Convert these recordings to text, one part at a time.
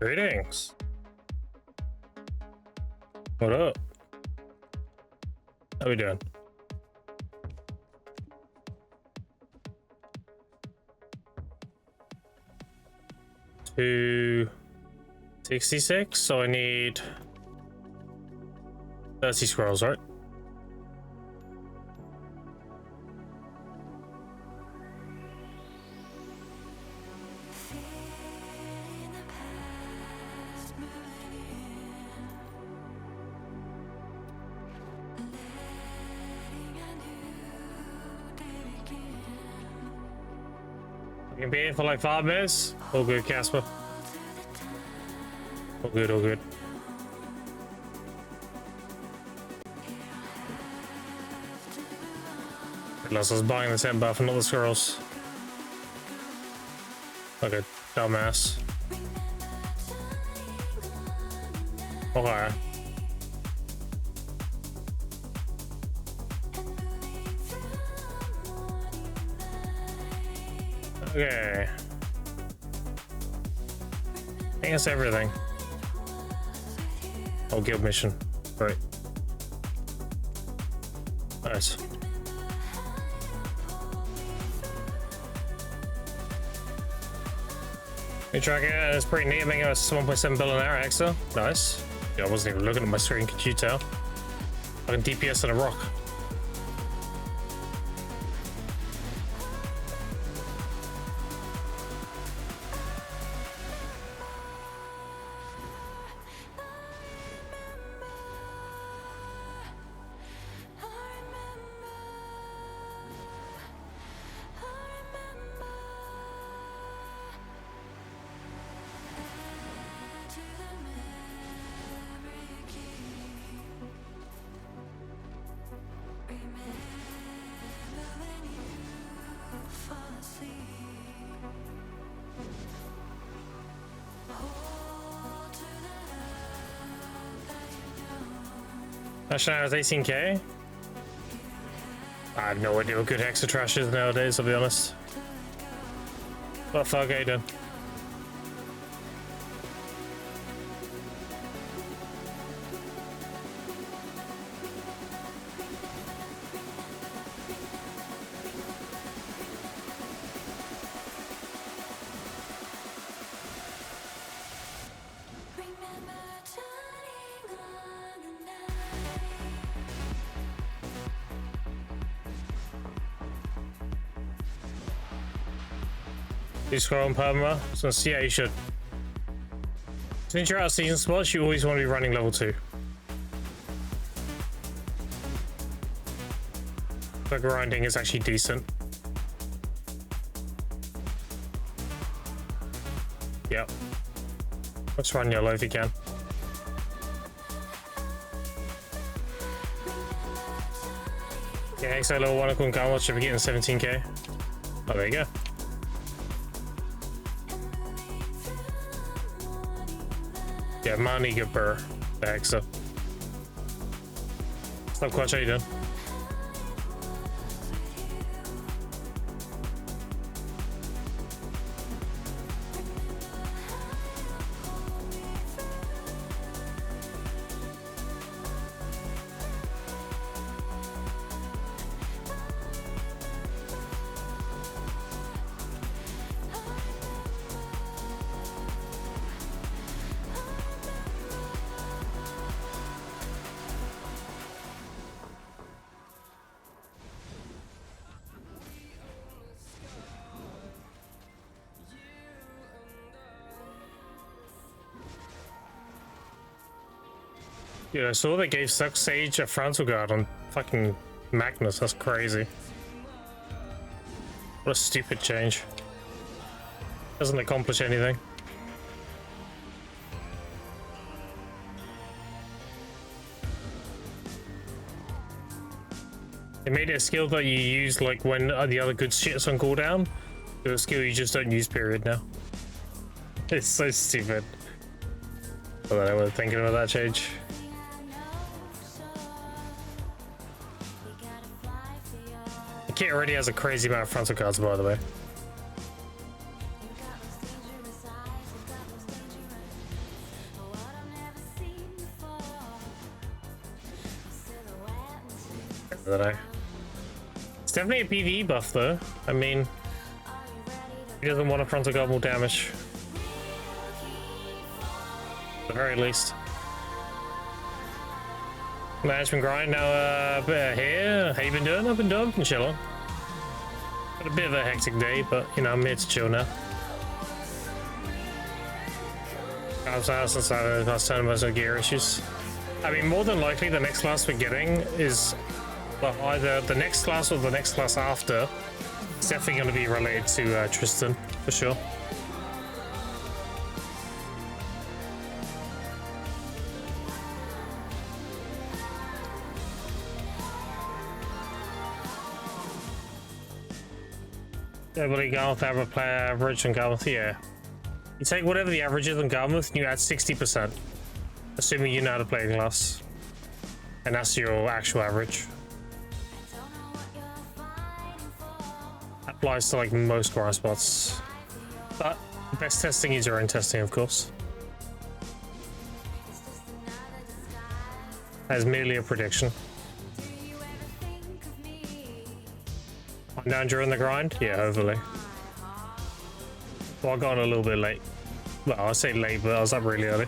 Greetings. What up? How we doing? To 66, so I need 30 scrolls, right? We can be in for like 5 minutes. All good, Casper. All good, all good. Unless I was buying the 10 buff and not the scrolls. Like a dumbass. Okay. Okay. I think that's everything. Oh, guild mission. Right. Nice. New track it. It's pretty neat. Making us 1.7 billion hour extra. Nice. Yeah, I wasn't even looking at my screen. Could you tell? Like a DPS on a rock. National is 18k. I have no idea what good Hexa trash is nowadays, I'll be honest. What the fuck are you doing? You scroll on perma, so yeah, you should. Since you're out of season spots, you always want to be running level 2. The grinding is actually decent. Yep. Let's run yellow if you can. Yeah, XO level 1 couldn't count, should be getting 17k. Oh, there you go. Yeah, money good per bag, so. Stop quite how you doing? Dude, I saw they gave Suck Sage a frontal guard on fucking Magnus. That's crazy. What a stupid change. Doesn't accomplish anything. They made it a skill that you use like when the other good shit's on cooldown. It's a skill you just don't use, period, now. It's so stupid. I don't know what I'm thinking about that change. The kit already has a crazy amount of frontal cards, by the way. I don't know. It's definitely a PvE buff though. I mean, he doesn't want a frontal guard more damage. At the very least. Management grind now here. How you been doing? I've been chilling. Had a bit of a hectic day, but you know, I'm here to chill now. House since I had the last time most of gear issues. I mean, more than likely the next class we're getting is either the next class or the next class after. It's definitely going to be related to Tristan, for sure. Everybody Garmouth average on Garmouth, yeah. You take whatever the average is on Garmouth and you add 60%. Assuming you know how to play a class. And that's your actual average. That applies to like most grind spots. But the best testing is your own testing, of course. As merely a prediction. I'm down during the grind? Yeah, hopefully. Well, I got on a little bit late. Well, I say late, but I was up really early.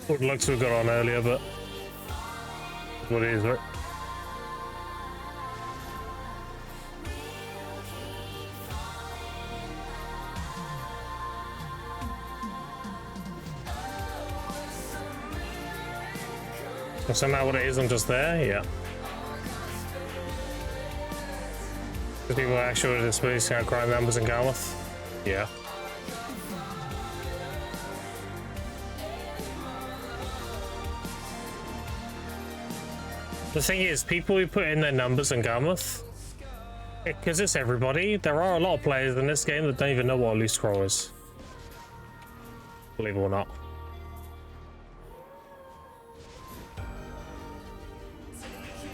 Would like to have got on earlier, but what it is, right? So somehow what it is, I'm just there, yeah. Because people are actually displacing our crime numbers in Garmouth. Yeah. The thing is, people who put in their numbers in Garmouth, because it's everybody, there are a lot of players in this game that don't even know what a loose scroll is. Believe it or not.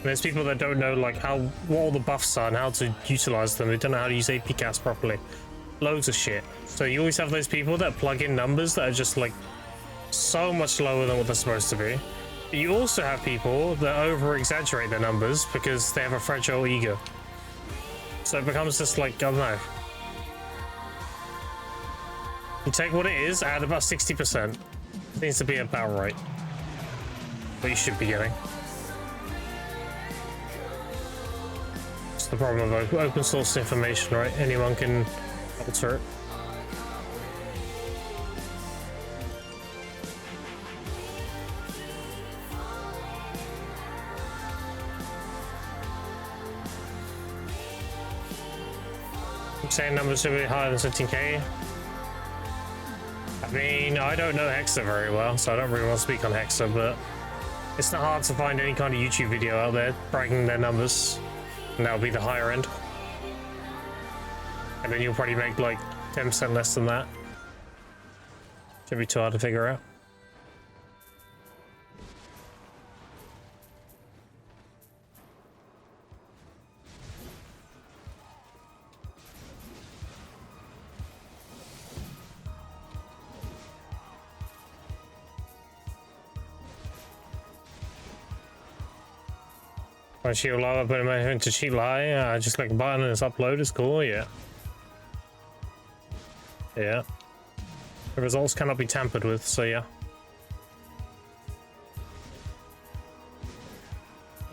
There's people that don't know like what all the buffs are and how to utilize them. They don't know how to use AP cast properly. Loads of shit. So you always have those people that plug in numbers that are just like so much lower than what they're supposed to be. But you also have people that over exaggerate their numbers because they have a fragile ego. So it becomes just like, I don't know. You take what it is, add about 60%. Seems to be about right. What you should be getting. The problem of open source information, right? Anyone can alter it. I'm saying numbers should be higher than 17k. I mean, I don't know Hexa very well, so I don't really want to speak on Hexa, but it's not hard to find any kind of YouTube video out there bragging their numbers. And that'll be the higher end. And then you'll probably make like 10% less than that. Should be too hard to figure out. When she will live up into cheat lie, just like a button and it's upload is cool, yeah. Yeah. The results cannot be tampered with, so yeah.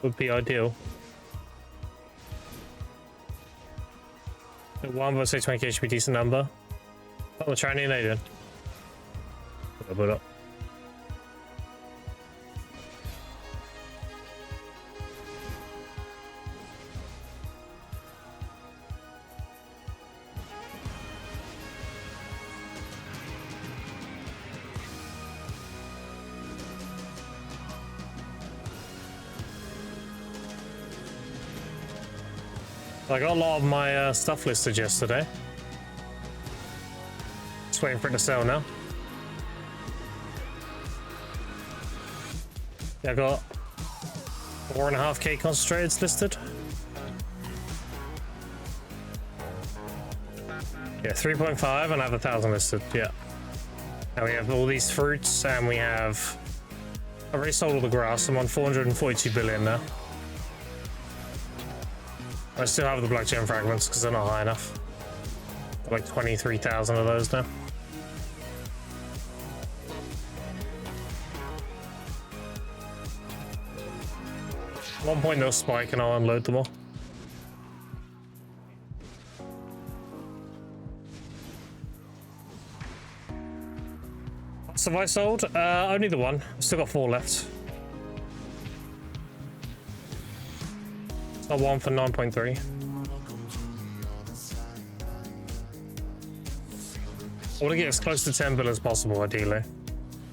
Would be ideal. One versus 20k should be a decent number. Oh, the training they did. Put up. I got a lot of my stuff listed yesterday. Just waiting for it to sell now. Yeah, I got 4.5k concentrateds listed. Yeah, 3.5 and I have 1,000 listed, yeah. And we have all these fruits and we have... I've already sold all the grass, I'm on 442 billion now. I still have the black gem fragments because they're not high enough. Like 23,000 of those now. 1.0 spike and I'll unload them all. What have I sold? Only the one. I've still got 4 left. Got one for 9.3. I want to get as close to 10 bill as possible, ideally. I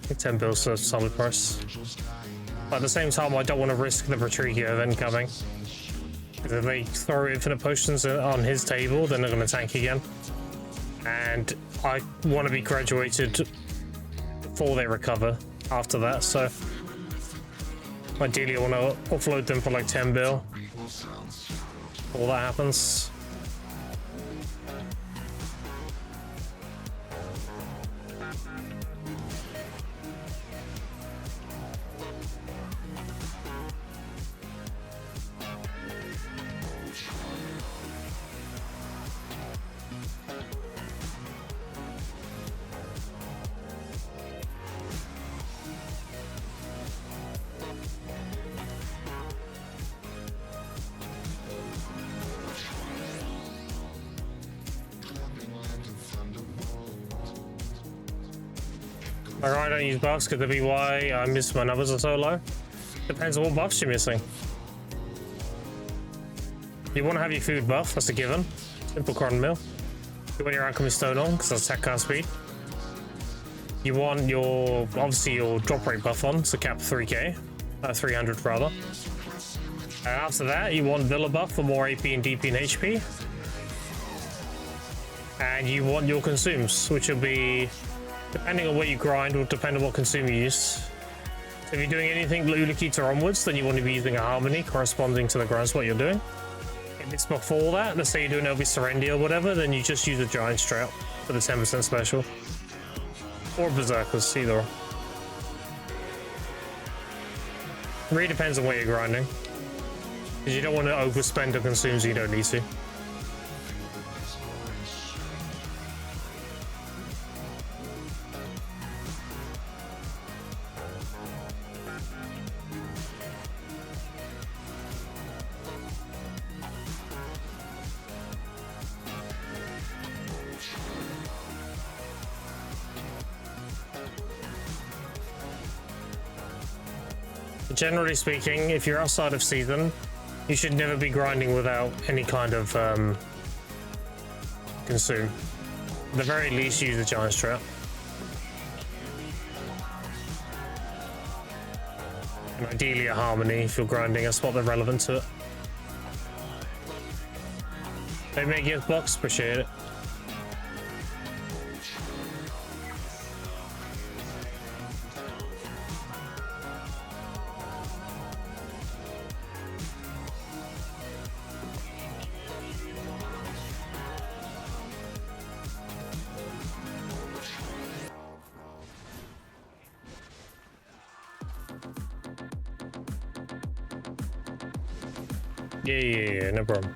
think 10 bill's a solid price. But at the same time, I don't want to risk the Patricio event coming. Because if they throw infinite potions on his table, then they're going to tank again. And I want to be graduated before they recover after that, so ideally I want to offload them for like 10 bill. All that happens. Alright, I don't use buffs because that'd be why I miss my numbers are so low. Depends on what buffs you're missing. You want to have your food buff, that's a given. Simple cotton mill. You want your alchemy stone on because that's attack cast speed. You want your, obviously your drop rate buff on, so cap 3k, 300 rather. And after that, you want Villa buff for more AP and DP and HP. And you want your consumes, which will be, depending on what you grind, will depend on what consume you use. So if you're doing anything Lulikeeter onwards, then you want to be using a Harmony corresponding to the grind spot you're doing. If it's before that, let's say you're doing LV Serenity or whatever, then you just use a Giant straight up for the 10% special. Or Berserkers, either or. Really depends on what you're grinding. Because you don't want to overspend the consumes you don't need to. Generally speaking, if you're outside of season, you should never be grinding without any kind of consume. At the very least, use the Giant Trap. And ideally a Harmony if you're grinding a spot that's relevant to it. They make gift box, appreciate it. Yeah, no problem.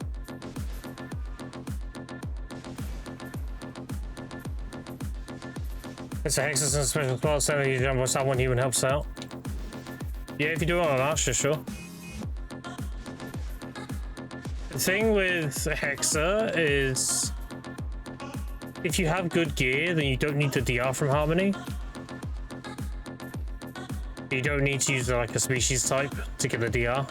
It's a Hexus and special spot, so you jump on someone human helps out. Yeah, if you do it on Asher, sure. The thing with Hexa is if you have good gear, then you don't need the DR from Harmony. You don't need to use like a species type to get the DR.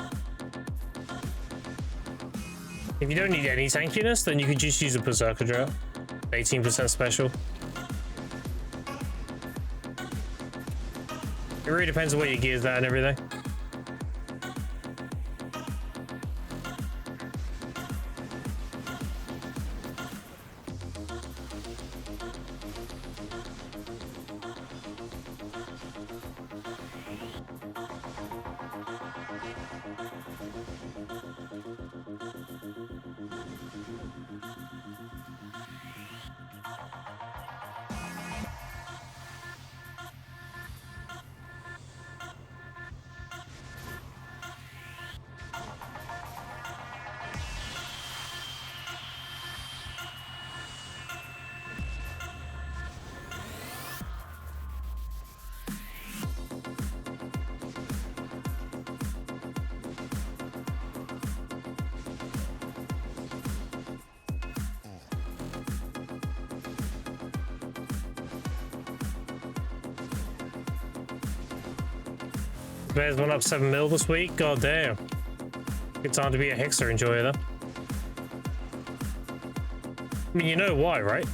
If you don't need any tankiness, then you can just use a Berserker Drought. 18% special. It really depends on what your gear's at and everything. Bears went up 7 mil this week. God damn. Good time to be a Hexer enjoyer, though. I mean, you know why, right?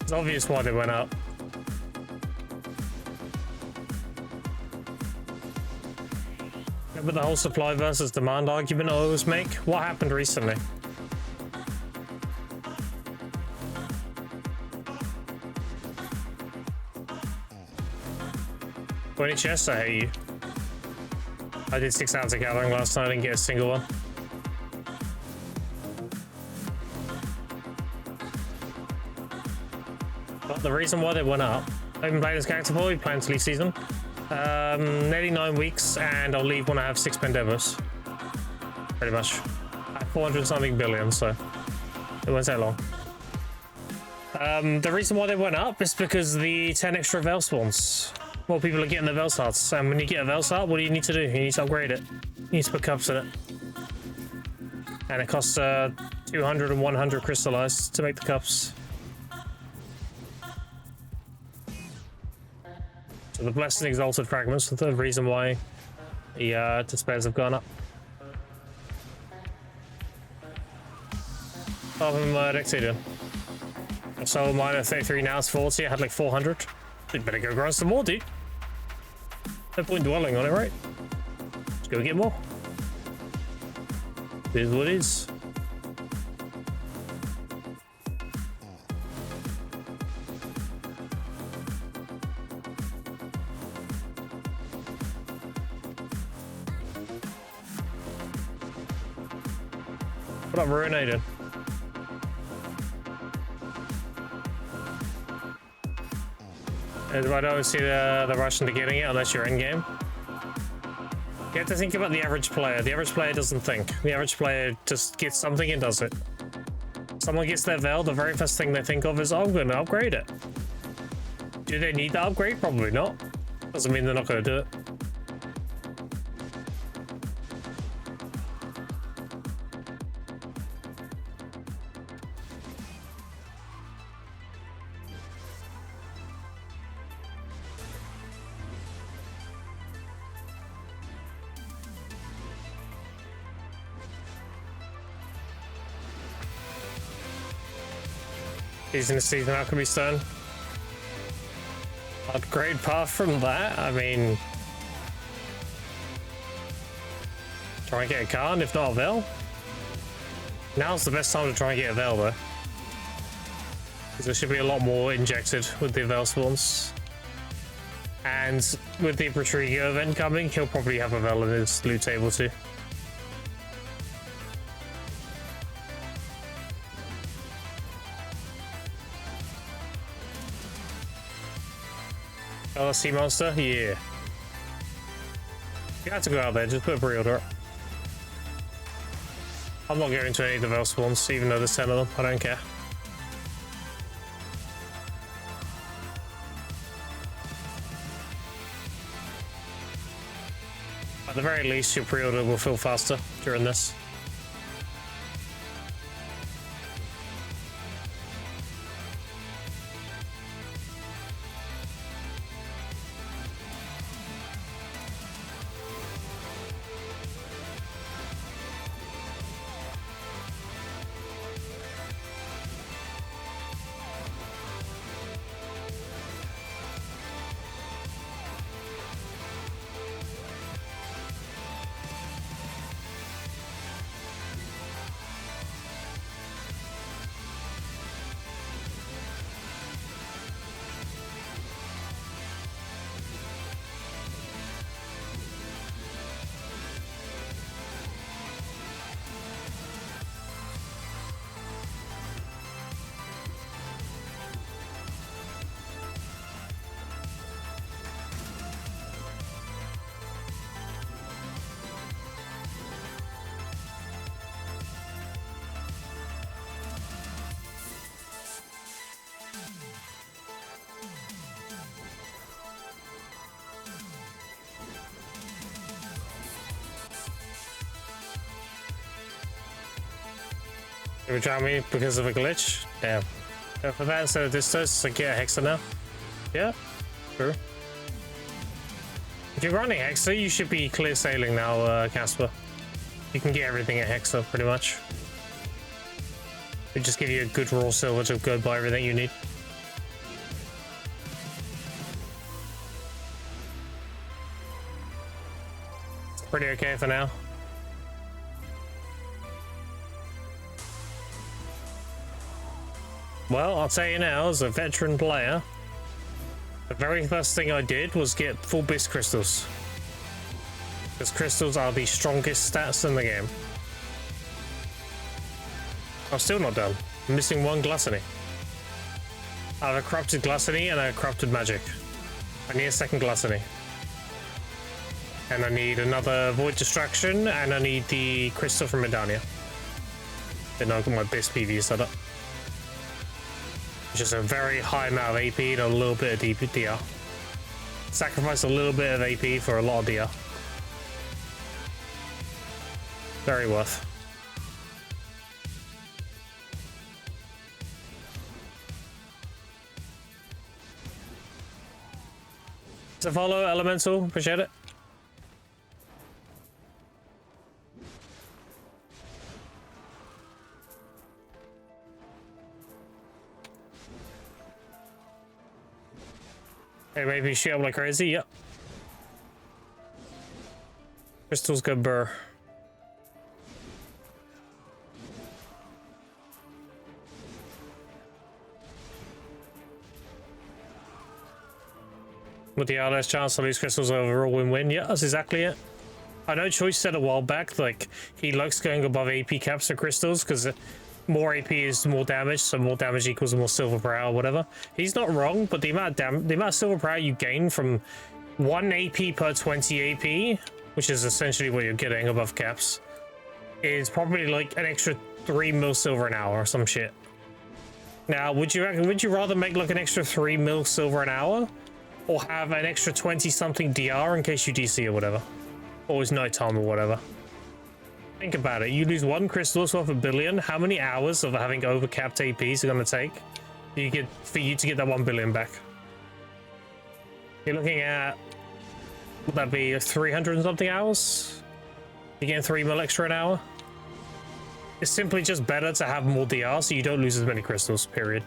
It's obvious why they went up. Remember the whole supply versus demand argument I always make? What happened recently? When it's chests, I hate you. I did 6 hours of gathering last night and get a single one. But the reason why they went up, I've been playing this character for, we planned to leave season. Nearly 9 weeks, and I'll leave when I have 6 Pendevers. Pretty much. At 400 something billion, so it won't take long. The reason why they went up is because the 10 extra Veil spawns. More people are getting the Veil starts, and when you get a Veil start, what do you need to do? You need to upgrade it. You need to put cups in it. And it costs 200 and 100 crystallized to make the cups. So the Blessed and Exalted fragments are the reason why the despairs have gone up. Oh, my deck doing. I sold mine at 33, now it's 40. I had like 400. You better go grind some more, dude. No point dwelling on it, right? Let's go get more. It is what it is. What up, Ruinated? I don't see the rush into getting it unless you're in game. You have to think about the average player. The average player doesn't think. The average player just gets something and does it. Someone gets their Veil, the very first thing they think of is, oh, I'm going to upgrade it. Do they need the upgrade? Probably not. Doesn't mean they're not going to do it. Season to season Alchemy Stone. Upgrade path from that? I mean, try and get a Khan, if not a Veil. Now's the best time to try and get a Veil, though. Because there should be a lot more injected with the Veil spawns. And with the Patrigo event coming, he'll probably have a Veil in his loot table too. LSC monster? Yeah. You have to go out there, just put a pre-order. I'm not going to any of the Veil spawns, even though there's 10 of them. I don't care. At the very least, your pre-order will feel faster during this. You drown me because of a glitch? Damn. Go for that instead of Distos, so get a Hexer now. Yeah, true. If you're running Hexa, you should be clear sailing now, Casper. You can get everything at Hexa, pretty much. It just give you a good raw silver to go buy everything you need. It's pretty okay for now. Well, I'll tell you now, as a veteran player, the very first thing I did was get full bisque crystals. Because crystals are the strongest stats in the game. I'm still not done. I'm missing one Gluttony. I have a corrupted Gluttony and a corrupted magic. I need a second Gluttony. And I need another Void Distraction, and I need the crystal from Medania. Then I've got my best PV set up. Just a very high amount of AP and a little bit of DR. Sacrifice a little bit of AP for a lot of DR. Very worth. To follow Elemental, appreciate it. Hey, maybe shoot up like crazy, yep. Crystals go burr. With the less chance to lose crystals overall win-win. Yeah, that's exactly it. I know Choice said a while back, like, he likes going above AP caps for crystals because more AP is more damage, so more damage equals more silver per hour or whatever. He's not wrong, but the amount of silver per hour you gain from 1 AP per 20 AP, which is essentially what you're getting above caps, is probably like an extra 3 mil silver an hour or some shit. Now, would you rather make like an extra 3 mil silver an hour? Or have an extra 20-something DR in case you DC or whatever. Or it's nighttime or whatever. Think about it. You lose 1 crystal worth of $1 billion. How many hours of having overcapped APs are going to take for you to get that $1 billion back? You're looking at... Would that be 300 and something hours? You're getting 3 mil extra an hour? It's simply just better to have more DR so you don't lose as many crystals, period.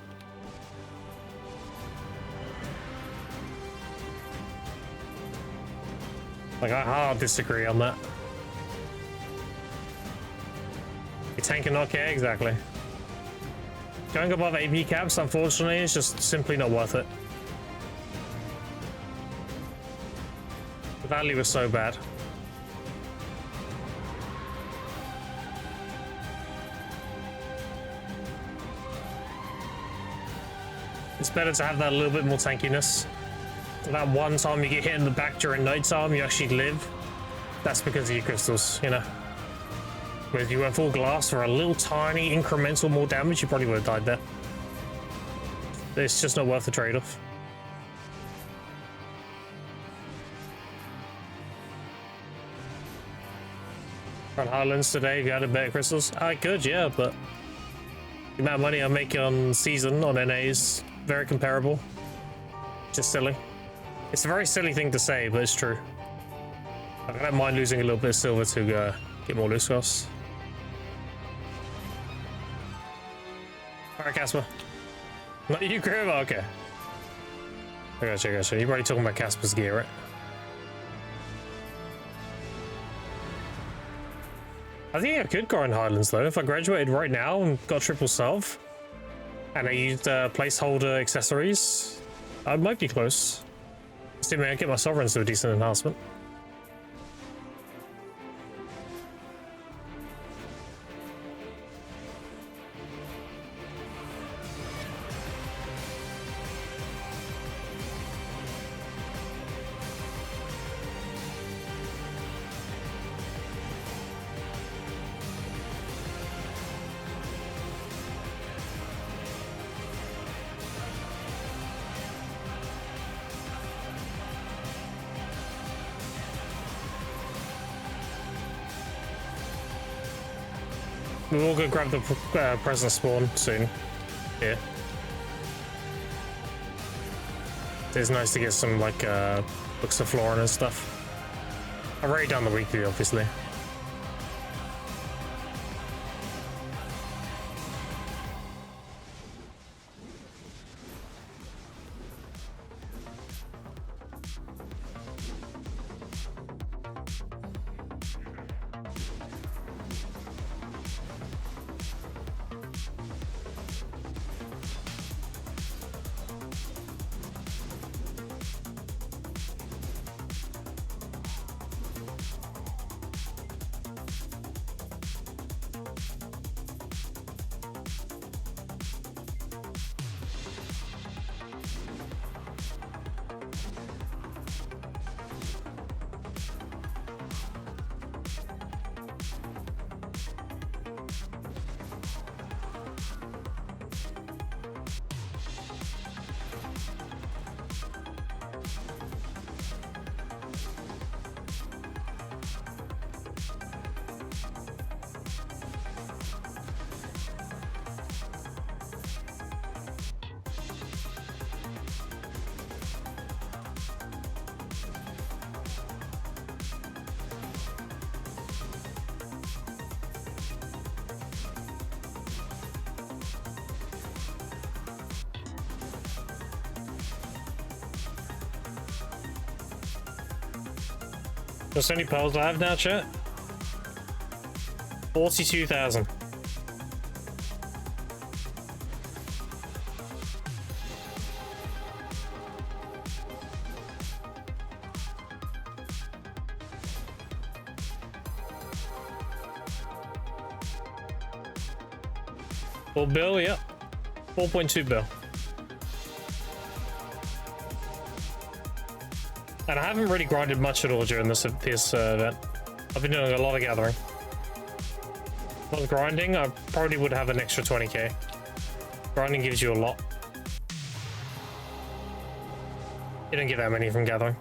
Like, I'll disagree on that. You tanking not care? Exactly. Going above AP caps, unfortunately, is just simply not worth it. The value was so bad. It's better to have that a little bit more tankiness. That one time you get hit in the back during nighttime, you actually live. That's because of your crystals, you know. But if you went full glass for a little tiny incremental more damage, you probably would have died there. It's just not worth the trade-off. On Highlands today, if you had a better crystals, I could, yeah, but the amount of money I make on season on NA is very comparable. Just silly. It's a very silly thing to say, but it's true. I don't mind losing a little bit of silver to get more loose costs. Alright, Casper. Not you, Grim? Okay. I gotcha. You're probably talking about Casper's gear, right? I think I could go in Highlands, though. If I graduated right now and got triple self, and I used placeholder accessories, I might be close. Assuming I get my sovereigns to a decent enhancement. We'll all go grab the present spawn soon. Yeah. It's nice to get some like books of flooring and stuff. I've already done the weekly, obviously. How many pearls do I have now, chat? 42,000. Full bill, yep. 4.2 bill. And I haven't really grinded much at all during this event. I've been doing a lot of gathering. If I was grinding, I probably would have an extra 20k. Grinding gives you a lot. You don't get that many from gathering.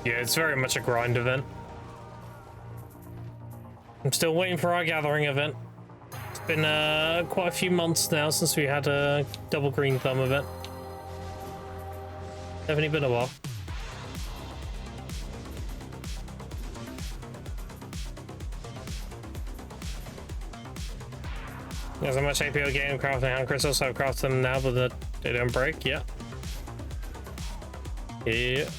Yeah, it's very much a grind event. I'm still waiting for our gathering event. It's been quite a few months now since we had a double green thumb event. Definitely been a while. There's how much AP I get in crafting hand crystals, so I've crafted them now, but they don't break. Yeah. Yeah.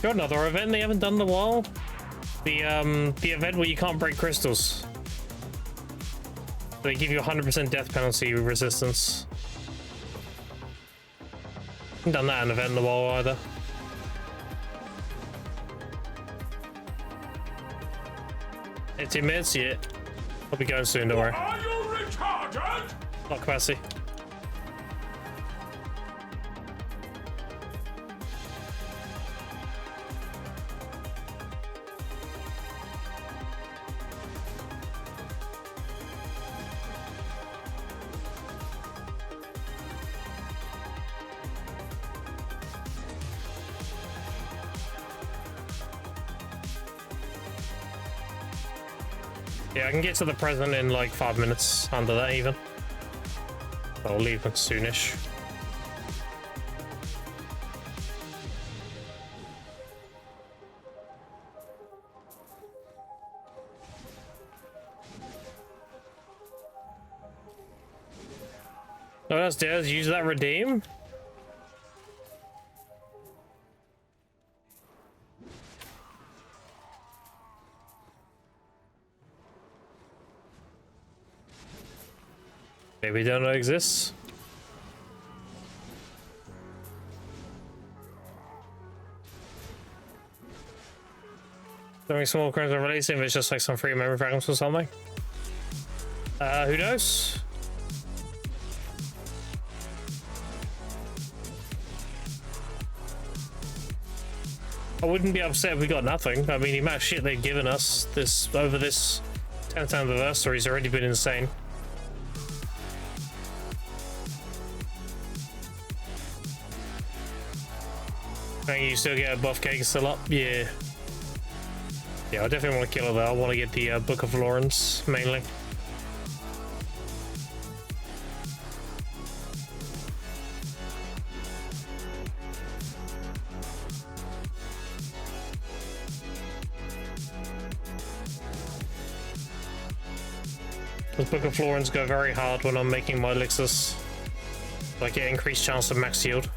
Got another event they haven't done in a while. The event where you can't break crystals. They give you 100% death penalty resistance. Haven't done that in an event in a while either. It's immense, yeah. I'll be going soon, don't worry. Are you retarded? Not capacity. Yeah, I can get to the present in like 5 minutes, under that even. I'll leave it soonish. Oh, that's dead. Use that redeem. Maybe don't know exists. Throwing small crimes are releasing, if it's just like some free memory fragments or something. Who knows? I wouldn't be upset if we got nothing. I mean, the amount of shit they've given us over this 10th anniversary has already been insane. think you still get a buff cake still up? Yeah. Yeah, I definitely want to kill it though. I want to get the Book of Florence mainly. This Book of Florence go very hard when I'm making my elixirs. Like get increased chance of max yield.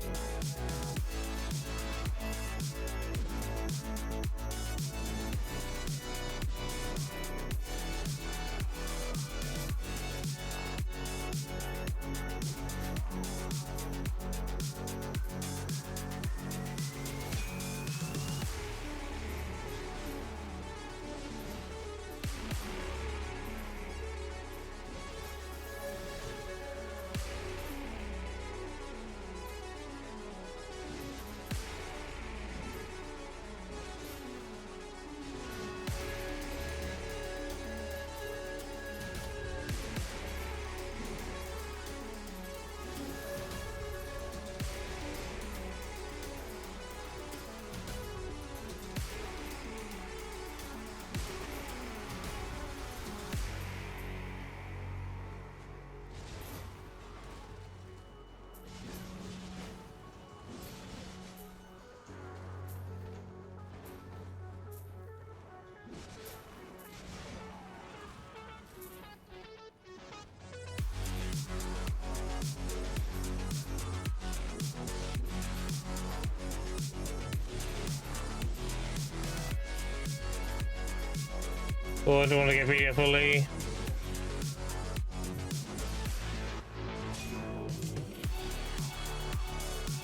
Oh, I don't want to get media fully.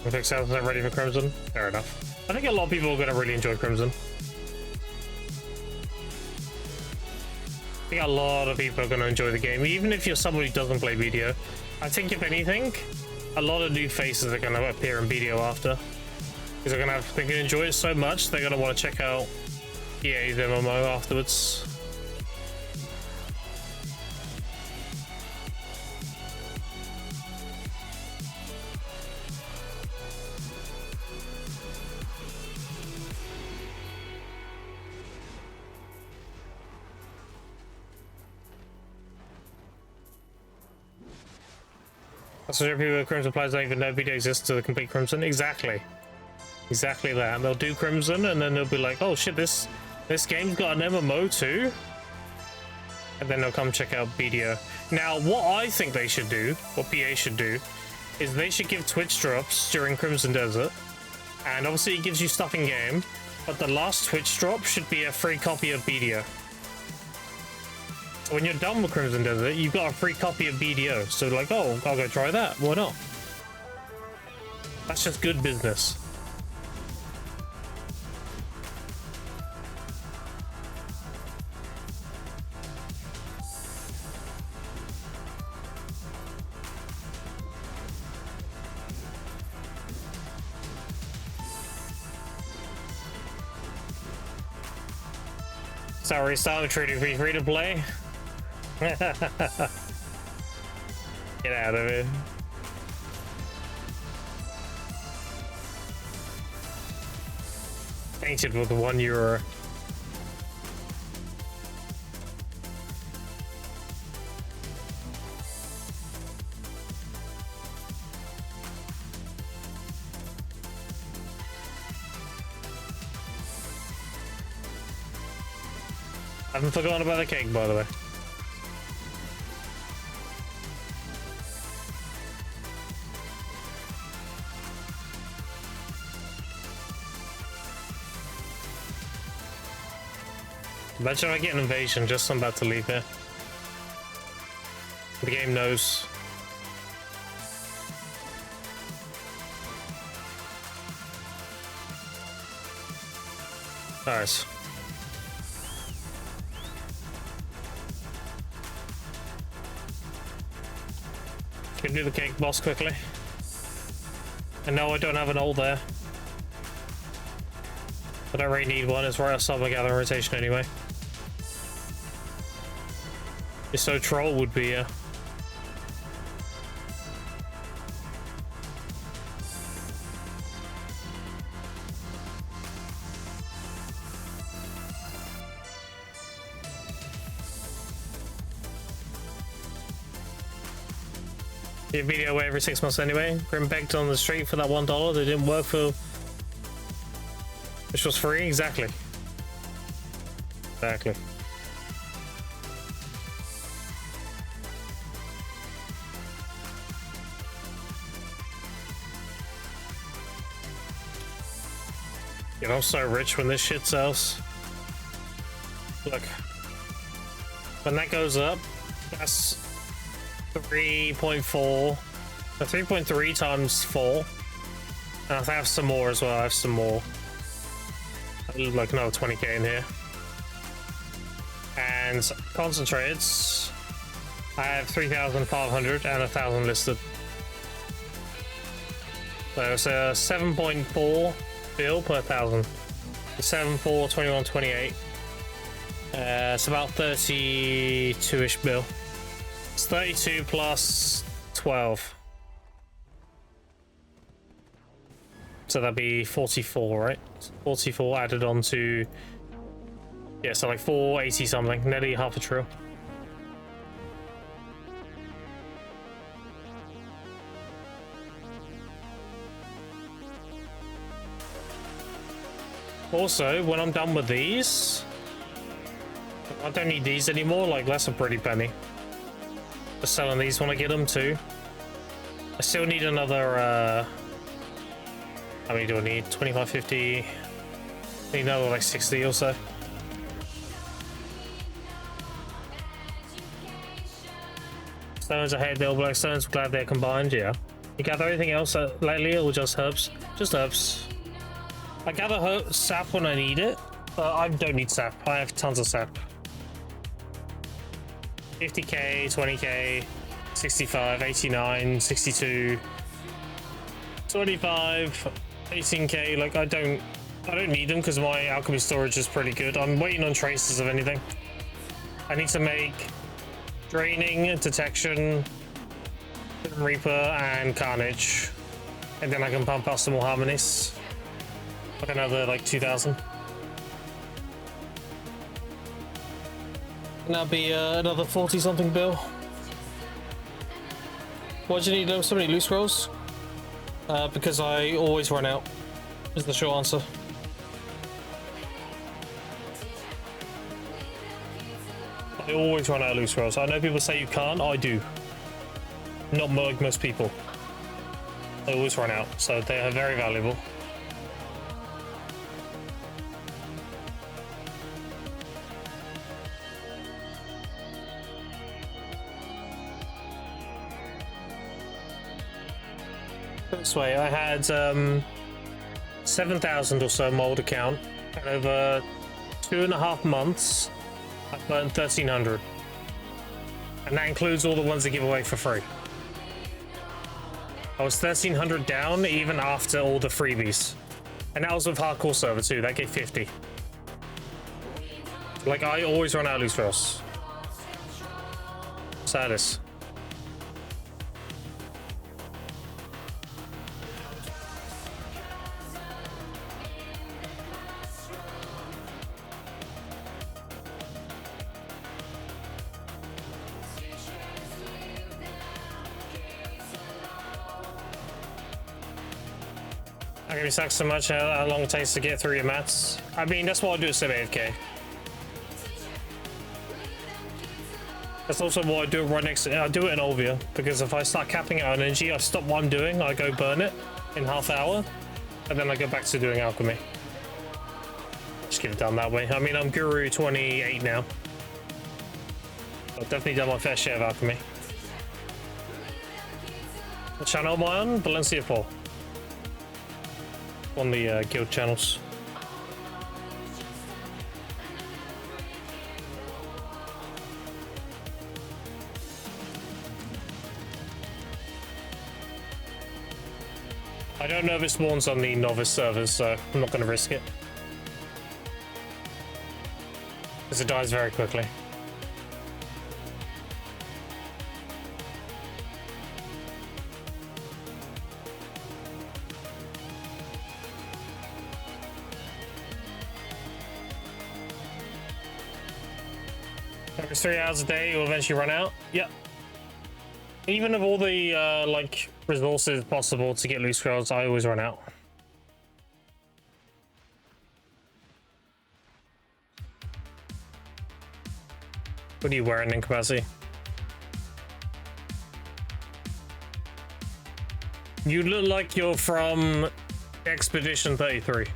Fix out that ready for Crimson. Fair enough. I think a lot of people are going to really enjoy Crimson. I think a lot of people are going to enjoy the game, even if you're someone who doesn't play BDO. I think if anything, a lot of new faces are going to appear in BDO after, because they're going to enjoy it so much they're going to want to check out EA's MMO afterwards. So people with Crimson players don't even know BDO exists to the complete Crimson. Exactly. Exactly that. They'll do Crimson and then they'll be like, oh shit, this game's got an MMO too? And then they'll come check out BDO. Now, what I think they should do, what PA should do, is they should give Twitch drops during Crimson Desert. And obviously it gives you stuff in game, but the last Twitch drop should be a free copy of BDO. When you're done with Crimson Desert, you've got a free copy of BDO. So like, oh, I'll go try that. Why not? That's just good business. Sorry, start treating me free to play. Get out of it. Painted with €1. I haven't forgotten about the cake, by the way. Imagine I get an invasion just as I'm about to leave here. The game knows. Nice. Can do the cake boss quickly. And no, I don't have an ult there. I don't really need one, it's right outside my gathering rotation anyway. Just so troll would be Your video away every 6 months anyway. Grim begged on the street for that $1 that didn't work for, which was free. Exactly. Exactly. You know, I'm so rich when this shit sells. Look, when that goes up, that's 3.4, 3.3 times 4. And I have some more as well. I have some more. Like another 20k in here. And concentrates, I have 3,500 and 1,000 listed. So it's a 7.4 bill per 1,000. 7, 4, 21, 28. It's about 32-ish bill. It's 32 plus 12. So that'd be 44, right? 44 added on to... Yeah, so like 480 something, nearly half a trill. Also, when I'm done with these, I don't need these anymore. Like, that's a pretty penny. Just selling these when I get them too. I still need another, how many do I need? 25, 50. Need another like 60 or so. Stones ahead, they'll black stones. Glad they're combined, yeah. You gather anything else lately or just herbs? Just herbs. I gather sap when I need it, but I don't need sap. I have tons of sap. 50k, 20k, 65, 89, 62, 25, 18k. Like I don't need them because my alchemy storage is pretty good. I'm waiting on traces of anything. I need to make draining, detection, reaper, and carnage, and then I can pump out some more harmonies. Like another like 2,000. And that'll be another 40 something bill. Why do you need so many loose rolls? Because I always run out, is the short answer. I always run out of loose rolls. I know people say you can't, I do. Not like most people. They always run out, so they are very valuable. This way, I had 7,000 or so mold account, and over 2.5 months, I burned 1,300, and that includes all the ones they give away for free. I was 1,300 down even after all the freebies, and that was with hardcore server too. That gave 50. Like I always run out of loose rolls. Saddest. It sucks so much how long it takes to get through your mats. I mean, that's why I do a sub AFK. That's also why I do it right next to, I do it in Olvia, because if I start capping out energy, I stop what I'm doing, I go burn it in half hour, and then I go back to doing alchemy. Just get it done that way. I mean, I'm Guru 28 now. I've definitely done my fair share of alchemy. The channel am I on? Valencia 4. On the guild channels. I don't know if it spawns on the novice servers, so I'm not going to risk it. Because it dies very quickly. Every 3 hours a day, you'll eventually run out. Yep. Even of all the like resources possible to get loot scrolls, I always run out. What are you wearing, Incapacity? You look like you're from Expedition 33.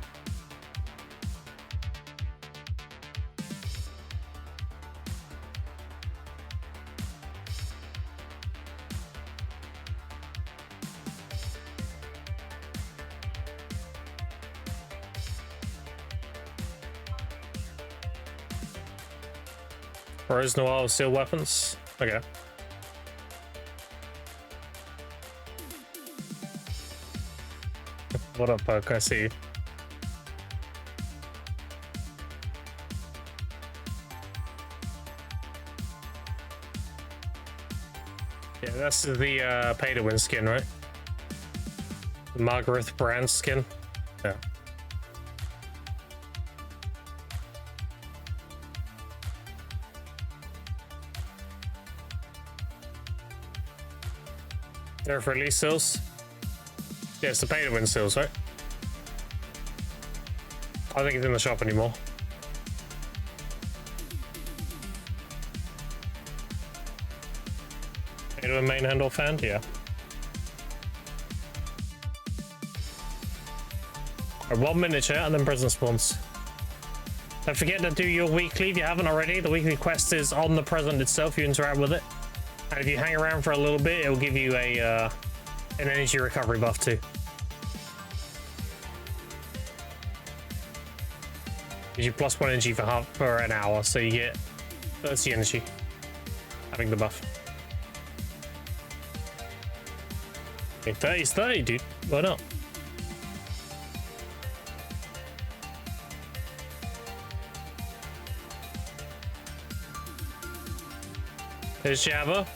Rose Noir steel weapons. Okay. What up, Poke? I see you. Yeah, that's the pay to win skin, right? The Margaret Brand skin. Yeah. There for release sales. Yeah, it's the pay to win sales, right? I think it's in the shop anymore. Pay to win main handle fan? Yeah. Right, 1 minute chat and then prison spawns. Don't forget to do your weekly if you haven't already. The weekly quest is on the present itself. You interact with it. And if you hang around for a little bit, it'll give you a an energy recovery buff too. Gives you +1 energy for an hour, so you get 30 energy having the buff. Okay, 30 is 30, dude. Why not? There's Java.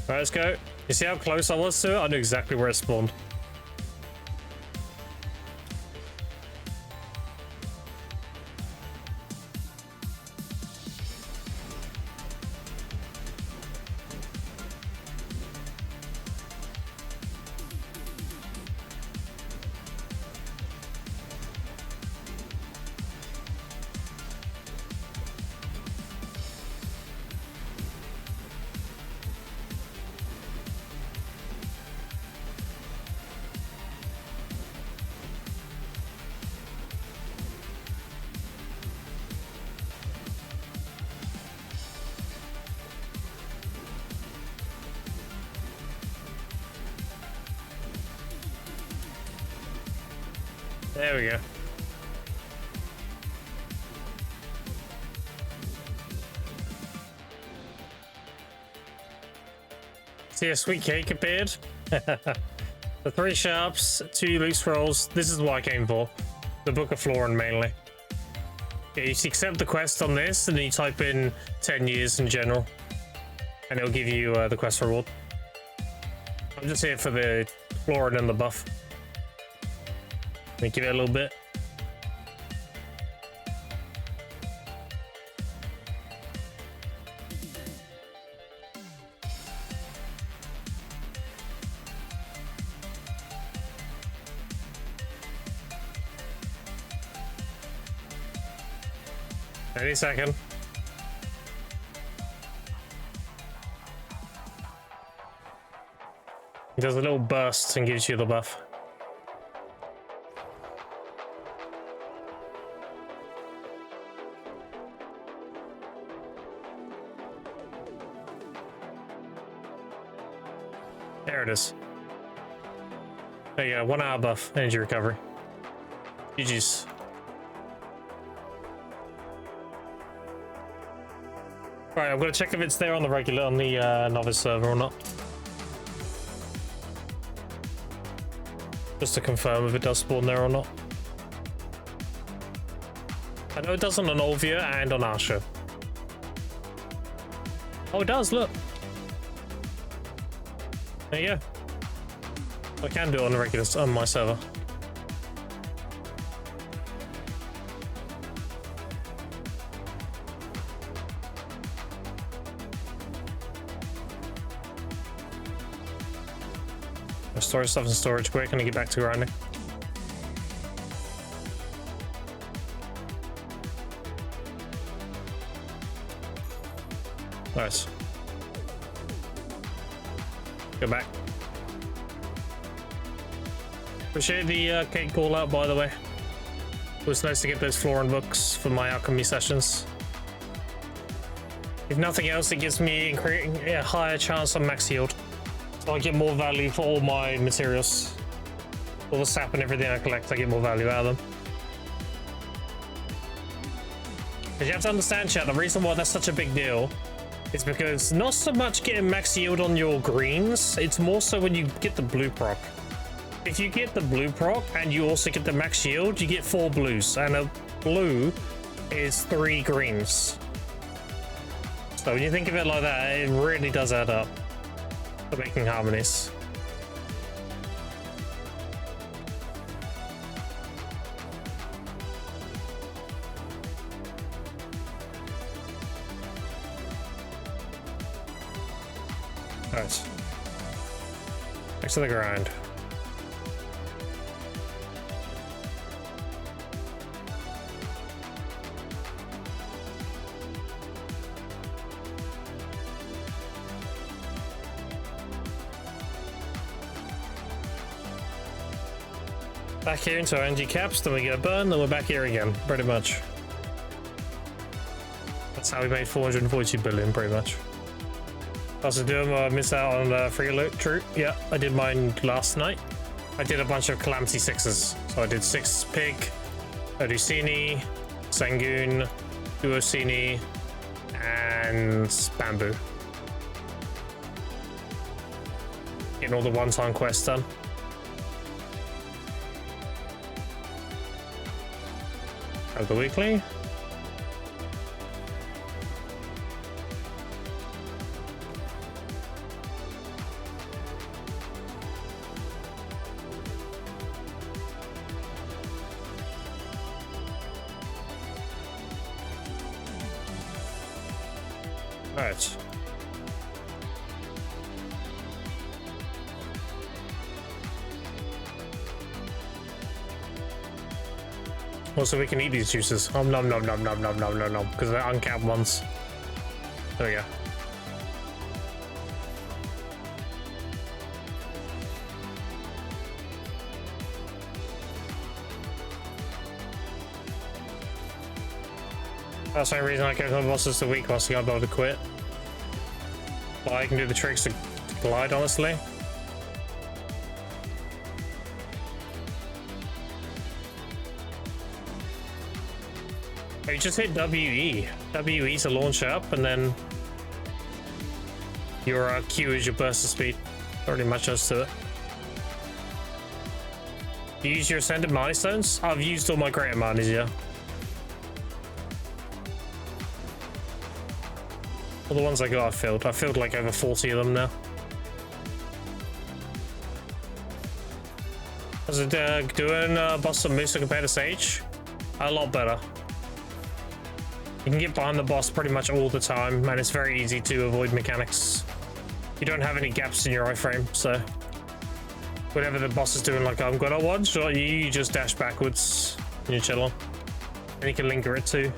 Alright, let's go. You see how close I was to it? I knew exactly where it spawned. There we go. See a sweet cake appeared? The 3 sharps, 2 loot scrolls. This is what I came for. The Book of Florin mainly. Yeah, you accept the quest on this and then you type in 10 years in general. And it'll give you the quest reward. I'm just here for the Florin and the buff. Let me give it a little bit. Any second. It does a little burst and gives you the buff. There it is. There you go, 1 hour buff, energy recovery. GG's. Right, I'm gonna check if it's there on the regular, on the novice server or not. Just to confirm if it does spawn there or not. I know it does on Olvia and on Asha. Oh, it does, look. There you go. I can do it on the regular on my server. I'll store stuff in storage quick and I get back to grinding. Nice. Go back. Appreciate the cake call out, by the way. It was nice to get those flooring books for my alchemy sessions. If nothing else, it gives me a higher chance on max yield. So I get more value for all my materials. All the sap and everything I collect, I get more value out of them. But you have to understand, chat, the reason why that's such a big deal is because not so much getting max yield on your greens, it's more so when you get the blue proc. If you get the blue proc and you also get the max yield, you get 4 blues, and a blue is 3 greens. So when you think of it like that, it really does add up for making harmonies. Alright. Back to the grind. Back here into our NG caps, then we get a burn, then we're back here again, pretty much. That's how we made 442 billion, pretty much. Also doing miss out on free loot, true. Yeah, I did mine last night. I did a bunch of Calamity 6s. So I did 6 Pig, Odusini, Sangoon, Duosini, and Bamboo. Getting all the one-time quests done. Have the weekly. All right. Also, we can eat these juices. Nom nom nom nom nom nom nom nom nom, because they're uncapped ones. There we go. That's the only reason I can bosses the week whilst I got able to quit. But I can do the tricks to glide, honestly. You just hit WE. WE to launch up, and then your Q is your burst of speed. Pretty much does to it. You use your ascended Marnie stones? I've used all my greater Marnies, yeah. All the ones I got, I filled. I filled like over 40 of them now. How's it doing, boss and Musa compared to Sage? A lot better. You can get behind the boss pretty much all the time, and it's very easy to avoid mechanics. You don't have any gaps in your iframe, so whatever the boss is doing, like I'm gonna one shot you just dash backwards and you chill on. And you can linker it too.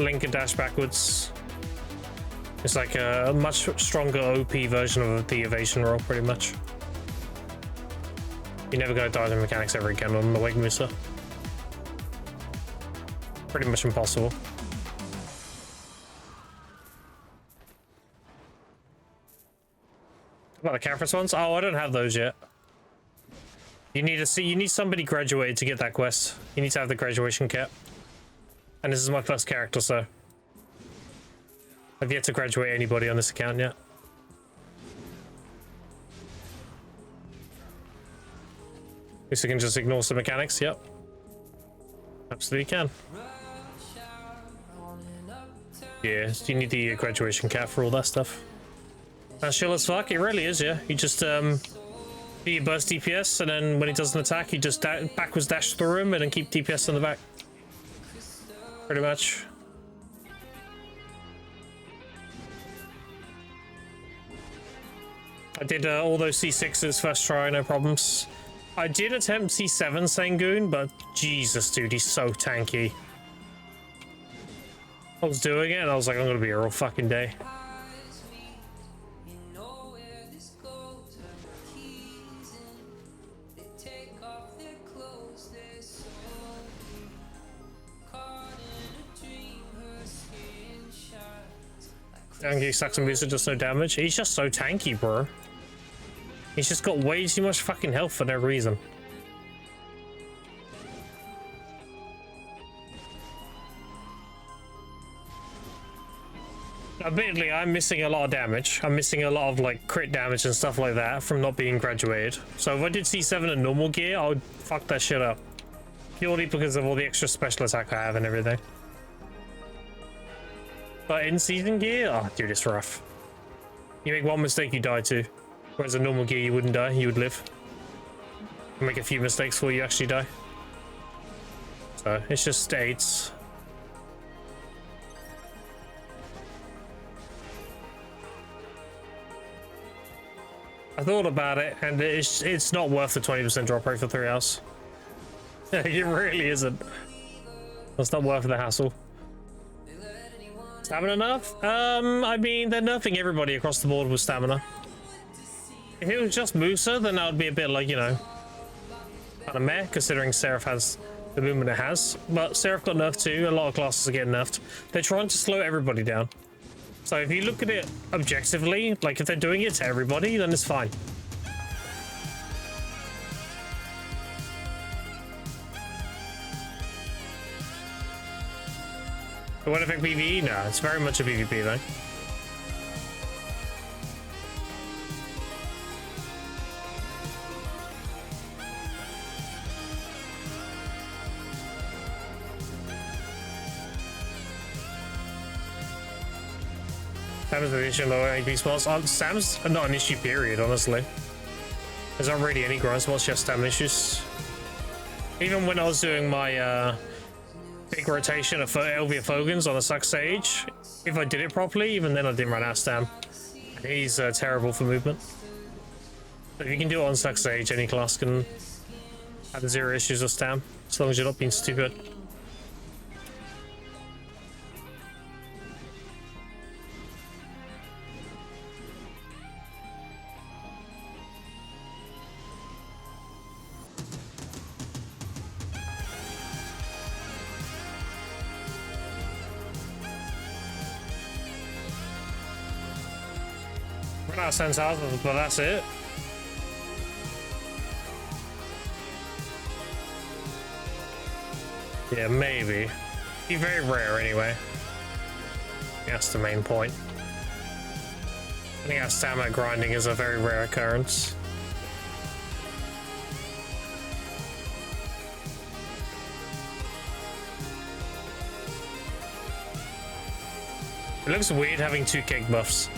Link and dash backwards. It's like a much stronger OP version of the evasion roll, pretty much. You're never gonna die to mechanics ever again on the Wake Musa. Pretty much impossible. About the conference ones? Oh, I don't have those yet. You need somebody graduated to get that quest. You need to have the graduation cap. And this is my first character, so I've yet to graduate anybody on this account yet. At least I can just ignore some mechanics, yep. Absolutely can. Yeah, you need the graduation cap for all that stuff. That's chill as fuck, it really is, yeah. You just do your burst DPS, and then when he does an attack, you just backwards dash through him and then keep DPS in the back. Pretty much. I did all those C6s first try, no problems. I did attempt C7 Sangoon, but Jesus, dude, he's so tanky. I was doing it, and I was like, I'm gonna be here all fucking day. Tanky sucks and booster does no damage. He's just so tanky, bro. He's just got way too much fucking health for no reason. Admittedly, I'm missing a lot of damage. I'm missing a lot of like crit damage and stuff like that from not being graduated. So if I did C7 in normal gear, I would fuck that shit up. Purely because of all the extra special attack I have and everything. But in season gear, oh dude, it's rough. You make one mistake, you die too. Whereas in normal gear, you wouldn't die, you would live. You make a few mistakes before you actually die. So it's just states. I thought about it, and it's not worth the 20% drop rate for 3 hours. It really isn't. It's not worth the hassle. Stamina enough? I mean, they're nerfing everybody across the board with stamina. If it was just Musa, then that would be a bit like, you know, kind of meh, considering Seraph has the movement it has. But Seraph got nerfed too. A lot of classes are getting nerfed. They're trying to slow everybody down. So if you look at it objectively, like if they're doing it to everybody, then it's fine. It won't affect PvE? No, it's very much a PvP though. Sam's an issue lower AP spots. Sam's not an issue, period, honestly. There's not really any grind spots, just stam issues. Even when I was doing my big rotation of Elvia Fogans on a Suck Sage, if I did it properly, even then I didn't run out of stam. He's terrible for movement. But if you can do it on Suck Sage, any class can have 0 issues with stam, as long as you're not being stupid. Run out of sense houses, but that's it. Yeah, maybe. Be very rare anyway. That's the main point. I think our stamina grinding is a very rare occurrence. It looks weird having 2 cake buffs.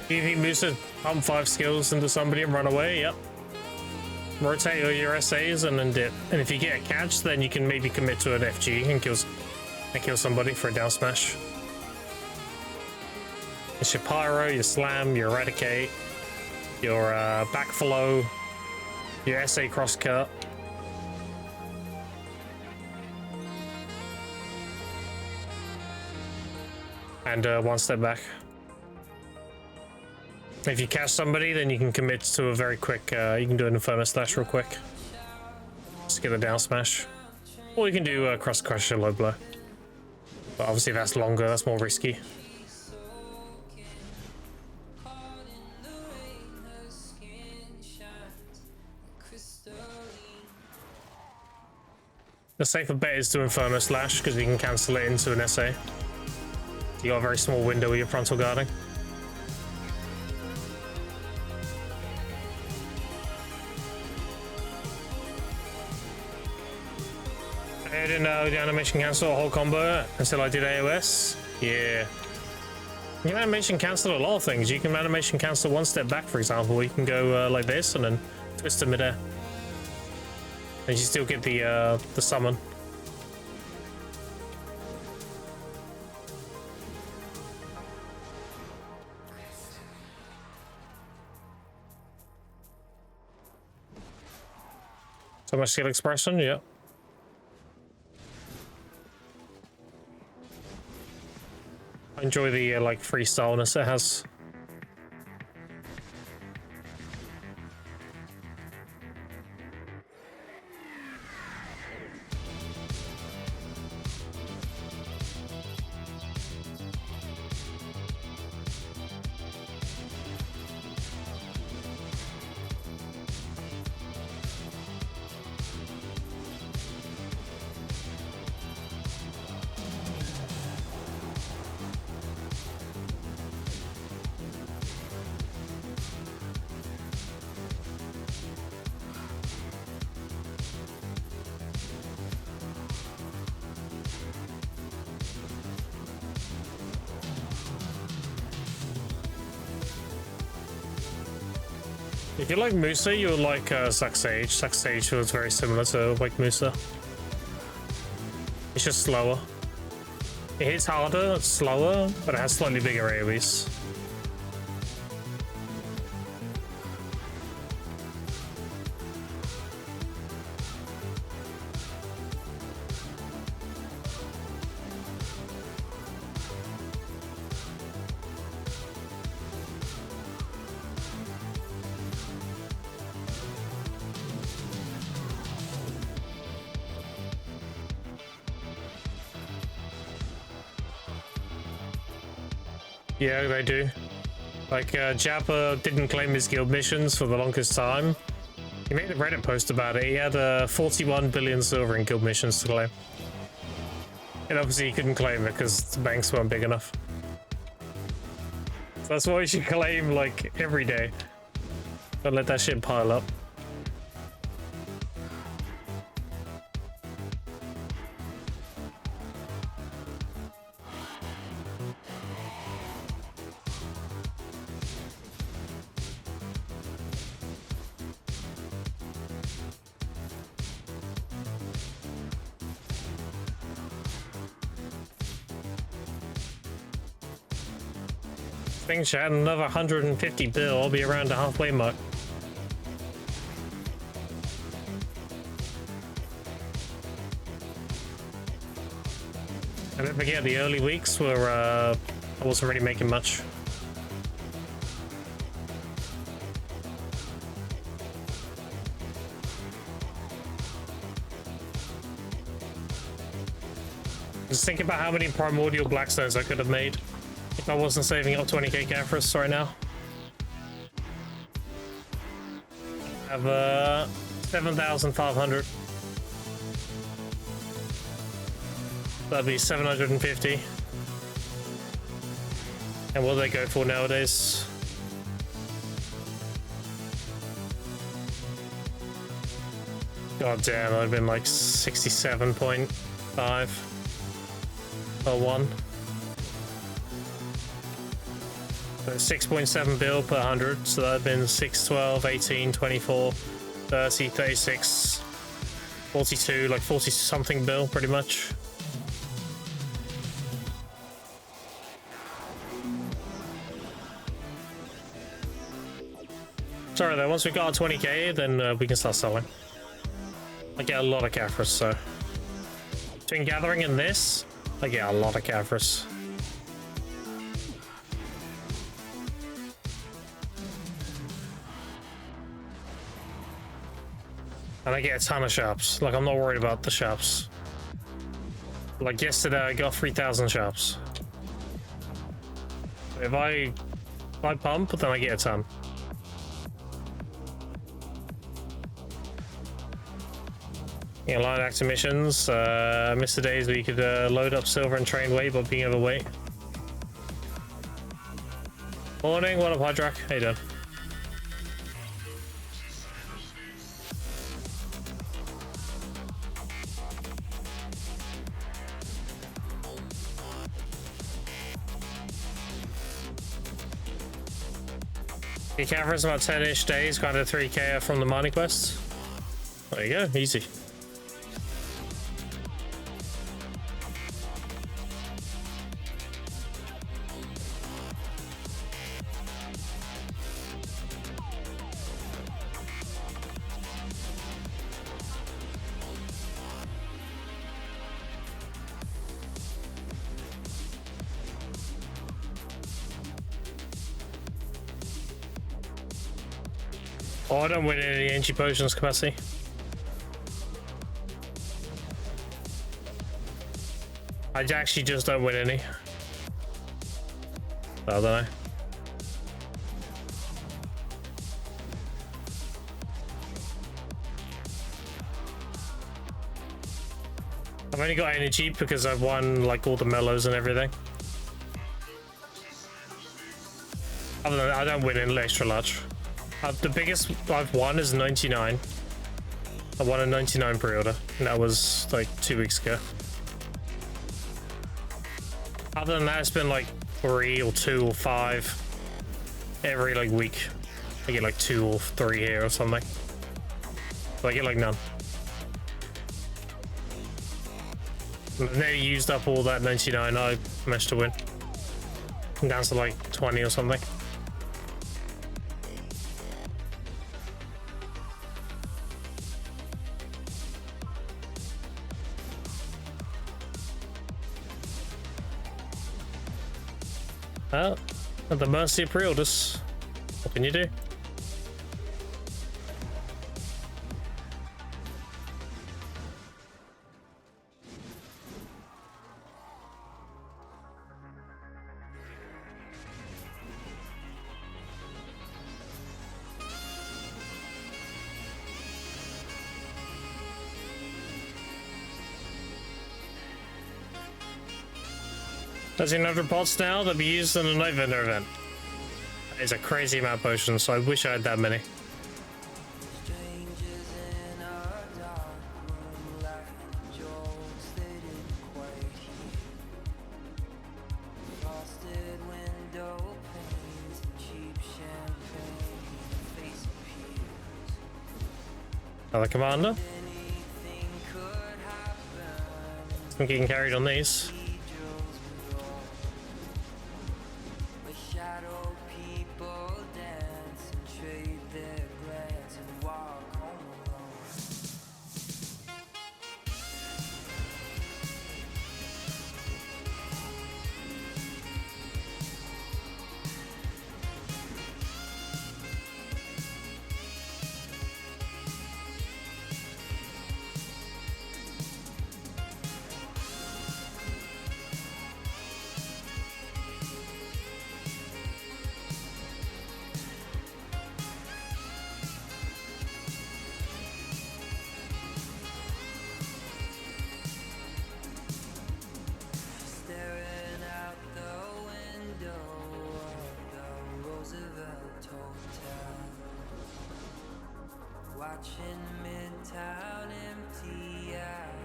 Do you think Musa pump 5 skills into somebody and run away? Yep. Rotate all your SAs and then dip. And if you get a catch, then you can maybe commit to an FG and kill somebody for a down smash. It's your Pyro, your Slam, your Eradicate, your Backflow, your SA Crosscut. And 1 step back. If you catch somebody, then you can commit to a very quick, you can do an Inferno Slash real quick. Just get a down smash. Or you can do Cross Crusher low blow. But obviously if that's longer, that's more risky. The safer bet is to Inferno Slash, because you can cancel it into an SA. You got a very small window with your frontal guarding. I didn't know the animation cancel a whole combo until I did AOS. Yeah. You can animation cancel a lot of things. You can animation cancel one step back, for example. You can go like this and then twist in midair. And you still get the summon. So much skill expression, yeah. I enjoy the like freestyleness it has. If you like Musa, you'll like Zack Sage. Zack Sage feels very similar to like Musa. It's just slower. It hits harder, it's slower, but it has slightly bigger AoEs. Yeah, they do. Like, Jappa didn't claim his guild missions for the longest time. He made a Reddit post about it. He had 41 billion silver in guild missions to claim. And obviously he couldn't claim it because the banks weren't big enough. So that's why you should claim, like, every day. Don't let that shit pile up. Thing chat, another 150 bill, I'll be around the halfway mark. And don't forget, the early weeks were, I wasn't really making much. Just think about how many primordial blackstones I could have made if I wasn't saving up 20k Caphras right now. I have 7,500. That'd be 750. And what do they go for nowadays? God damn, that'd have been like 67.5 or 1. So 6.7 bill per 100, so that'd been 6, 12, 18, 24, 30, 36, 42, like 40 something bill pretty much. Sorry though, once we got 20k, then we can start selling. I get a lot of Caphras, so between gathering and this, I get a lot of Caphras. And I get a ton of shops. Like, I'm not worried about the shops. Like, yesterday I got 3,000 shops. If I pump, then I get a ton. You know, line active missions. I miss the days where you could load up silver and train weight but being overweight. Morning, what up, Hydrak? How you doing? Your Catherine's about 10-ish days, kind of 3k from the mining quest. There you go, easy. Oh, I don't win any energy potions capacity. I actually just don't win any. I don't know. I've only got energy because I've won like all the mellows and everything. Other than that, I don't win in extra large. The biggest I've won is 99. I won a 99 pre-order, and that was like 2 weeks ago. Other than that, it's been like 3 or 2 or 5 every like week. I get like 2 or 3 here or something. So I get like none. I've never used up all that 99 I managed to win. I'm down to like 20 or something. Well, at the mercy of pre-orders. What can you do? There's 100 pots now that be used in the night vendor event. That is a crazy amount of potions, so I wish I had that many. Another commander. I'm getting carried on these.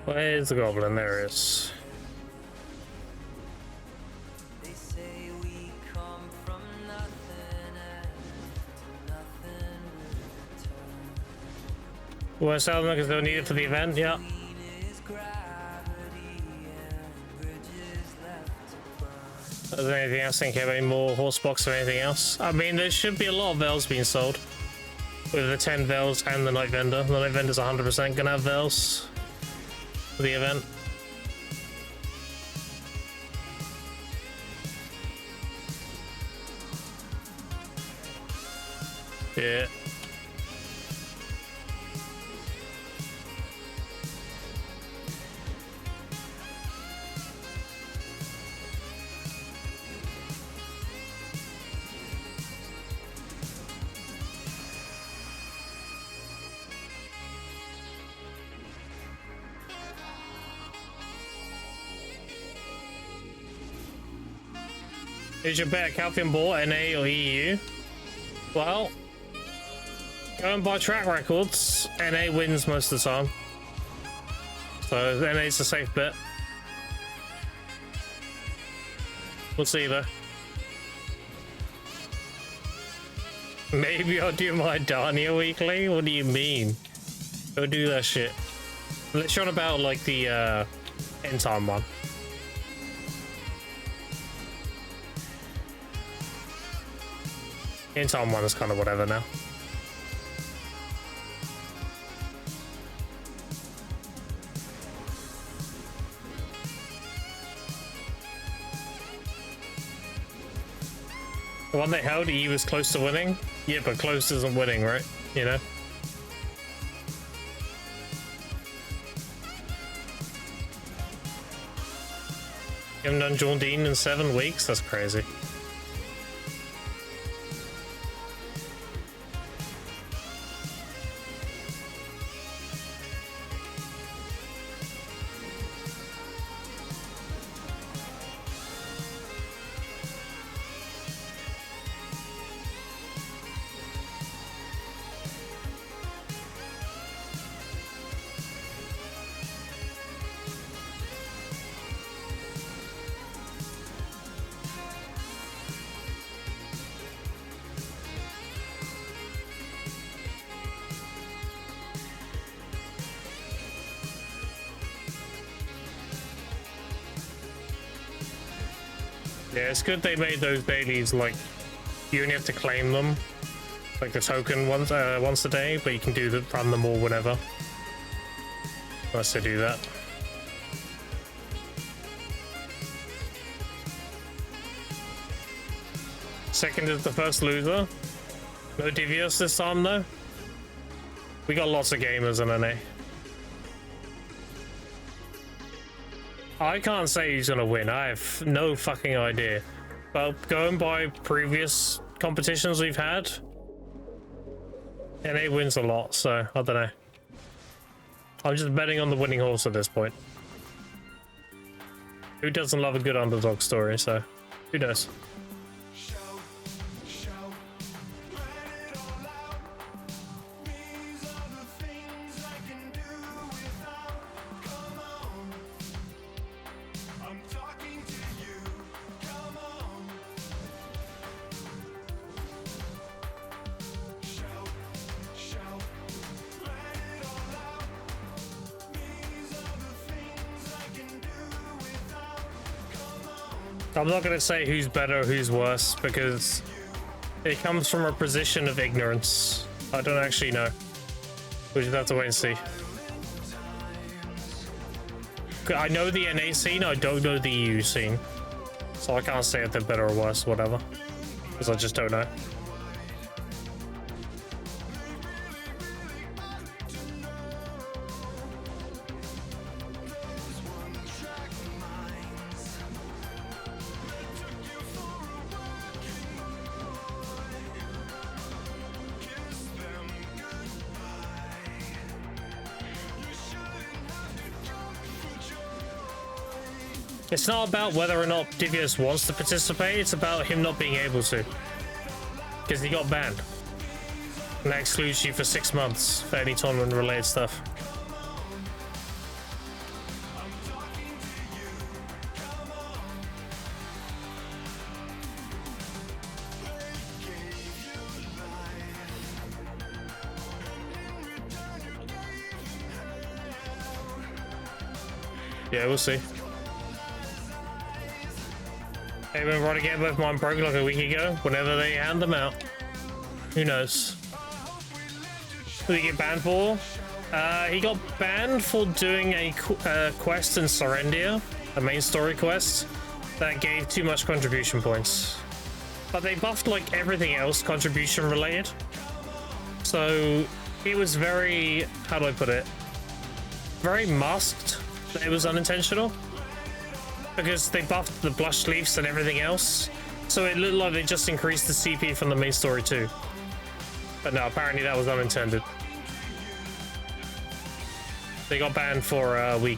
Where's the goblin? There it is. Well, sounds like it's no need for the event, yeah. Is there anything else? Think of any more horse box or anything else? I mean, there should be a lot of veils being sold. With the 10 veils and the night vendor. The night vendor's 100% gonna have veils for the event. Yeah. Is your bet Calcium Ball, NA or EU? Well, going by track records, NA wins most of the time. So NA's a safe bet. We'll see though. Maybe I'll do my Dania weekly? What do you mean? Go do that shit. Let's run about like the end time one. End time one is kind of whatever now. The one they held, he was close to winning. Yeah, but close isn't winning, right? You know? You haven't done John Dean in 7 weeks? That's crazy. Yeah, it's good they made those dailies like you only have to claim them, like the token once a day, but you can run them all whenever. Nice to do that. Second is the first loser. No Divios this time though. We got lots of gamers in NA. I can't say who's gonna win. I have no fucking idea. But going by previous competitions we've had, NA wins a lot, so I don't know. I'm just betting on the winning horse at this point. Who doesn't love a good underdog story, so who knows? I'm not going to say who's better or who's worse because it comes from a position of ignorance. I don't actually know. We just have to wait and see. I know the NA scene, I don't know the EU scene. So I can't say if they're better or worse, whatever. Because I just don't know. It's not about whether or not Divios wants to participate, it's about him not being able to. Because he got banned. And that excludes you for 6 months for any tournament related stuff. Yeah, we'll see. Hey, we were to get both mine broke like a week ago, whenever they hand them out. Who knows? Who did he get banned for? He got banned for doing a quest in Serendia, a main story quest, that gave too much contribution points. But they buffed like everything else contribution related. So it was very, how do I put it? Very masked that it was unintentional. Because they buffed the blush leaves and everything else, so it looked like they just increased the CP from the main story too. But no, apparently that was unintended. They got banned for a week.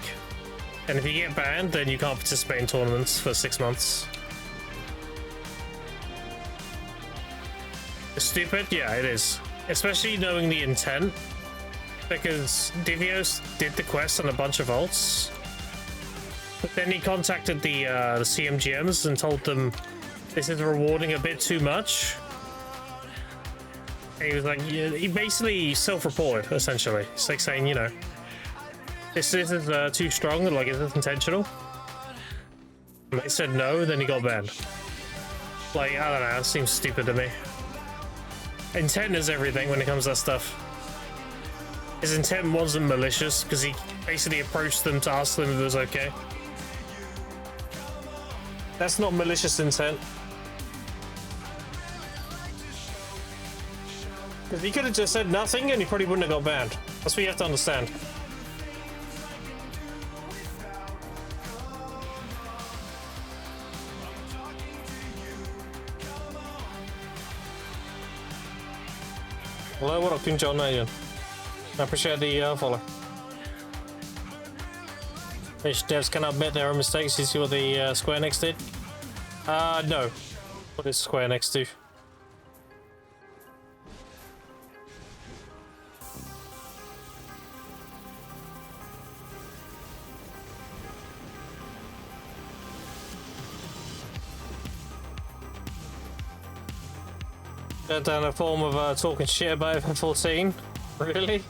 And if you get banned, then you can't participate in tournaments for 6 months. It's stupid? Yeah, it is. Especially knowing the intent. Because Divios did the quest on a bunch of ults. But then he contacted the CMGMs and told them this is rewarding a bit too much. He was like, yeah, he basically self-reported, essentially. It's like saying, you know, this is too strong, like, is this intentional? And they said no, then he got banned. Like, I don't know, it seems stupid to me. Intent is everything when it comes to that stuff. His intent wasn't malicious, because he basically approached them to ask them if it was okay. That's not malicious intent. Because he could have just said nothing and he probably wouldn't have got banned. That's what you have to understand. Hello, what up, King John Nation? I appreciate the follow. Which devs cannot admit their own mistakes. You see what the Square Enix did? No. What did Square Enix do? They're done a form of talking shit about F14. Really?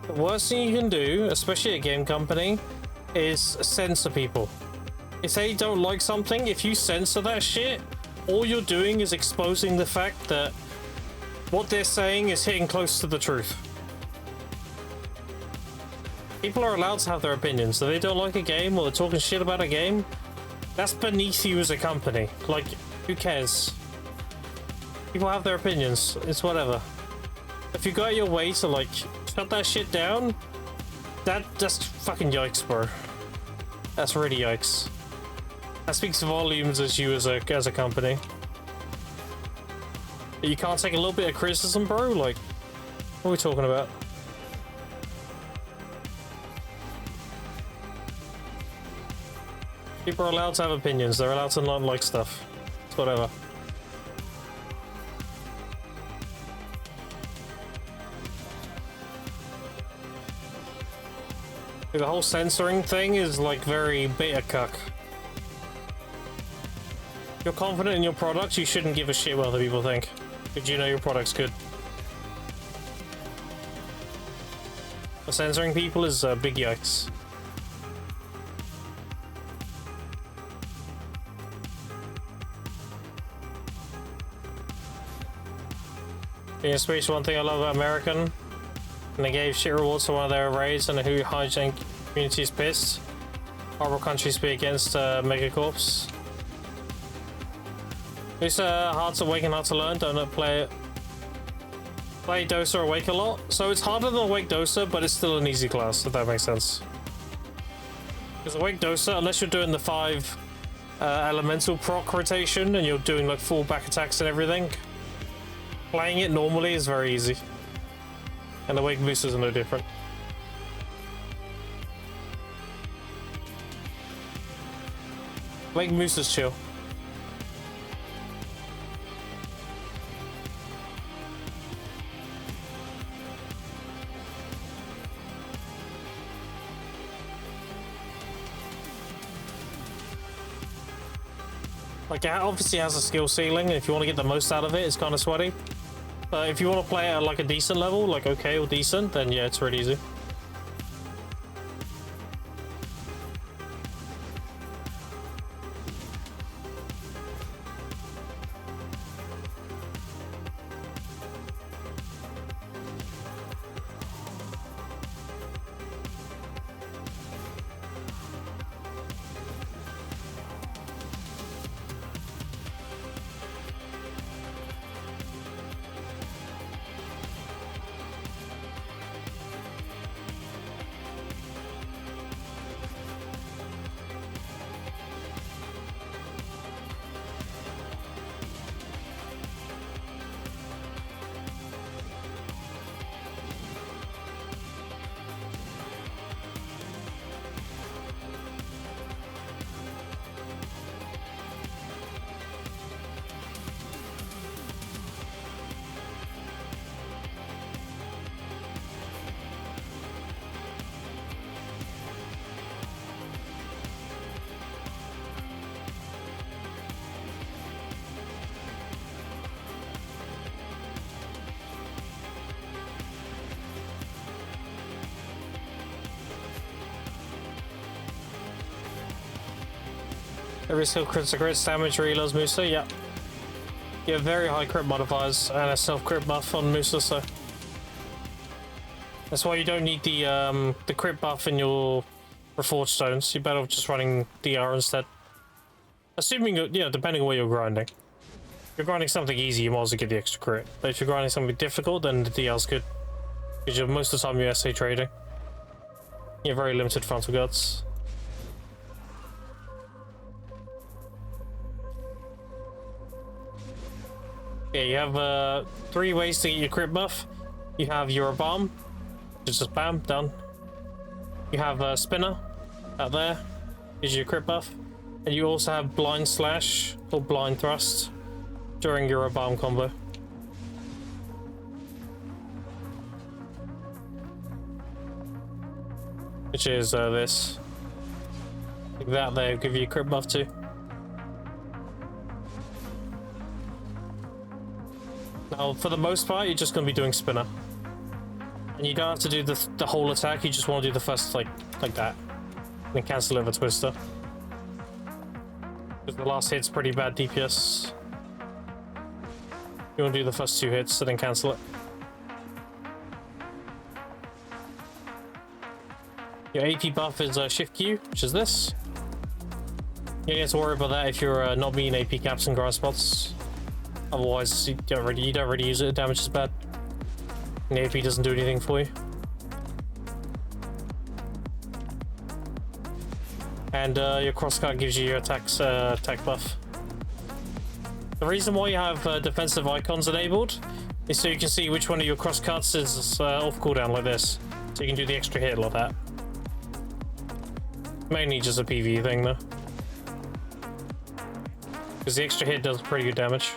The worst thing you can do, especially at a game company, is censor people. If they don't like something, if you censor that shit, all you're doing is exposing the fact that what they're saying is hitting close to the truth. People are allowed to have their opinions. If they don't like a game or they're talking shit about a game, that's beneath you as a company. Like, who cares? People have their opinions. It's whatever. If you go out your way to, like, shut that shit down, that's fucking yikes, bro. That's really yikes. That speaks volumes as you as a company. You can't take a little bit of criticism, bro? Like, what are we talking about? People are allowed to have opinions. They're allowed to not like stuff. It's whatever. The whole censoring thing is like very beta cuck. If you're confident in your product, you shouldn't give a shit what other people think. Because you know your product's good. But censoring people is big yikes. In space, one thing I love about American, and they gave shit rewards to one of their raids, and who hijacked community's pissed. Horrible countries be against megacorps. It's hard to wake and hard to learn. Don't play Dosa or Awake a lot. So it's harder than Awake Dosa, but it's still an easy class, if that makes sense. Because Awake Dosa, unless you're doing the 5 elemental proc rotation and you're doing like full back attacks and everything, playing it normally is very easy. And Awake Boosters are no different. Awake Boosters chill. Like, it obviously has a skill ceiling, and if you want to get the most out of it, it's kind of sweaty. But if you want to play at like a decent level, like okay or decent, then yeah, it's really easy. Every skill crits damage reloads Musa, yeah. You have very high crit modifiers and a self-crit buff on Musa, so... That's why you don't need the crit buff in your Reforged Stones. You're better off just running DR instead. Assuming, depending on what you're grinding. If you're grinding something easy, you might as well get the extra crit. But if you're grinding something difficult, then the DR's good. Because most of the time you're SA trading. You have very limited frontal guards. Yeah, you have 3 ways to get your crit buff. You have your bomb, which is just bam, done. You have a spinner out there, gives you a crit buff. And you also have blind slash or blind thrust during your bomb combo. Which is this. Like that, they give you a crit buff too. Now, for the most part, you're just going to be doing spinner. And you don't have to do the whole attack, you just want to do the first, like that. And then cancel over Twister. Because the last hit's pretty bad DPS. You want to do the first 2 hits, and then cancel it. Your AP buff is Shift Q, which is this. You don't have to worry about that if you're not meeting AP caps and grind spots. Otherwise, you don't really use it. The damage is bad. And the AP doesn't do anything for you. And your crosscut gives you your attack buff. The reason why you have defensive icons enabled is so you can see which one of your crosscuts is off cooldown like this. So you can do the extra hit like that. Mainly just a PvE thing though. Because the extra hit does pretty good damage.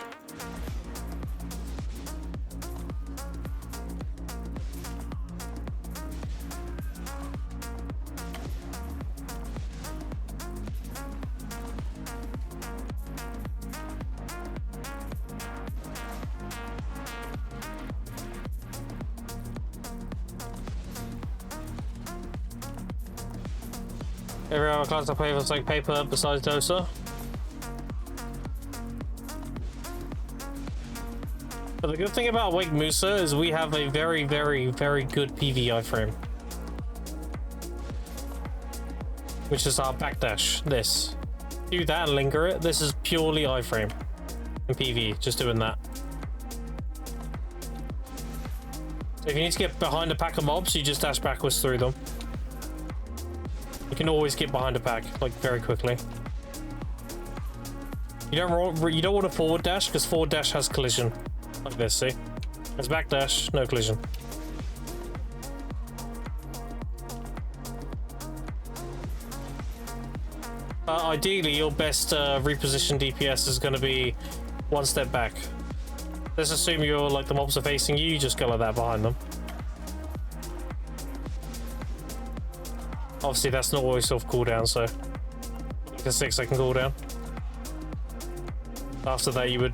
Every other class I play was like paper besides Dosa. But the good thing about Wake Musa is we have a very, very, very good PvE iframe. Which is our backdash, this. Do that and linger it, this is purely iframe. And PvE, just doing that. So if you need to get behind a pack of mobs, you just dash backwards through them. You can always get behind a pack, like, very quickly. You don't want to forward dash, because forward dash has collision. Like this, see? There's back dash, no collision. Ideally, your best reposition DPS is going to be 1 step back. Let's assume you're, like, the mobs are facing you, you just go like that behind them. Obviously, that's not always off cooldown, so like a 6-second cooldown. After that, you would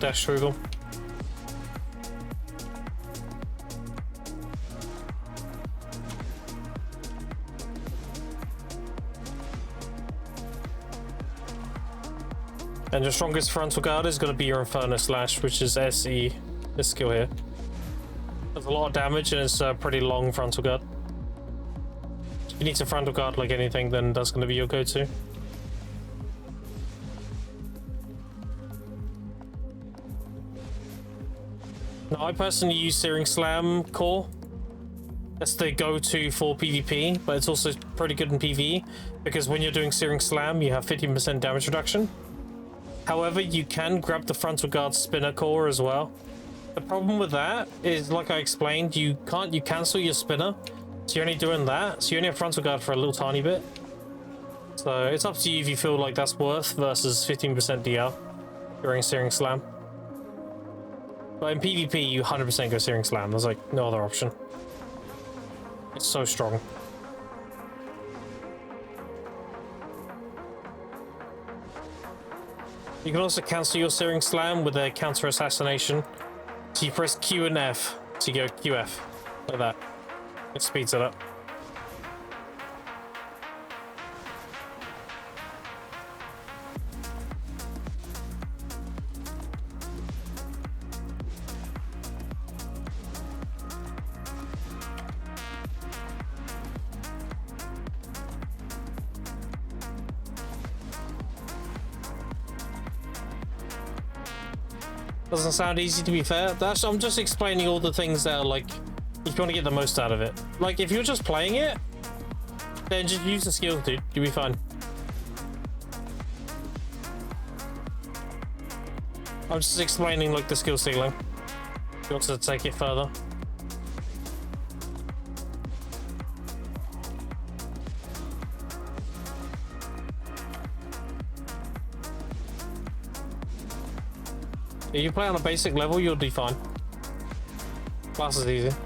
dash through them. And your strongest frontal guard is going to be your Inferno Slash, which is SE, this skill here. Does a lot of damage and it's a pretty long frontal guard. If you need to frontal guard like anything, then that's going to be your go-to. Now, I personally use Searing Slam core. That's the go-to for PvP, but it's also pretty good in PvE, because when you're doing Searing Slam, you have 15% damage reduction. However, you can grab the frontal guard spinner core as well. The problem with that is, like I explained, you cancel your spinner, so you're only doing that, so you only have frontal guard for a little tiny bit. So it's up to you if you feel like that's worth versus 15% DR during Searing Slam. But in PvP, you 100% go Searing Slam. There's like no other option. It's so strong. You can also cancel your Searing Slam with a counter assassination. So you press Q and F to go QF like that. It speeds it up. Doesn't sound easy, to be fair. I'm just explaining all the things that are like, if you want to get the most out of it. Like, if you're just playing it, then just use the skills, dude. You'll be fine. I'm just explaining like the skill ceiling. If you want to take it further. If you play on a basic level, you'll do fine. Class is easy.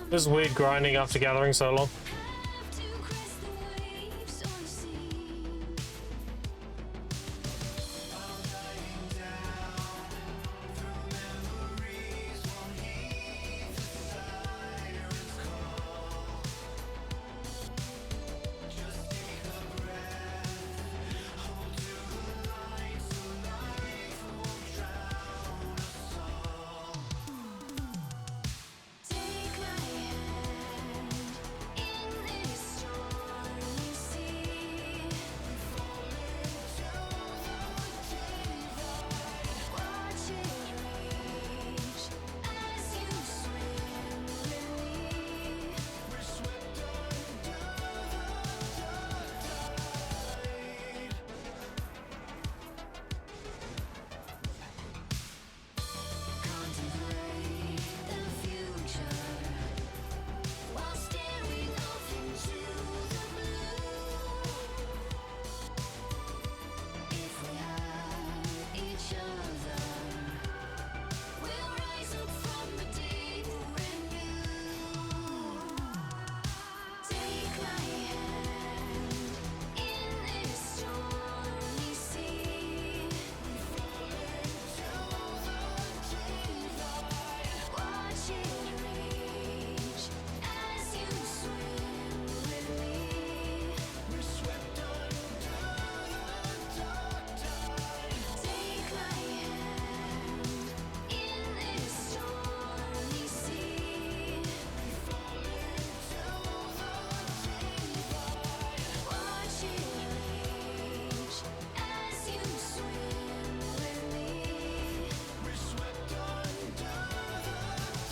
This is weird grinding after gathering so long. Take my hand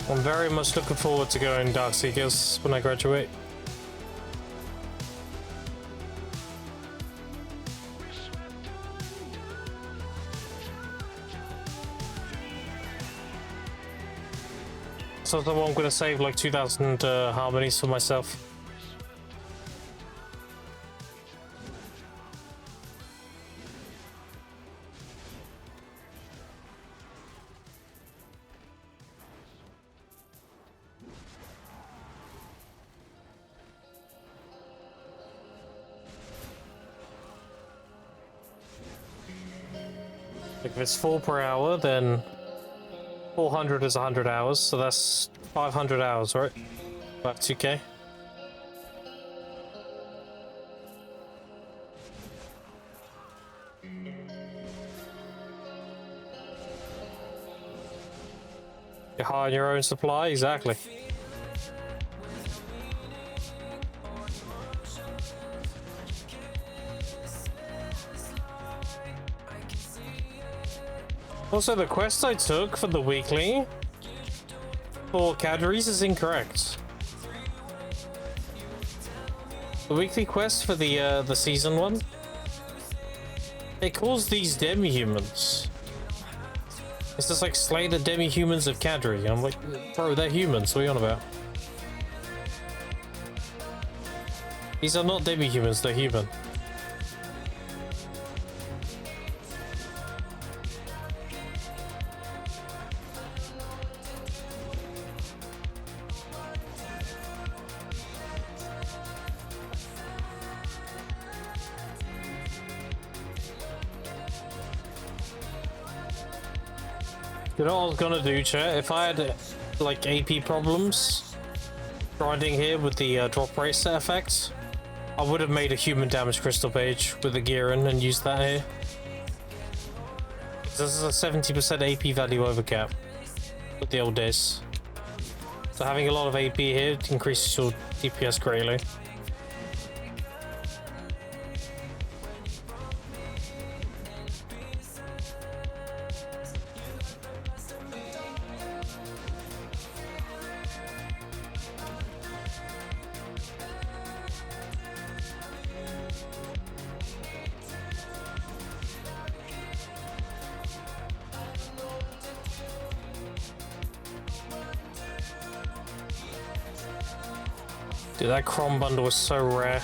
I'm very much looking forward to going Dark Seekers when I graduate. So I'm gonna save like 2,000 harmonies for myself. If it's 4 per hour, then 400 is 100 hours, so that's 500 hours, right? About 2k. You're high on your own supply, exactly. Also, the quest I took for the weekly for Cadbury's is incorrect. The weekly quest for the season one, it calls these demi-humans. It's just like slay the demi-humans of Cadbury. I'm like, bro, they're humans. What are you on about? These are not demi-humans. They're human. You know what I was gonna do, chat? If I had like AP problems grinding here with the drop rate set effect, I would have made a human damage crystal page with the gear in and used that here. This is a 70% AP value overcap with the old days. So having a lot of AP here increases your DPS greatly. Dude, that Crom bundle was so rare.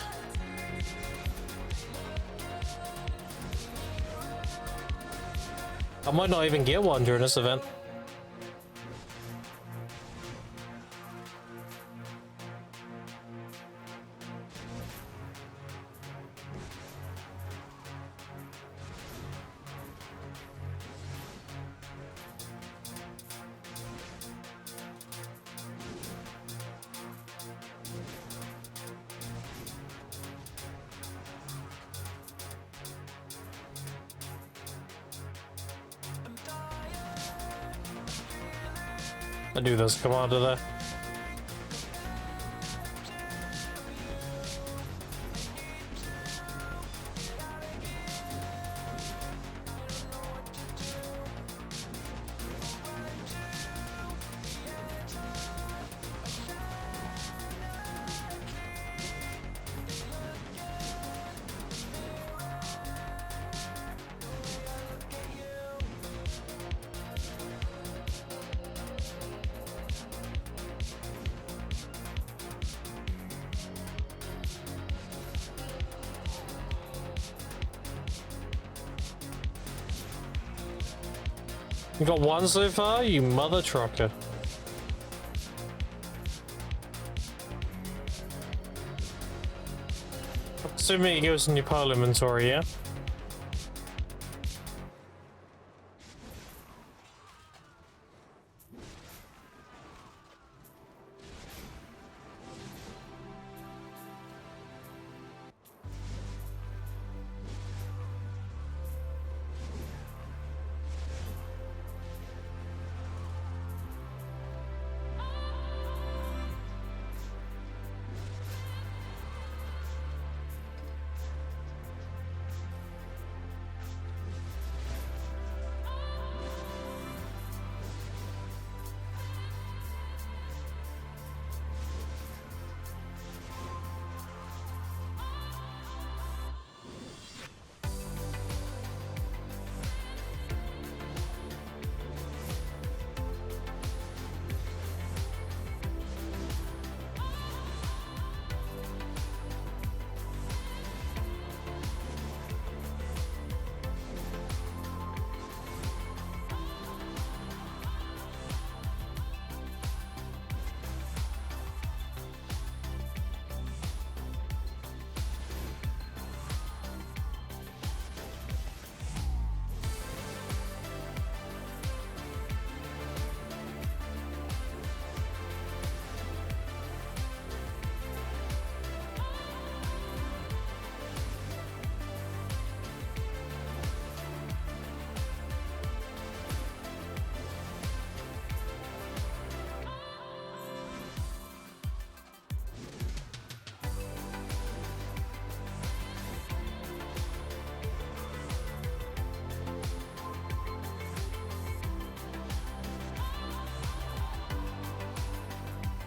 I might not even get one during this event. I knew there was a commander there. You got one so far, you mother trucker. Assuming it goes in your pile inventory, yeah?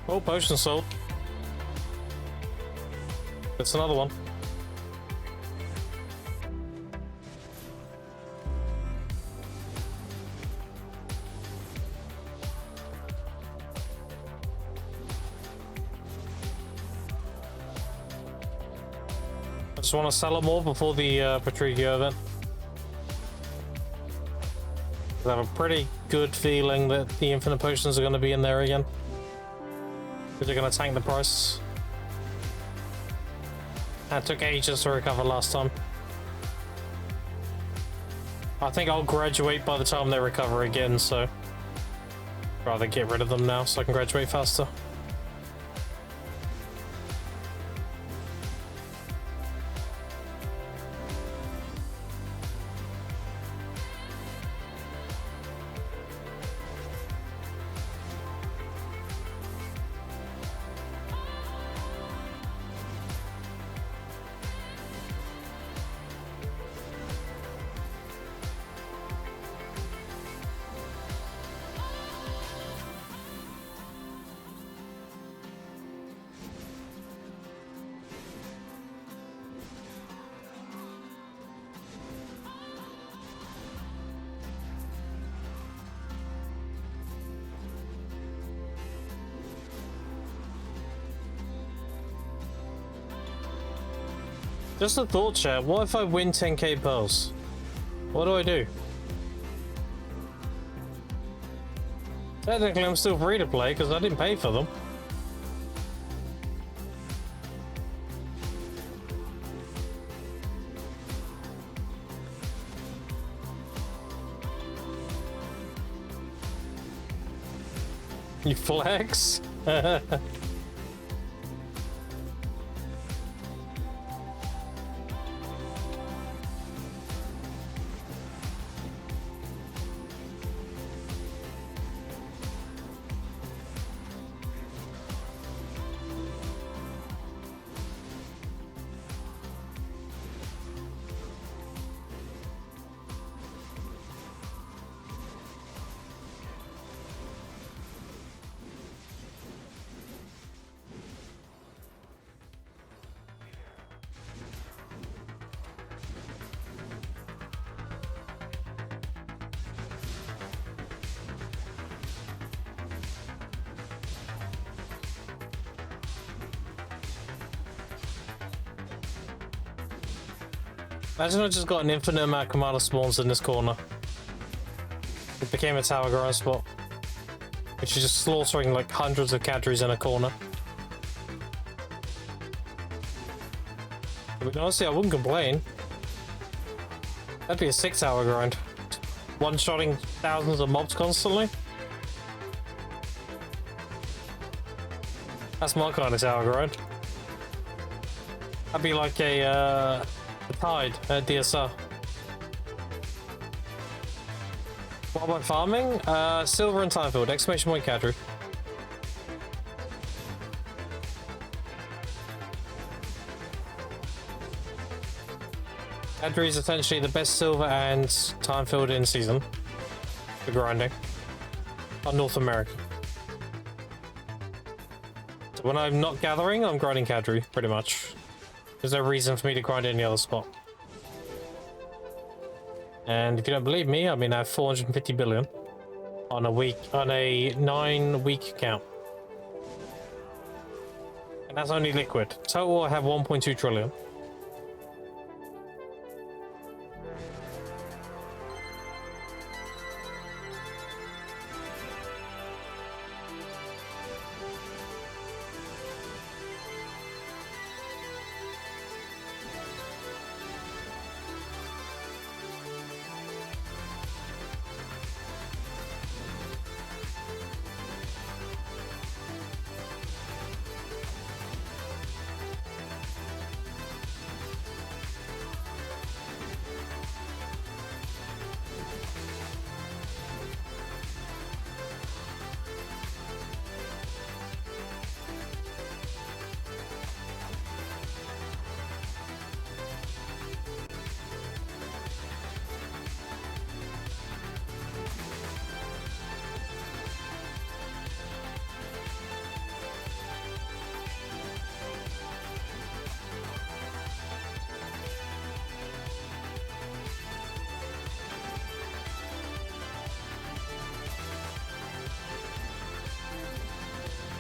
Oh, potion sold. It's another one. I just want to sell it more before the Patricio event. I have a pretty good feeling that the infinite potions are going to be in there again. Because they're going to tank the price. And it took ages to recover last time. I think I'll graduate by the time they recover again, so I'd rather get rid of them now so I can graduate faster. Just a thought, chat. What if I win 10k pearls? What do I do? Technically, I'm still free to play because I didn't pay for them. You flex? Imagine I just got an infinite amount of commander spawns in this corner. It became a tower grind spot. Which is just slaughtering like hundreds of cadres in a corner. But honestly, I wouldn't complain. That'd be a 6-hour grind. One-shotting thousands of mobs constantly. That's my kind of tower grind. That'd be like a Tide at DSR. What am I farming? Silver and Timefield, exclamation point cadre. Cadre is essentially the best silver and Timefield in season for grinding on North America. So when I'm not gathering, I'm grinding cadre pretty much. There's no reason for me to grind any other spot. And if you don't believe me, I mean I have 450 billion on a 9-week account. And that's only liquid. Total I have 1.2 trillion.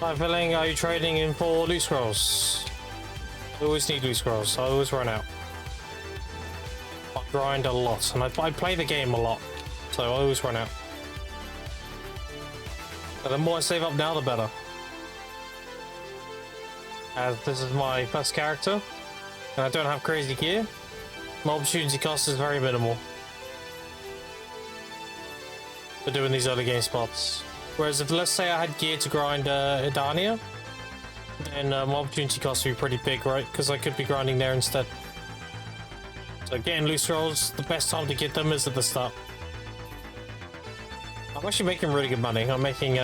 Hi, Filling. Are you trading in for loot scrolls? I always need loot scrolls. I always run out. I grind a lot, and I play the game a lot, so I always run out. But the more I save up now, the better. As this is my first character, and I don't have crazy gear, my opportunity cost is very minimal for doing these early game spots. Whereas if, let's say, I had gear to grind Edania, then my opportunity cost would be pretty big, right? Because I could be grinding there instead. So getting loot scrolls, the best time to get them is at the start. I'm actually making really good money. I'm making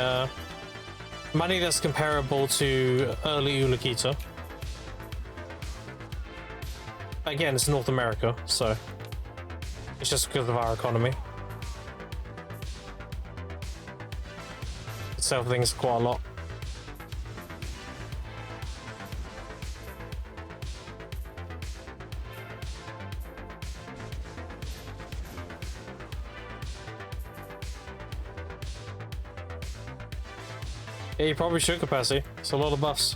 money that's comparable to early Ulukita. Again, it's North America, so it's just because of our economy. Sell things quite a lot. Yeah, you probably should, capacity. It's a lot of buffs.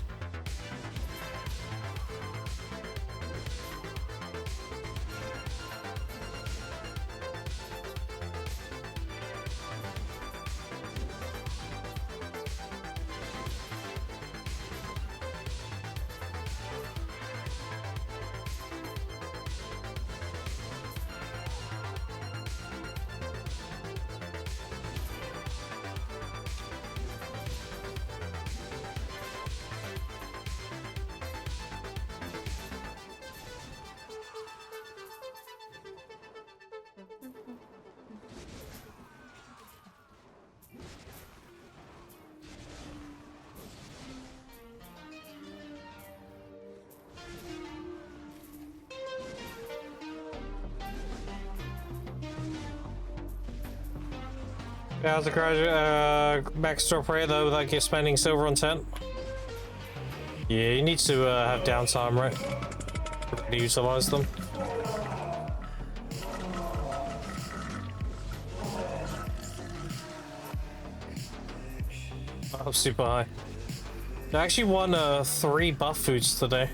How's the graduate max drop rate though without you spending silver on tent? Yeah, you need to have downtime, right? To utilize them. Oh, super high. I actually won 3 buff foods today.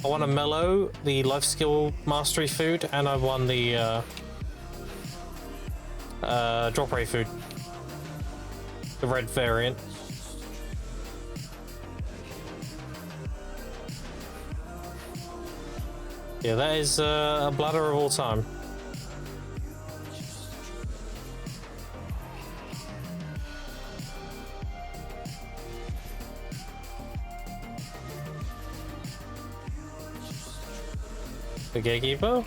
I won a mellow, the life skill mastery food, and I won the drop rate food. The red variant. Yeah, that is a bladder of all time. The gatekeeper?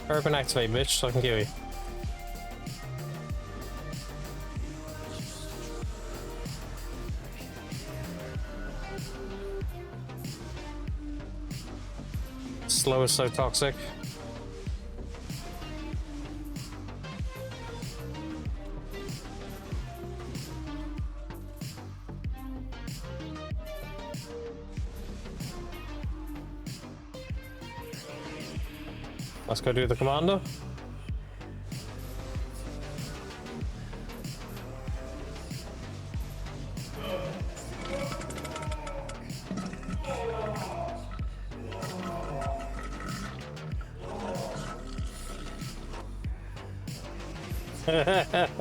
Urban activate, bitch, so I can kill you. Slow is so toxic. Let's go do the commander. Are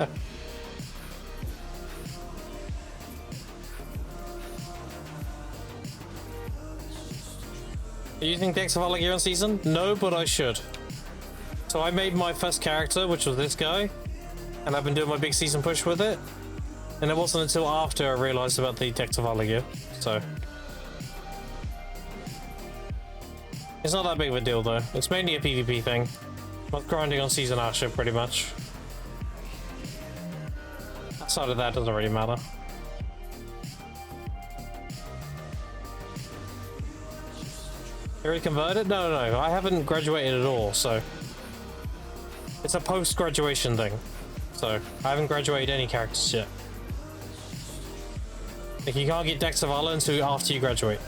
you using Dex of Gear on season? No, but I should. So I made my first character, which was this guy, and I've been doing my big season push with it. And it wasn't until after I realized about the Dex of Gear, so it's not that big of a deal though. It's mainly a PvP thing. I'm grinding on season Asher pretty much. Outside of that, doesn't really matter. Already converted? No, I haven't graduated at all, so it's a post-graduation thing. So I haven't graduated any characters yet. Like, you can't get Dex of Valor until after you graduate.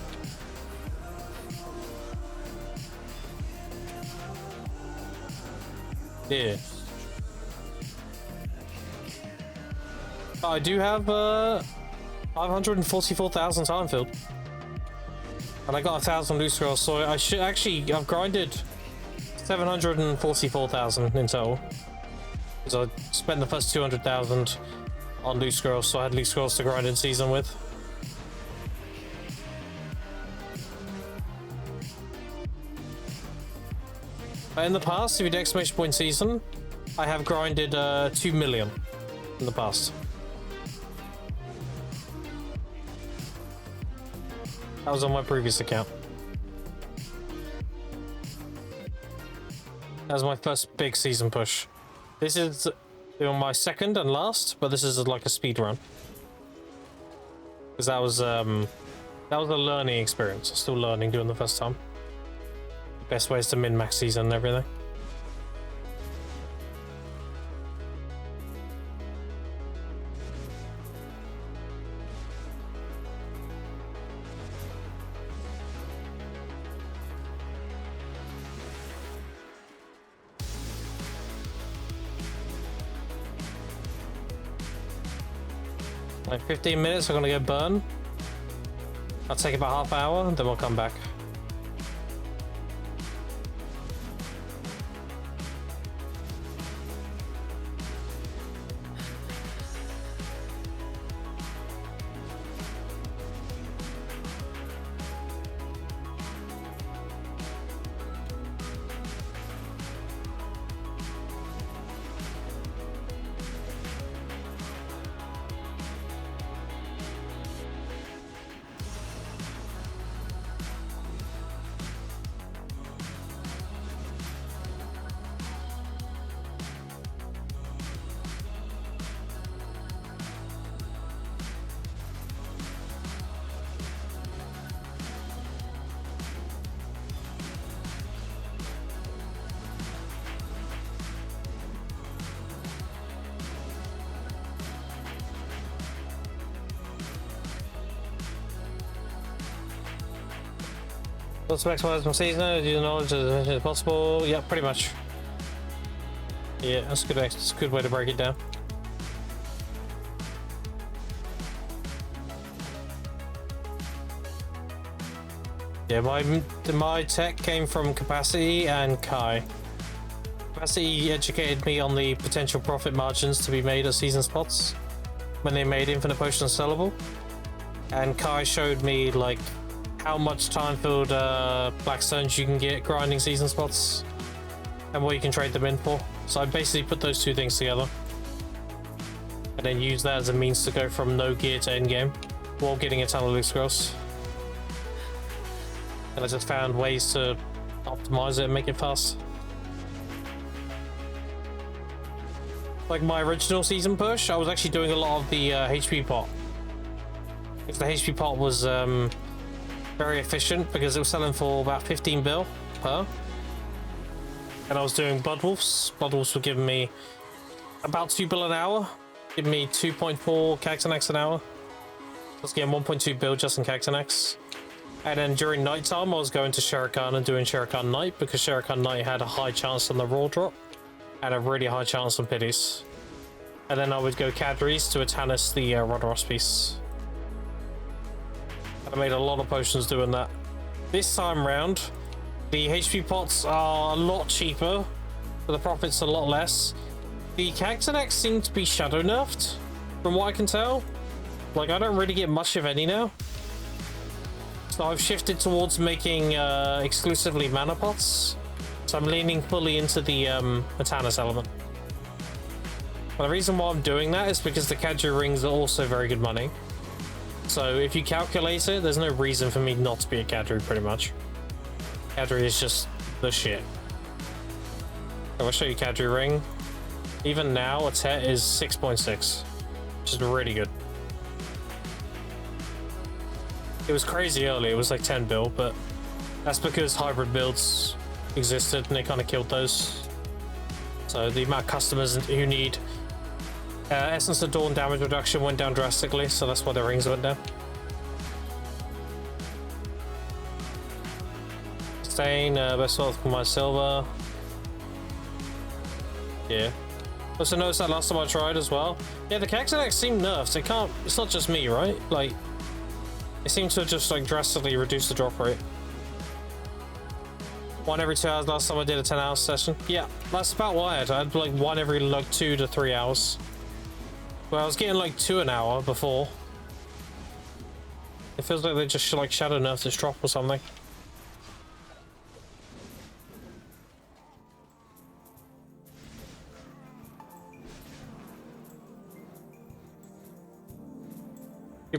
Yeah. I do have 544,000 time filled. And I got 1,000 loot scrolls, so I should actually, I've grinded 744,000 in total. Because I spent the first 200,000 on loot scrolls, so I had loot scrolls to grind in season with. In the past, if you do exclamation point season, I have grinded 2 million in the past. That was on my previous account. That was my first big season push. This is my second and last, but this is like a speed run. Because that was a learning experience. I'm still learning doing the first time. Best ways to min-max season and everything. Like 15 minutes, I'm gonna go burn. I'll take about half hour, then we'll come back. Let's maximize my season, do the knowledge as much as possible. Yeah, pretty much. Yeah, that's a good way to break it down. Yeah, my tech came from Capacity and Kai. Capacity educated me on the potential profit margins to be made at season spots when they made Infinite Potions sellable, and Kai showed me like how much time-filled Blackstones you can get grinding season spots and what you can trade them in for. So I basically put those two things together and then use that as a means to go from no gear to end game while getting a ton of loot scrolls. And I just found ways to optimize it and make it fast. Like my original season push, I was actually doing a lot of the HP pot. If the HP pot was very efficient because it was selling for about 15 bill per. And I was doing Blood Wolves. Blood Wolves were giving me about 2 bill an hour, giving me 2.4 Cactanax an hour. I was getting 1.2 bill just in Cactanax. And then during night time, I was going to Shuriken and doing Shuriken Night because Shuriken Night had a high chance on the raw drop and a really high chance on pities. And then I would go Cadres to Atanis the Rodoros piece. I made a lot of potions doing that. This time round, the HP pots are a lot cheaper, but the profit's a lot less. The Cactanax seem to be shadow nerfed, from what I can tell. Like, I don't really get much of any now. So I've shifted towards making exclusively mana pots. So I'm leaning fully into the Atanis element. But the reason why I'm doing that is because the Kadri rings are also very good money. So if you calculate it, there's no reason for me not to be a Kadri, pretty much. Kadri is just the shit. I'll show you Kadri ring. Even now, its hit is 6.6, which is really good. It was crazy early, it was like 10 bill, but that's because hybrid builds existed and they kind of killed those. So the amount of customers who need Essence of Dawn damage reduction went down drastically, so that's why the rings went down. Stain, best of for my silver. Yeah. Also noticed that last time I tried as well. Yeah, the Cactinex seem nerfed. It can't. It's not just me, right? Like, it seems to just like drastically reduce the drop rate. 1 every 2 hours. Last time I did a 10-hour session. Yeah, that's about why I had like 1 every like 2 to 3 hours. Well, I was getting like 2 an hour before. It feels like they just like shadow nerfed this drop or something.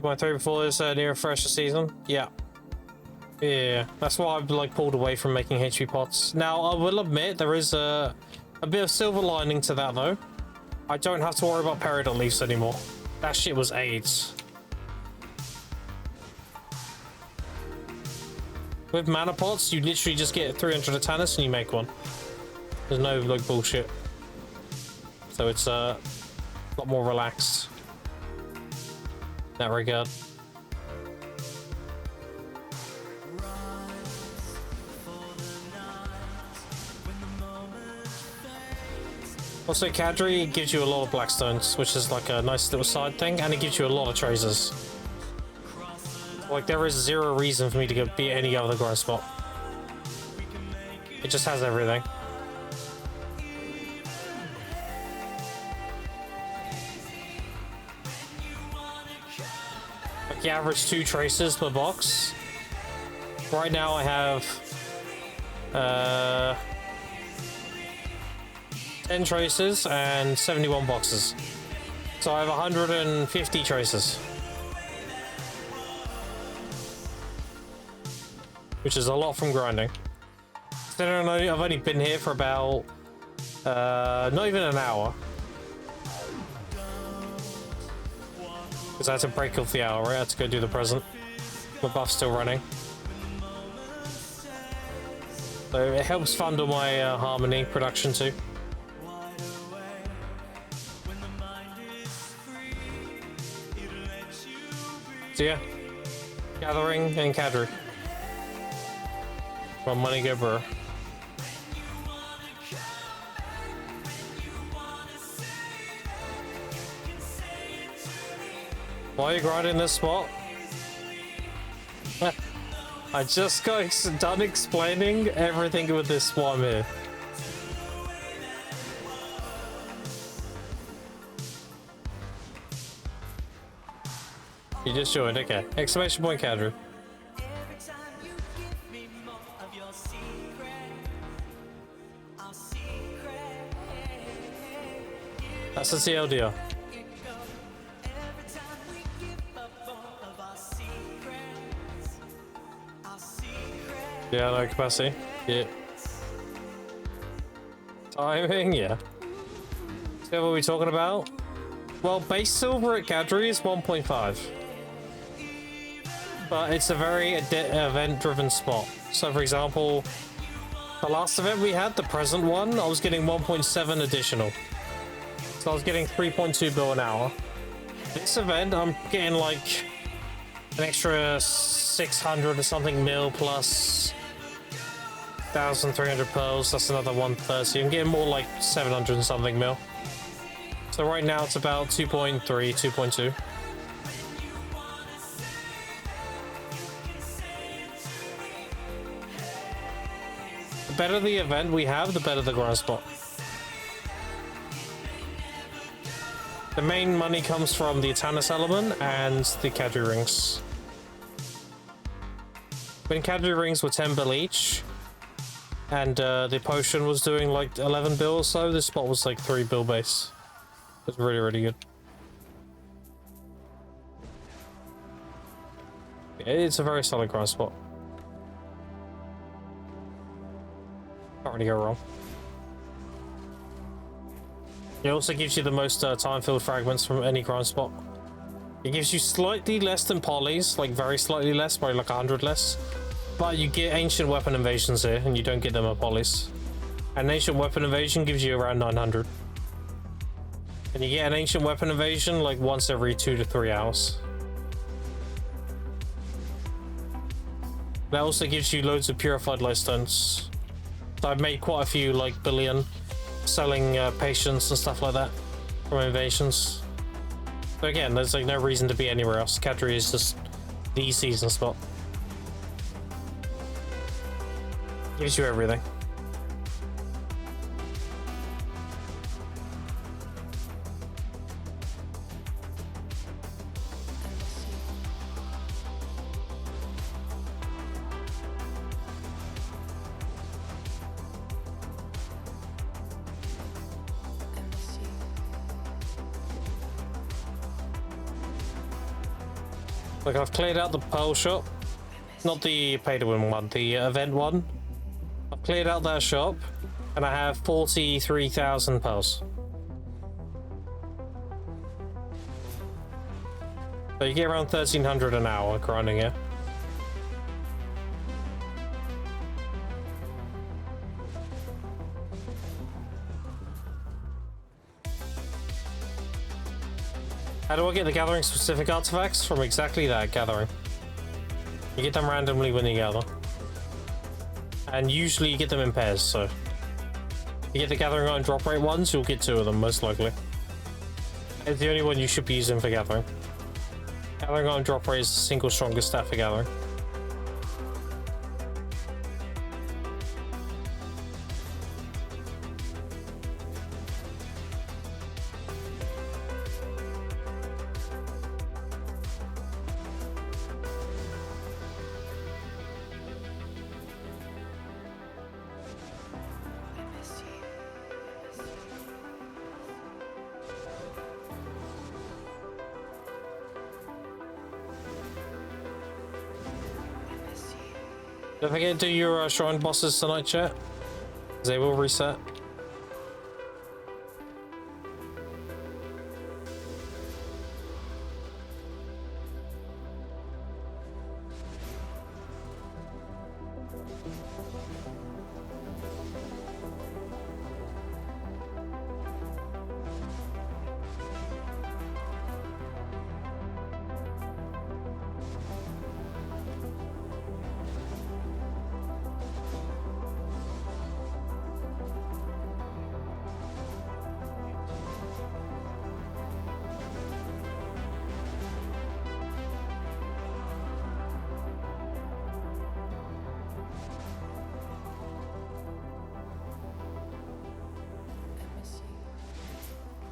My 3 before this near a fresher season. Yeah. Yeah, that's why I've like pulled away from making HP pots. Now, I will admit there is a bit of silver lining to that though. I don't have to worry about Peridot leaves anymore. That shit was AIDS. With mana pots, you literally just get 300 of Tannis and you make one. There's no like bullshit. So it's a lot more relaxed in that regard. Also, Kadri gives you a lot of Blackstones, which is like a nice little side thing, and it gives you a lot of Tracers. Like, there is zero reason for me to go beat any other grind spot. It just has everything. Like, you average 2 Tracers per box. Right now I have 10 Tracers and 71 boxes. So I have 150 Tracers. Which is a lot from grinding. I've only been here for about not even an hour. Because I had to break off the hour, right? I had to go do the present. My buff's still running. So it helps fund all my Harmony production too. So yeah, Gathering and Kadri. My money go bro. Why are you grinding this spot? I just got done explaining everything with this one here. You just joined, okay. Exclamation point Kadri. That's the TLDR. Yeah, no capacity. Yeah. Timing, yeah. So what are we talking about? Well, base silver at Kadri is 1.5. But it's a very event-driven spot. So for example, the last event we had, the present one, I was getting 1.7 additional. So I was getting 3.2 bill an hour. This event, I'm getting like an extra 600 or something mil plus 1,300 pearls. That's another 130. I'm getting more like 700 and something mil. So right now it's about 2.3, 2.2. The better the event we have, the better the grind spot. The main money comes from the Tannis element and the Kadri rings. When Kadri rings were 10 bill each, and the potion was doing like 11 bill or so, this spot was like 3 bill base. It was really, really good. Yeah, it's a very solid grind spot. Can't really go wrong. It also gives you the most time-filled fragments from any grind spot. It gives you slightly less than polys, like very slightly less, probably like 100 less. But you get ancient weapon invasions here, and you don't get them at polys. An ancient weapon invasion gives you around 900. And you get an ancient weapon invasion like once every 2 to 3 hours. That also gives you loads of purified light stones. So I've made quite a few like billion selling patients and stuff like that from invasions. So again, there's like no reason to be anywhere else. Cadre is just the season spot. Gives you everything. Like, I've cleared out the pearl shop, not the pay-to-win one, the event one. I've cleared out that shop, and I have 43,000 pearls. So you get around 1,300 an hour grinding it. How do I get the gathering specific artifacts? From exactly that gathering. You get them randomly when you gather. And usually you get them in pairs, so. If you get the gathering item drop rate ones, you'll get 2 of them, most likely. It's the only one you should be using for gathering. Gathering item drop rate is the single strongest stat for gathering. Don't forget to do your shrine bosses tonight, chat. They will reset.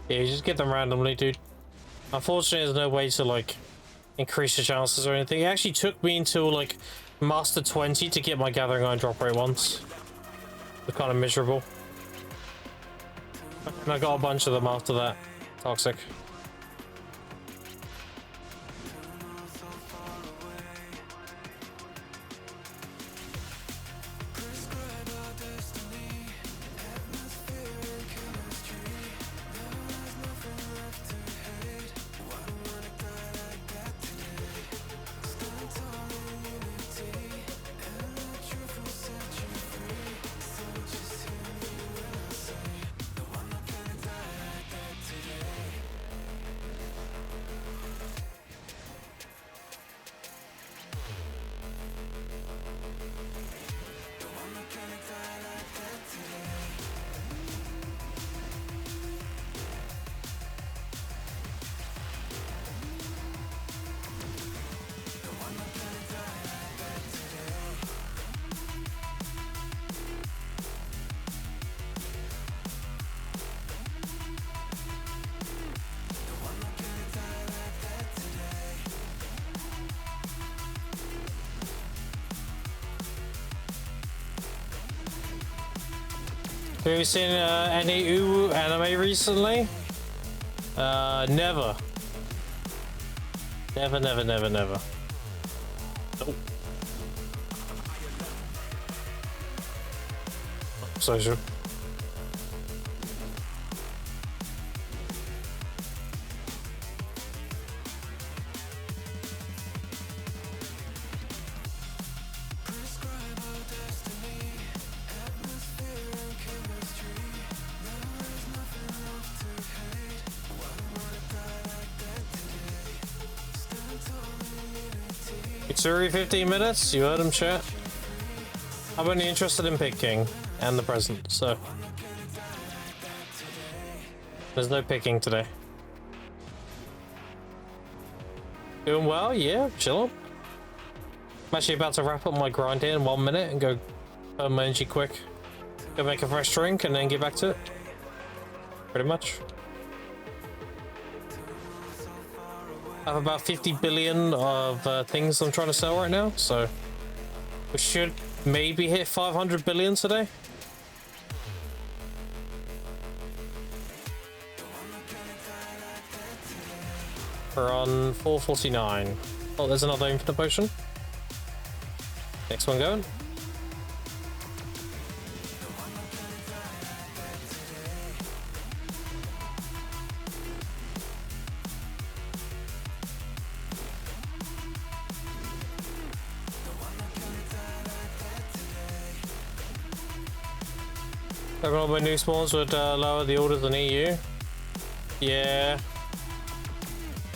Yeah, you just get them randomly, dude. Unfortunately, there's no way to, like, increase the chances or anything. It actually took me until, like, Master 20 to get my Gathering Iron drop rate once. It was kind of miserable. And I got a bunch of them after that. Toxic. Have you seen any Uwu anime recently? Never. Never. Nope. So sure. Suri 15 minutes, you heard him, chat. I'm only interested in Pit King and the present, so There's no picking today. Doing well, yeah, chilling. I'm actually about to wrap up my grind here in 1 minute and go burn my energy quick. Go make a fresh drink and then get back to it. Pretty much. I have about 50 billion of things I'm trying to sell right now, so we should maybe hit 500 billion today. We're on 449. Oh, there's another infinite potion. Next one going. All my new spawns would lower the orders on EU. Yeah.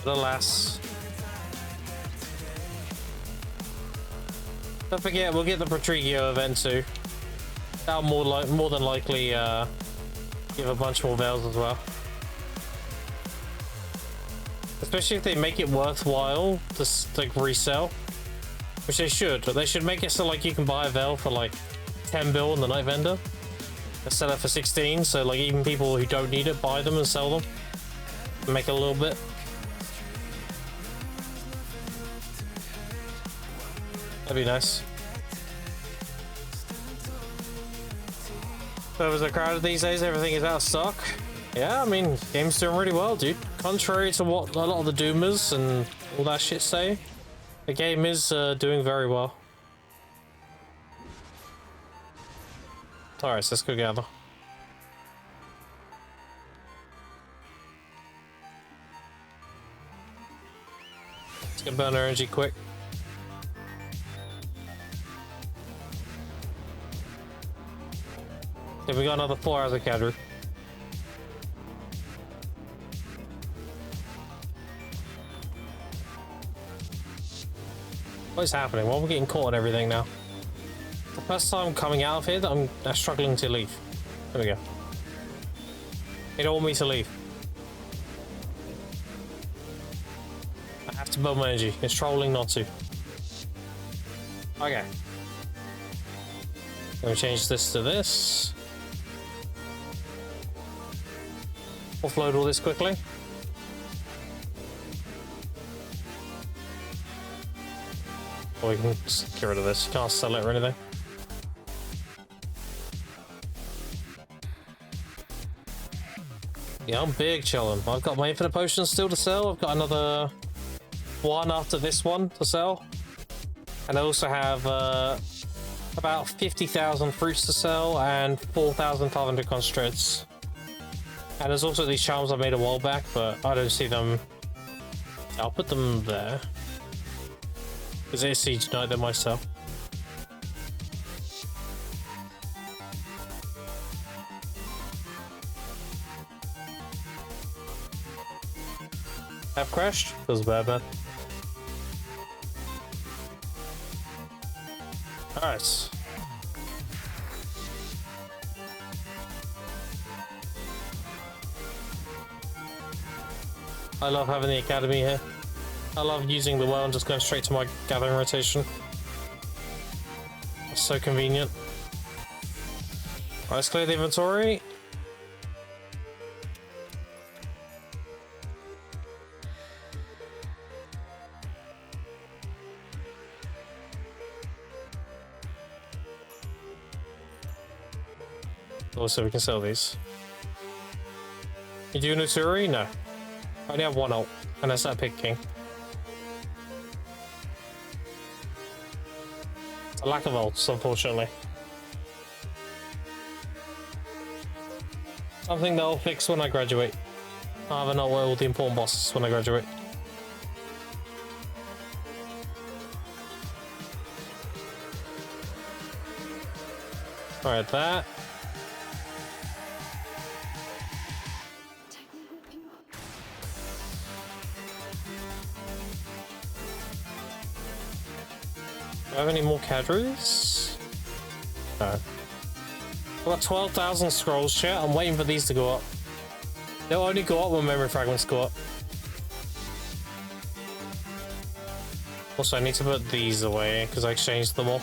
But alas. Don't forget, we'll get the Patrigio event too. That'll more than likely give a bunch more veils as well. Especially if they make it worthwhile to like resell, which they should. They should make it so like you can buy a veil for like 10 bill on the night vendor. And sell it for 16, so like even people who don't need it buy them and sell them. Make a little bit. That'd be nice. Servers are crowded these days, everything is out of stock. Yeah, I mean, game's doing really well, dude. Contrary to what a lot of the doomers and all that shit say, the game is doing very well. Alright, so let's go gather. Let's get burn our energy quick. Okay, we got another 4 hours of cavalry. What is happening? Why are we getting caught and everything now? The first time coming out of here that I'm struggling to leave. There we go. They don't want me to leave. I have to burn my energy. It's trolling not to. Okay. Let me change this to this. Offload all this quickly. Or we can just get rid of this. You can't sell it or anything. Yeah, I'm big chilling. I've got my infinite potions still to sell. I've got another one after this one to sell. And I also have about 50,000 fruits to sell and 4,500 concentrates. And there's also these charms I made a while back, but I don't see them. I'll put them there. Because it's siege tonight, they're myself. Have crashed? Feels bad, man. Alright. I love having the academy here. I love using the well and just going straight to my gathering rotation. It's so convenient. Alright, let's clear the inventory. Also, we can sell these. You do an Usuri? No. I only have one ult, and that's that Pig King. A lack of ults, unfortunately. Something that I'll fix when I graduate. I have an ult with all the important bosses when I graduate. Alright, that. Do I have any more cadres? No. I've got 12,000 scrolls, chat. I'm waiting for these to go up. They'll only go up when memory fragments go up. Also, I need to put these away because I exchanged them all.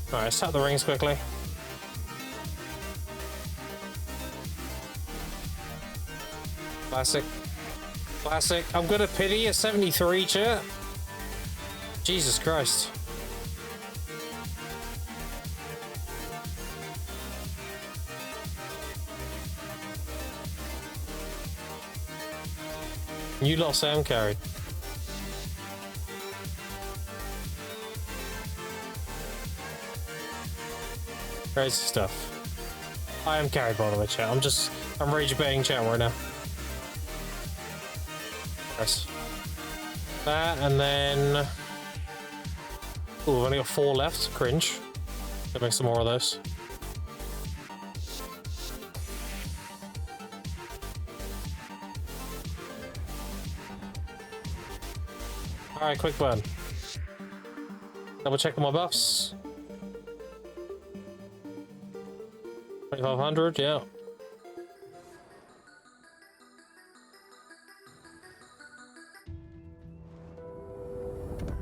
Alright, let's tap the rings quickly. Classic. Classic. I'm gonna pity a 73, chat. Jesus Christ. You lot Sam carried. Crazy stuff. I am carried, by the way, chat. I'm rage baiting chat right now. Nice. That, and then... Ooh, we've only got 4 left. Cringe. Let's make some more of those. Alright, quick burn. Double check on my buffs. 2500, yeah.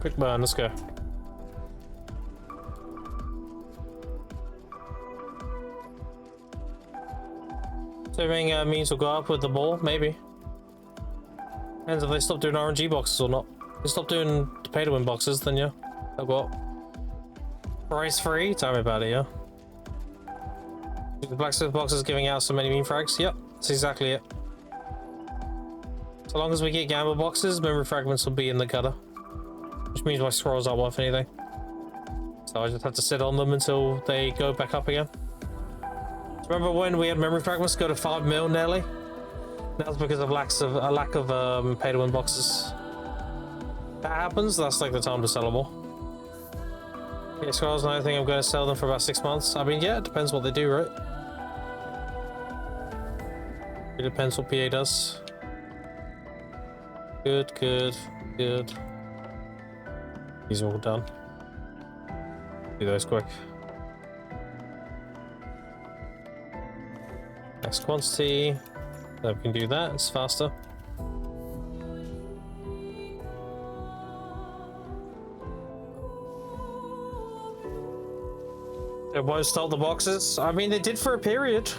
Quick burn, let's go. Assuming means we'll go up with the ball, maybe. Depends if they stop doing RNG boxes or not. If they stop doing the pay to win boxes, then yeah, they'll go up. Price free? Tell me about it, yeah. The blacksmith box is giving out so many meme frags. Yep, that's exactly it. So long as we get gamble boxes, memory fragments will be in the gutter. Which means my scrolls aren't worth anything. So I just have to sit on them until they go back up again. Remember when we had memory fragments go to 5 mil nearly? That's because of a lack of pay to win boxes. That happens, that's like the time to sell them all. Yeah, scrolls, and I think I'm going to sell them for about 6 months. I mean, yeah, it depends what they do, right? It depends what PA does. Good, good, good. These are all done. Do those quick. Next quantity. So we can do that, it's faster. It won't stop the boxes. I mean, they did for a period.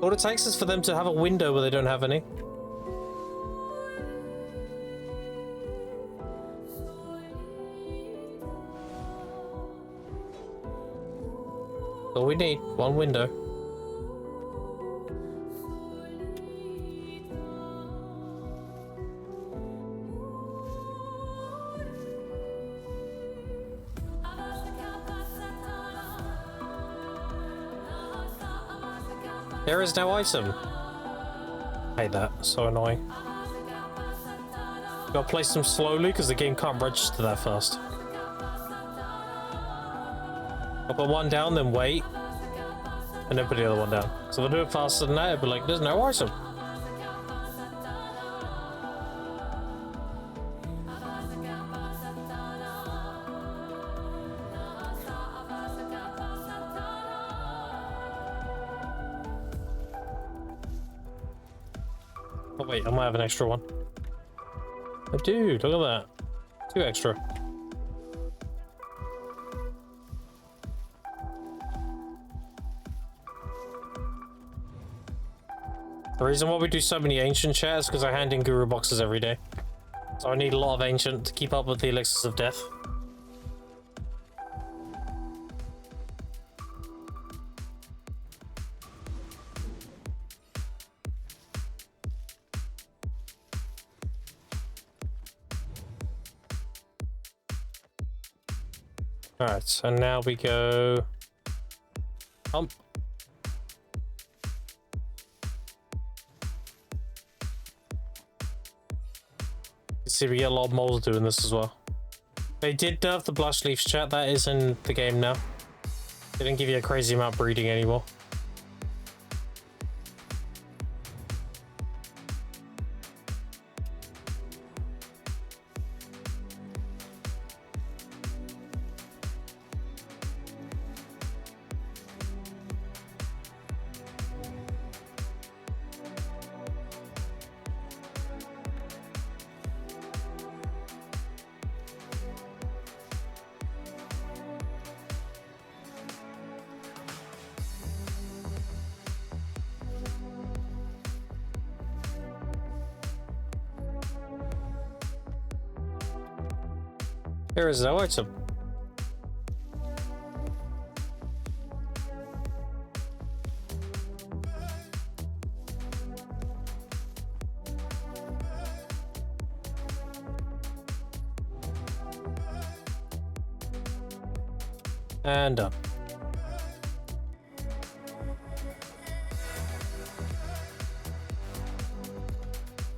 All it takes is for them to have a window where they don't have any. All we need, one window. There is no item. I hate that, so annoying. Gotta place them slowly because the game can't register that fast. I'll put one down, then wait, and then put the other one down. So if I do it faster than that, it'll be like, there's no item. Oh wait, I might have an extra one. I do, look at that. 2 extra. The reason why we do so many ancient chats is because I hand in guru boxes every day. So I need a lot of ancient to keep up with the elixirs of death. Alright, so now we go pump. You see, we get a lot of moles doing this as well. They did nerf the blush leaves, chat. That is in the game now. They didn't give you a crazy amount breeding anymore. There is no item. And done.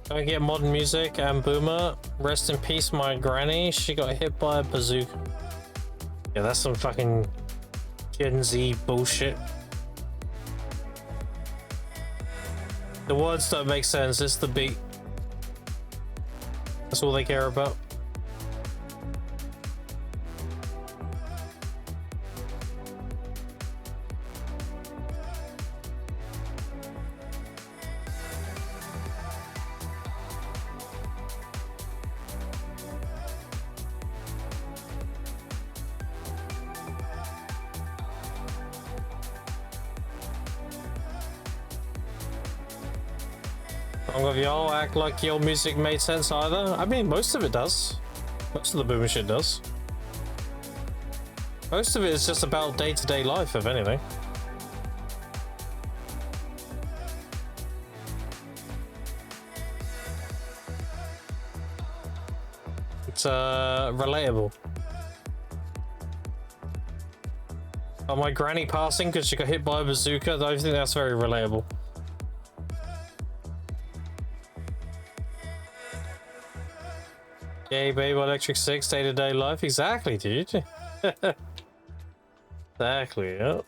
Can I get modern music and Boomer? Rest in peace, my granny. She got hit by a bazooka. Yeah, that's some fucking Gen Z bullshit. The words don't make sense, it's the beat. That's all they care about. Wrong of y'all act like your music made sense either. I mean, most of it does. Most of the boomer shit does. Most of it is just about day-to-day life, if anything. It's relatable. Oh, my granny passing because she got hit by a bazooka. I don't think that's very relatable. Yay, babe, Electric 6, day-to-day life. Exactly, dude. Exactly, yeah.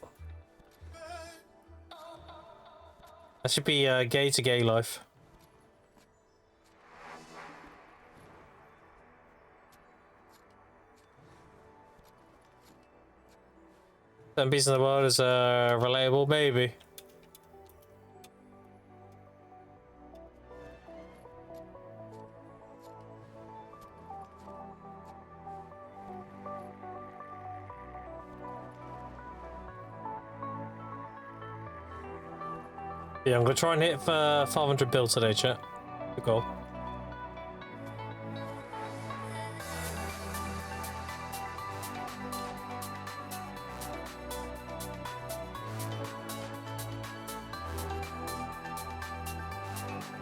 That should be gay-to-gay life. Some piece in the world is relatable, maybe. Yeah, I'm gonna try and hit for 500 bill today, chat. Good goal.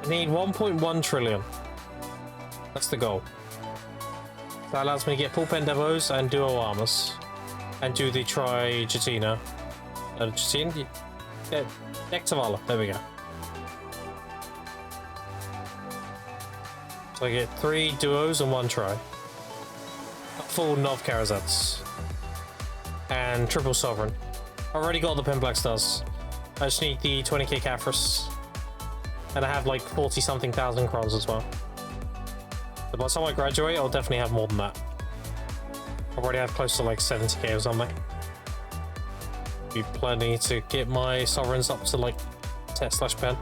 I need 1.1 trillion. That's the goal. That allows me to get full pen devos and duo armors. And do the Trigitina. Gitina? Yeah. Nextavala, there we go. So I get 3 duos and 1 try. Full Nov Karazats. And triple Sovereign. I already got the Pen Black Stars. I just need the 20k Caphras. And I have like 40 something thousand crowns as well. So by the time I graduate, I'll definitely have more than that. I already have close to like 70k or something. Be plenty to get my sovereigns up to like /pen.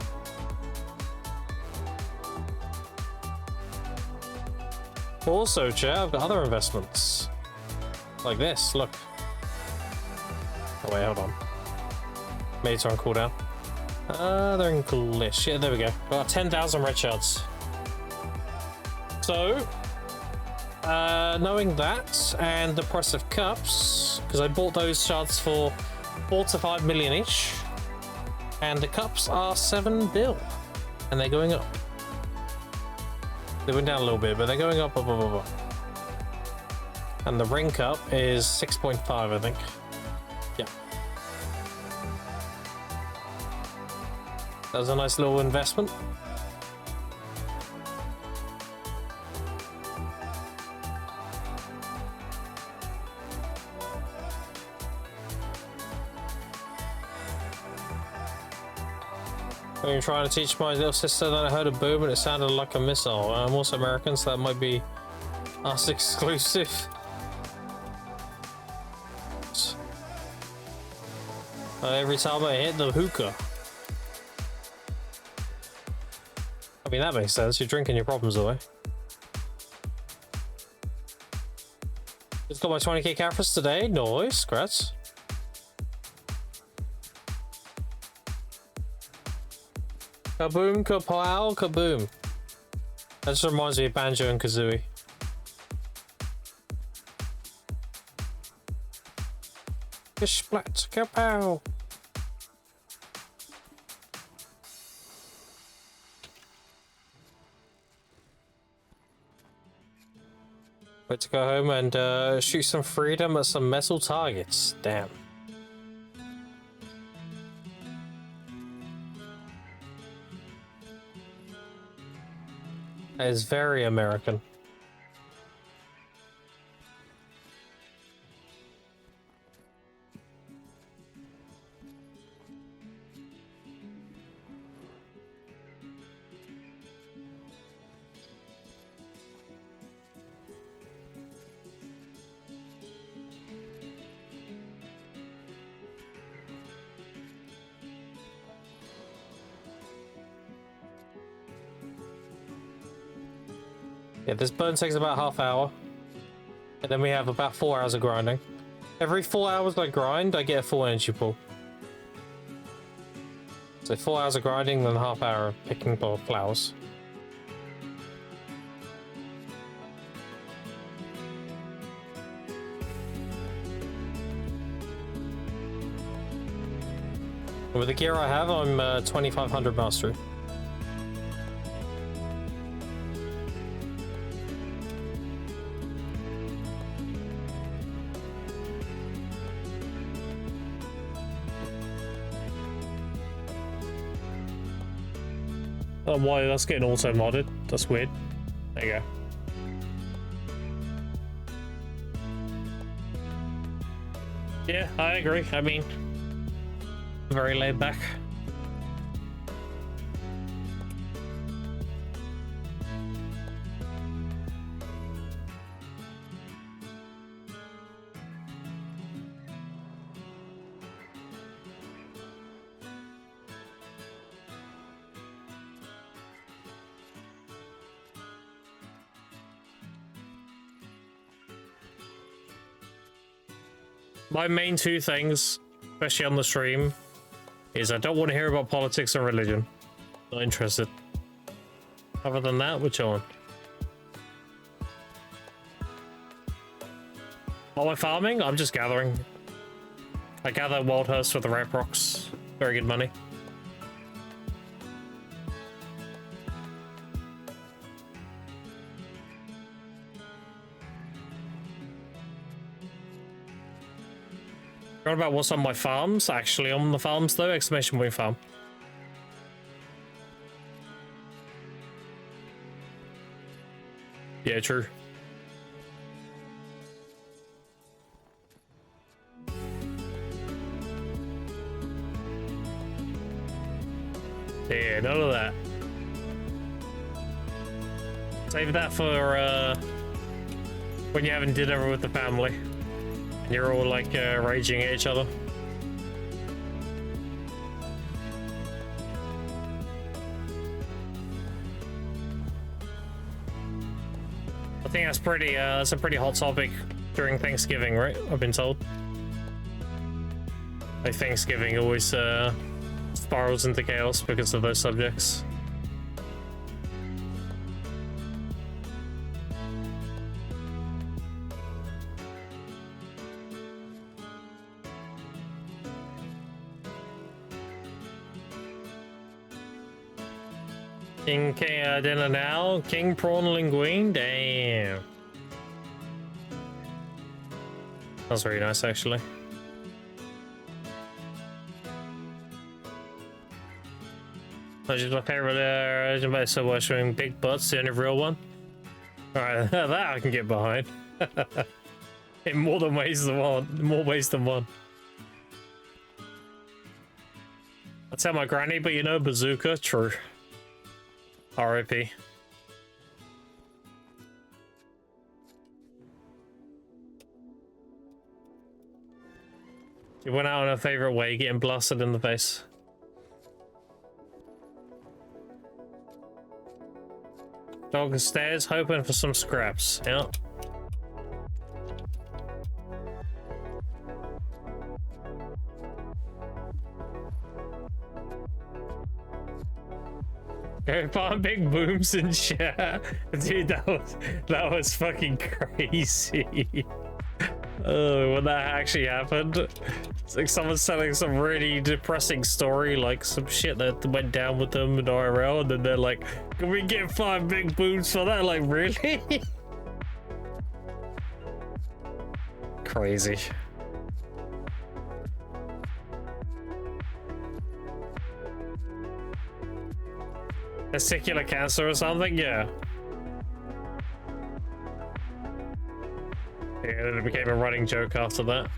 Also, chat, I've got other investments. Like this, look. Oh wait, hold on. Mates are on cooldown. They're in glitch. Yeah, there we go. Got 10,000 red shards. So, knowing that and the price of cups, because I bought those shards for 4 to 5 million each, and the cups are 7 bill, and they're going up. They went down a little bit, but they're going up, up. And the ring cup is 6.5, I think. Yeah. That was a nice little investment. I'm trying to teach my little sister that I heard a boom and it sounded like a missile. I'm also American, so that might be us exclusive. Every time I hit the hookah. I mean, that makes sense. You're drinking your problems away. Just got my 20k Caphras today. Nice, congrats. Kaboom, kapow, kaboom. That just reminds me of Banjo and Kazooie. Splat, kapow. Wait to go home and shoot some freedom at some metal targets. Damn. That is very American. Yeah, this burn takes about half hour. And then we have about 4 hours of grinding. Every 4 hours I grind, I get a full energy pool. So 4 hours of grinding, then half hour of picking flowers. With the gear I have, I'm 2500 mastery. Oh, why that's getting auto modded? That's weird. There you go. Yeah, I agree. I mean, very laid back. My main two things, especially on the stream, is I don't want to hear about politics and religion. Not interested. Other than that, we're chilling. While I'm farming, I'm just gathering. I gather wild hearts for the rap rocks. Very good money. Forgot about what's on my farms. Actually, on the farms though, exclamation point farm. Yeah, true. Yeah, none of that. Save that for when you're having dinner with the family. And you're all like raging at each other. I think that's pretty. That's a pretty hot topic during Thanksgiving, right? I've been told. Like Thanksgiving always spirals into chaos because of those subjects. King dinner now. King prawn linguine. Damn. That's very nice, actually. That's just my favorite. So much showing big butts, the only real one. Alright, that I can get behind. In more than ways than one. More ways than one. I'll tell my granny, but you know, bazooka. True. R.I.P. She went out in her favorite way, getting blasted in the face. Dog stairs, hoping for some scraps. Yeah. Go find big booms and shit. Dude, that was fucking crazy. When that actually happened, it's like someone's telling some really depressing story, like some shit that went down with them in IRL, and then they're like, "Can we get 5 big boobs for that?" Like, really? Crazy. Testicular cancer or something? Yeah. Yeah, then it became a running joke after that.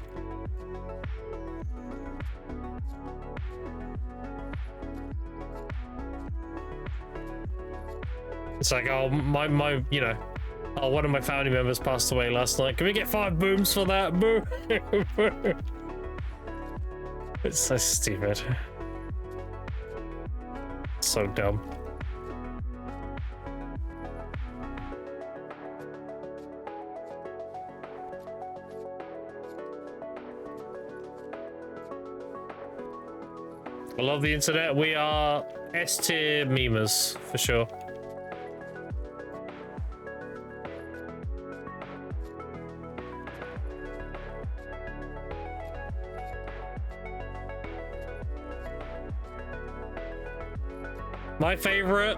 It's like, oh, my, you know, oh, one of my family members passed away last night. Can we get 5 booms for that? Boo! It's so stupid. So dumb. I love the internet. We are S-tier memers, for sure. My favorite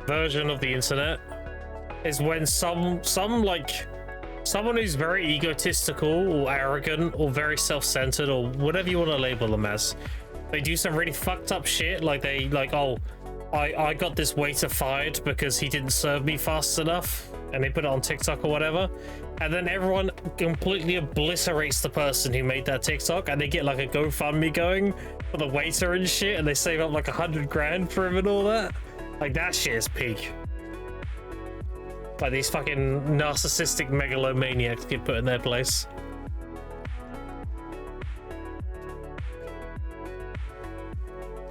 version of the internet is when someone who's very egotistical or arrogant or very self-centered or whatever you want to label them as, they do some really fucked up shit, like oh, I got this waiter fired because he didn't serve me fast enough, and they put it on TikTok or whatever, and then everyone completely obliterates the person who made that TikTok, and they get like a GoFundMe going for the waiter and shit, and they save up like 100 grand for him and all that. Like, that shit is peak. Like, these fucking narcissistic megalomaniacs get put in their place.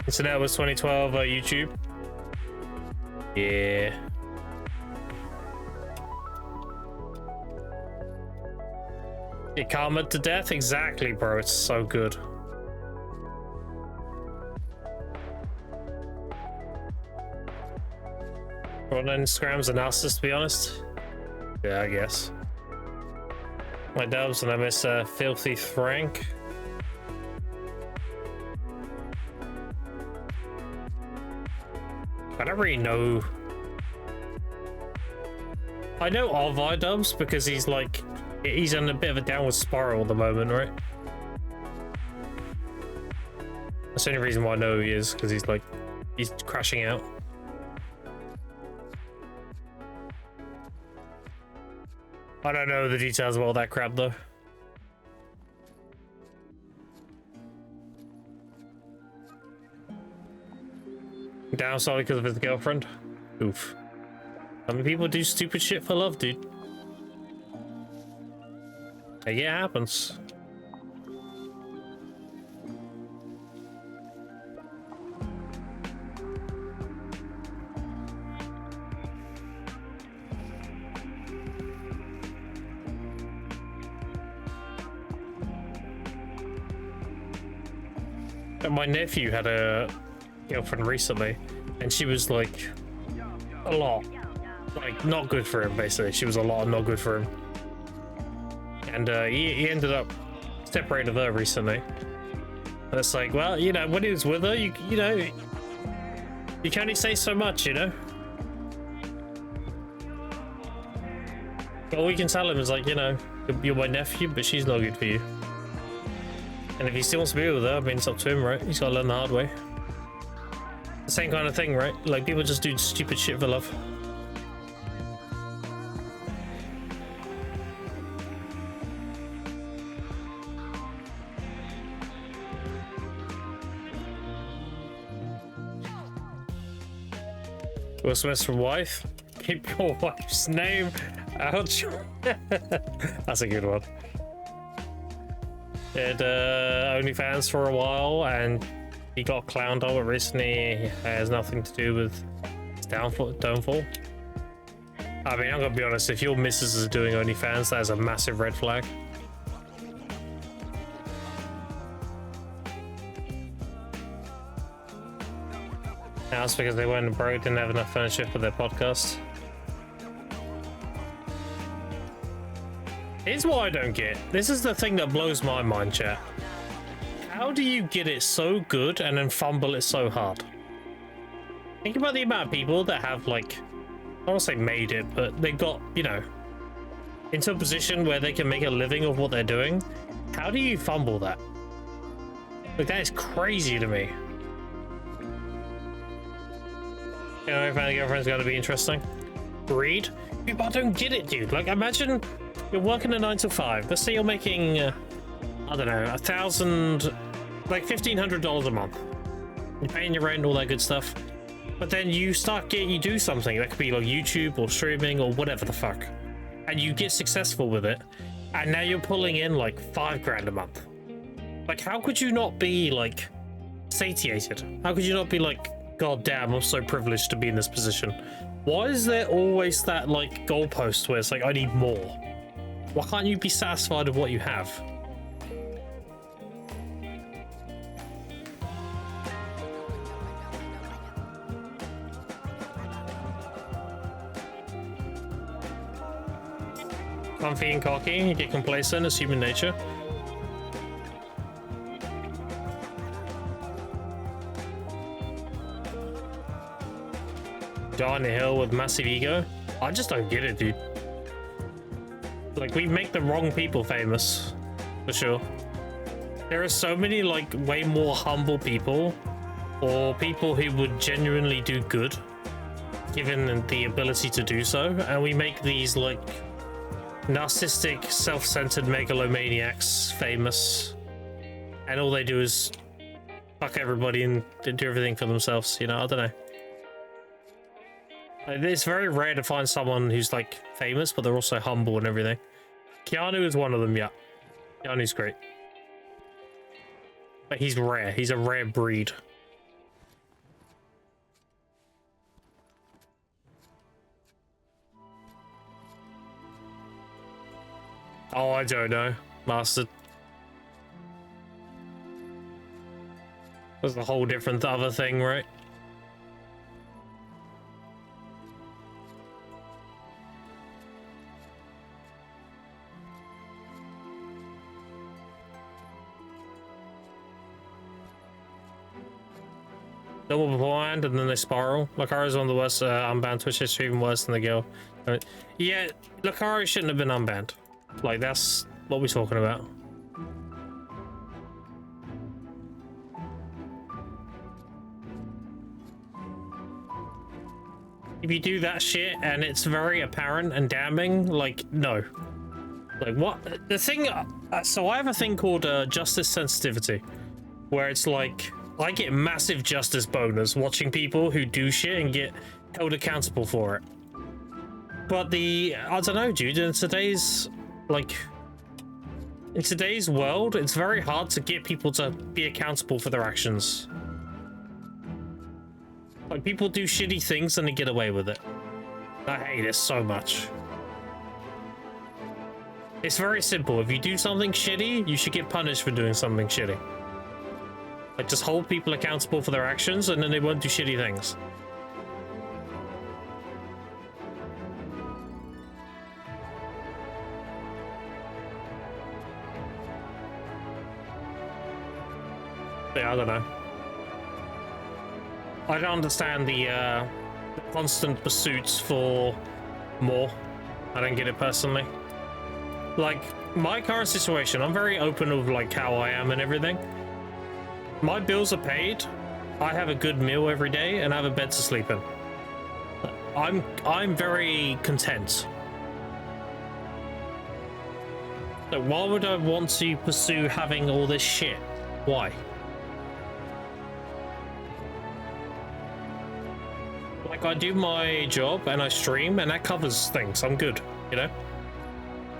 Internet was 2012 YouTube. Yeah. It karma to death? Exactly, bro. It's so good. On Instagram's a narcissist, to be honest. Yeah, I guess. My dubs, and I miss Filthy Frank. I don't really know. I know of iDubbbz because he's like, he's on a bit of a downward spiral at the moment, right? That's the only reason why I know who he is, because he's like, he's crashing out. I don't know the details of all that crap though. Down solely because of his girlfriend. Oof. I mean, people do stupid shit for love, dude. Like, yeah, it happens. And my nephew had a girlfriend recently, and she was like a lot, like, not good for him. Basically, she was a lot not good for him, and he ended up separated with her recently. And it's like, well, you know, when he was with her, you know, you can only say so much, you know. All we can tell him is like, you know, you're my nephew, but she's not good for you. And if he still wants to be with her, I mean, it's up to him, right? He's got to learn the hard way. The same kind of thing, right? Like, people just do stupid shit for love. Will Smith's from wife? Keep your wife's name out. That's a good one. Did OnlyFans for a while, and he got clowned on it recently. It has nothing to do with his downfall. I mean, I'm gonna be honest, if your missus is doing OnlyFans, that is a massive red flag. Now it's because they went broke, didn't have enough furniture for their podcast. Here's what I don't get. This is the thing that blows my mind, chat. How do you get it so good and then fumble it so hard? Think about the amount of people that have, like, I don't want to say made it, but they got, you know, into a position where they can make a living of what they're doing. How do you fumble that? Like, that is crazy to me. You know, finding a girlfriend's gotta be interesting. Greed? People don't get it, dude. Like, imagine you're working a 9 to 5. Let's say you're making, I don't know, $1,000, like $1,500 a month. You're paying your rent, all that good stuff. But then you do something that could be like YouTube or streaming or whatever the fuck. And you get successful with it. And now you're pulling in like $5 a month. Like, how could you not be like satiated? How could you not be like, God damn, I'm so privileged to be in this position? Why is there always that like goalpost where it's like, I need more? Why can't you be satisfied with what you have? Comfy and cocky, you get complacent, it's human nature. Die on the hill with massive ego. I just don't get it, dude. Like, we make the wrong people famous, for sure. There are so many, like, way more humble people, or people who would genuinely do good, given the ability to do so, and we make these, like, narcissistic, self-centered megalomaniacs famous, and all they do is fuck everybody and do everything for themselves, you know? I don't know. Like, it's very rare to find someone who's like famous, but they're also humble and everything. Keanu is one of them, yeah. Keanu's great. But he's rare. He's a rare breed. Oh, I don't know. Mastered. That's a whole different other thing, right? Double beforehand and then they spiral. Lucario's one of the worst unbanned Twitch history, even worse than the girl. Yeah, Lucario shouldn't have been unbanned. Like, that's what we're talking about. If you do that shit and it's very apparent and damning, like, no. Like, what? The thing... so I have a thing called justice sensitivity, where it's like, I get massive justice boners watching people who do shit and get held accountable for it. But I don't know, dude, in today's world, it's very hard to get people to be accountable for their actions. Like, people do shitty things and they get away with it. I hate it so much. It's very simple. If you do something shitty, you should get punished for doing something shitty. Like, just hold people accountable for their actions and then they won't do shitty things. Yeah, I don't know. I don't understand the constant pursuits for more. I don't get it personally. Like, my current situation, I'm very open of like how I am and everything. My bills are paid, I have a good meal every day, and I have a bed to sleep in. I'm very content. So why would I want to pursue having all this shit? Why? Like, I do my job and I stream and that covers things. I'm good, you know?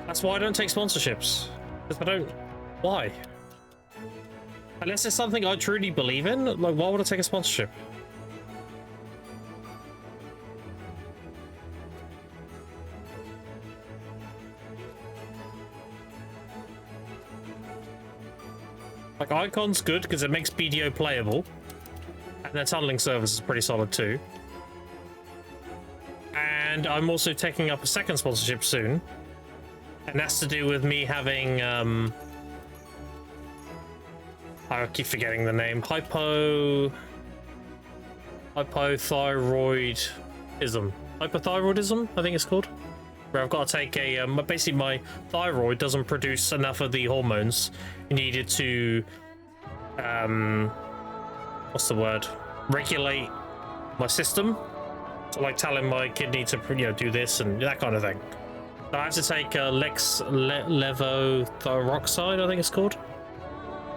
That's why I don't take sponsorships. Because I don't... Why? Unless it's something I truly believe in, like, why would I take a sponsorship? Like, Icon's good because it makes BDO playable. And their tunneling service is pretty solid too. And I'm also taking up a second sponsorship soon. And that's to do with me having, I keep forgetting the name, hypothyroidism. Hypothyroidism, I think it's called. Where I've got to take a, basically my thyroid doesn't produce enough of the hormones needed to, what's the word? Regulate my system. So like telling my kidney to, you know, do this and that kind of thing. So I have to take levothyroxide, I think it's called.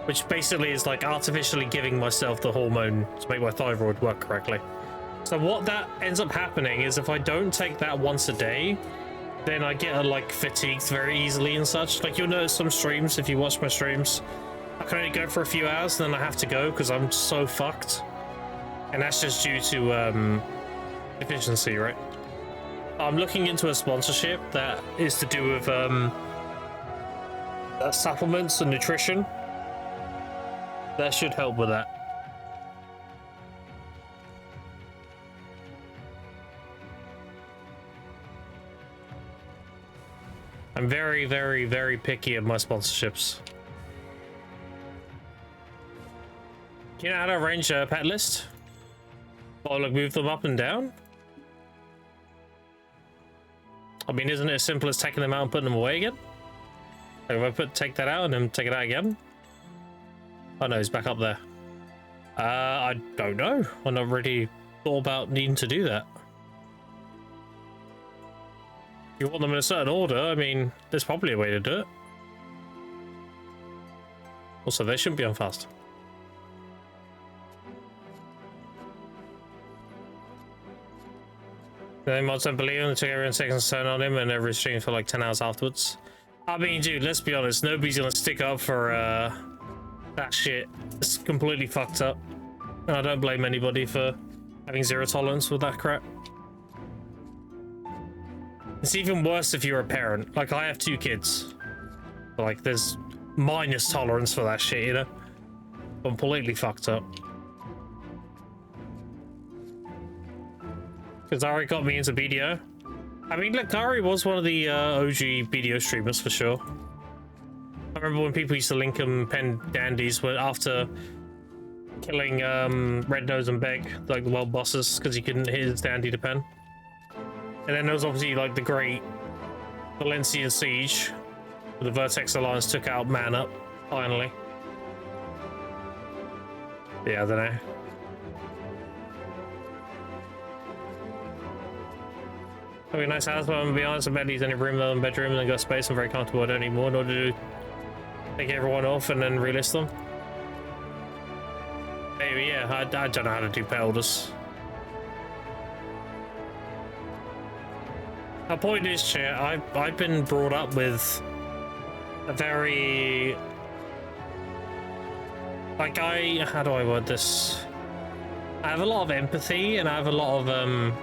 Which basically is like artificially giving myself the hormone to make my thyroid work correctly. So what that ends up happening is if I don't take that once a day, then I get like fatigued very easily and such. Like you'll notice some streams, if you watch my streams, I can only go for a few hours and then I have to go because I'm so fucked. And that's just due to efficiency, right? I'm looking into a sponsorship that is to do with supplements and nutrition. That should help with that. I'm very, very, very picky of my sponsorships. Do you know how to arrange a pet list? Or like move them up and down? I mean, isn't it as simple as taking them out and putting them away again? Like if I take that out and then take it out again? Oh no, he's back up there. I don't know. I've not really thought about needing to do that. If you want them in a certain order, I mean, there's probably a way to do it. Also, they shouldn't be on fast. Then mods don't believe him, they took everyone seconds to turn on him and every stream for like 10 hours afterwards. I mean, dude, let's be honest, nobody's gonna stick up for that shit. It's completely fucked up. And I don't blame anybody for having zero tolerance with that crap. It's even worse if you're a parent. Like, I have 2 kids. Like, there's minus tolerance for that shit, you know? Completely fucked up. Because Ari got me into BDO. I mean, look, Ari was one of the OG BDO streamers for sure. I remember when people used to link him pen dandies after killing Red Nose and Beg, like the world bosses, because he couldn't hit his dandy to pen. And then there was obviously like the great Valencian siege, where the Vertex Alliance took out Man Up, finally. Yeah, I don't know. It'll be a nice house, but I'm gonna be honest, I bet he's in a room and bedroom and I got space. I'm very comfortable. I don't need more in order to take everyone off and then relist them. Maybe, yeah, I don't know how to do pet orders. My point is, chat, I've been brought up with a very... Like, how do I word this? I have a lot of empathy and I have a lot of,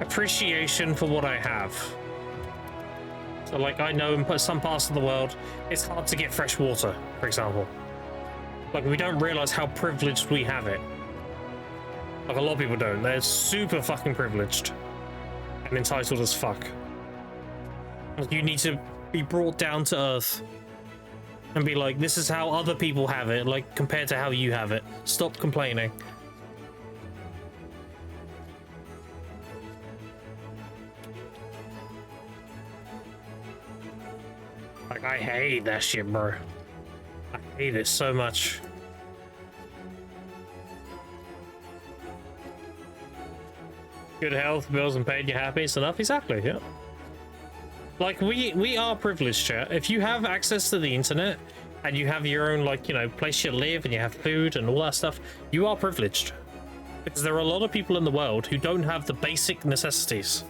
appreciation for what I have. So like I know in some parts of the world it's hard to get fresh water, for example. Like we don't realize how privileged we have it. Like a lot of people don't. They're super fucking privileged and entitled as fuck. Like you need to be brought down to earth and be like, this is how other people have it, like compared to how you have it. Stop complaining. Like, I hate that shit, bro. I hate it so much. Good health, bills and paid, you're happy, it's enough? Exactly, yeah. Like, we are privileged, chat. If you have access to the internet, and you have your own, like, you know, place you live, and you have food and all that stuff, you are privileged. Because there are a lot of people in the world who don't have the basic necessities.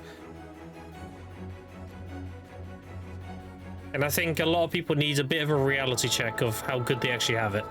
And I think a lot of people need a bit of a reality check of how good they actually have it.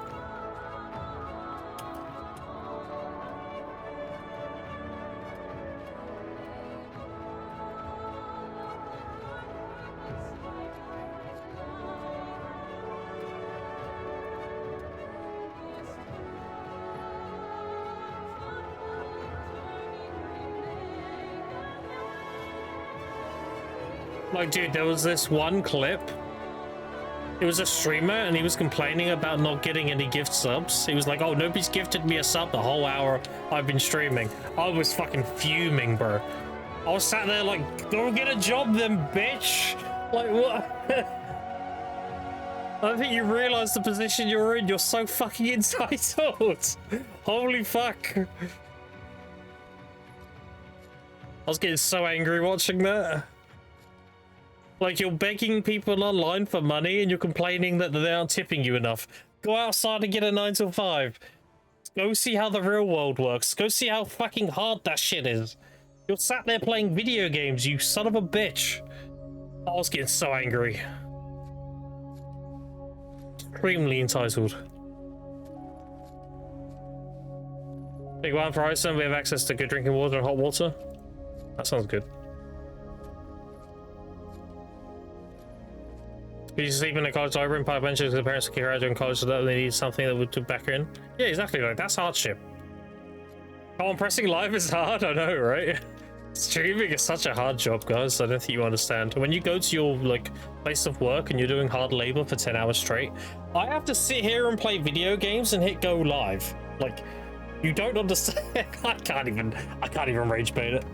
Like, dude, there was this one clip. It was a streamer, and he was complaining about not getting any gift subs. He was like, oh, nobody's gifted me a sub the whole hour I've been streaming. I was fucking fuming, bro. I was sat there like, go get a job then, bitch. Like, what? I don't think you realize the position you're in. You're so fucking entitled. Holy fuck. I was getting so angry watching that. Like, you're begging people online for money and you're complaining that they aren't tipping you enough. Go outside and get a 9 to 5. Go see how the real world works. Go see how fucking hard that shit is. You're sat there playing video games, you son of a bitch. I was getting so angry. Extremely entitled. Big one for Iceland, we have access to good drinking water and hot water. That sounds good. Could you sleep in a college library and park benches because the parents kick her out during college so that they need something that would back her in? Yeah, exactly. Like, that's hardship. Come on, pressing live is hard, I know, right? Streaming is such a hard job, guys. I don't think you understand. When you go to your like place of work and you're doing hard labor for 10 hours straight, I have to sit here and play video games and hit go live. Like, you don't understand. I can't even rage bait it.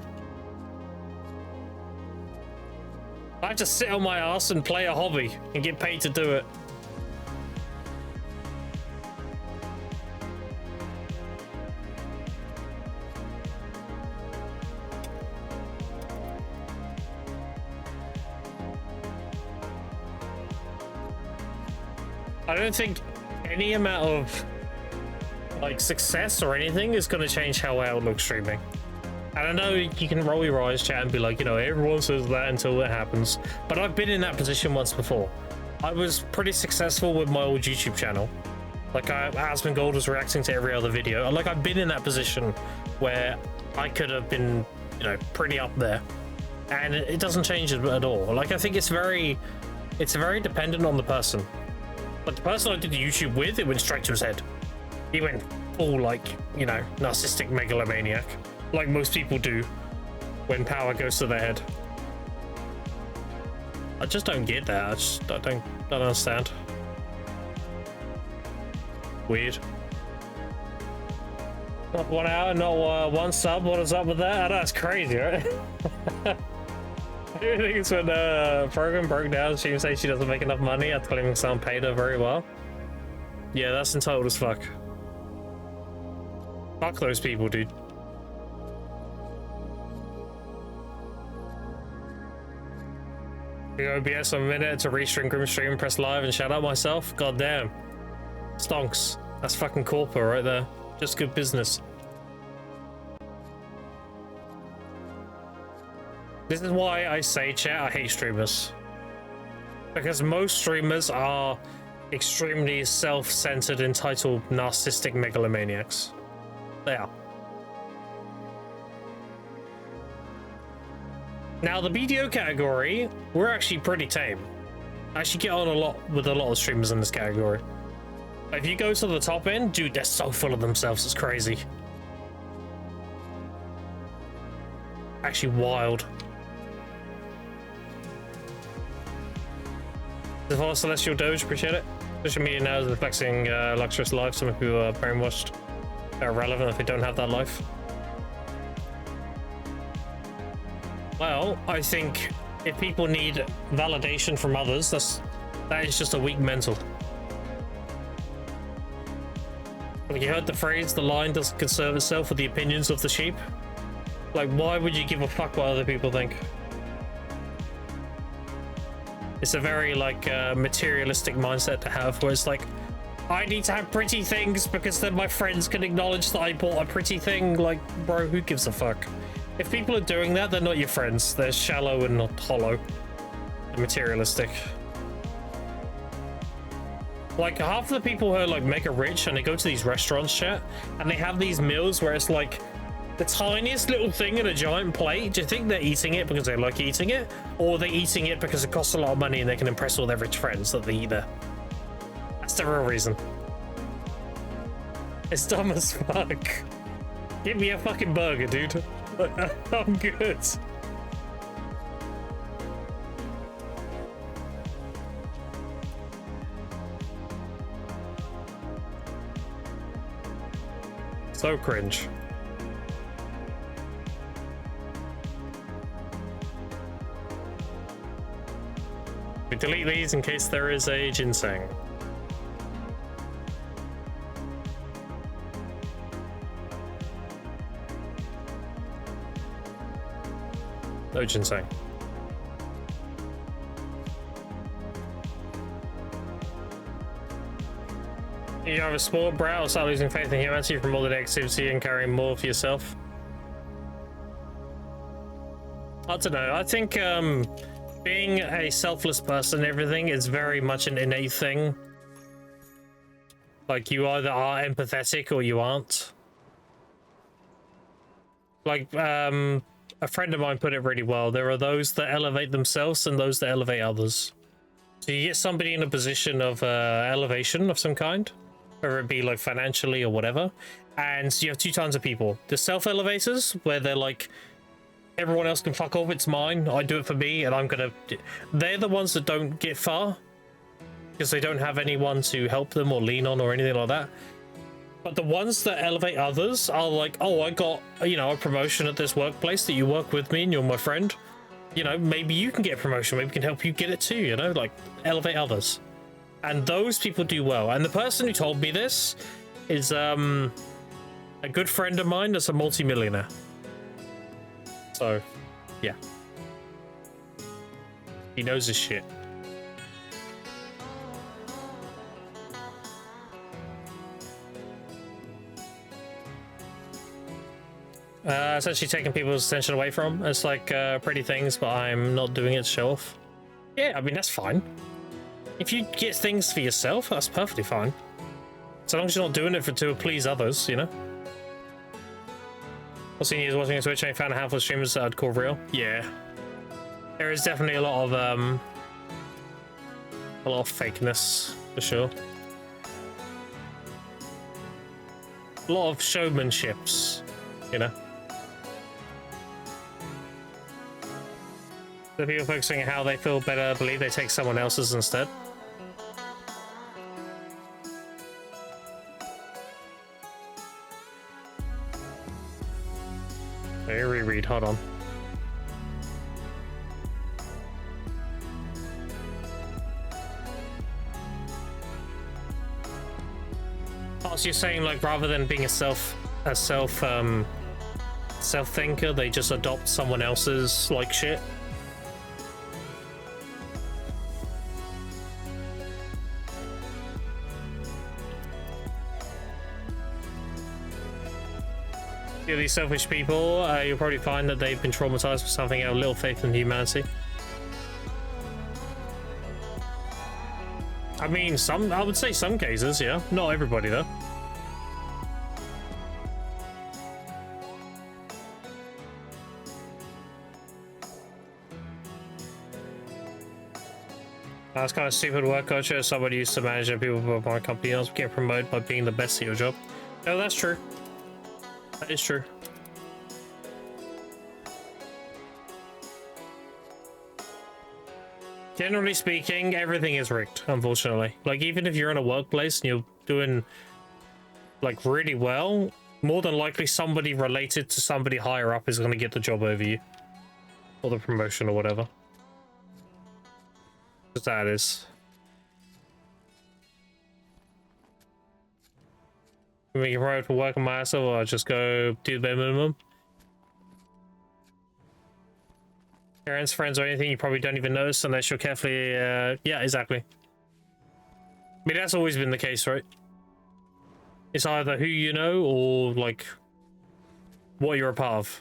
I have to sit on my ass and play a hobby and get paid to do it. I don't think any amount of like success or anything is going to change how I outlook streaming. And I know you can roll your eyes, chat, and be like, you know, everyone says that until it happens. But I've been in that position once before. I was pretty successful with my old YouTube channel. Like, Aspen Gold was reacting to every other video. Like, I've been in that position where I could have been, you know, pretty up there. And it doesn't change it at all. Like, I think it's very dependent on the person. But the person I did the YouTube with, it went straight to his head. He went full, like, you know, narcissistic megalomaniac. Like most people do when power goes to their head. I just don't get that. I just don't understand. Weird. Not 1 hour, not one sub. What is up with that? That's crazy, right? I think it's when program broke down. She say she doesn't make enough money after claiming someone paid her very well. Yeah, that's entitled as fuck. Fuck those people, dude. OBS a minute to restream Grim Stream, press live and shout out myself. God damn. Stonks. That's fucking corporate right there. Just good business. This is why I say, chat, I hate streamers. Because most streamers are extremely self-centered, entitled, narcissistic megalomaniacs. They are. Now, the BDO category, we're actually pretty tame. I actually get on a lot with a lot of streamers in this category. If you go to the top end, dude, they're so full of themselves, it's crazy. Actually wild. The follow Celestial Doge, appreciate it. Social media now is reflecting luxurious life. Some people are brainwashed. They're irrelevant if they don't have that life. Well, I think if people need validation from others, that is just a weak mental. Like, you heard the phrase, the lion doesn't concern itself with the opinions of the sheep. Like, why would you give a fuck what other people think? It's a very, like, materialistic mindset to have, where it's like, I need to have pretty things because then my friends can acknowledge that I bought a pretty thing. Like, bro, who gives a fuck? If people are doing that, they're not your friends. They're shallow and not hollow. They're materialistic. Like, half the people who are, like, mega rich and they go to these restaurants, chat, and they have these meals where it's like the tiniest little thing in a giant plate. Do you think they're eating it because they like eating it? Or are they eating it because it costs a lot of money and they can impress all their rich friends that they eat there? That's the real reason. It's dumb as fuck. Give me a fucking burger, dude. I'm good. So cringe. We delete these in case there is a ginseng. No ginseng. You have a sport, brat, or start losing faith in humanity from all the negativity and carrying more for yourself? I don't know. I think being a selfless person, everything is very much an innate thing. Like, you either are empathetic or you aren't. Like, a friend of mine put it really well. There are those that elevate themselves and those that elevate others. So you get somebody in a position of elevation of some kind, whether it be like financially or whatever, and so you have two kinds of people. The self-elevators, where they're like, everyone else can fuck off, it's mine, I do it for me, and I'm gonna... They're the ones that don't get far, because they don't have anyone to help them or lean on or anything like that. But the ones that elevate others are like, oh, I got, you know, a promotion at this workplace that you work with me and you're my friend. You know, maybe you can get a promotion, maybe we can help you get it too, you know, like, elevate others. And those people do well. And the person who told me this is a good friend of mine that's a multi-millionaire. So, yeah. He knows his shit. It's actually taking people's attention away from. It's like pretty things, but I'm not doing it to show off. Yeah, I mean, that's fine. If you get things for yourself, that's perfectly fine. So long as you're not doing it to please others, you know? I've seen you watching on Twitch and I found a handful of streamers that I'd call real. Yeah. There is definitely a lot of fakeness, for sure. A lot of showmanships, you know? The people focusing on how they feel better believe they take someone else's instead. Let me reread, hold on. Oh, so you're saying, like, rather than being a self-thinker, they just adopt someone else's, like, shit? Yeah, these selfish people, you'll probably find that they've been traumatized for something, have little faith in humanity. I mean, I would say some cases, yeah. Not everybody, though. That's kind of stupid work culture. Somebody used to manage people above my company else get promoted by being the best at your job. No, that's true. That is true. Generally speaking, everything is rigged, unfortunately. Like, even if you're in a workplace and you're doing, like, really well, more than likely somebody related to somebody higher up is going to get the job over you. Or the promotion or whatever. Just that is. We can promote for working myself, or I'll just go do the bare minimum. Parents, friends, or anything you probably don't even notice unless you're carefully. Yeah, exactly. I mean, that's always been the case, right? It's either who you know or, like, what you're a part of.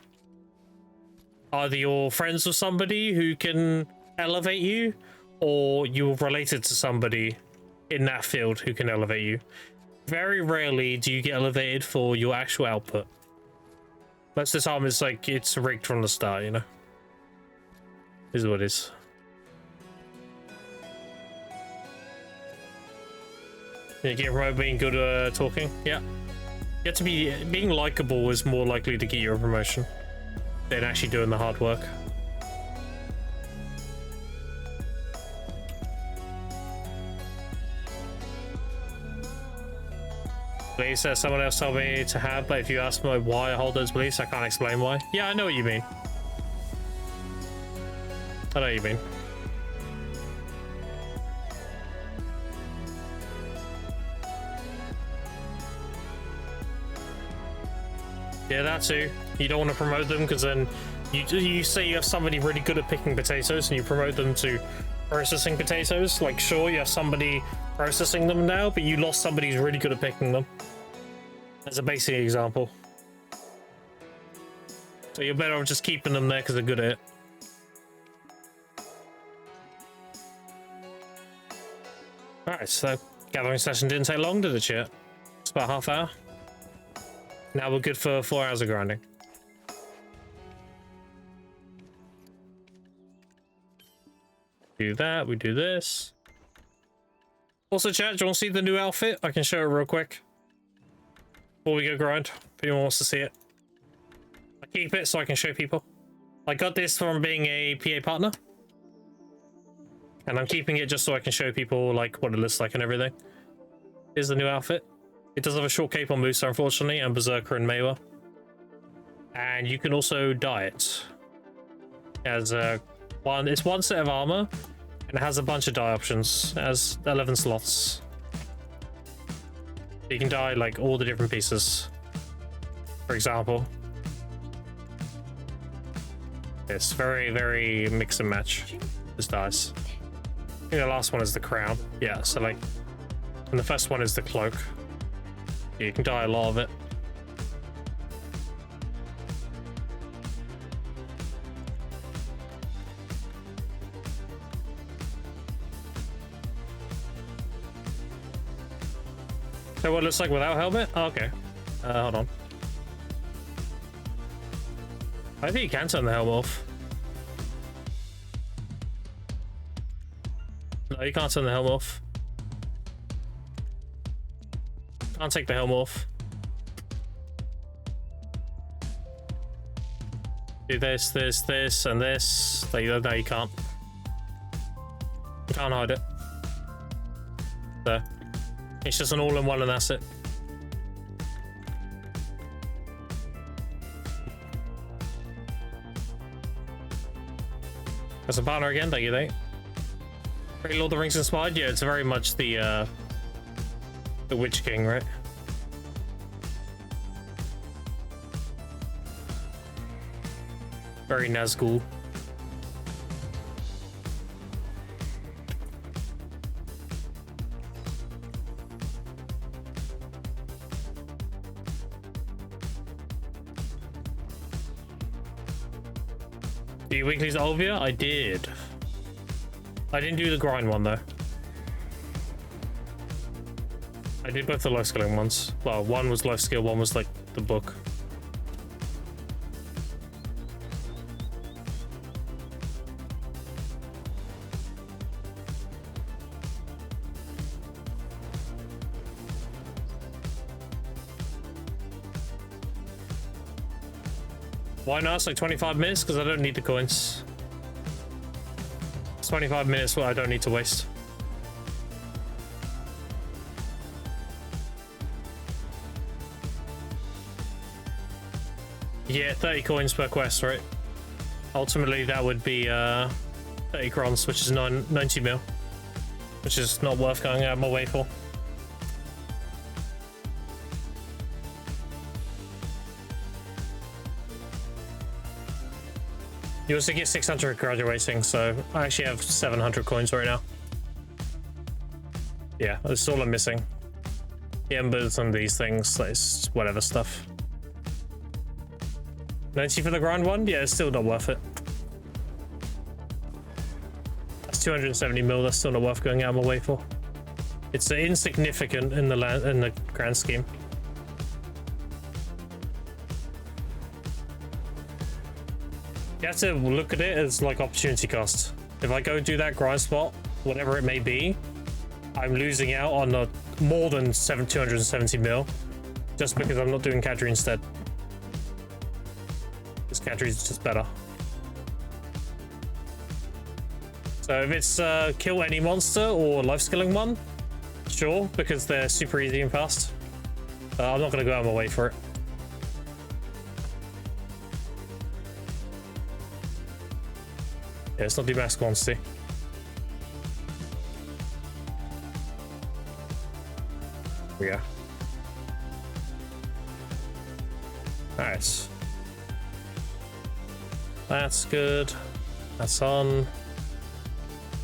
Either you're friends with somebody who can elevate you, or you're related to somebody in that field who can elevate you. Very rarely do you get elevated for your actual output. Most of the time it's like, it's rigged from the start, you know? Is what it is. You get promoted being good at talking? Yeah. You have to be... Being likable is more likely to get you a promotion than actually doing the hard work. Beliefs someone else told me to have, but if you ask me why I hold those beliefs, I can't explain why. Yeah, I know what you mean. I know what you mean. Yeah, that too. You don't want to promote them because then you say you have somebody really good at picking potatoes and you promote them to processing potatoes. Like, sure, you have somebody processing them now, but you lost somebody who's really good at picking them. As a basic example. So you're better off just keeping them there because they're good at it. Alright, so gathering session didn't take long, did it, chat? It's about half hour. Now we're good for 4 hours of grinding. Do that, we do this. Also, chat, do you want to see the new outfit? I can show it real quick. Before we go grind, if anyone wants to see it. I keep it so I can show people. I got this from being a PA partner. And I'm keeping it just so I can show people like what it looks like and everything. Here's the new outfit. It does have a short cape on Musa, unfortunately, and Berserker and Maewa. And you can also dye it. It has it's one set of armor, and it has a bunch of dye options. It has 11 slots. You can dye like all the different pieces. For example. It's very, very mix and match. This dyes. I think the last one is the crown. Yeah, so like, and the first one is the cloak. You can dye a lot of it. So what it looks like without helmet? Oh, okay. Hold on. I think you can turn the helmet off. No, you can't turn the helmet off. Can't take the helm off. Do this, this, this, and this. No, you can't. You can't hide it. There. It's just an all-in-one and that's it. There's a partner again, thank you, mate. Very Lord of the Rings inspired? Yeah, it's very much the Witch King, right? Very Nazgul. The weekly's Olvia? I did. I didn't do the grind one though. I did both the life skilling ones. Well, one was life skill, one was like the book. Why not? It's like 25 minutes because I don't need the coins. It's 25 minutes what I don't need to waste. Yeah, 30 coins per quest, right? Ultimately, that would be 30 crons, which is 90 mil, which is not worth going out of my way for. You also get 600 graduating, so I actually have 700 coins right now. Yeah, that's all I'm missing. The embers and these things, that's whatever stuff. 90 for the grind one? Yeah, it's still not worth it. That's 270 mil, that's still not worth going out of my way for. It's insignificant in the grand scheme. You have to look at it as like opportunity cost. If I go do that grind spot, whatever it may be, I'm losing out on more than 270 mil just because I'm not doing Kadri instead. This Kadri is just better. So if it's kill any monster or life skilling one, sure, because they're super easy and fast. I'm not going to go out of my way for it. Yeah, let's not do max quantity. Here we go. Nice. That's good. That's on.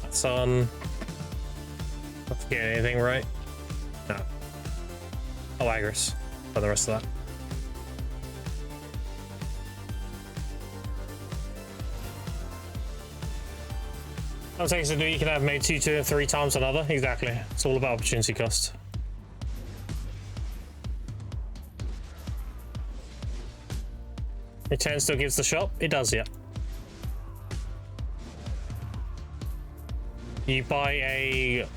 That's on. Not forget anything, right? No. Oh, Agris. For the rest of that. I was saying, you can have made 2, 2, 3 times another. Exactly. It's all about opportunity cost. It 10 still gives the shop? It does, yeah. You buy a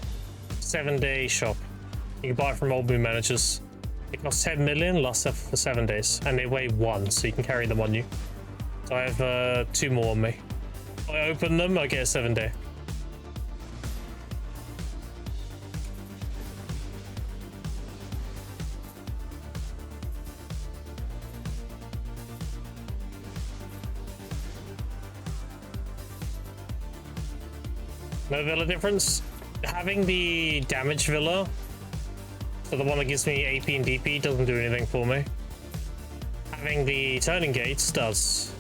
7-day shop. You can buy it from Old Moon Managers. It costs 10 million, lasts for 7 days, and they weigh 1, so you can carry them on you. So I have 2 more on me. If I open them, I get a 7-day. No villa difference. Having the damage villa, so the one that gives me AP and DP, doesn't do anything for me. Having the turning gates does.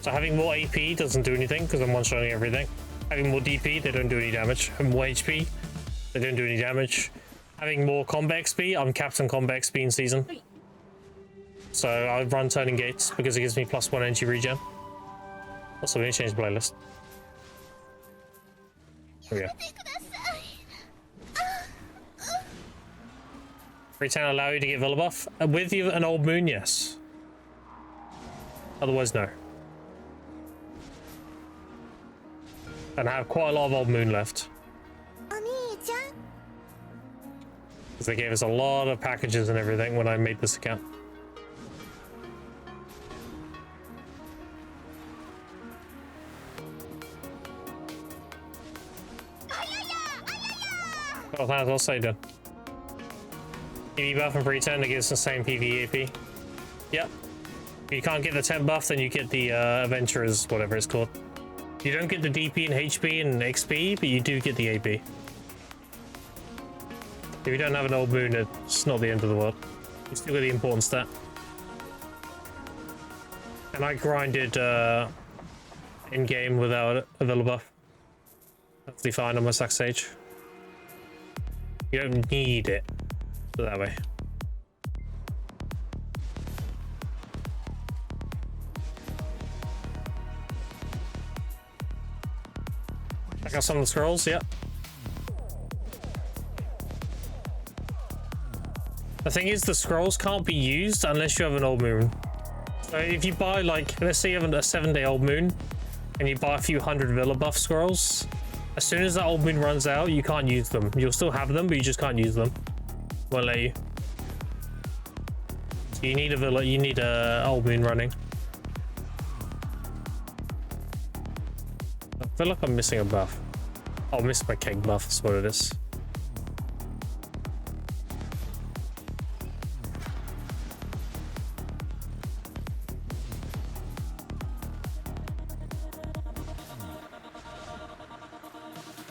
So having more AP doesn't do anything because I'm one-shotting everything. Having more DP, they don't do any damage. Having more HP, they don't do any damage. Having more combat XP, I'm capped on combat XP in season. So I run turning gates because it gives me +1 energy regen. Also, we need to change the playlist. There we go. Free 10 allow you to get Villa buff? With you an Old Moon, yes. Otherwise, no. And I have quite a lot of Old Moon left. Because they gave us a lot of packages and everything when I made this account. Oh, thanks, I'll say done. PV buff and free 10 that gives the same PV AP. Yep. If you can't get the 10 buff, then you get the Adventurers, whatever it's called. You don't get the DP and HP and XP, but you do get the AP. If you don't have an Old Moon, it's not the end of the world. You still get the important stat. And I grinded in-game without a Villa buff. That's fine on my sack stage. You don't need it. Put it that way. Check out some of the scrolls, yep. The thing is, the scrolls can't be used unless you have an Old Moon. So if you buy, like, let's say you have a 7-day Old Moon, and you buy a few hundred Villa buff scrolls, as soon as that Old Moon runs out, you can't use them. You'll still have them, but you just can't use them. Won't let you. So you need a Villa, you need a Old Moon running. I feel like I'm missing a buff. Oh, I missed my keg buff, that's what it is.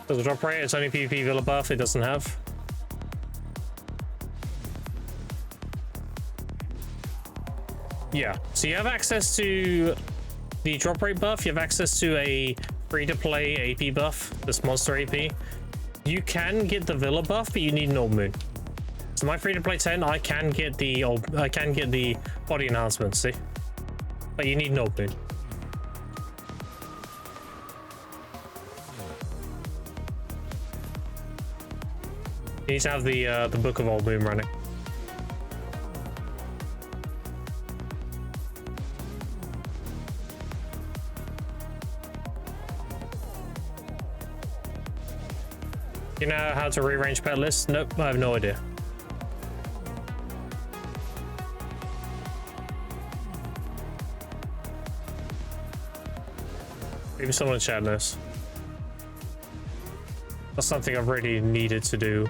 Does the drop rate? It's only PvP Villa buff, it doesn't have. Yeah, so you have access to the drop rate buff, you have access to a free-to-play AP buff, this monster AP. You can get the Villa buff, but you need an Old Moon. So my free-to-play 10, I can get the body enhancement, see? But you need an Old Moon. You need to have the Book of Old Moon running. You know how to rearrange pet lists? Nope, I have no idea. Maybe someone in chat knows. That's something I've really needed to do.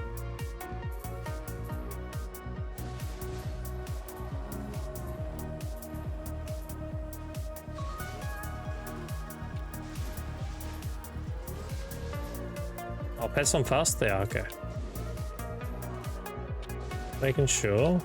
Oh, pets on fast? They are, okay. Making sure.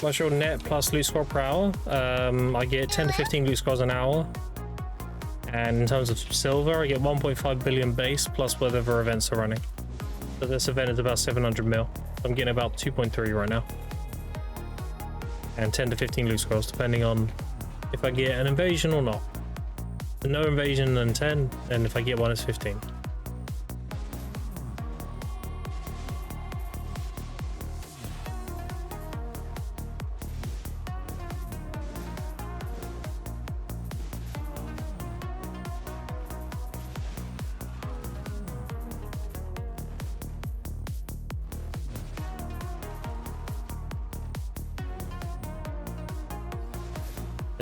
What's your net plus loot score per hour? I get 10 to 15 loot scores an hour. And in terms of silver, I get 1.5 billion base plus whatever events are running. So this event is about 700 mil. I'm getting about 2.3 right now. And 10 to 15 loot scores, depending on if I get an invasion or not. No invasion, then 10, and if I get one, it's 15.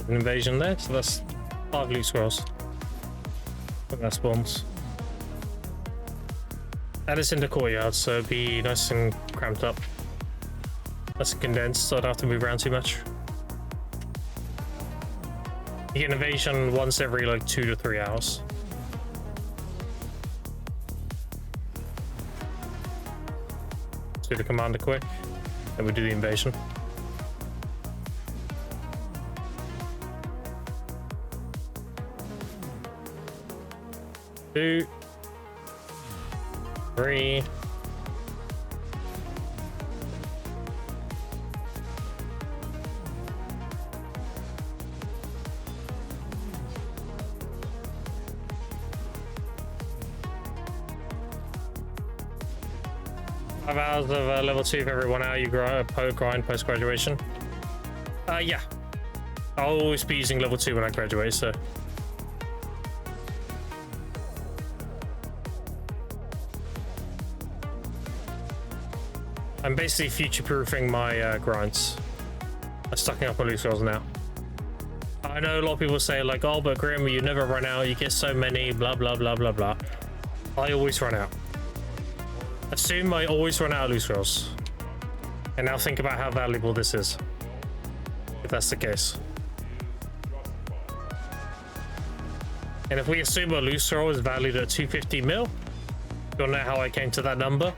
An invasion there, so that's 5 loot scrolls. I think that spawns. That is in the courtyard, so it'd be nice and cramped up. That's condensed, so I don't have to move around too much. You get an invasion once every like 2 to 3 hours. Let's do the commander quick, then we do the invasion. 2, 3. Five hours of level 2 for every 1 hour you grind post graduation. Yeah. I'll always be using level 2 when I graduate, so. I'm basically future-proofing my grinds. I'm stocking up on loot scrolls now. I know a lot of people say like, oh, but Grim, you never run out, you get so many, blah, blah, blah, blah, blah. I always run out. Assume I always run out of loot scrolls. And now think about how valuable this is. If that's the case. And if we assume a loot scroll is valued at 250 mil, you'll know how I came to that number.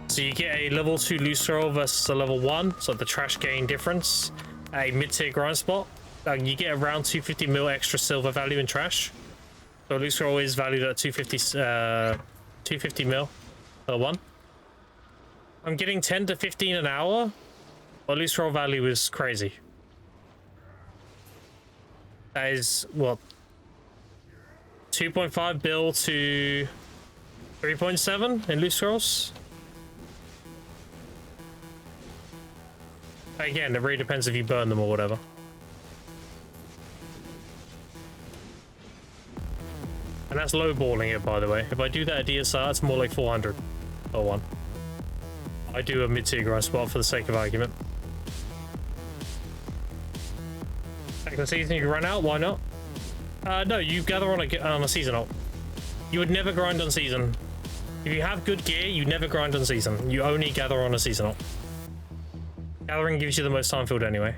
So you get a level 2 loot scroll versus a level 1, so the trash gain difference, a mid-tier grind spot. You get around 250 mil extra silver value in trash. So loot scroll is valued at 250 mil per one. I'm getting 10 to 15 an hour, but loot scroll value is crazy. That is, what, 2.5 bill to 3.7 in loot scrolls? Again, it really depends if you burn them or whatever. And that's lowballing it, by the way. If I do that at DSR, it's more like 400 per one. I do a mid-tier grind spot for the sake of argument. Second season, you run out. Why not? No, you gather on a season ult. You would never grind on season. If you have good gear, you never grind on season. You only gather on a season ult. Gathering gives you the most time filled anyway.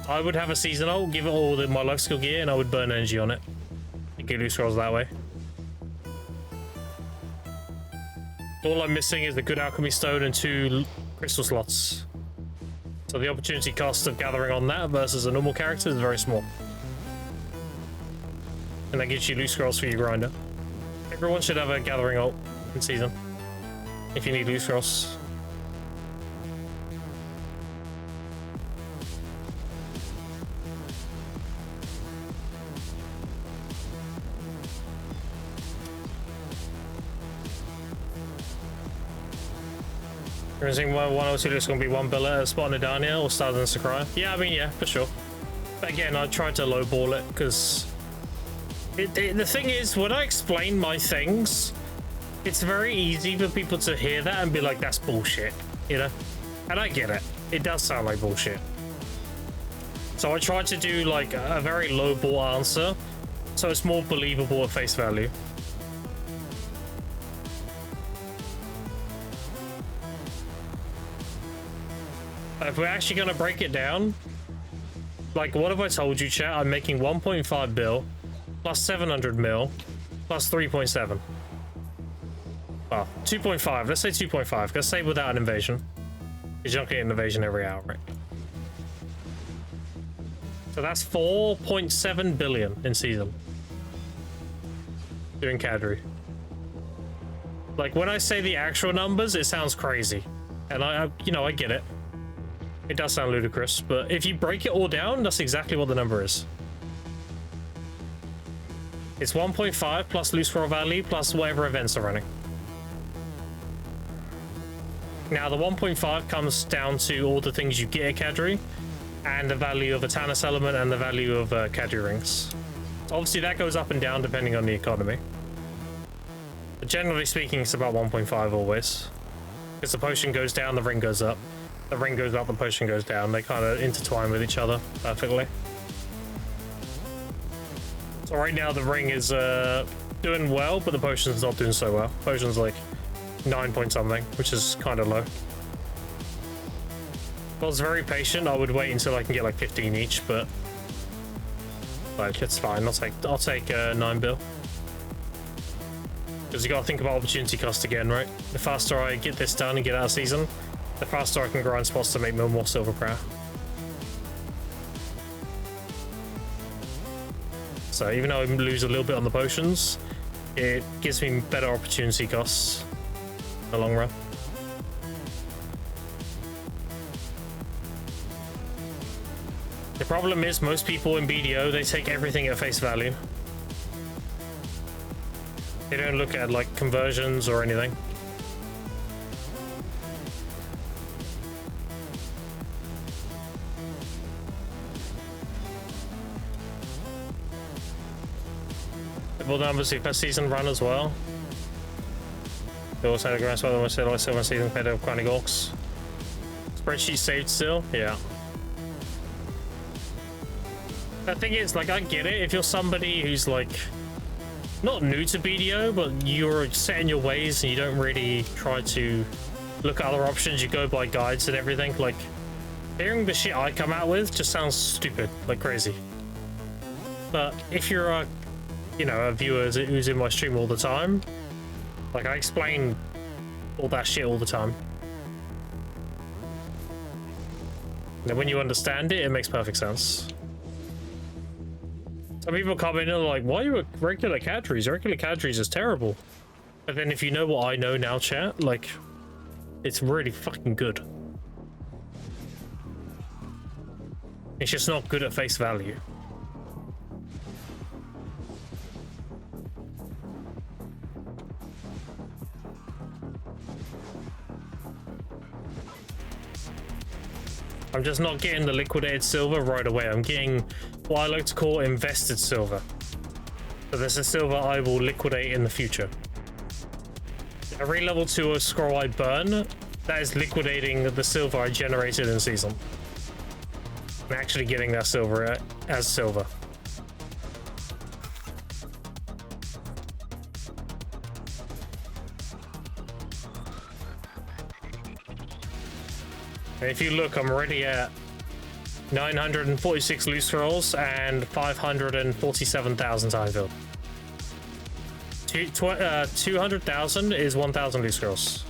I would have a season ult, give it all my life skill gear, and I would burn energy on it. You get loot scrolls that way. All I'm missing is the good alchemy stone and 2 crystal slots. So the opportunity cost of gathering on that versus a normal character is very small. And that gives you loot scrolls for your grinder. Everyone should have a gathering ult in season if you need loot scrolls. You're saying 102 looks going to be 1 billet at Spot Nidania or Stars and Sakurai? Yeah, I mean, yeah, for sure. But again, I tried to lowball it because the thing is, when I explain my things, it's very easy for people to hear that and be like, that's bullshit, you know? And I get it. It does sound like bullshit. So I tried to do like a very lowball answer so it's more believable at face value. If we're actually going to break it down, like, what have I told you, chat? I'm making 1.5 bill plus 700 mil plus 3.7. Well, 2.5. Let's say 2.5. Let's say without an invasion. Because you're not getting an invasion every hour, right? So that's 4.7 billion in season. Doing cadre. Like, when I say the actual numbers, it sounds crazy. And I get it. It does sound ludicrous, but if you break it all down, that's exactly what the number is. It's 1.5 plus loot scroll value plus whatever events are running. Now, the 1.5 comes down to all the things you get at cadre, and the value of a Tannis element and the value of cadre rings. Obviously, that goes up and down depending on the economy. But generally speaking, it's about 1.5 always. Because the potion goes down, the ring goes up. The ring goes up, the potion goes down. They kind of intertwine with each other perfectly. So right now the ring is doing well, but the potion's not doing so well. Potion's like 9 point something, which is kind of low. If I was very patient, I would wait until I can get like 15 each, but like, it's fine. I'll take 9 bill. Because you got to think about opportunity cost again, right? The faster I get this done and get out of season, the faster I can grind spots to make more silver prow. So even though I lose a little bit on the potions, it gives me better opportunity costs in the long run. The problem is most people in BDO, they take everything at face value. They don't look at like conversions or anything. Well, obviously first season run as well. They also had a grand spot, they also one season played of Chronic Orcs. Spreadsheet saved still? Yeah. The thing is, like, I get it. If you're somebody who's like not new to BDO, but you're set in your ways and you don't really try to look at other options, you go by guides and everything, like, hearing the shit I come out with just sounds stupid, like crazy. But if you're a viewer who's in my stream all the time, like, I explain all that shit all the time. And when you understand it, it makes perfect sense. Some people come in and are like, why are you a regular cadres? Regular cadres is terrible. But then if you know what I know now, chat, like, it's really fucking good. It's just not good at face value. I'm just not getting the liquidated silver right away. I'm getting what I like to call invested silver. So this is silver I will liquidate in the future. Every level 2 scroll I burn, that is liquidating the silver I generated in season. and actually getting that silver as silver. And if you look, I'm already at 946 loot scrolls and 547,000 time filled. 200,000 is 1,000 loot scrolls.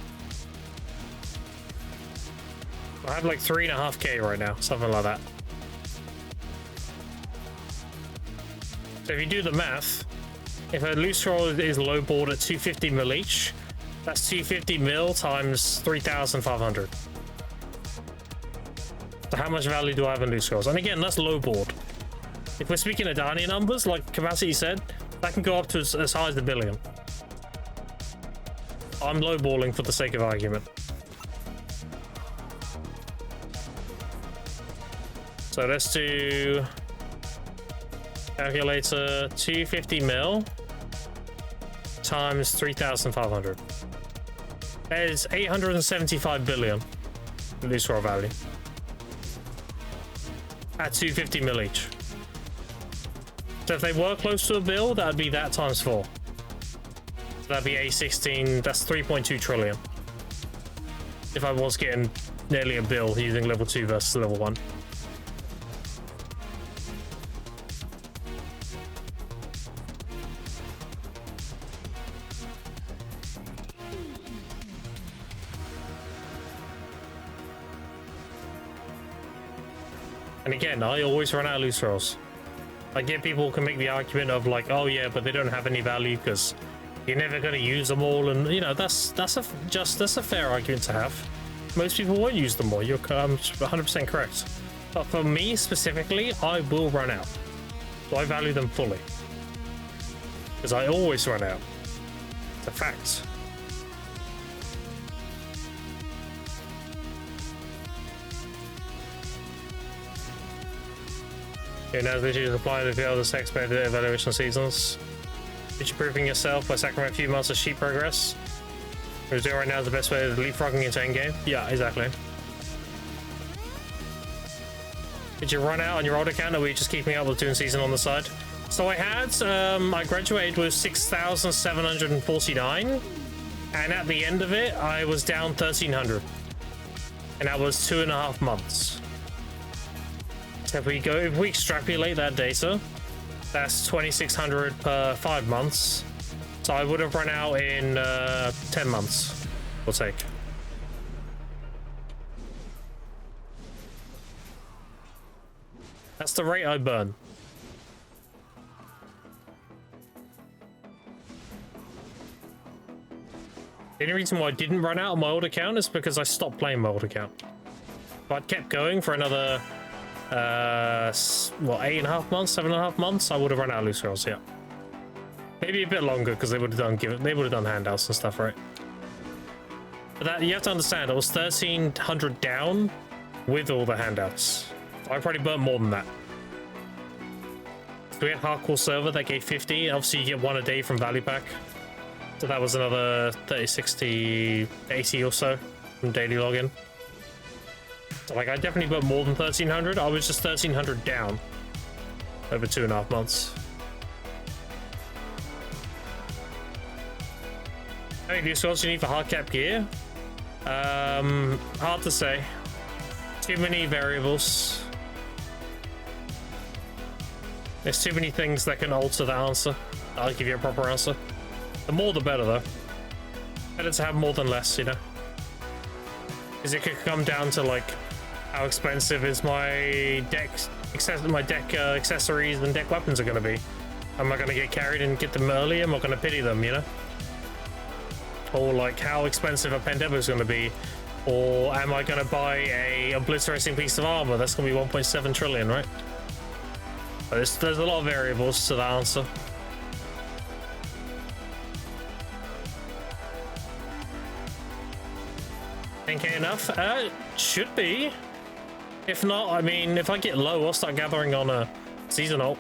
I have like 3.5k right now, something like that. So if you do the math, if a loot scroll is lowballed at 250 mil each, that's 250 mil times 3,500. So how much value do I have in loot scrolls? And again, that's lowballed. If we're speaking of Dani numbers, like Capacity said, that can go up to as high as 1 billion. I'm lowballing for the sake of argument. So let's do calculator 250 mil times 3,500. That is 875 billion loot scroll value at 250 mil each. So if they were close to a bill, that would be that times 4. So that'd be A16, that's 3.2 trillion. If I was getting nearly a bill using level 2 versus level 1. And again, I always run out of loot scrolls. I get people can make the argument of like, oh yeah, but they don't have any value because you're never going to use them all, and you know that's a fair argument to have. Most people won't use them all. You're 100% correct. But for me specifically, I will run out. So I value them fully because I always run out. It's a fact. Okay, now that you apply the other expected evaluation seasons. Future-proofing yourself by sacrificing a few months of sheep progress. We're doing right now is the best way of leapfrogging into endgame. Yeah, exactly. Did you run out on your old account, or were you just keeping up with doing season on the side? So I had, I graduated with 6,749, and at the end of it, I was down 1,300, and that was 2.5 months. So if we extrapolate that data, that's 2,600 per 5 months. So I would have run out in 10 months, we'll take. That's the rate I burn. The only reason why I didn't run out on my old account is because I stopped playing my old account. If I'd kept going for another, 8.5 months, 7.5 months, I would have run out of loot scrolls, yeah. Maybe a bit longer because they would have done handouts and stuff, right? But that you have to understand, it was 1,300 down with all the handouts. I probably burnt more than that. So we had hardcore server that gave 50. Obviously, you get 1 a day from value pack. So that was another 30, 60, 80 or so from daily login. So like, I definitely burnt more than 1,300. I was just 1,300 down over 2.5 months. How many loot scrolls do you need for hardcap gear? Hard to say. Too many variables. There's too many things that can alter the answer. I'll give you a proper answer. The more the better, though. Better to have more than less, you know? Because it could come down to, like, how expensive is my deck accessories and deck weapons are going to be. Am I going to get carried and get them early? Am I going to pity them, you know? Or, like, how expensive a Pandemic is going to be. Or am I going to buy a obliterating piece of armor? That's going to be 1.7 trillion, right? There's a lot of variables to the answer. $10k enough? Should be. If not, I mean, if I get low, I'll start gathering on a seasonal.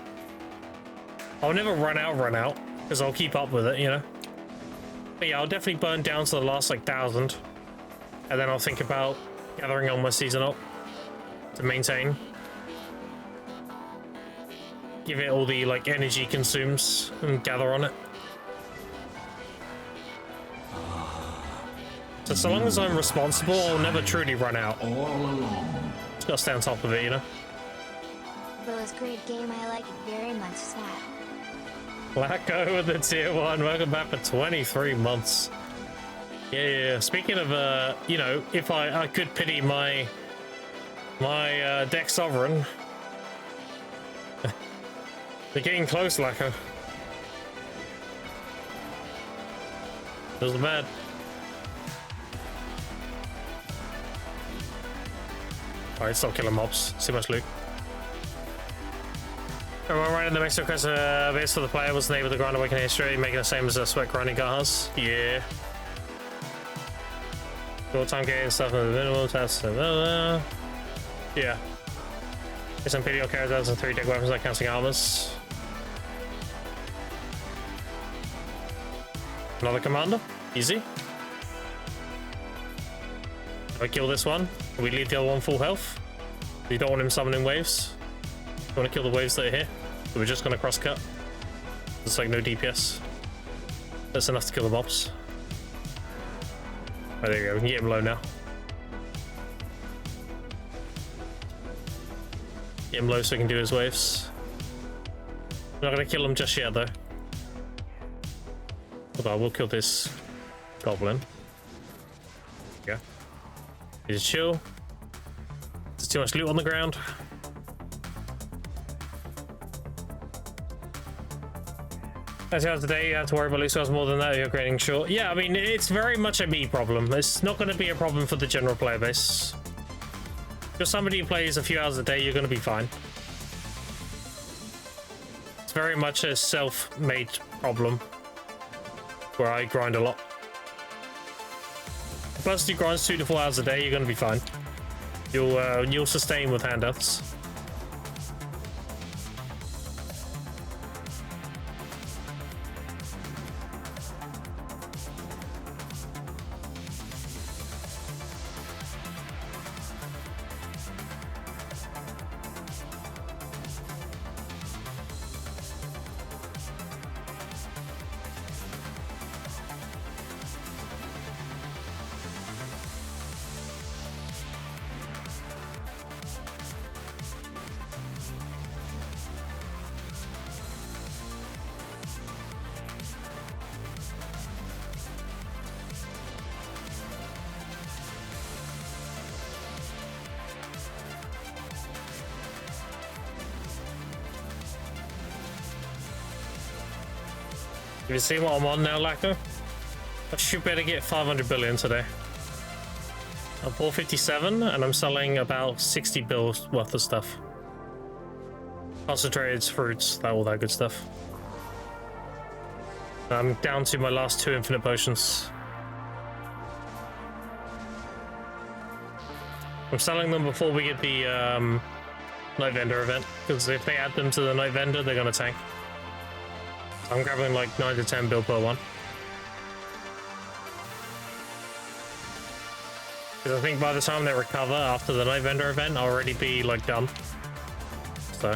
I'll never run out, because I'll keep up with it, you know? But yeah, I'll definitely burn down to the last, like, 1,000. And then I'll think about gathering on my seasonal to maintain. give it all the like energy consumes and gather on it. So long as I'm responsible, I'll never truly run out. All along. Just gotta stay on top of it, you know? Though it's a great game, I like it very much, Sad. Lacko with the tier 1, welcome back for 23 months. Yeah. Speaking of, you know, if I could pity my deck sovereign. They're getting close, Lacko. Doesn't bad. Alright, stop killing mobs. Too much loot. Everyone right in the Mexico quest base for the player was named with the grind awakening history, making the same as the sweat grinding cars. Yeah. Short time getting stuff in the minimal test. Yeah. There's some PDO characters and 3 deck weapons like counting armors. Another commander. Easy. If I kill this one, we leave the other one full health. You don't want him summoning waves. You want to kill the waves that are here. So we're just going to cross cut. There's like no DPS. That's enough to kill the mobs. Oh, there you go. We can get him low now. Get him low so he can do his waves. We're not going to kill him just yet though. Although we'll kill this goblin. Yeah. Just chill. There's too much loot on the ground. As you have today, you have to worry about loot source more than that. You're grading short. Yeah, I mean, it's very much a me problem. It's not going to be a problem for the general player base. If you're somebody who plays a few hours a day, you're going to be fine. It's very much a self-made problem where I grind a lot. Plus, you grind 2 to 4 hours a day, you're going to be fine. You'll sustain with handouts. Have you seen what I'm on now, Lacko? I should better get 500 billion today. I'm 457 and I'm selling about 60 bills worth of stuff. Concentrated fruits, all that good stuff. I'm down to my last 2 infinite potions. I'm selling them before we get the Night Vendor event, because if they add them to the Night Vendor, they're gonna tank. I'm grabbing like 9 to 10 bill per one. Because I think by the time they recover after the Night Vendor event, I'll already be like done. So.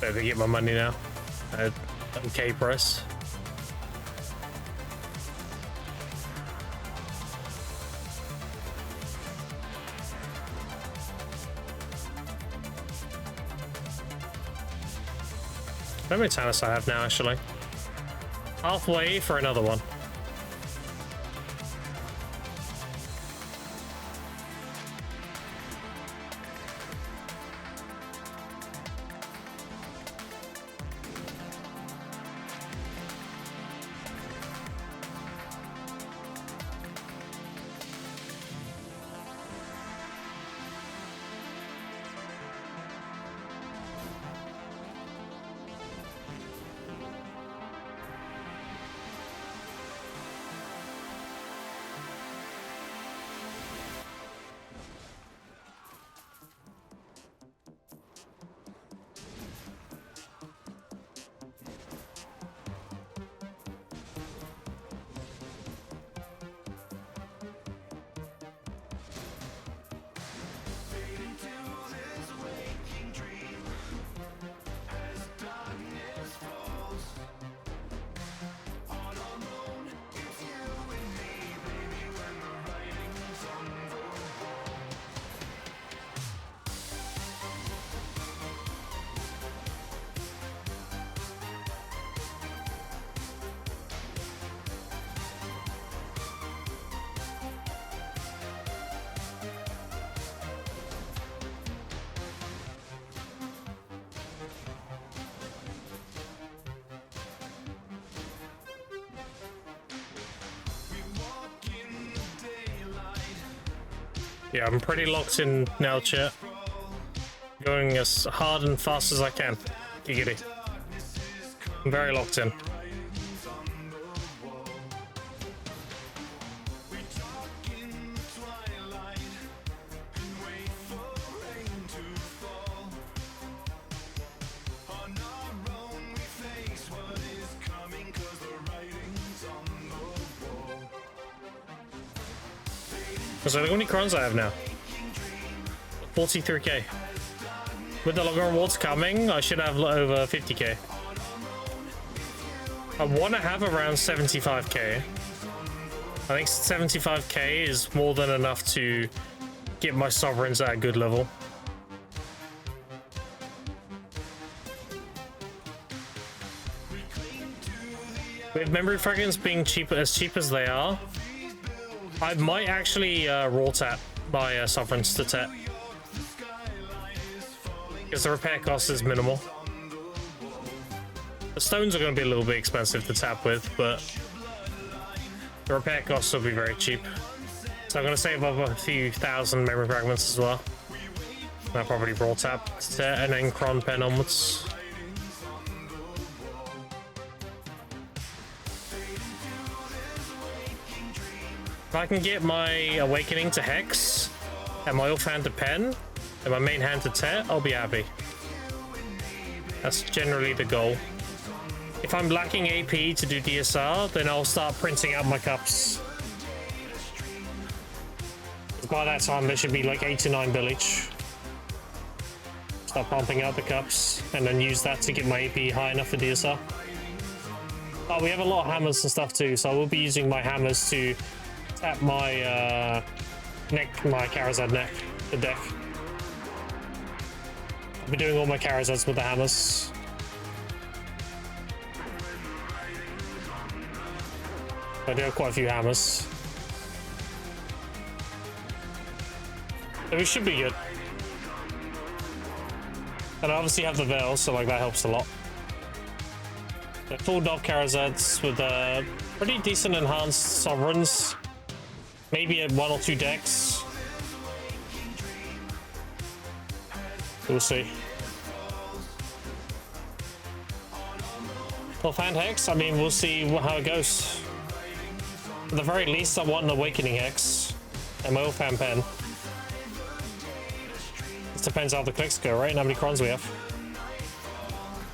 Better get my money now at okay price. How many Tannis I have now, actually? Halfway for another one. Yeah, I'm pretty locked in now, chat. Going as hard and fast as I can. Giggity. I'm very locked in. So look how many crowns I have now. 43k. With the longer rewards coming, I should have over 50k. I want to have around 75k. I think 75k is more than enough to get my sovereigns at a good level. With memory fragments being cheap as they are, I might actually raw tap my sovereigns to tap. Because the repair cost is minimal. The stones are going to be a little bit expensive to tap with, but the repair costs will be very cheap. So I'm going to save up a few thousand memory fragments as well. I'll probably raw tap and then cron pen onwards. If I can get my awakening to Hex and my offhand to pen and my main hand to Tet, I'll be happy. That's generally the goal. If I'm lacking AP to do DSR, then I'll start printing out my cups. By that time, there should be like 8 to 9 bill each. Start pumping out the cups and then use that to get my AP high enough for DSR. Oh, we have a lot of hammers and stuff too, so I will be using my hammers to tap my my Charizard neck, the deck. I'll be doing all my Charizards with the hammers. I do have quite a few hammers. So we should be good. And I obviously have the Veil, so like that helps a lot. The full dog Charizards with pretty decent enhanced sovereigns. Maybe at 1 or 2 decks. We'll see. Offhand Hex, I mean, we'll see how it goes. At the very least, I want an Awakening Hex. And my offhand pen. This depends how the clicks go, right? And how many crons we have.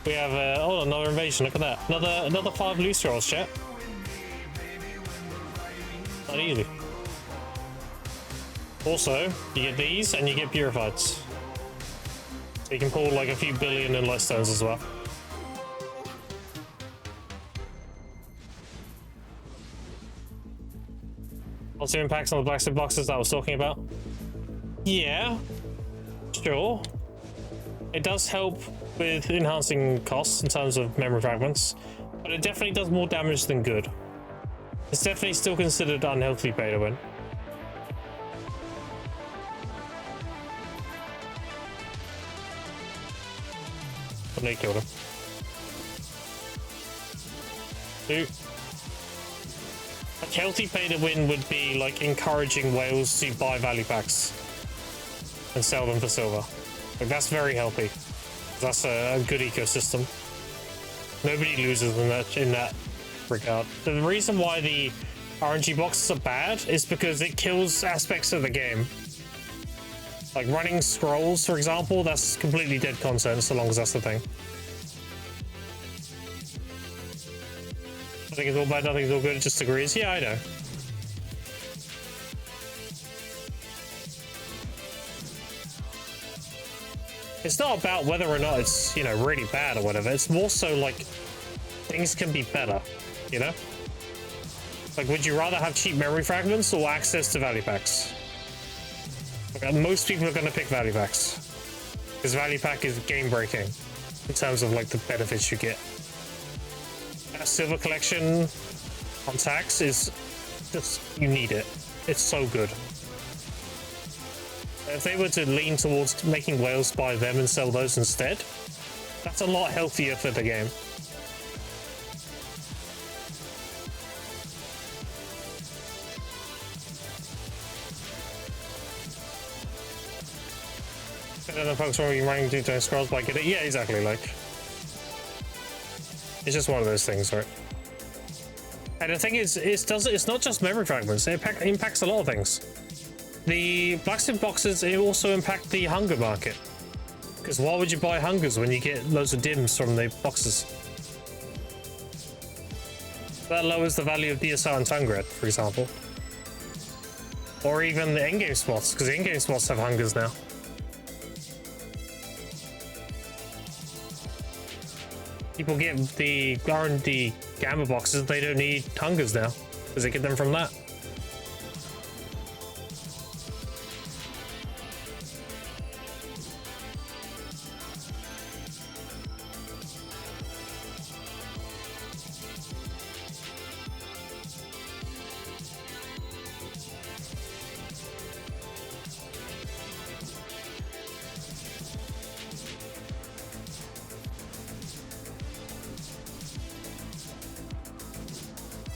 We have, oh, another invasion, look at that. Another 5 loose rolls, chat. Not easy. Also, you get these and you get purified. So you can pull like a few billion in light stones as well. What's the impacts on the blacksmith boxes that I was talking about? Yeah, sure. It does help with enhancing costs in terms of memory fragments, but it definitely does more damage than good. It's definitely still considered unhealthy pay to win. And they killed him. 2. Like healthy pay to win would be like encouraging whales to buy value packs and sell them for silver. Like that's very healthy. That's a good ecosystem. Nobody loses in that regard. The reason why the RNG boxes are bad is because it kills aspects of the game. Like running scrolls, for example, that's completely dead content so long as that's the thing. I think it's all bad, nothing's all good, it just agrees. Yeah, I know. It's not about whether or not it's, you know, really bad or whatever. It's more so like things can be better, you know? Like, would you rather have cheap memory fragments or access to value packs? Like, most people are going to pick value packs because value pack is game breaking in terms of like the benefits you get. A silver collection on tax is just, you need it. It's so good. If they were to lean towards making whales buy them and sell those instead, that's a lot healthier for the game. And then the folks were running to scrolls like it. Yeah, exactly. Like, it's just one of those things, right? And the thing is, it's not just memory fragments. It impacts a lot of things. The blacksmith boxes, it also impact the hunger market. Because why would you buy hungers when you get loads of dims from the boxes? That lowers the value of DSR and Tungred, for example. Or even the endgame spots, because the endgame spots have hungers now. People get the R&D gamma boxes, they don't need hungers now, because they get them from that.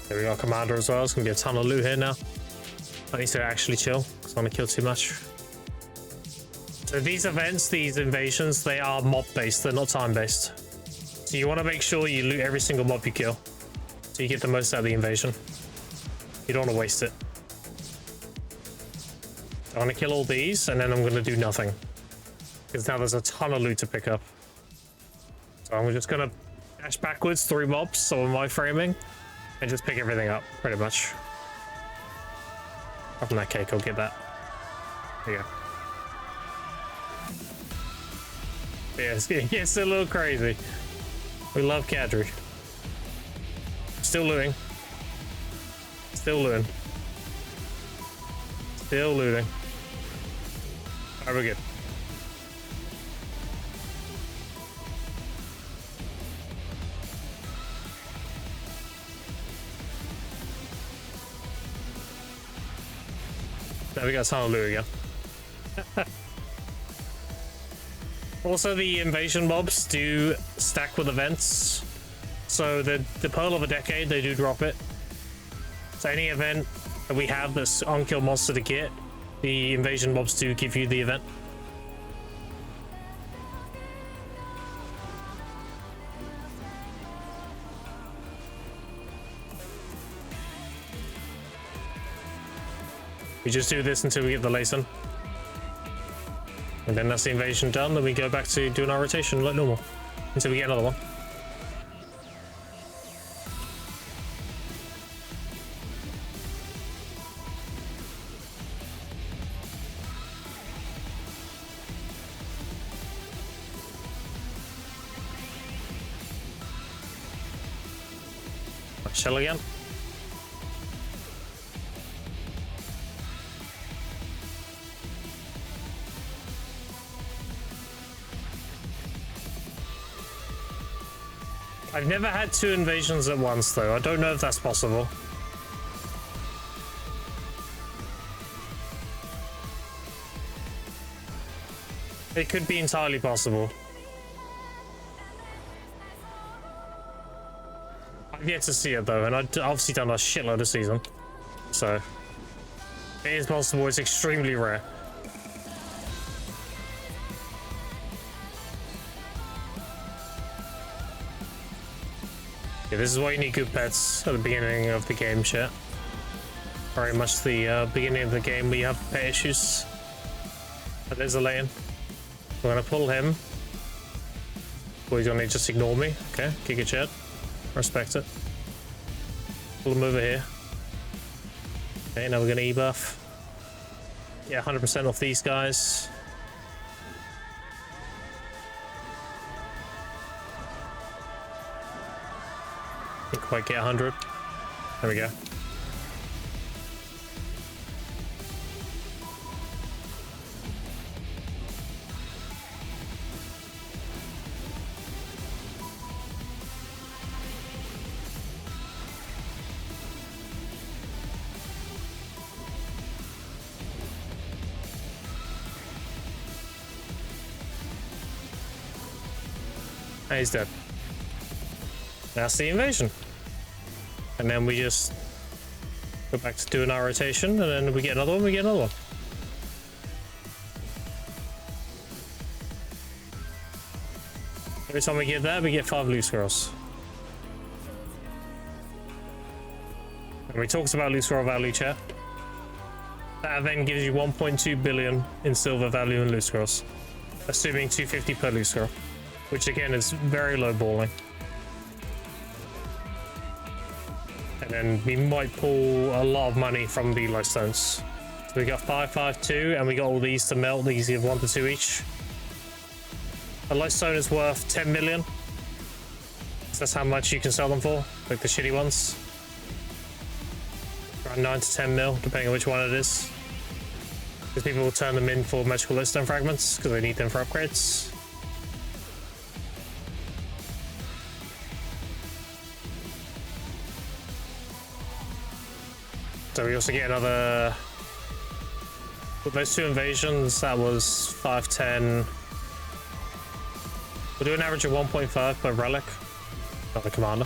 There we go, commander as well. It's gonna be a ton of loot here now. I need to actually chill because I want to kill too much. So these events, these invasions, they are mob based, they're not time based. So you want to make sure you loot every single mob you kill so you get the most out of the invasion. You don't want to waste it. I want to kill all these and then I'm going to do nothing because now there's a ton of loot to pick up. So I'm just going to dash backwards through mobs, so in my framing, and just pick everything up, pretty much. Up from that cake, I'll get that. There you go. Yeah, it gets a little crazy. We love Kadri. Still looting. Still looting. Still looting. Alright, we're good. There we go, Tunnel Lou again. Also, the invasion mobs do stack with events. So the Pearl of a Decade, they do drop it. So any event that we have that's on-kill monster to get, the invasion mobs do give you the event. We just do this until we get the Layson. And then that's the invasion done, then we go back to doing our rotation like normal. Until we get another one. Shell again. I've never had two invasions at once, though. I don't know if that's possible. It could be entirely possible. I've yet to see it, though, and I've obviously done a shitload of season. So, it is possible. It's extremely rare. Yeah, this is why you need good pets at the beginning of the game, chat. Very much the beginning of the game we have pet issues. But there's a lane. We're gonna pull him. Or he's gonna just ignore me. Okay, kick it, chat. Respect it. Pull him over here. Okay, now we're gonna E-buff. Yeah, 100% off these guys. Didn't quite get 100. There we go. And he's dead. That's the invasion. And then we just go back to doing our rotation, and then we get another one, we get another one. Every time we get that, we get 5 loot scrolls. And we talked about loot scroll value, chat. That then gives you 1.2 billion in silver value in loot scrolls, assuming 250 per loot scroll, which again is very low balling. And then we might pull a lot of money from the lightstones. So we got 5, 5, 2, and we got all these to melt. These give 1 to 2 each. A lightstone is worth 10 million. So that's how much you can sell them for, like the shitty ones. Around 9 to 10 mil, depending on which one it is. Because people will turn them in for magical lightstone fragments, because they need them for upgrades. So we also get another... With those 2 invasions, that was 5, 10... We'll do an average of 1.5 per relic. Not the commander.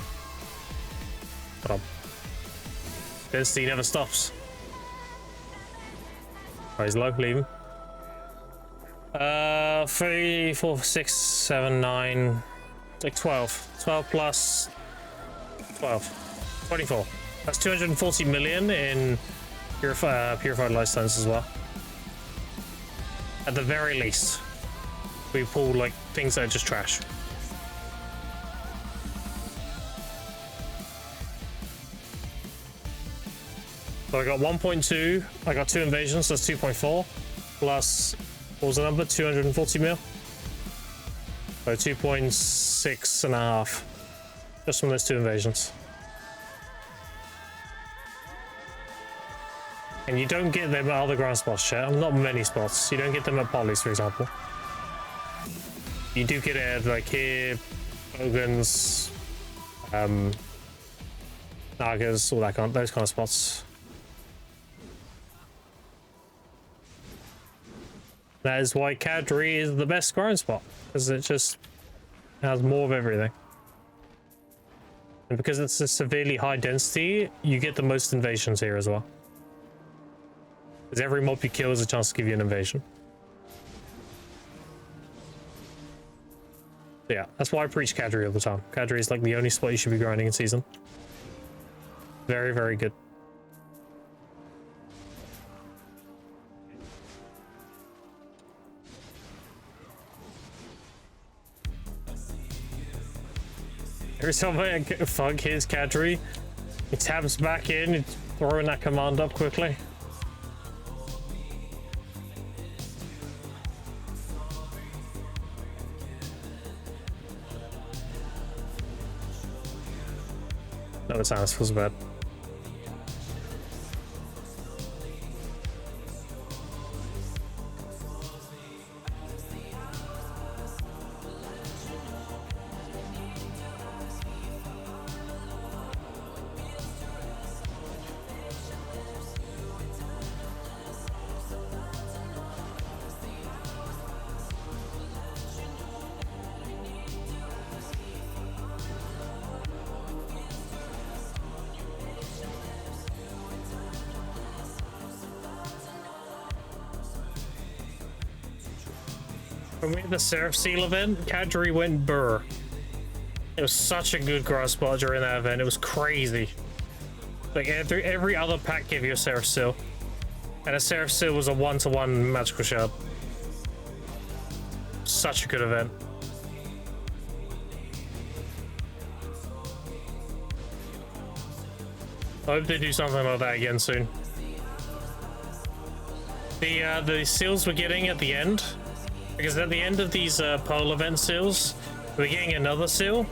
But density never stops. Oh, he's low, leave him. 3, 4, 6, 7, 9, like 12. 12 plus 12. 24. That's 240 million in purified lightstones as well. At the very least. We pull like things that are just trash. So I got 1.2, I got 2 invasions, so that's 2.4, plus, what was the number, 240 mil? So 2.6 and a half, just from those 2 invasions. And you don't get them at other ground spots, chat. Not many spots. You don't get them at Polys, for example. You do get it like here, Bogans, Nagas, all that those kind of spots. That is why Kadri is the best grind spot, because it just has more of everything. And because it's a severely high density, you get the most invasions here as well. Because every mob you kill has a chance to give you an invasion. Yeah, that's why I preach Kadri all the time. Kadri is like the only spot you should be grinding in season. Very, very good. Every time I fug his Kadri, he tabs back in, he's throwing that command up quickly. No, it's honest, feels bad. When we had the Seraph Seal event, Kadri went burr. It was such a good grass spot during that event. It was crazy. Like every other pack gave you a Seraph Seal. And a Seraph Seal was a 1-to-1 magical shard. Such a good event. I hope they do something like that again soon. The seals we're getting at the end, because at the end of these Pearl event seals, we're getting another seal,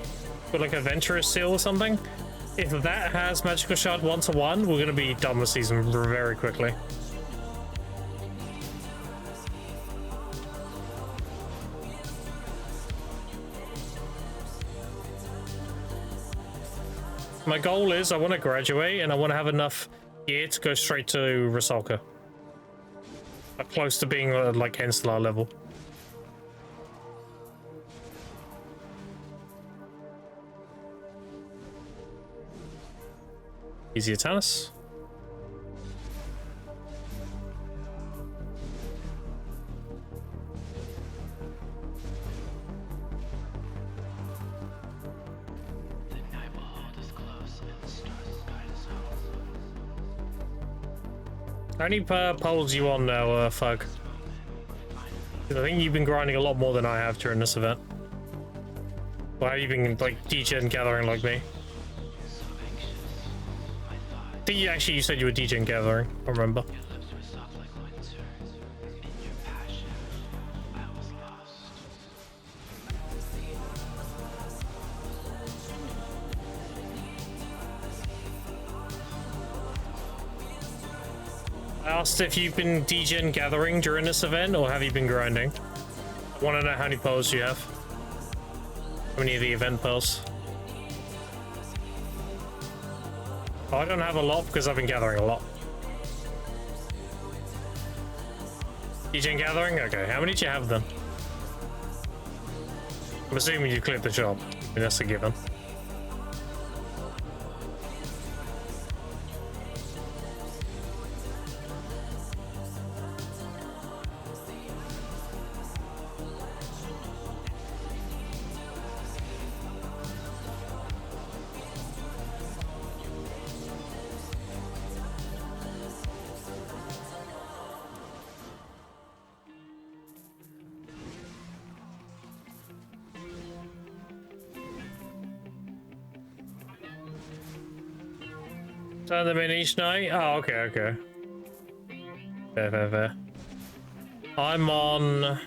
with like a Venturous seal or something. If that has Magical Shard 1-to-1, we're gonna be done with season very quickly. My goal is I want to graduate and I want to have enough gear to go straight to Rusalka. Close to being like Henselar level. Easy Atanas. How many polls you on now, Fug? 'Cause I think you've been grinding a lot more than I have during this event. Or have you been, like, DJing gathering like me? I think you said you were DJing gathering, I remember. I asked if you've been DJing gathering during this event, or have you been grinding? I want to know how many polls you have. How many of the event polls? Oh, I don't have a lot because I've been gathering a lot. DJing gathering? Okay, how many do you have then? I'm assuming you cleared the job. I mean, that's a given. Turn them in each night? Oh, okay. Fair. I'm on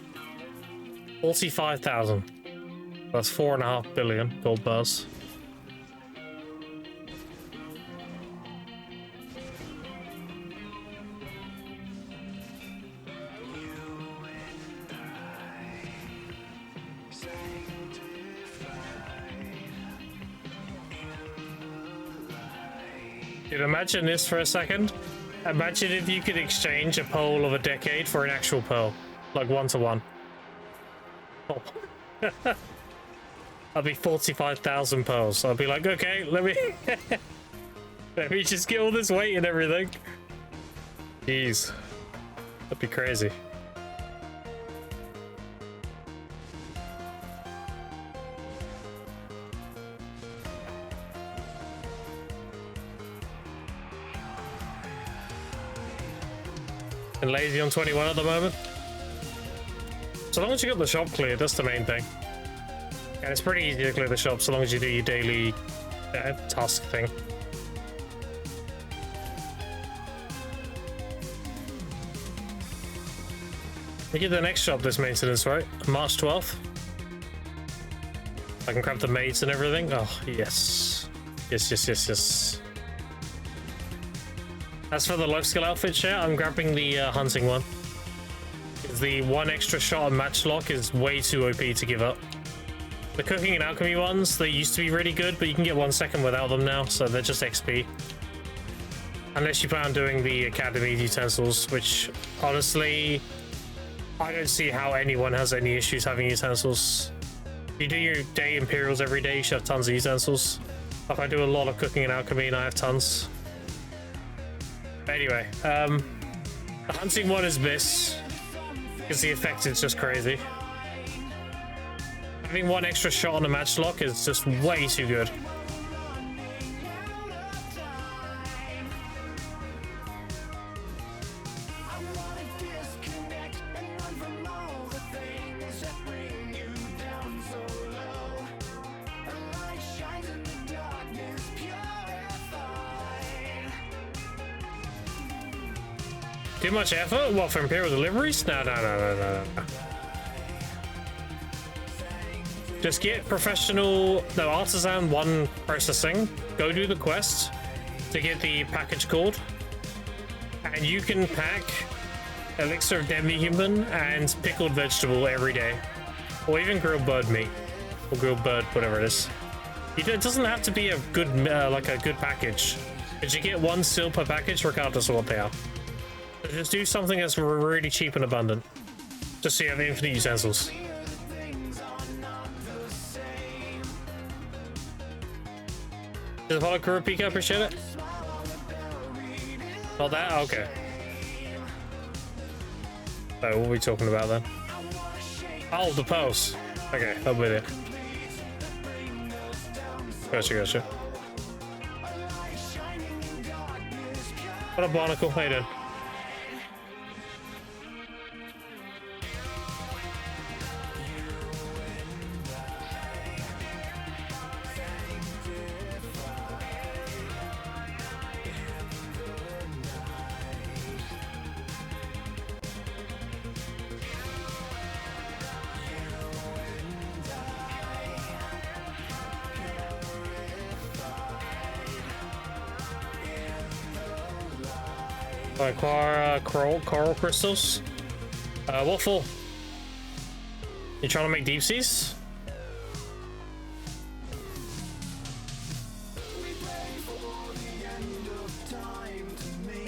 45,000. That's 4.5 billion gold bars. Dude, imagine this for a second. Imagine if you could exchange a poll of a decade for an actual poll, like 1-to-1. Oh. That'd be 45,000 polls. I'd be like, okay, let me just get all this weight and everything. Jeez, that'd be crazy. And lazy on 21 at the moment. So long as you got the shop cleared, that's the main thing. And it's pretty easy to clear the shop so long as you do your daily task thing. We get the next shop this maintenance, right? March 12th. I can grab the maids and everything. Oh, yes. Yes. As for the life skill outfit share, I'm grabbing the hunting one. The one extra shot on match lock is way too OP to give up. The cooking and alchemy ones, they used to be really good, but you can get 1 second without them now, so they're just XP. Unless you plan on doing the academy utensils, which honestly, I don't see how anyone has any issues having utensils. If you do your day imperials every day, you should have tons of utensils. Like I do a lot of cooking and alchemy and I have tons. Anyway, the hunting one is this, because the effect is just crazy. Having 1 extra shot on a match lock is just way too good. Too much effort? What, for Imperial deliveries? No. Just get artisan 1 processing, go do the quest to get the package called, and you can pack elixir of demi-human and pickled vegetable every day, or even grilled bird meat, or grilled bird, whatever it is. It doesn't have to be a good, like a good package, but you get 1 still per package regardless of what they are. So just do something that's really cheap and abundant, just so you have infinite utensils. Does follow Kurapika? Appreciate it. Not that? Okay. So what are we talking about then? Oh, the post. Okay, I'm with it. Gotcha. What up, Barnacle? How you doing? Acquire coral crystals. What for? You trying to make deep seas?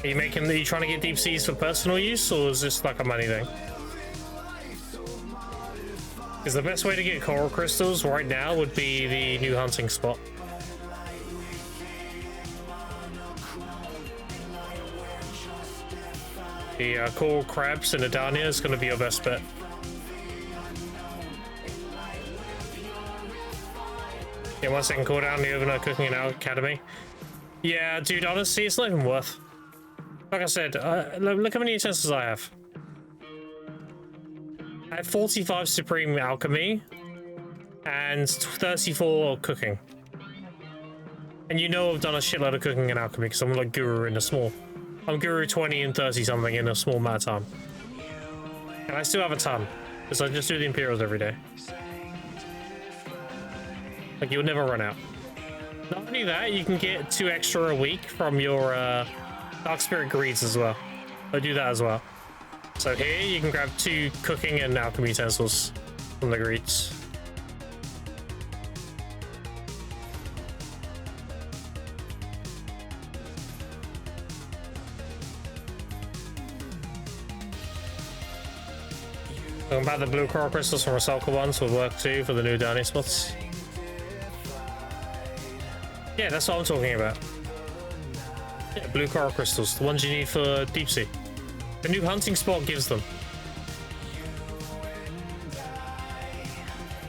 Are you trying to get deep seas for personal use, or is this like a money thing? Because the best way to get coral crystals right now would be the new hunting spot. The coral crabs in Adania is going to be your best bet. Yeah, 1 second cooldown, the overnight cooking in our academy. Yeah, dude, honestly, it's not even worth. Like I said, look how many utensils I have. I have 45 Supreme Alchemy and 34 cooking. And you know I've done a shitload of cooking and alchemy because I'm like Guru in a small. I'm Guru 20 and 30 something in a small amount of time. And I still have a ton because I just do the Imperials every day. Like, you'll never run out. Not only that, you can get 2 extra a week from your Dark Spirit Greeds as well. I do that as well. So here you can grab 2 cooking and alchemy utensils from the Greeds. Talking about the blue coral crystals from recycle ones will work too for the new Dani spots. Yeah, that's what I'm talking about. Yeah, blue coral crystals, the ones you need for deep sea. The new hunting spot gives them.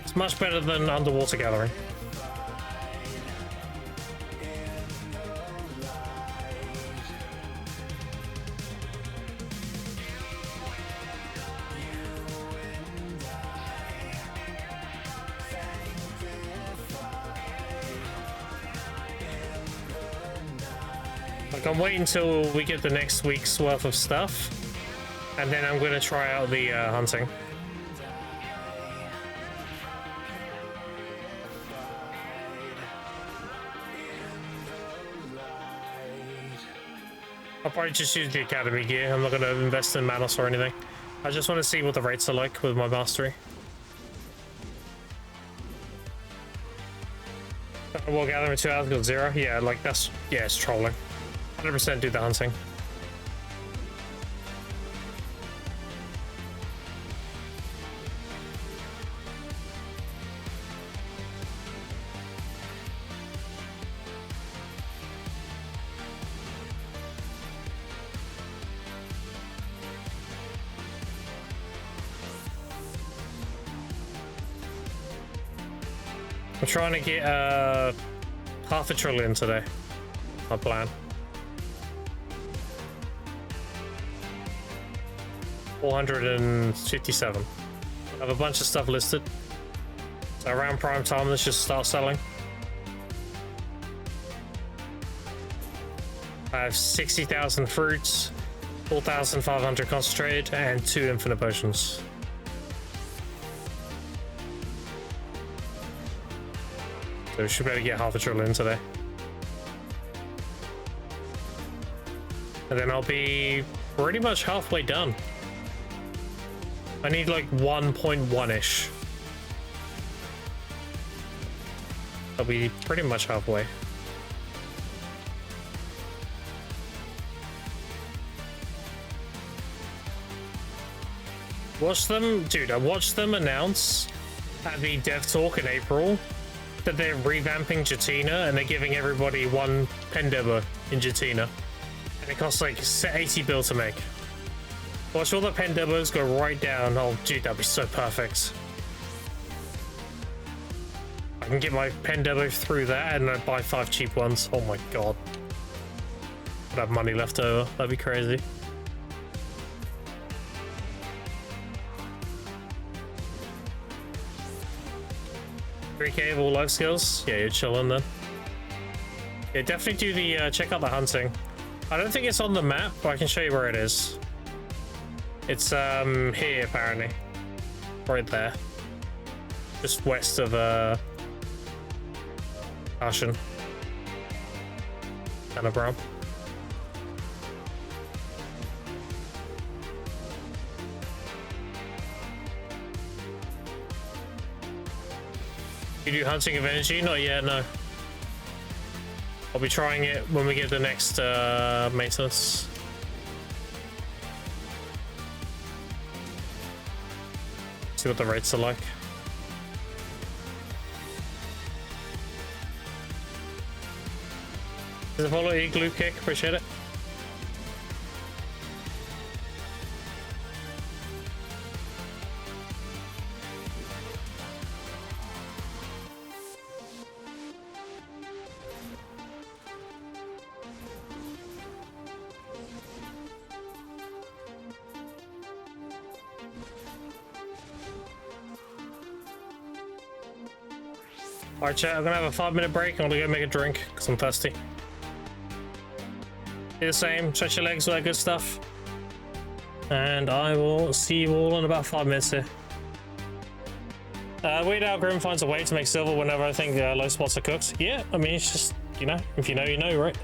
It's much better than underwater gathering. Like, I'm waiting until we get the next week's worth of stuff, and then I'm going to try out the hunting. I'll probably just use the academy gear. I'm not going to invest in Manos or anything. I just want to see what the rates are like with my mastery. We'll gather in 2 hours, got 0. Yeah, like that's, yeah, it's trolling. 100% do the hunting. I'm trying to get half a trillion today. My plan. 457. I have a bunch of stuff listed. So around prime time, let's just start selling. I have 60,000 fruits, 4,500 concentrated, and 2 infinite potions. So we should be able to get half a trillion today. And then I'll be pretty much halfway done. I need like 1.1-ish. I'll be pretty much halfway. Watch them, dude, I watched them announce at the dev talk in April that they're revamping Jatina and they're giving everybody 1 Pendeba in Jatina. And it costs like 80 bill to make. Watch all the Pendebas go right down. Oh, dude, that'd be so perfect. I can get my Pendebo through that and then buy 5 cheap ones. Oh my god. I'd have money left over. That'd be crazy. $3K of all life skills? Yeah, you're chilling then. Yeah, definitely do the, check out the hunting. I don't think it's on the map, but I can show you where it is. It's, here, apparently. Right there. Just west of, Ashen. Canabram. You do hunting of energy? Not yet, no. I'll be trying it when we get the next maintenance. See what the rates are like. Does it follow Igloo Kick? Appreciate it. Alright chat, I'm gonna have a 5-minute break. I'm gonna go make a drink because I'm thirsty. Do the same, stretch your legs, all that good stuff. And I will see you all in about 5 minutes here. Weird Al Grim finds a way to make silver whenever I think low spots are cooked. Yeah, I mean, it's just, you know, if you know, you know, right?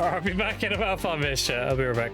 Alright, I'll be back in about 5 minutes, chat. I'll be right back.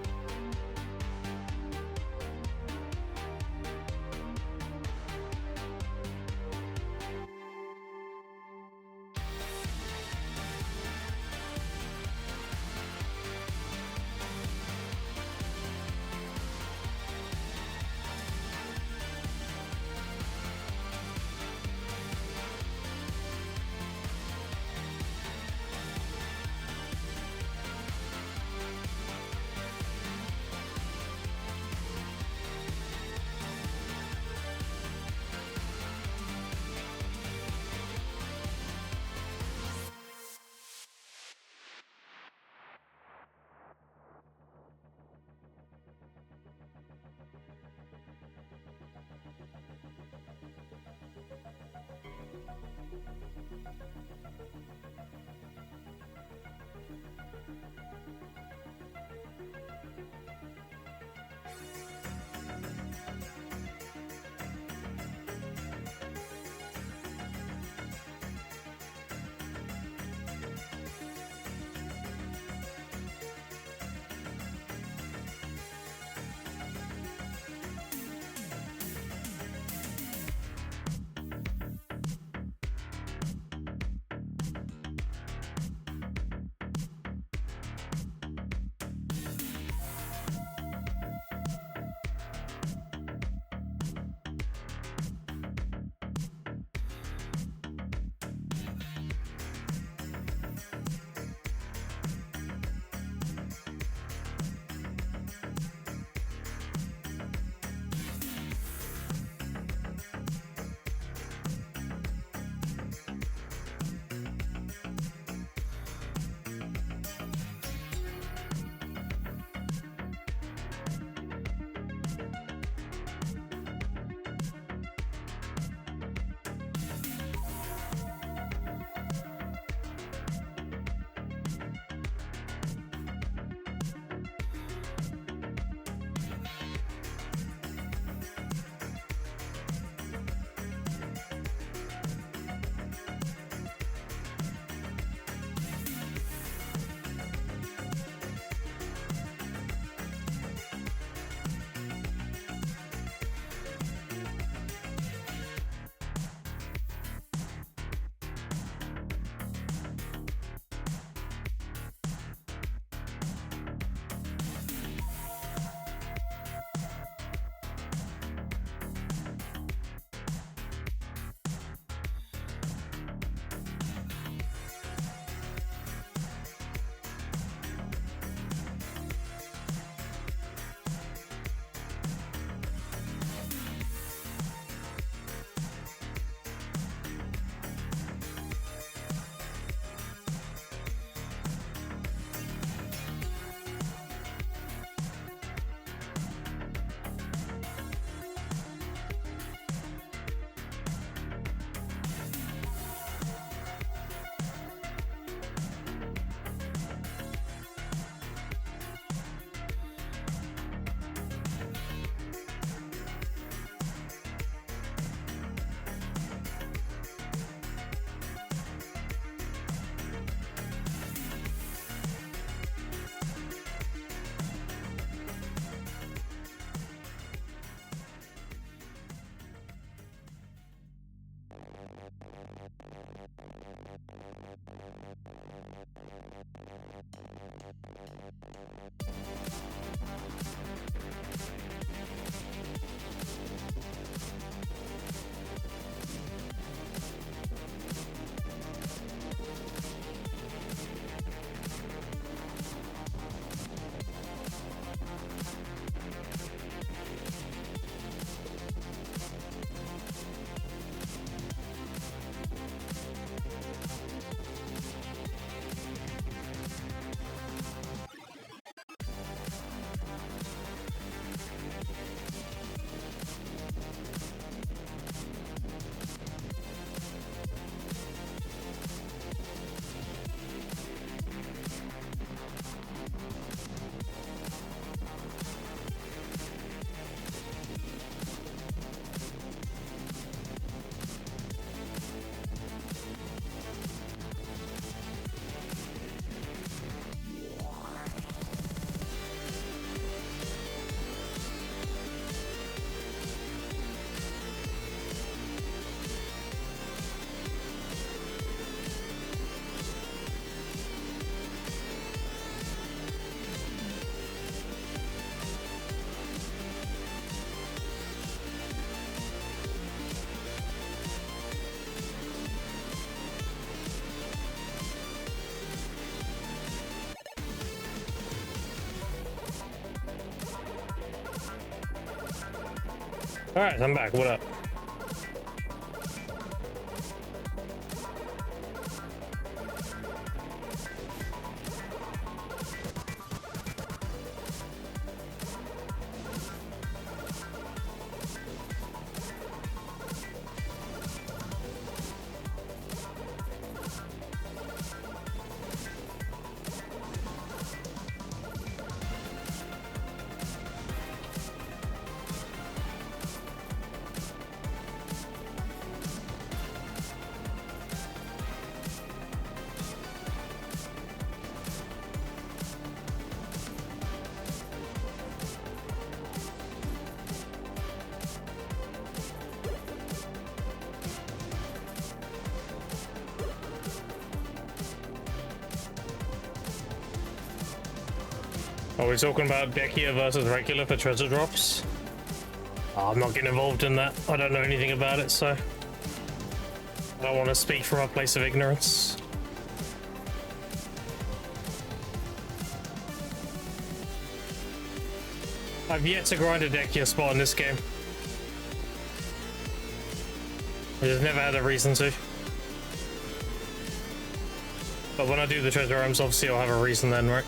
Alright, I'm back. What up? Are we talking about Dekia versus regular for treasure drops? Oh, I'm not getting involved in that. I don't know anything about it, so I don't want to speak from a place of ignorance. I've yet to grind a Dekia spot in this game. I just never had a reason to. But when I do the treasure rooms, obviously I'll have a reason then, right?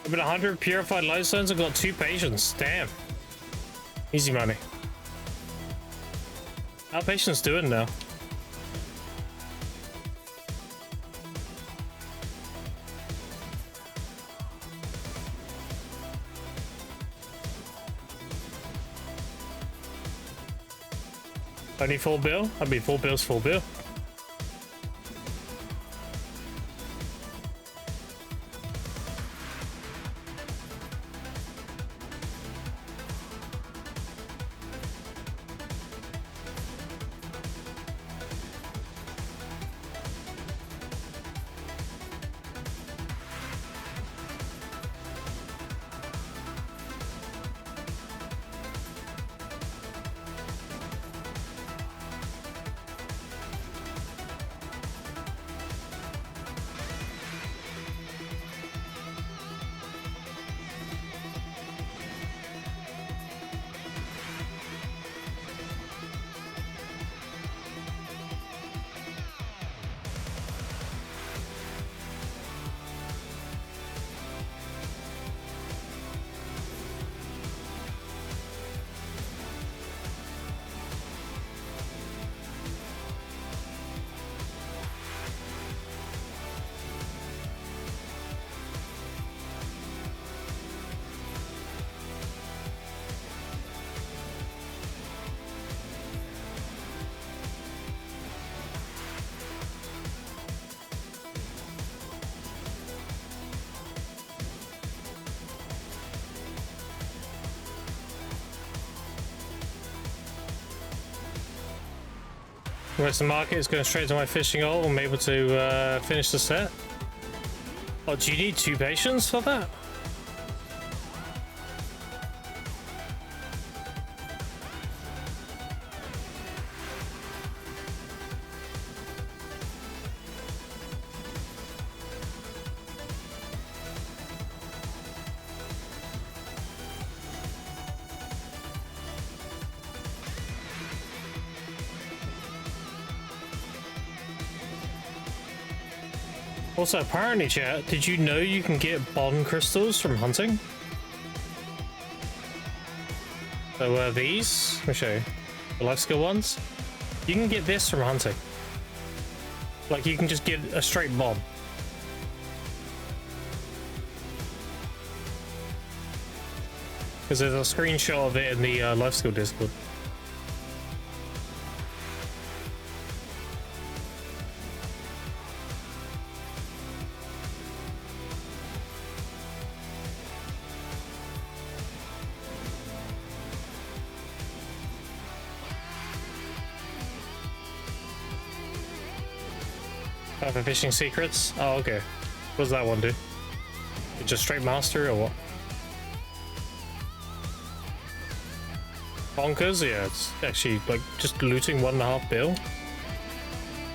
I've been 100 purified limestones and got 2 patience. Damn. Easy money. How patience doing now? Only full bill? I mean, full bill's full bill. Where's the market? It's going straight to my fishing hole. I'm able to finish the set. Oh, do you need 2 patience for that? Also, apparently, chat, did you know you can get bond crystals from hunting? So, these, let me show you, the life skill ones. You can get this from hunting. Like, you can just get a straight bond. Because there's a screenshot of it in the life skill Discord. For fishing secrets? Oh, okay. What does that one do? Just straight mastery or what? Bonkers? Yeah, it's actually like just looting 1.5 bill.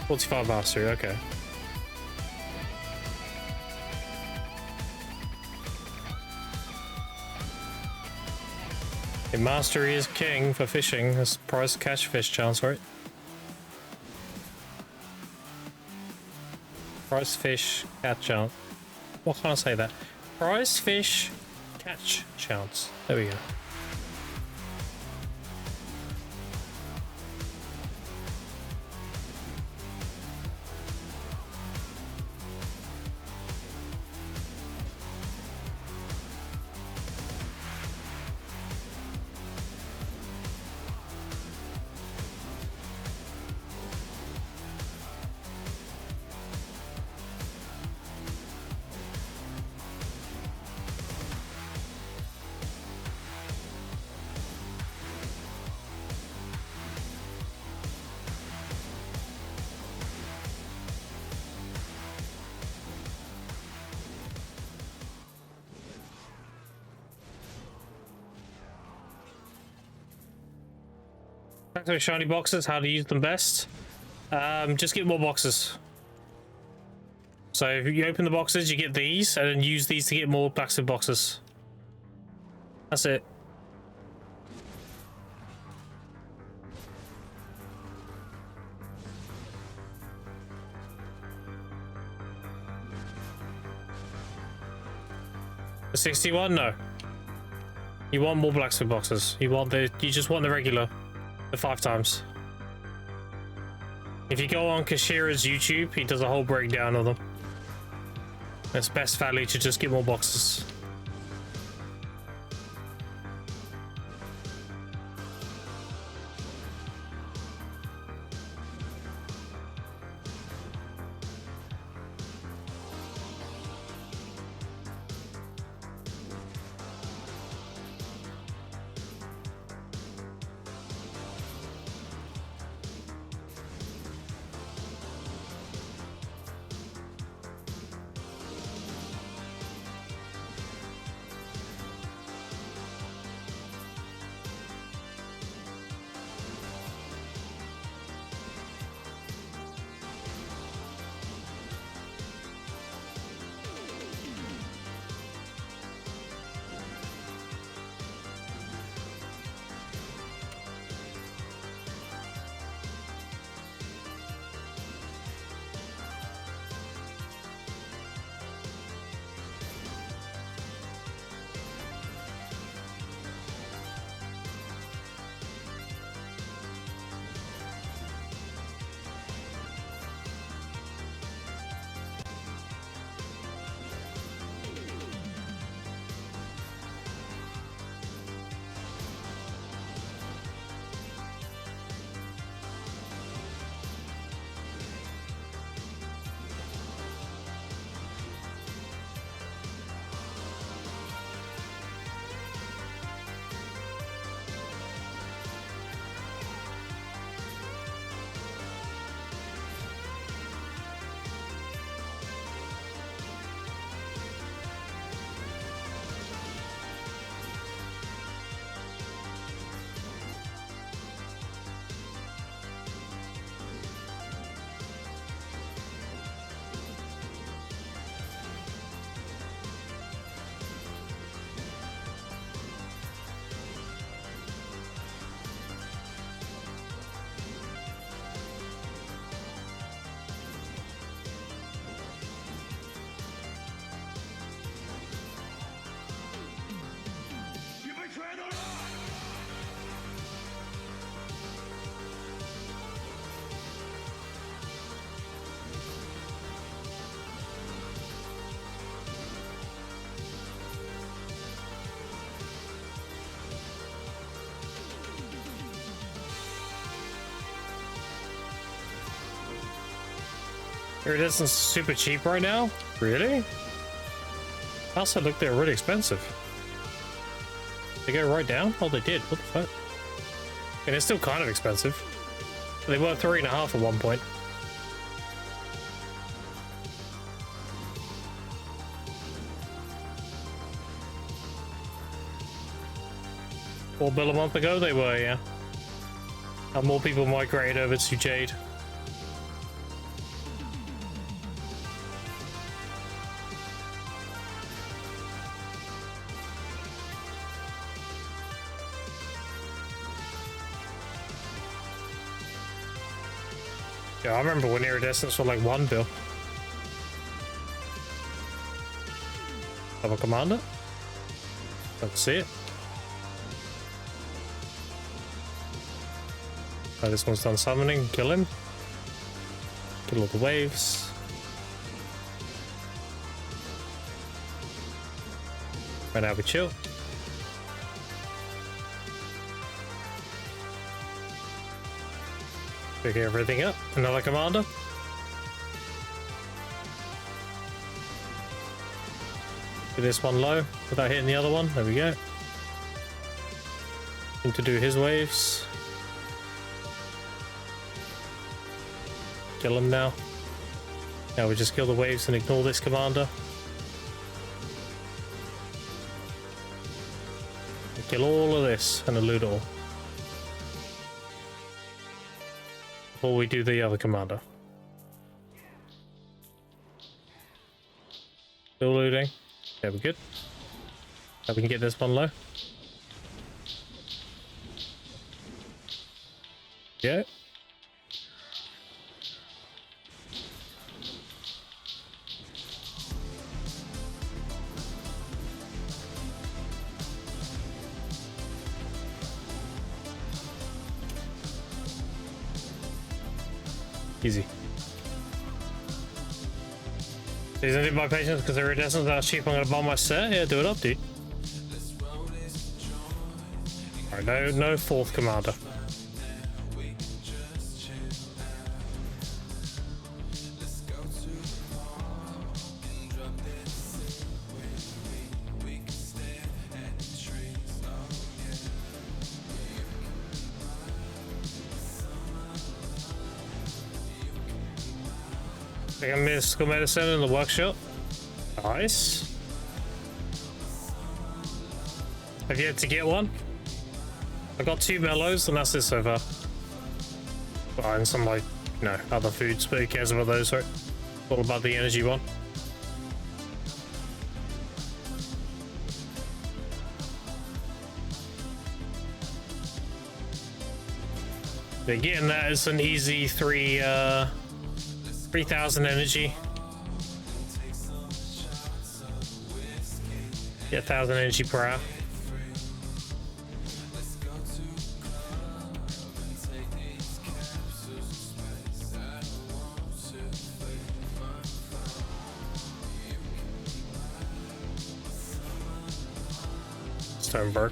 45 mastery, okay. The mastery is king for fishing. That's price catch fish chance, right? Price fish catch chance. What can I say that? Price fish catch chance. There we go. Back to the shiny boxes, how to use them best. Just get more boxes. So if you open the boxes, you get these, and then use these to get more blacksmith boxes. That's it. The 61? No. You want more blacksmith boxes. You just want the regular. The 5 times. If you go on Kashira's YouTube, he does a whole breakdown of them. It's best value to just get more boxes. Iridescent's super cheap right now? Really? Also look, they're really expensive. They go right down? Oh, they did. What the fuck? And it's still kind of expensive. They were 3.5 at one point. 4 bill a month ago, they were, yeah. And more people migrated over to Jade. Yeah, I remember when iridescents were like 1 bill. Have a commander? Don't see it. Oh, this one's done summoning. Kill him. Kill all the waves. Right now we chill. Pick everything up. Another commander. Do this one low without hitting the other one. There we go. Need to do his waves. Kill him now. Now we just kill the waves and ignore this commander. Kill all of this and elude it all. Before we do the other commander. Still looting. Yeah, we're good. Now we can get this one low. Yeah. Easy. Isn't it my patience because iridescent that's cheap? I'm gonna buy my set. Yeah, do it up, dude. Alright, no fourth commander. I got mystical medicine in the workshop. Nice. I've yet to get one. I got 2 mellows and that's it so far. Well, and some like, you know, other foods, but who cares about those, right? All about the energy one. Yeah, getting that is an easy 3,000 energy. Yeah, 1,000 energy per hour. Stoneberg.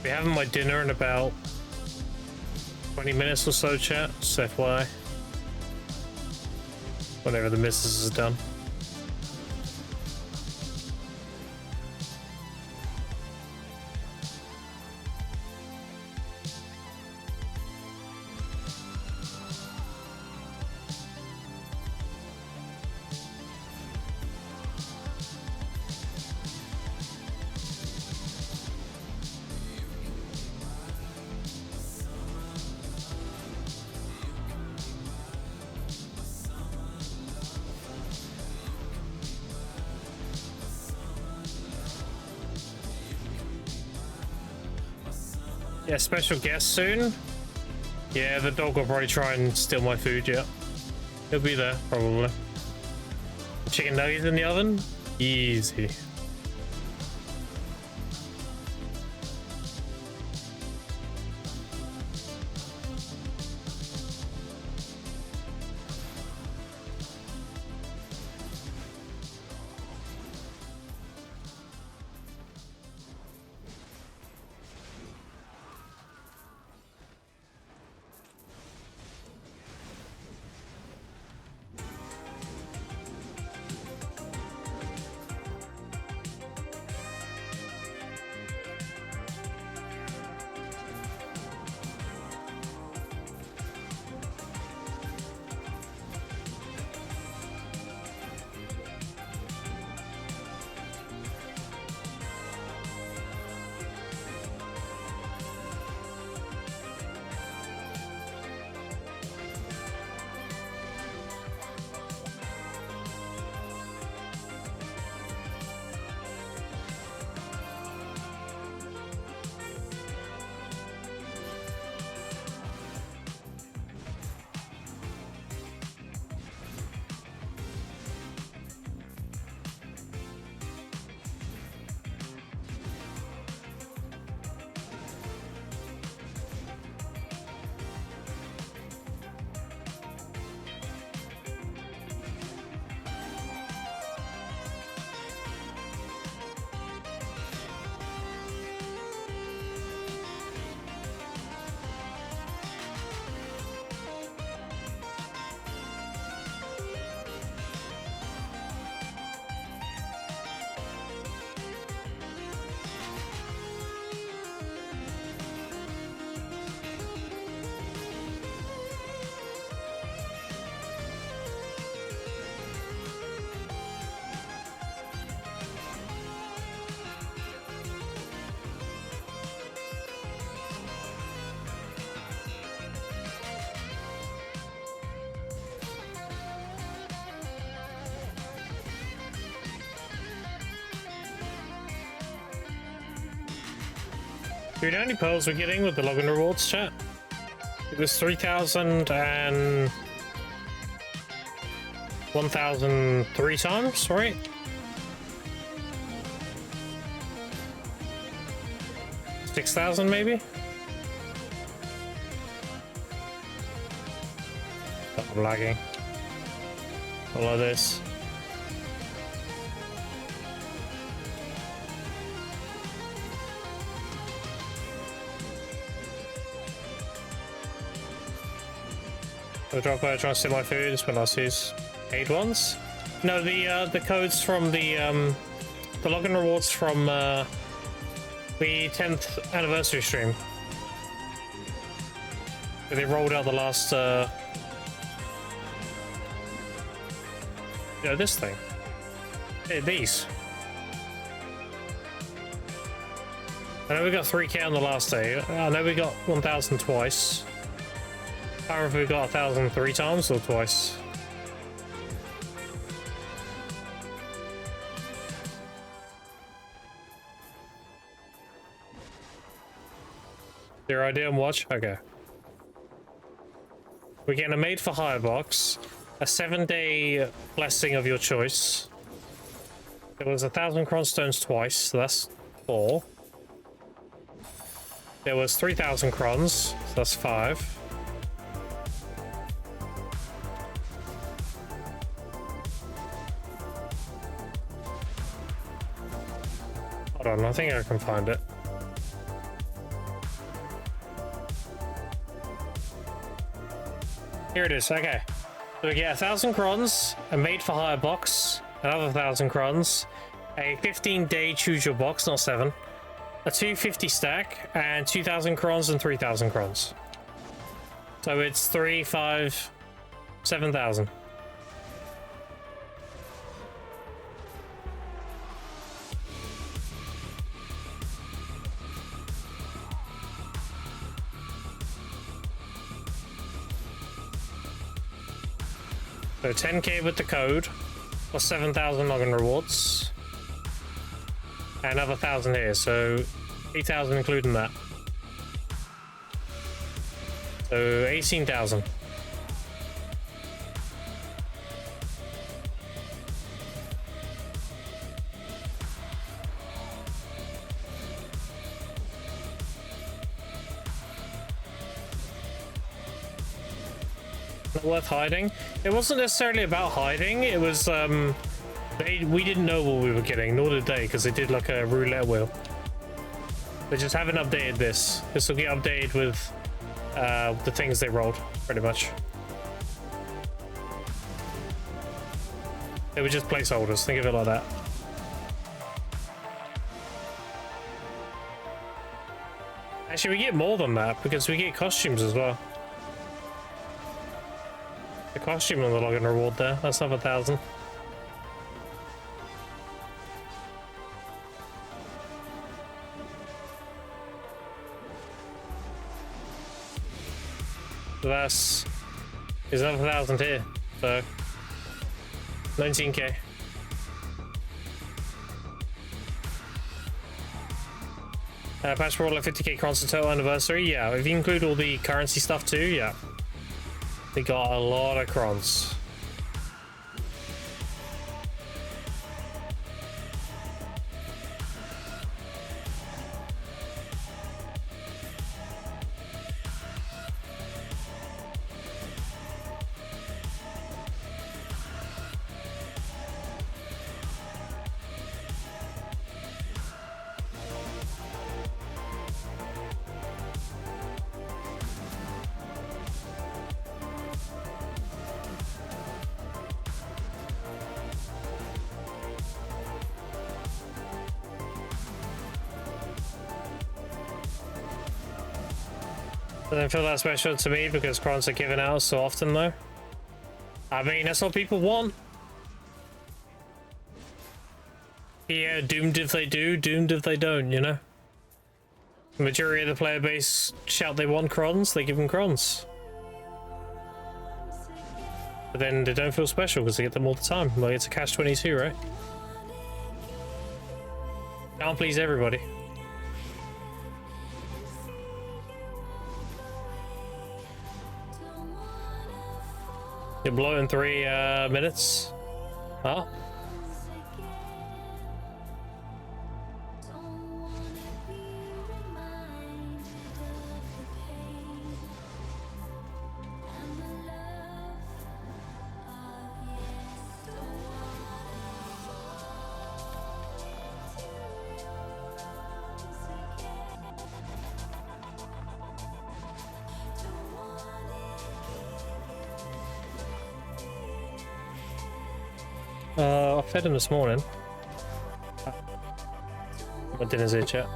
Be having my dinner in about 20 minutes or so, chat. Just FYI. Whenever the missus is done. Yeah, special guest soon. Yeah, the dog will probably try and steal my food, yeah. He'll be there, probably. Chicken nuggets in the oven? Easy. Do you know how many pearls we're getting with the login rewards, chat? It was 3,000 and 1,000 3 times, right? $6,000 maybe? Oh, I'm lagging. I love this. The drop trying to steal my food is when I use paid ones. No, the codes from the login rewards from the 10th anniversary stream. Where they rolled out the last this thing. These. I know we got 3k on the last day. I know we got 1,000 twice. I can't remember if we got 1,000 3 times or twice. Your idea on watch? Okay. We're getting a made for hire box, a 7-day blessing of your choice. There was 1,000 cronstones twice, so that's 4. There was 3,000 crons, so that's 5. Hold on, I think I can find it. Here it is, okay. So we get 1,000 crons, a made for hire box, another 1,000 crons, a 15-day choose your box, not 7, a 250 stack, and 2,000 crons and 3,000 crons. So it's 3, 5, 7,000. So 10k with the code, plus 7,000 login rewards, and another 1,000 here, so 8,000 including that. So 18,000. Not worth hiding. It wasn't necessarily about hiding. It was we didn't know what we were getting, nor did they, because they did like a roulette wheel. They just haven't updated this. This will get updated with the things they rolled, pretty much. They were just placeholders. Think of it like that. Actually, we get more than that because we get costumes as well. The costume on the login reward there, that's another 1,000. So there's another 1,000 here, so 19k. Patch for like 50k constant total anniversary, yeah. If you include all the currency stuff too, yeah. They got a lot of crons. Doesn't feel that special to me because crons are given out so often though. I mean, that's what people want. Yeah, doomed if they do, doomed if they don't, you know? The majority of the player base shout they want crons, they give them crons. But then they don't feel special because they get them all the time. Like, it's a catch-22, right? Can't please everybody. You're blow in 3 minutes. Huh? I fed him this morning. What dinner's here, chat?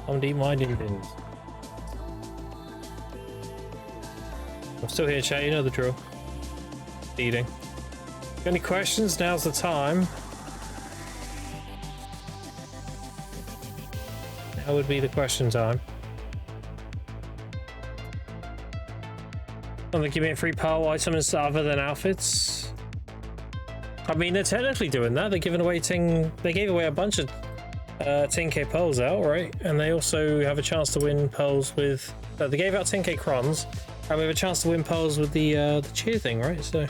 I'm deep minding bins. I'm still here, chat. You know the drill. Eating. Got any questions? Now's the time. Now would be the question time. And they're giving free power items other than outfits. I mean, they're technically doing that. They're giving away they gave away a bunch of 10k pearls out, right? And they also have a chance to win pearls with. They gave out 10k crons, and we have a chance to win pearls with the cheer thing, right? So.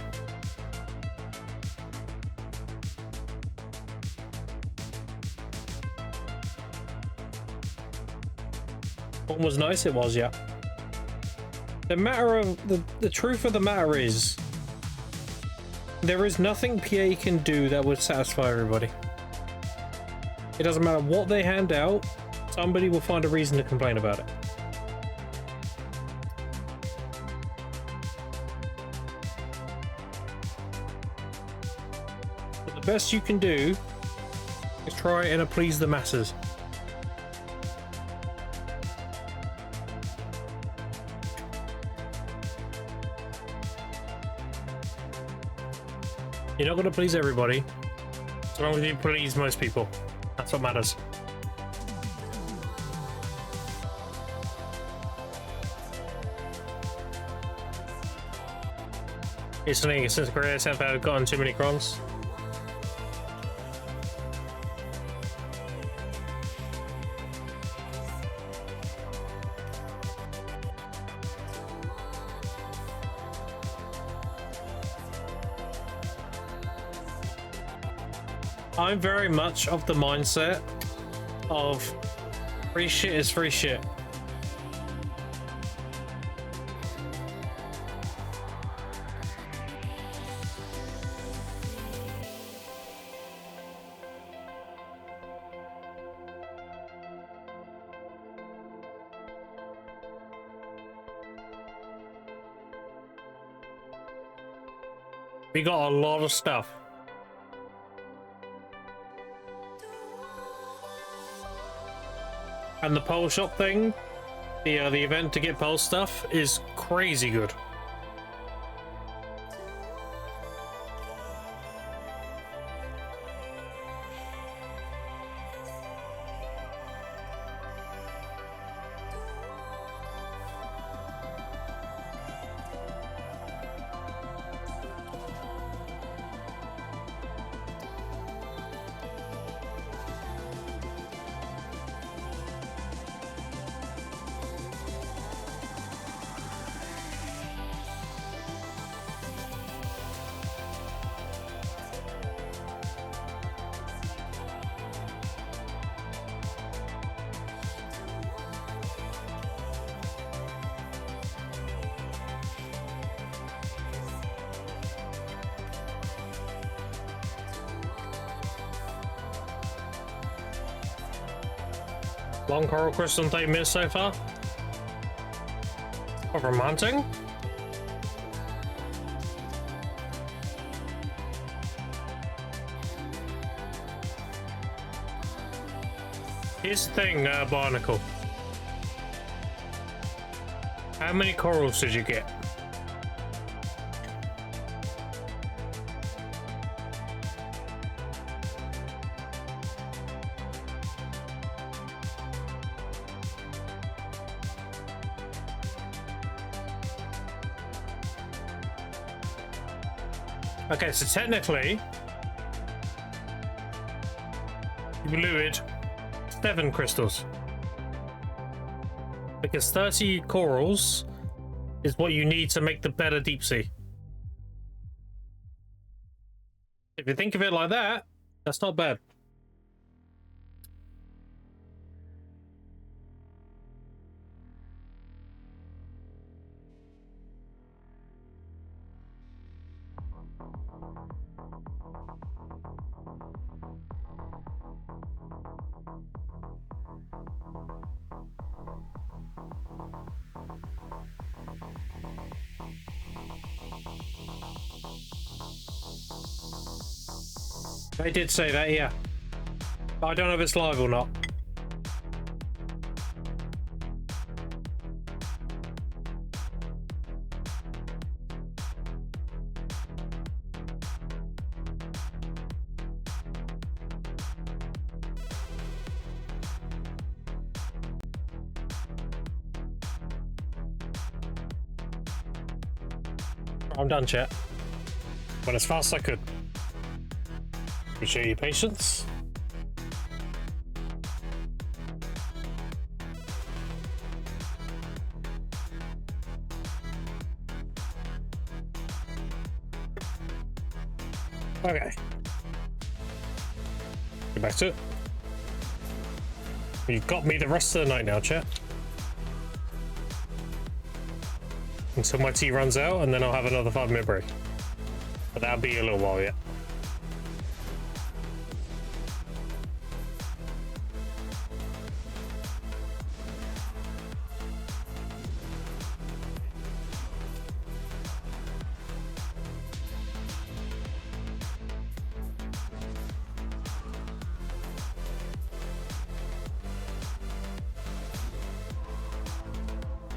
What was nice? It was, yeah. The matter of the truth of the matter is, there is nothing PA can do that would satisfy everybody. It doesn't matter what they hand out, somebody will find a reason to complain about it. But the best you can do is try and appease the masses. You're not going to please everybody, so long as you please most people. That's what matters. Recently, since Korea itself, I've gotten too many crons. I'm very much of the mindset of free shit is free shit. We got a lot of stuff. And the pole shop thing, the event to get pole stuff, is crazy good. Long coral crystal in 30 minutes so far. Oh, from hunting? Here's the thing, Barnacle. How many corals did you get? Okay, so technically, you've looted 7 crystals. Because 30 corals is what you need to make the better deep sea. If you think of it like that, that's not bad. They did say that, yeah. But I don't know if it's live or not. I'm done, chat. Went as fast as I could. Appreciate your patience. Okay. Get back to it. You've got me the rest of the night now, chat. Until my tea runs out, and then I'll have another 5-minute break. But that'll be a little while yet.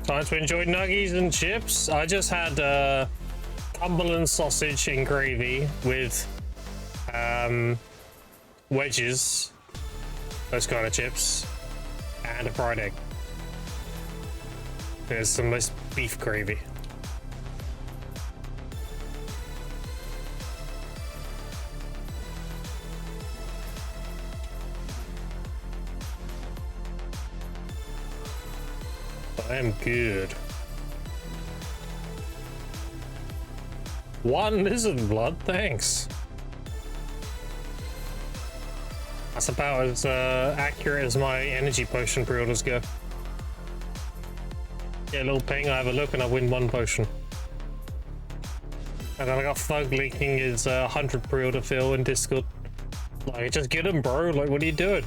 Time to enjoy nuggies and chips. I just had Cumberland sausage and gravy with wedges, those kind of chips, and a fried egg. There's some nice beef gravy. I am good. 1 lizard blood, thanks. That's about as accurate as my energy potion pre-orders go. Get a little ping, I have a look, and I win 1 potion. And then I got Thug leaking his 100 pre-order fill in Discord. Like, just get him, bro. Like, what are you doing?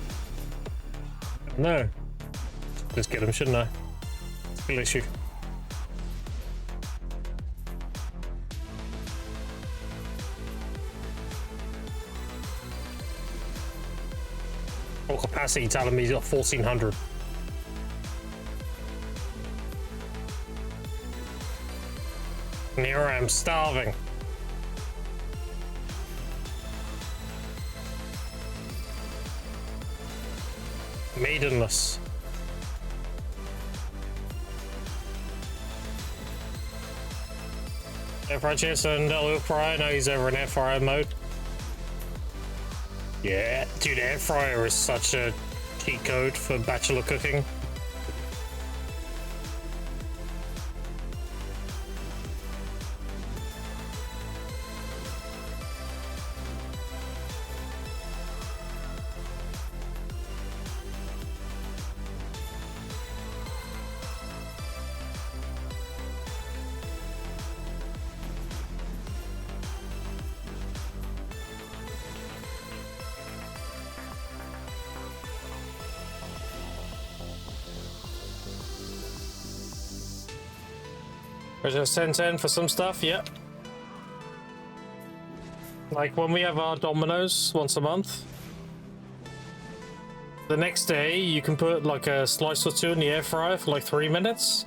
No. Just get him, shouldn't I? Real issue. Full capacity telling me he's got 1400. And here I am starving. Maidenless. Air fry chips and oil fryer. Now he's over in air fryer mode. Yeah, dude, air fryer is such a cheat code for bachelor cooking. There's a 10-10 for some stuff, yep. Like when we have our Domino's once a month, the next day you can put like a slice or 2 in the air fryer for like 3 minutes,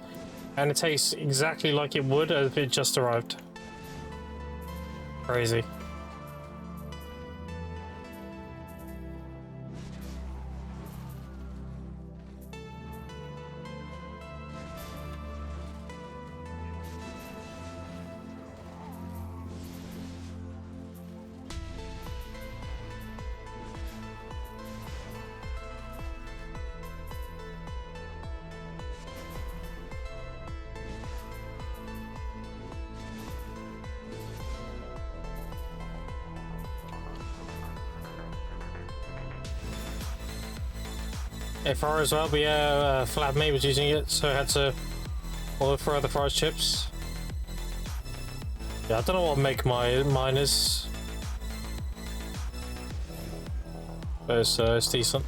and it tastes exactly like it would if it just arrived. Crazy. FR as well, but yeah, Flatmate was using it, so I had to order for other fries chips. Yeah, I don't know what make mine is, but it's decent.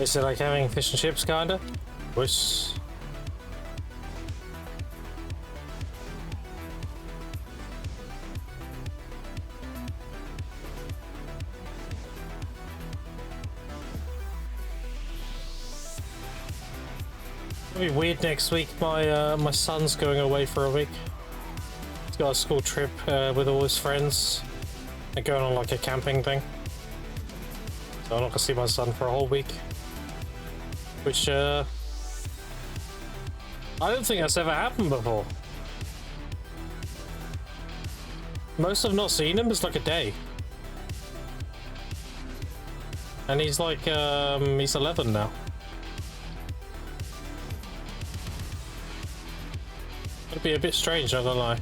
Is it like having fish and chips, kinda? Wish. It'll be weird next week. My son's going away for a week. He's got a school trip with all his friends. They're going on like a camping thing. So I'm not gonna see my son for a whole week. Which, I don't think that's ever happened before. Most I've not seen him is like a day. And he's like, he's 11 now. It'd be a bit strange, I don't lie.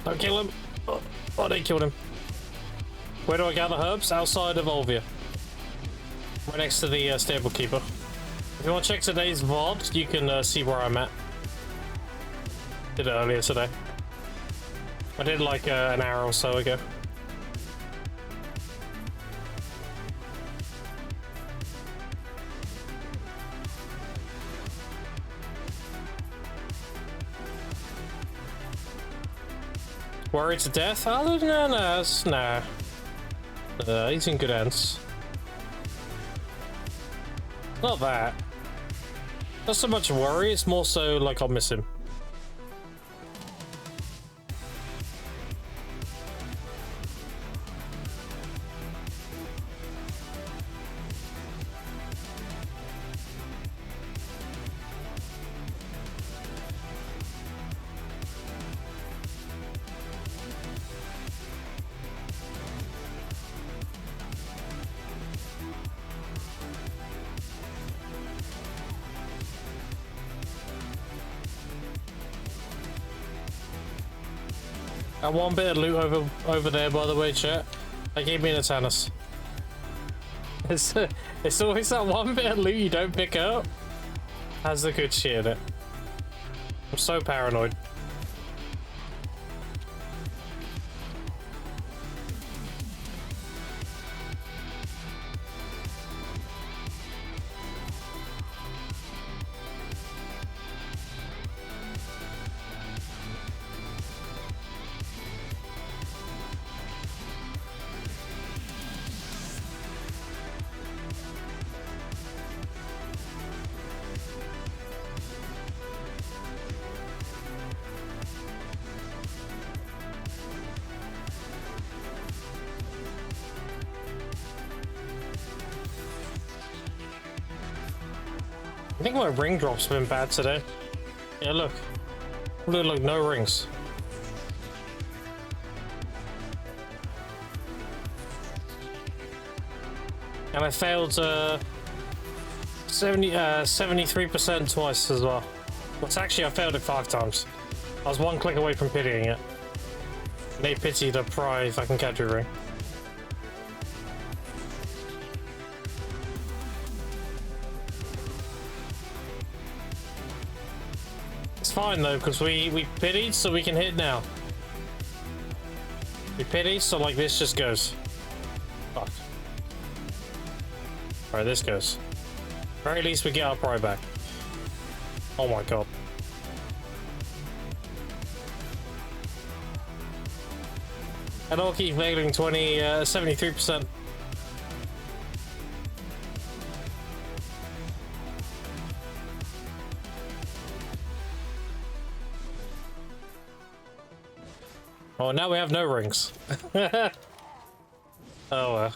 Don't kill him! Oh, they killed him. Where do I gather herbs? Outside of Olvia. Right next to the stable keeper. If you want to check today's VOD, you can see where I'm at. Did it earlier today. I did like an hour or so ago. Worried to death? Oh, no, nah. He's in good hands. Not that. Not so much worry, it's more so like I'll miss him. One bit of loot over there, by the way, chat. They gave me an Atanus. It's always that one bit of loot you don't pick up. Has the good shit in it. I'm so paranoid. I think my ring drop's been bad today. Yeah, look. Look, no rings. And I failed 73% twice as well. Well, actually, I failed it 5 times. I was 1 click away from pitying it. They pity the pry if I can catch a ring. It's fine though, because we pitied, so we can hit now. We pity, so like this just goes. Fuck. Alright, this goes. Very least we get our pry back. Oh my god. And I'll keep failing 73%. Oh, now we have no rings. Oh well.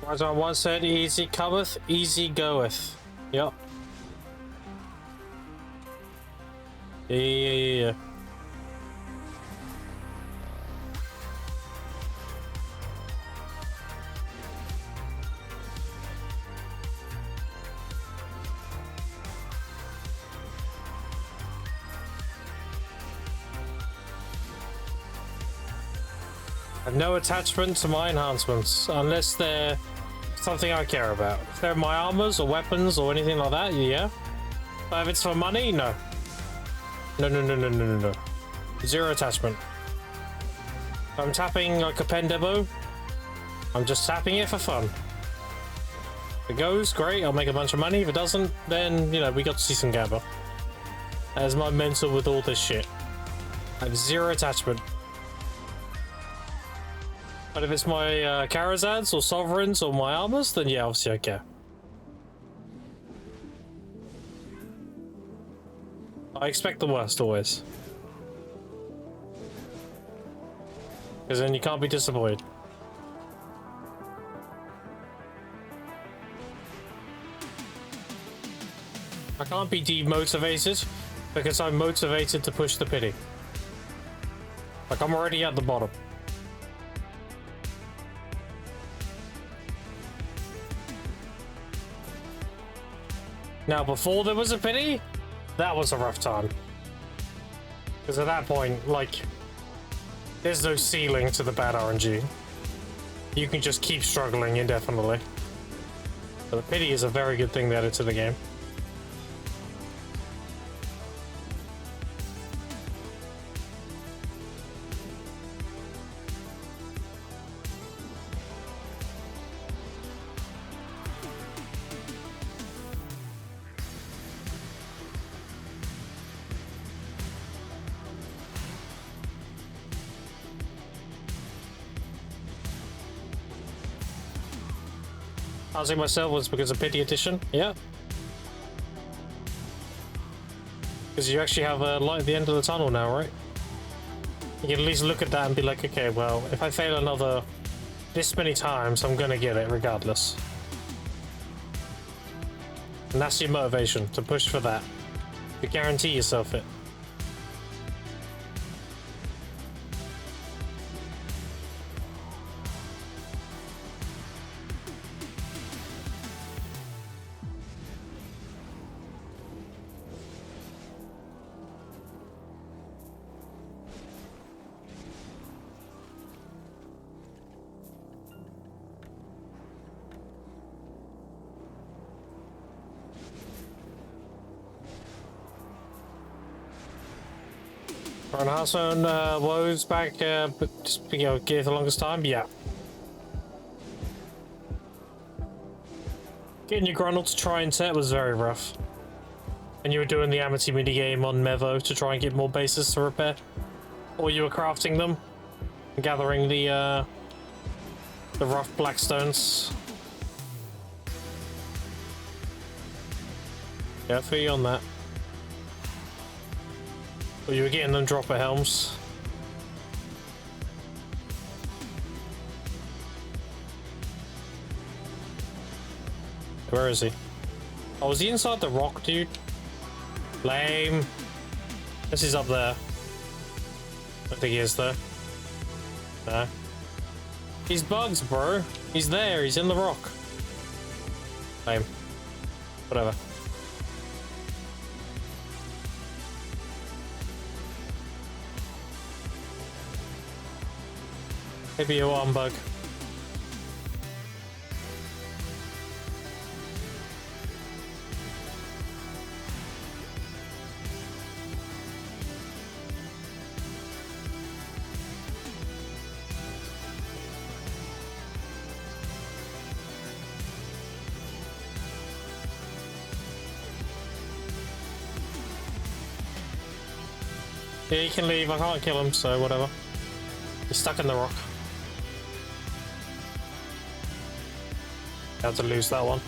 As I once said, easy cometh, easy goeth. Yep. Yeah. I have no attachment to my enhancements unless they're something I care about. If they're my armors or weapons or anything like that, yeah. But if it's for money, no. No. Zero attachment. If I'm tapping like a pen demo, I'm just tapping it for fun. If it goes, great, I'll make a bunch of money. If it doesn't, then, you know, we got to see some gamble. That's my mental with all this shit. I have zero attachment. But if it's my Karazads or Sovereigns or my armors, then yeah, obviously I care. I expect the worst always. Because then you can't be disappointed. I can't be demotivated because I'm motivated to push the pity. Like, I'm already at the bottom. Now, before there was a pity, that was a rough time. Because at that point, like, there's no ceiling to the bad RNG. You can just keep struggling indefinitely. So the pity is a very good thing they added to the game. Housing myself was because of Pity Edition, yeah. Because you actually have a light at the end of the tunnel now, right? You can at least look at that and be like, okay, well, if I fail another this many times, I'm gonna get it regardless. And that's your motivation, to push for that. To guarantee yourself it. Run Hearthstone woes back, but just, you know, gave the longest time, yeah. Getting your Grundle to try and set was very rough. And you were doing the Amity minigame on Mevo to try and get more bases to repair. Or you were crafting them, and gathering the rough black stones. Yeah, I feel you on that. But you were getting them dropper helms. Where is he? Oh, is he inside the rock, dude? Lame. This is up there. I don't think he is there. No. He's bugs, bro. He's there. He's in the rock. Lame. Whatever. Maybe a one bug. Yeah, he can leave. I can't kill him, so whatever. He's stuck in the rock. Had to lose that one.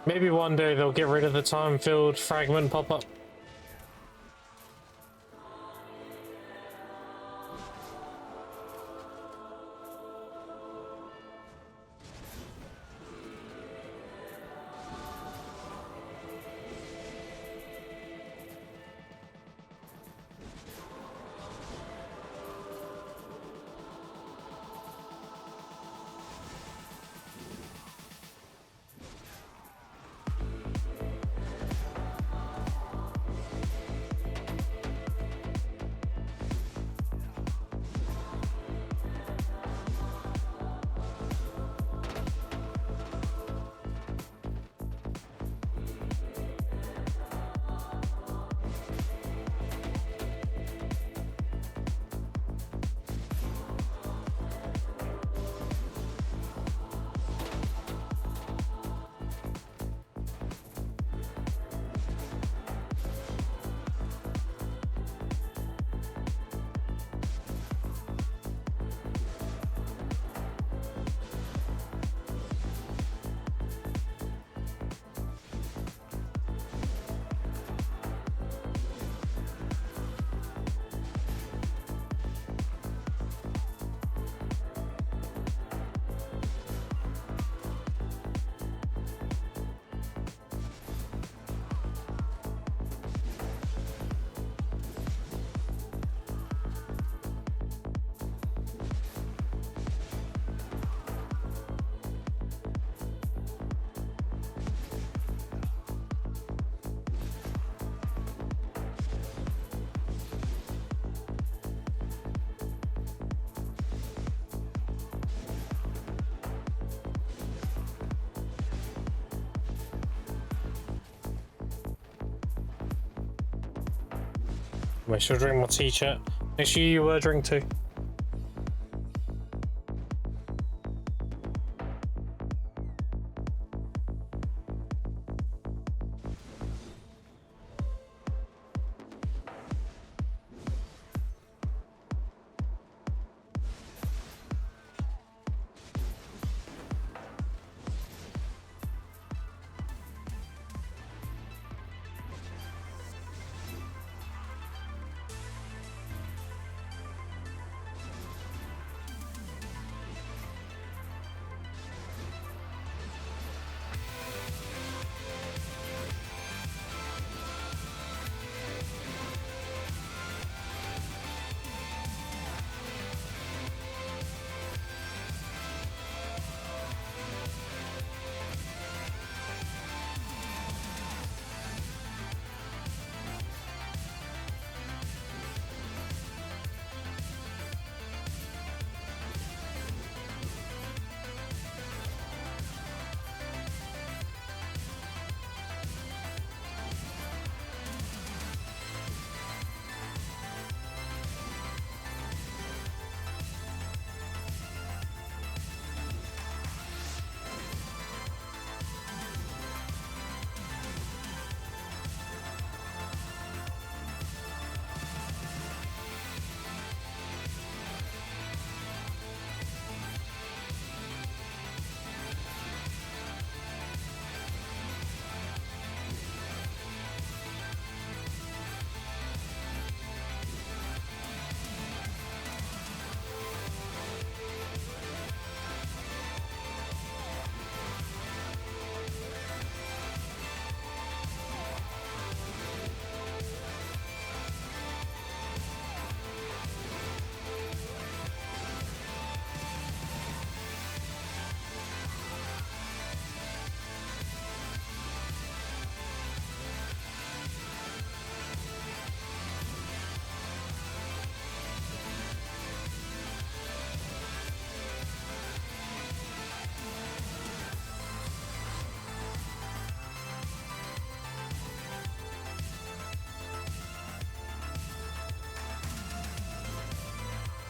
Maybe one day they'll get rid of the time-filled fragment pop-up. Make sure to drink more tea, chat. Make sure you drink too.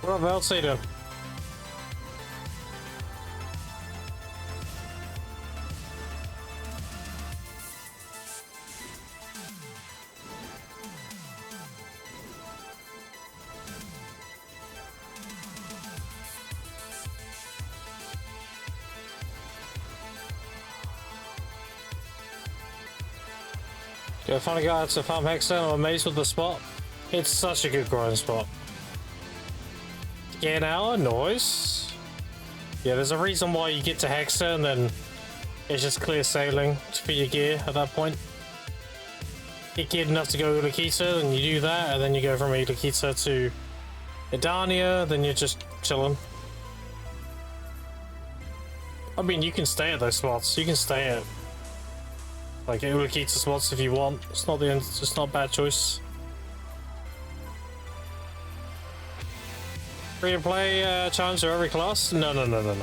What else are you doing? I finally got out to Farm Hexstone. I'm amazed with the spot. It's such a good grind spot. Get an hour, noise. Yeah, there's a reason why you get to Hexstone, then it's just clear sailing for your gear at that point. Get geared enough to go Ulakita, then you do that, and then you go from Ulakita to Edania, then you're just chilling. I mean, you can stay at those spots. You can stay at like Ulakita spots if you want. It's not the end. It's not a bad choice. Free to play challenge for every class? No. No. No.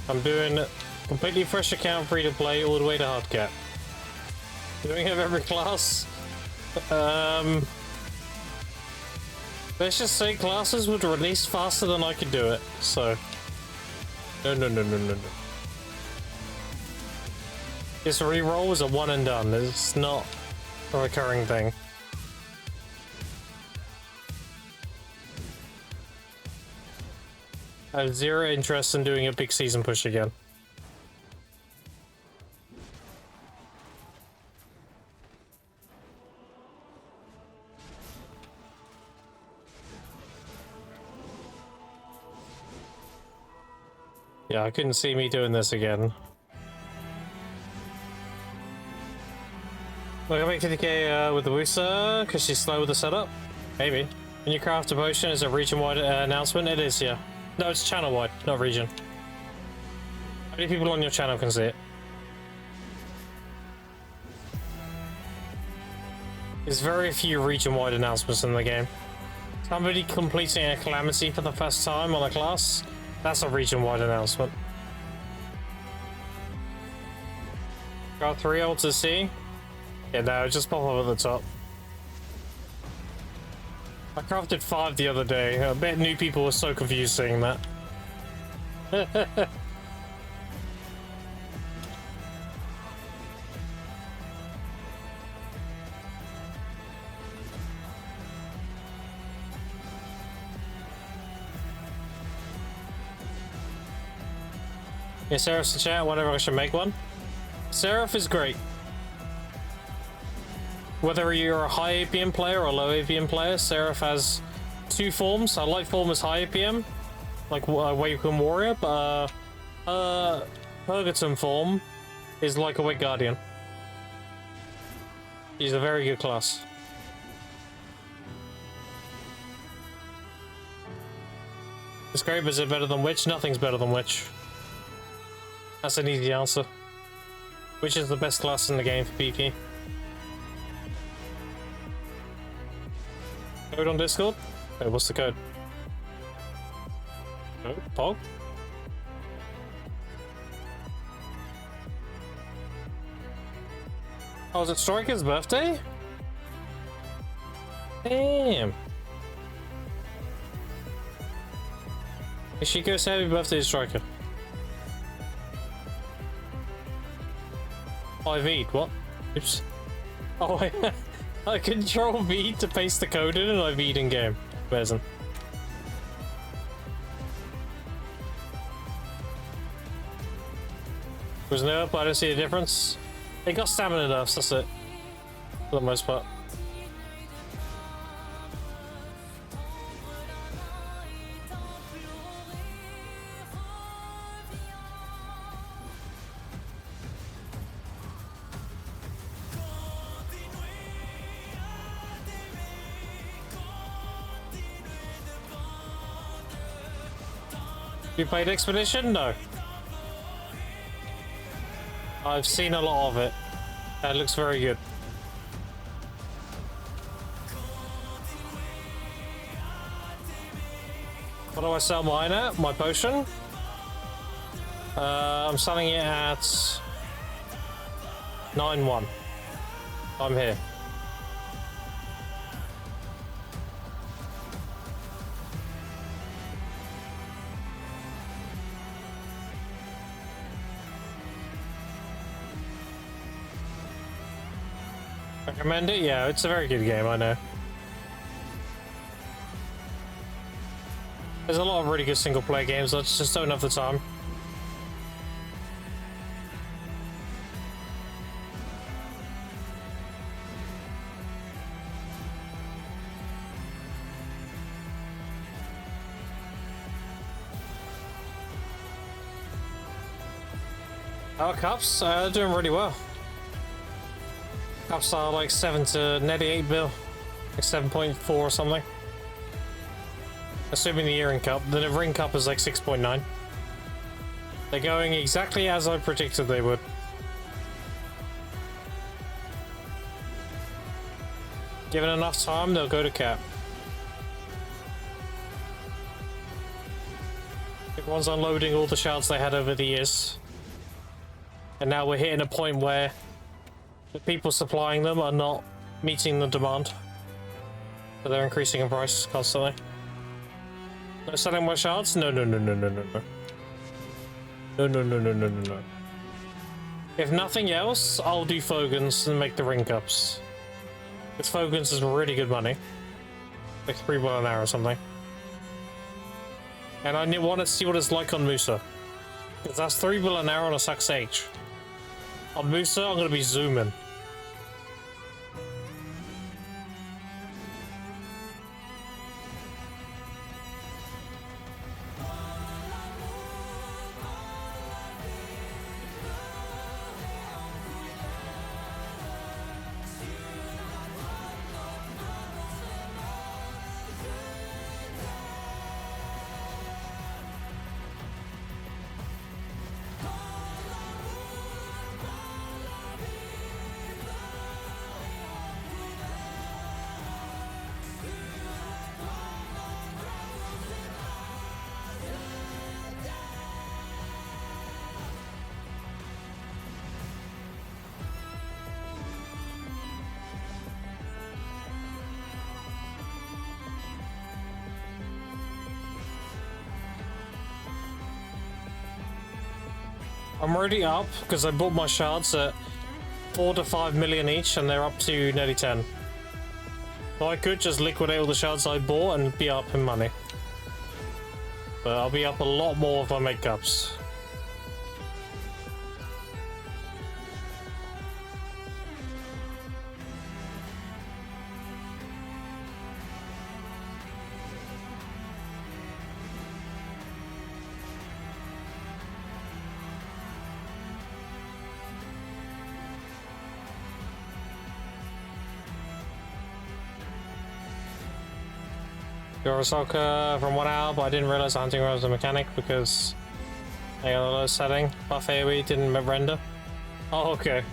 I'm doing completely fresh account free to play all the way to Hardcap. Doing it of every class. Let's just say classes would release faster than I could do it, so no. This reroll is a one and done. It's not a recurring thing. I have zero interest in doing a big season push again. Yeah, I couldn't see me doing this again. Look, I make 50k with the Wusa because she's slow with the setup. Maybe. When you craft a potion, is a region-wide announcement? It is, yeah. No, it's channel-wide, not region. How many people on your channel can see it? There's very few region-wide announcements in the game. Somebody completing a calamity for the first time on a class, that's a region-wide announcement. Got 3 ults to see. Yeah, no, just pop up at the top. I crafted 5 the other day. I bet new people were so confused seeing that. Yeah, Seraph's in chat, whatever, I should make one. Seraph is great. Whether you're a high APM player or a low APM player, Seraph has 2 forms. A light form is high APM, like Awakened Warrior, but Purgatum form is like a Awake Guardian. He's a very good class. It's great, but is it better than Witch? Nothing's better than Witch. That's an easy answer. Witch is the best class in the game for PvP. Code on Discord? Wait, what's the code? Oh, Pog? Oh, is it Striker's birthday? Damn. She goes happy birthday to Striker. I V'd, what? Oops. Oh, I control V to paste the code in and I V'd in game. Amazing. Was no up, I don't see a difference. They got stamina nerfs, that's it. For the most part. You played Expedition? No. I've seen a lot of it. It looks very good. What do I sell mine at? My potion? I'm selling it at 9-1. I'm here. Recommend it? Yeah, it's a very good game, I know. There's a lot of really good single player games, I just don't have the time. Our cups are doing really well. Cups are like 7 to nearly 8 bill, like 7.4 or something. Assuming the Earring Cup, the Ring Cup is like 6.9. They're going exactly as I predicted they would. Given enough time, they'll go to cap. Everyone's unloading all the shards they had over the years. And now we're hitting a point where the people supplying them are not meeting the demand. So they're increasing in price constantly. No selling more shards? No. No. If nothing else, I'll do Fogans and make the ring cups. Because Fogans is really good money. Like 3 bill an hour or something. And I want to see what it's like on Musa. Because that's 3 bill an hour on a Sucks H. On Musa, I'm going to be zooming. I'm already up because I bought my shards at 4 to 5 million each and they're up to nearly 10. So I could just liquidate all the shards I bought and be up in money. But I'll be up a lot more if I make cups. Soccer from 1 hour, but I didn't realize hunting was a mechanic because I got a low setting. Buff AoE didn't render. Oh, okay.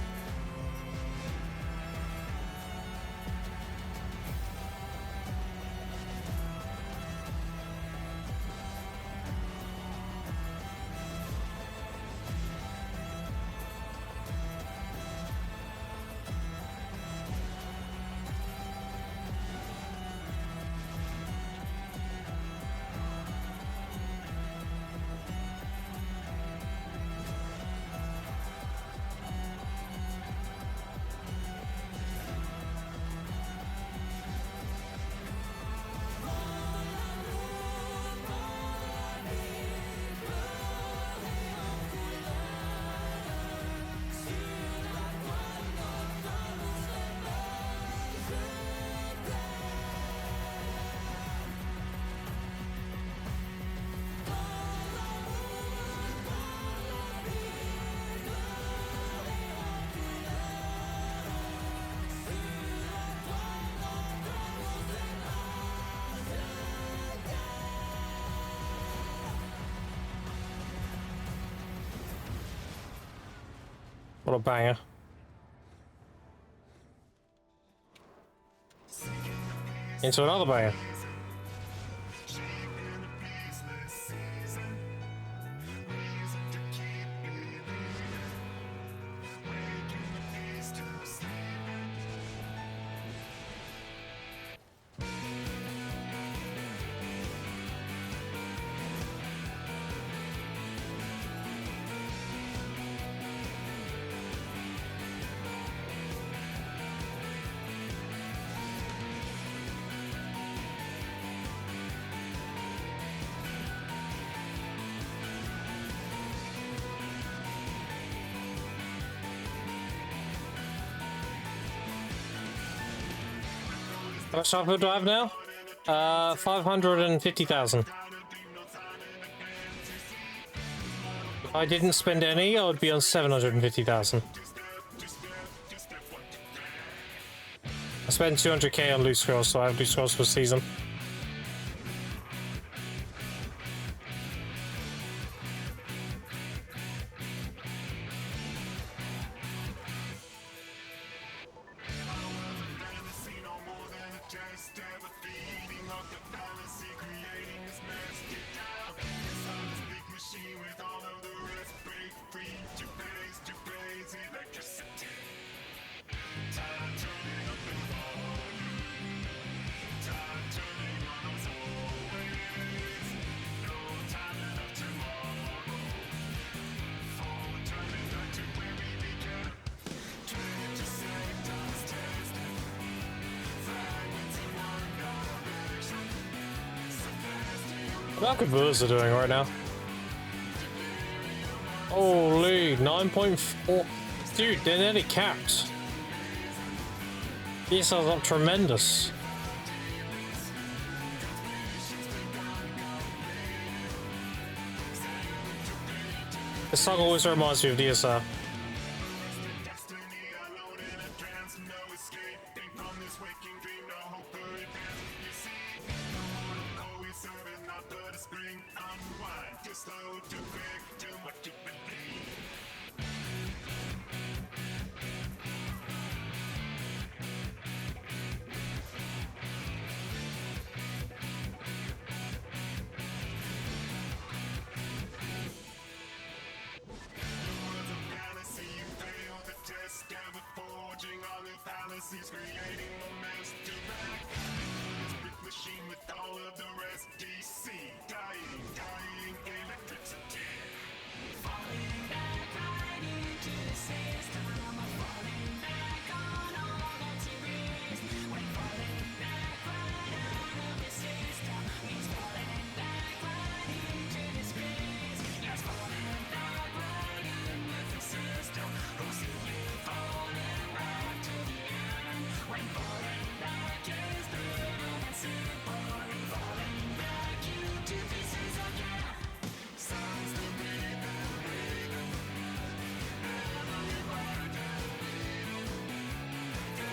What a banger. Into another banger. How much output do I have now? 550,000. If I didn't spend any, I would be on 750,000. I spent 200k on loot scrolls, so I have loot scrolls for season. How good Bulls are doing right now. Holy, 9.4. Dude, they're nearly capped. These are up tremendous. This song always reminds me of DSR.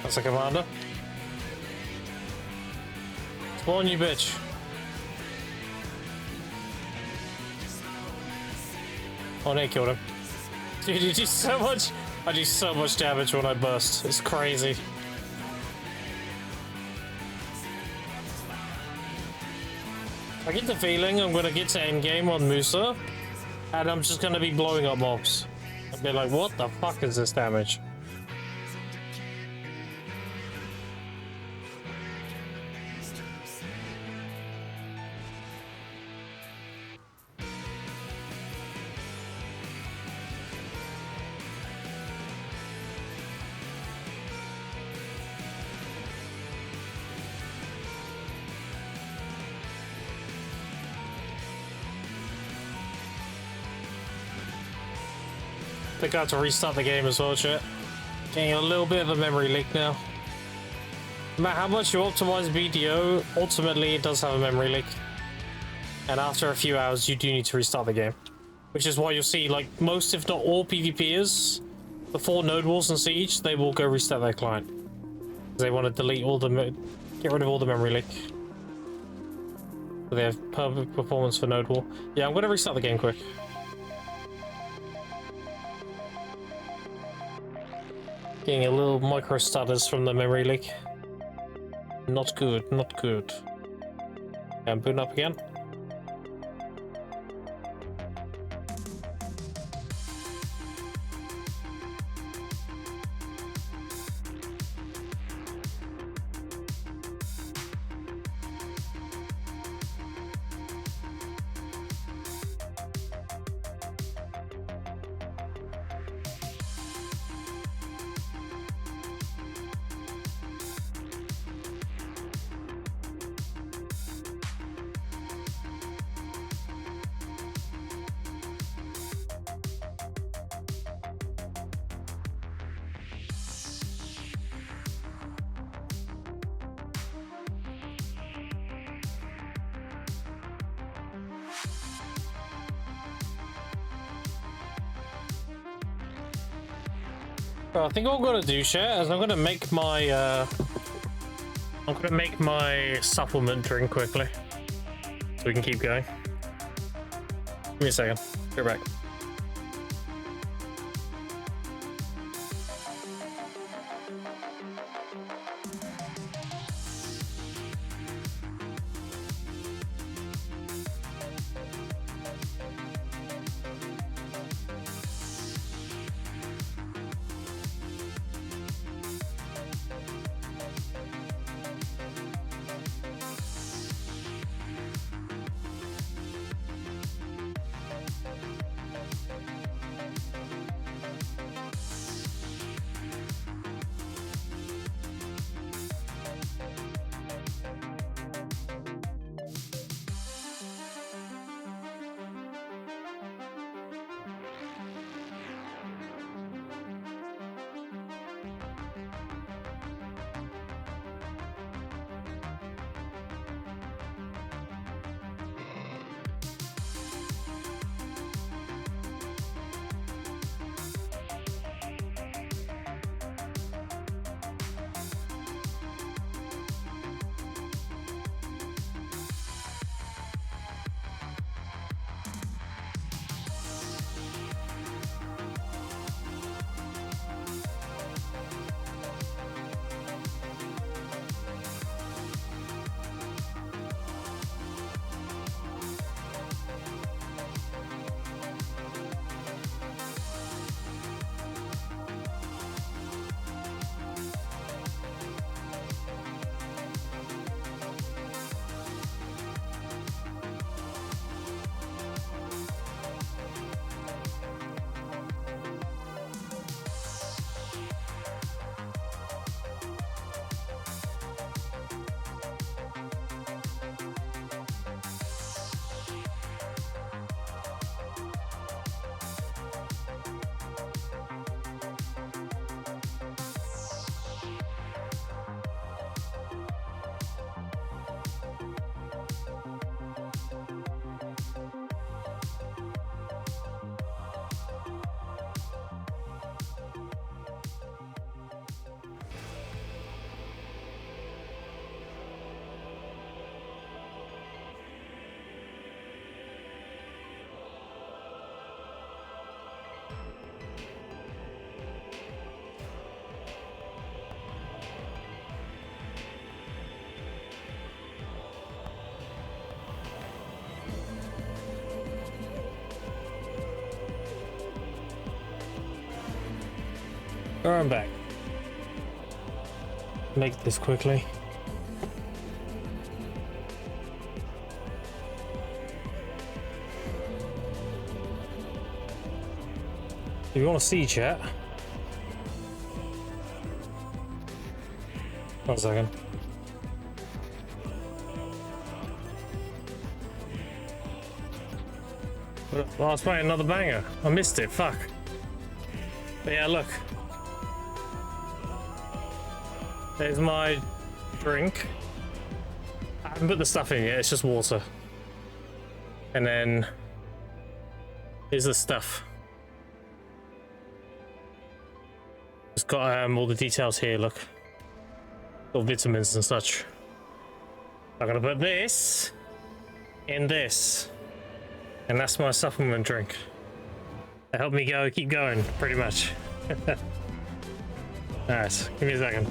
That's a commander. Spawn, you bitch. Oh, they killed him. Dude, you do so much. I do so much damage when I burst. It's crazy. I get the feeling I'm gonna get to endgame on Musa, and I'm just gonna be blowing up mobs. I'll be like, what the fuck is this damage? I think I have to restart the game as well, chat. Getting a little bit of a memory leak now. No matter how much you optimize BDO, ultimately it does have a memory leak. And after a few hours, you do need to restart the game. Which is why you'll see, like, most, if not all PvPers, before Node Wars and Siege, they will go restart their client. They want to delete all the, get rid of all the memory leak. So they have perfect performance for Node War. Yeah, I'm going to restart the game quick. Getting a little micro stutters from the memory leak. Not good, not good. And boot up again. Well, I think what I'm gonna do, chat, is I'm gonna make my supplement drink quickly, so we can keep going. Give me a second. Be right back. I'm back. Make this quickly. If you want to see chat, 1 second. Oh, it's playing another banger. I missed it. Fuck. But yeah, look. There's my drink. I haven't put the stuff in yet, it's just water. And then here's the stuff. It's got all the details here, look. All vitamins and such. I'm gonna put this in this. And that's my supplement drink. That helped me keep going, pretty much. Alright, give me a second.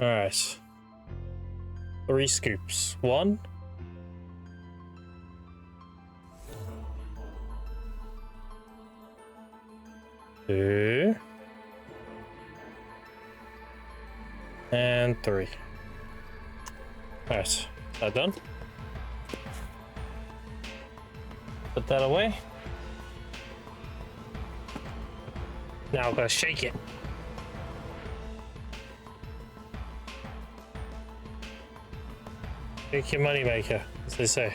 All right. 3 scoops. 1. 2. And 3. All right. Is that done? Put that away. Now I'm gonna shake it. Make your money maker, as they say.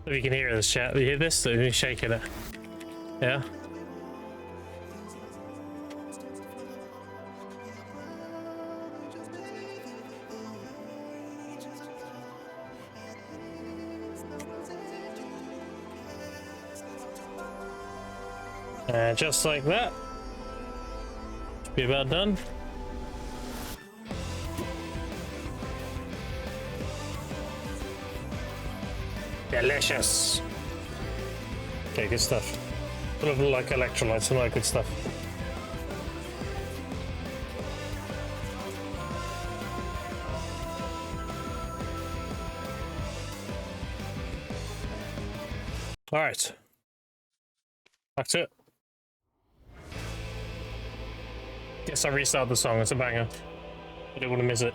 If you can hear this chat, you hear this? He's shaking it. Yeah? And just like that, should be about done. Delicious. Okay, good stuff. Full of like electrolytes and all that good stuff. All right. That's it. Guess I restarted the song. It's a banger. I didn't want to miss it.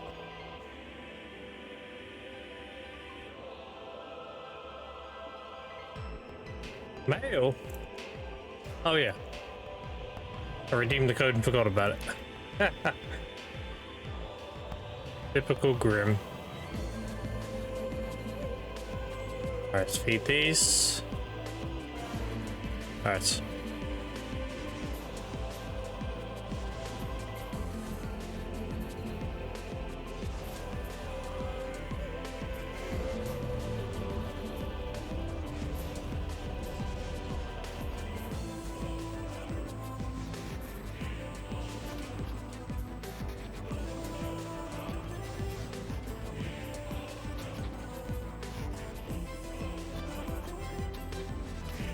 Mail? Oh yeah. I redeemed the code and forgot about it. Typical Grim. Alright, feed these. Alright.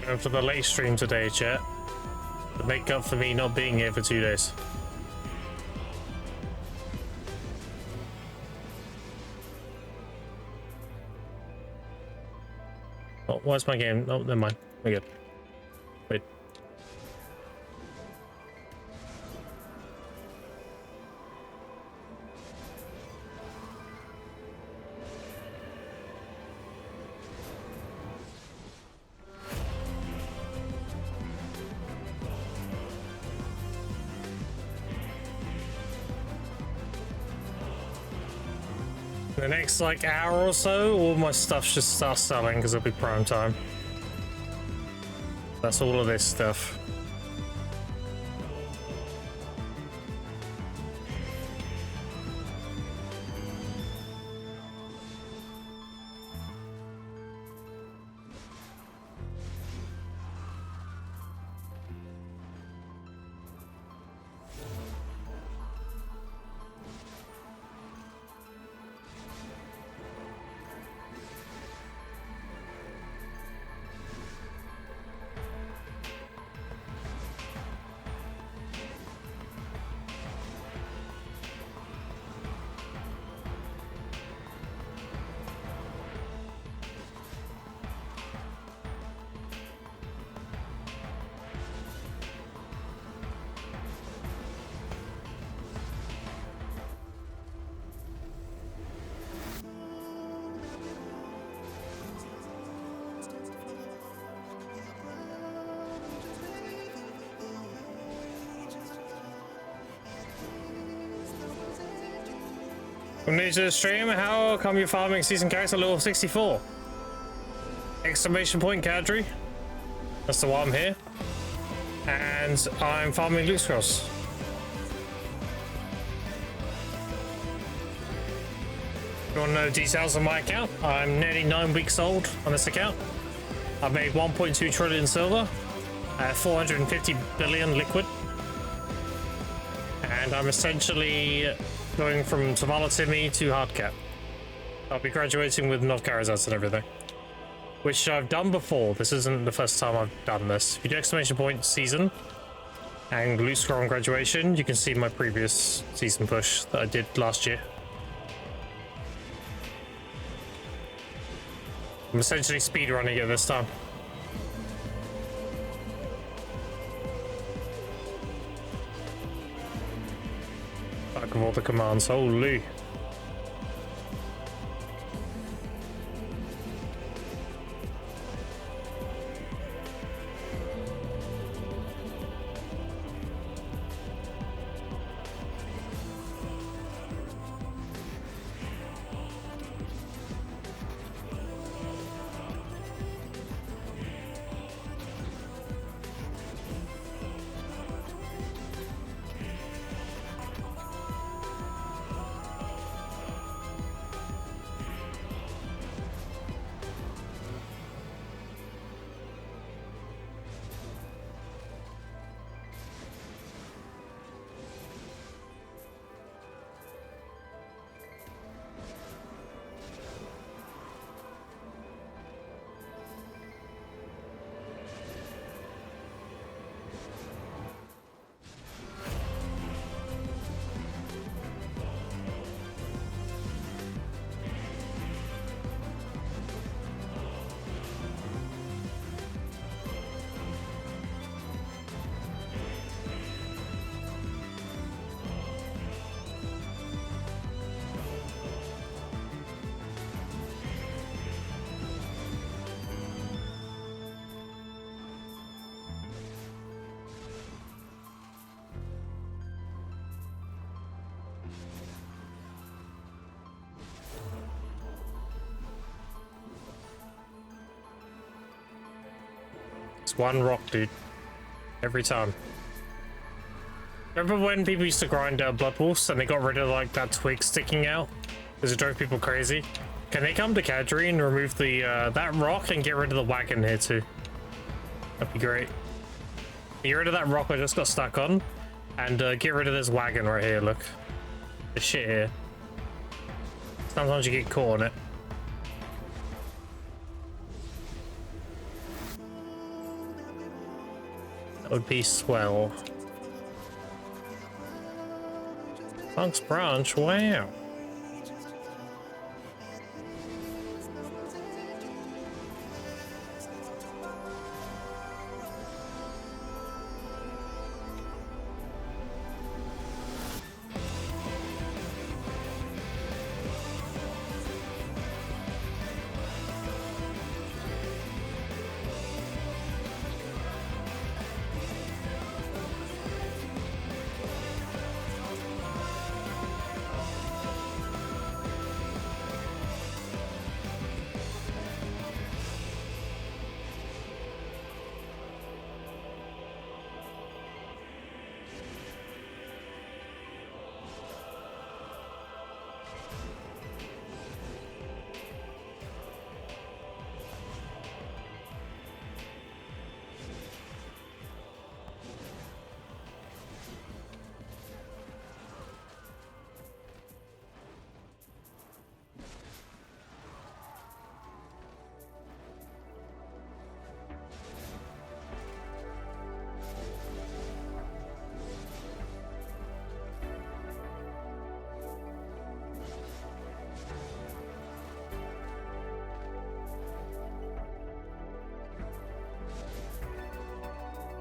And for the late stream today, chat, to make up for me not being here for 2 days. Oh, where's my game? Oh, never mind. We're good. Wait. The next like hour or so, all my stuff should start selling because it'll be prime time. That's all of this stuff. I'm new to the stream. How come you're farming season character level 64? Exclamation point Cadry. That's the why I'm here. And I'm farming Luke's Cross. If you want to know details on my account, I'm nearly 9 weeks old on this account. I've made 1.2 trillion silver, 450 billion liquid. And I'm essentially going from Tavala Timmy to Hardcap. I'll be graduating with Nov Karazats and everything, which I've done before. This isn't the first time I've done this. If you do exclamation point season and loot scroll on graduation, you can see my previous season push that I did last year. I'm essentially speedrunning it this time. Back of all the commands, holy. It's one rock, dude. Every time. Remember when people used to grind blood wolves and they got rid of like that twig sticking out? Because it drove people crazy. Can they come to Kadri and remove the that rock and get rid of the wagon here too? That'd be great. Get rid of that rock I just got stuck on, and get rid of this wagon right here. Look, this shit here. Sometimes you get caught on it. That would be swell. Funk's branch, wow.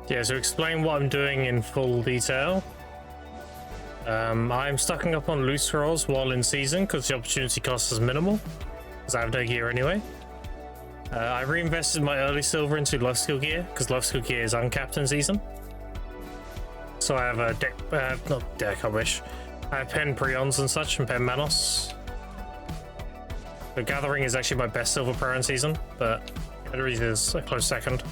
Yeah, so explain what I'm doing in full detail. I'm stocking up on loot scrolls while in season because the opportunity cost is minimal, because I have no gear anyway. I reinvested my early silver into life skill gear because life skill gear is uncapped in season. So I have a deck, not deck, I wish. I have pen prions and such and pen manos. The gathering is actually my best silver prayer in season, but Edri's is a close second.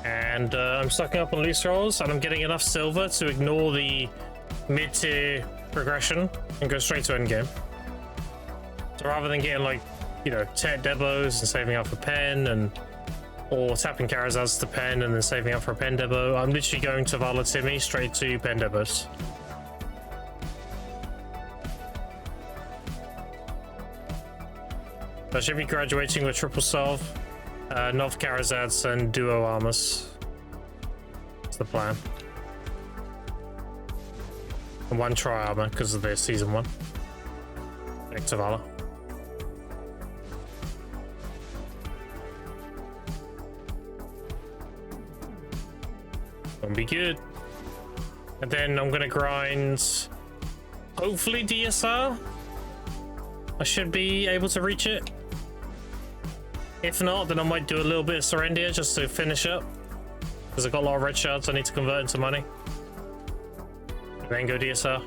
And I'm stocking up on loot scrolls, and I'm getting enough silver to ignore the mid-tier progression and go straight to endgame. So rather than getting like, you know, 10 debos and saving up for pen, or tapping Karazads to pen and then saving up for a pen debo, I'm literally going to Vala Timmy straight to pen debos. I should be graduating with triple salve, Nov Karazads and duo armors. That's the plan. And one tri armor because of the season 1. Back to Vala. Gonna be good. And then I'm gonna grind hopefully DSR. I should be able to reach it. If not, then I might do a little bit of Serendia just to finish up, because I've got a lot of red shards I need to convert into money. And then go DSR.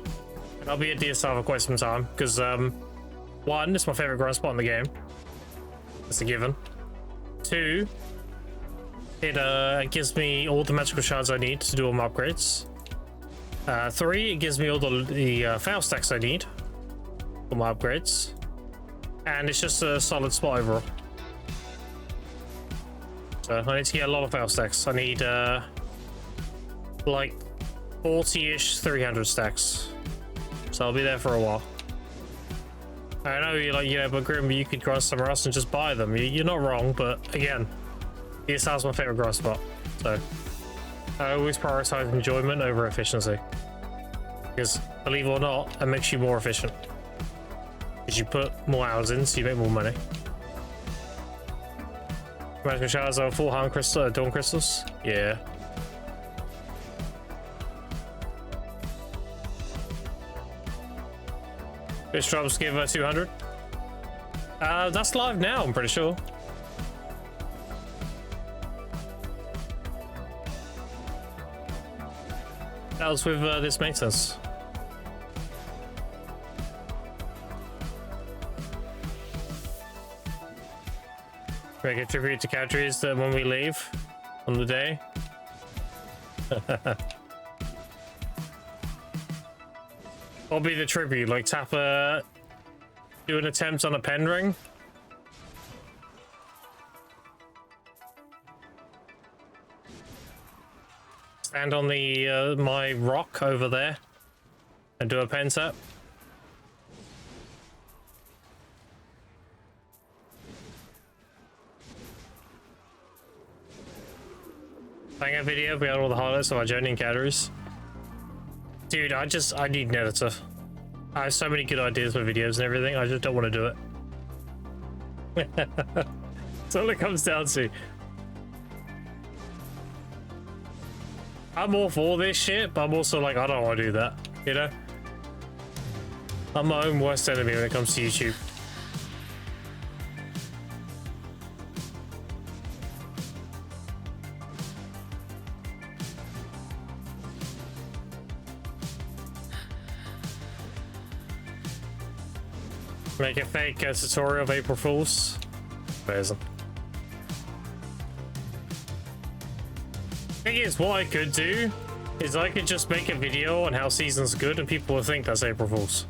And I'll be at DSR for quite some time, because one, it's my favorite grind spot in the game. That's a given. 2, it gives me all the magical shards I need to do all my upgrades. 3, it gives me all the fail stacks I need for my upgrades. And it's just a solid spot overall. So I need to get a lot of fail stacks. I need like 40-ish 300 stacks. So I'll be there for a while. I know you're like, yeah, but Grim, you could grind somewhere else and just buy them. You're not wrong, but again, DSR's my favorite grind spot. So I always prioritize enjoyment over efficiency. Because believe it or not, it makes you more efficient. Because you put more hours in, so you make more money. Magical shards are full harm crystal, dawn crystals. Yeah. Fish drops give 200. That's live now, I'm pretty sure. That was with this maintenance. Make a tribute to countries that when we leave on the day. What'll be the tribute? Like Tapper do an attempt on a pen ring? Stand on the my rock over there and do a pen set. Banger video, we got all the highlights of our journey in calories. Dude, I need an editor. I have so many good ideas for videos and everything, I just don't want to do it. That's all it comes down to. I'm all for this shit, but I'm also like, I don't want to do that, you know? I'm my own worst enemy when it comes to YouTube. Make a fake tutorial of April Fools. Amazing. Thing is, what I could do is I could just make a video on how season's good and people will think that's April Fools.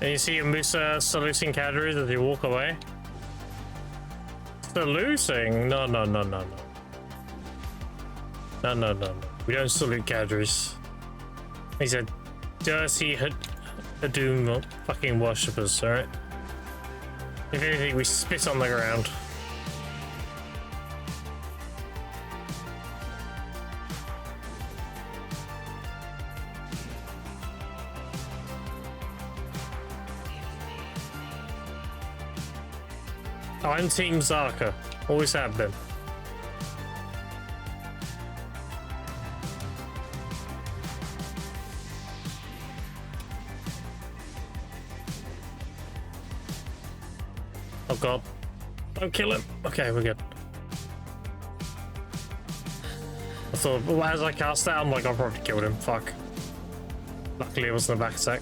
And you see a Musa saluting calories as you walk away. Saluting? No. No. We don't salute calories. He's a dirty Hadoom fucking worshippers, alright? If anything, we spit on the ground. I'm Team Zarka. Always have been. Oh god. Don't kill him. Okay, we're good. I thought, well, as I cast that, I'm like, I probably killed him. Fuck. Luckily, it wasn't a back attack.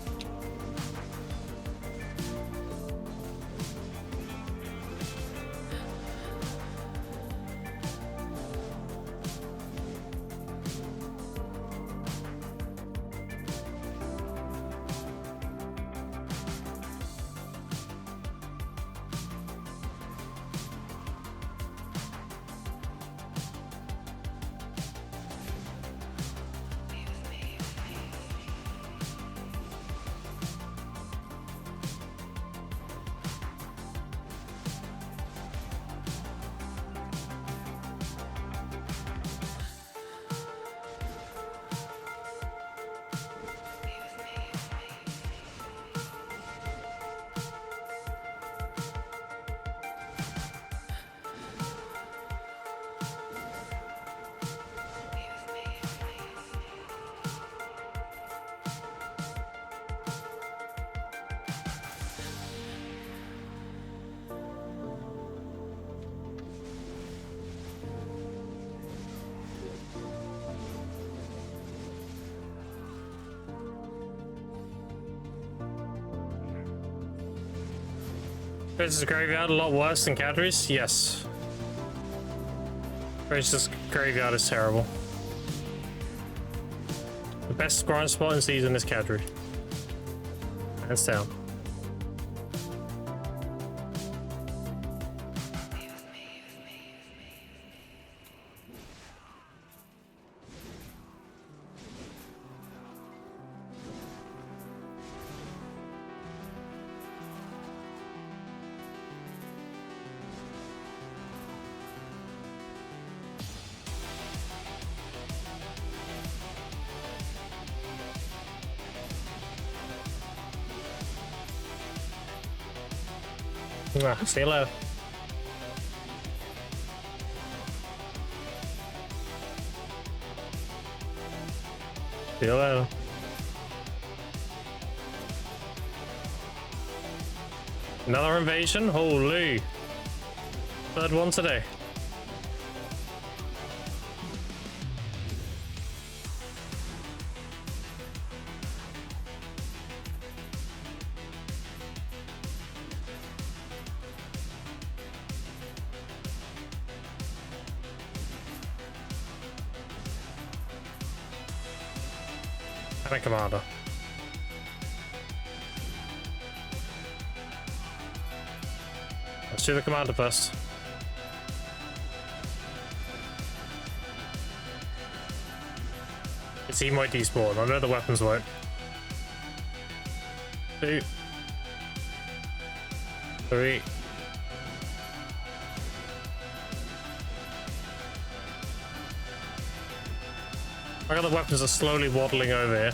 Princess Graveyard a lot worse than Cadbury's? Yes. Princess Graveyard is terrible. The best grind spot in season is Cadbury. Hands down. See you later. See you later. Another invasion? Holy. Third one today. And a commander. Let's do the commander first. His team might despawn. I know the weapons won't. 2, 3. I got the weapons are slowly waddling over here.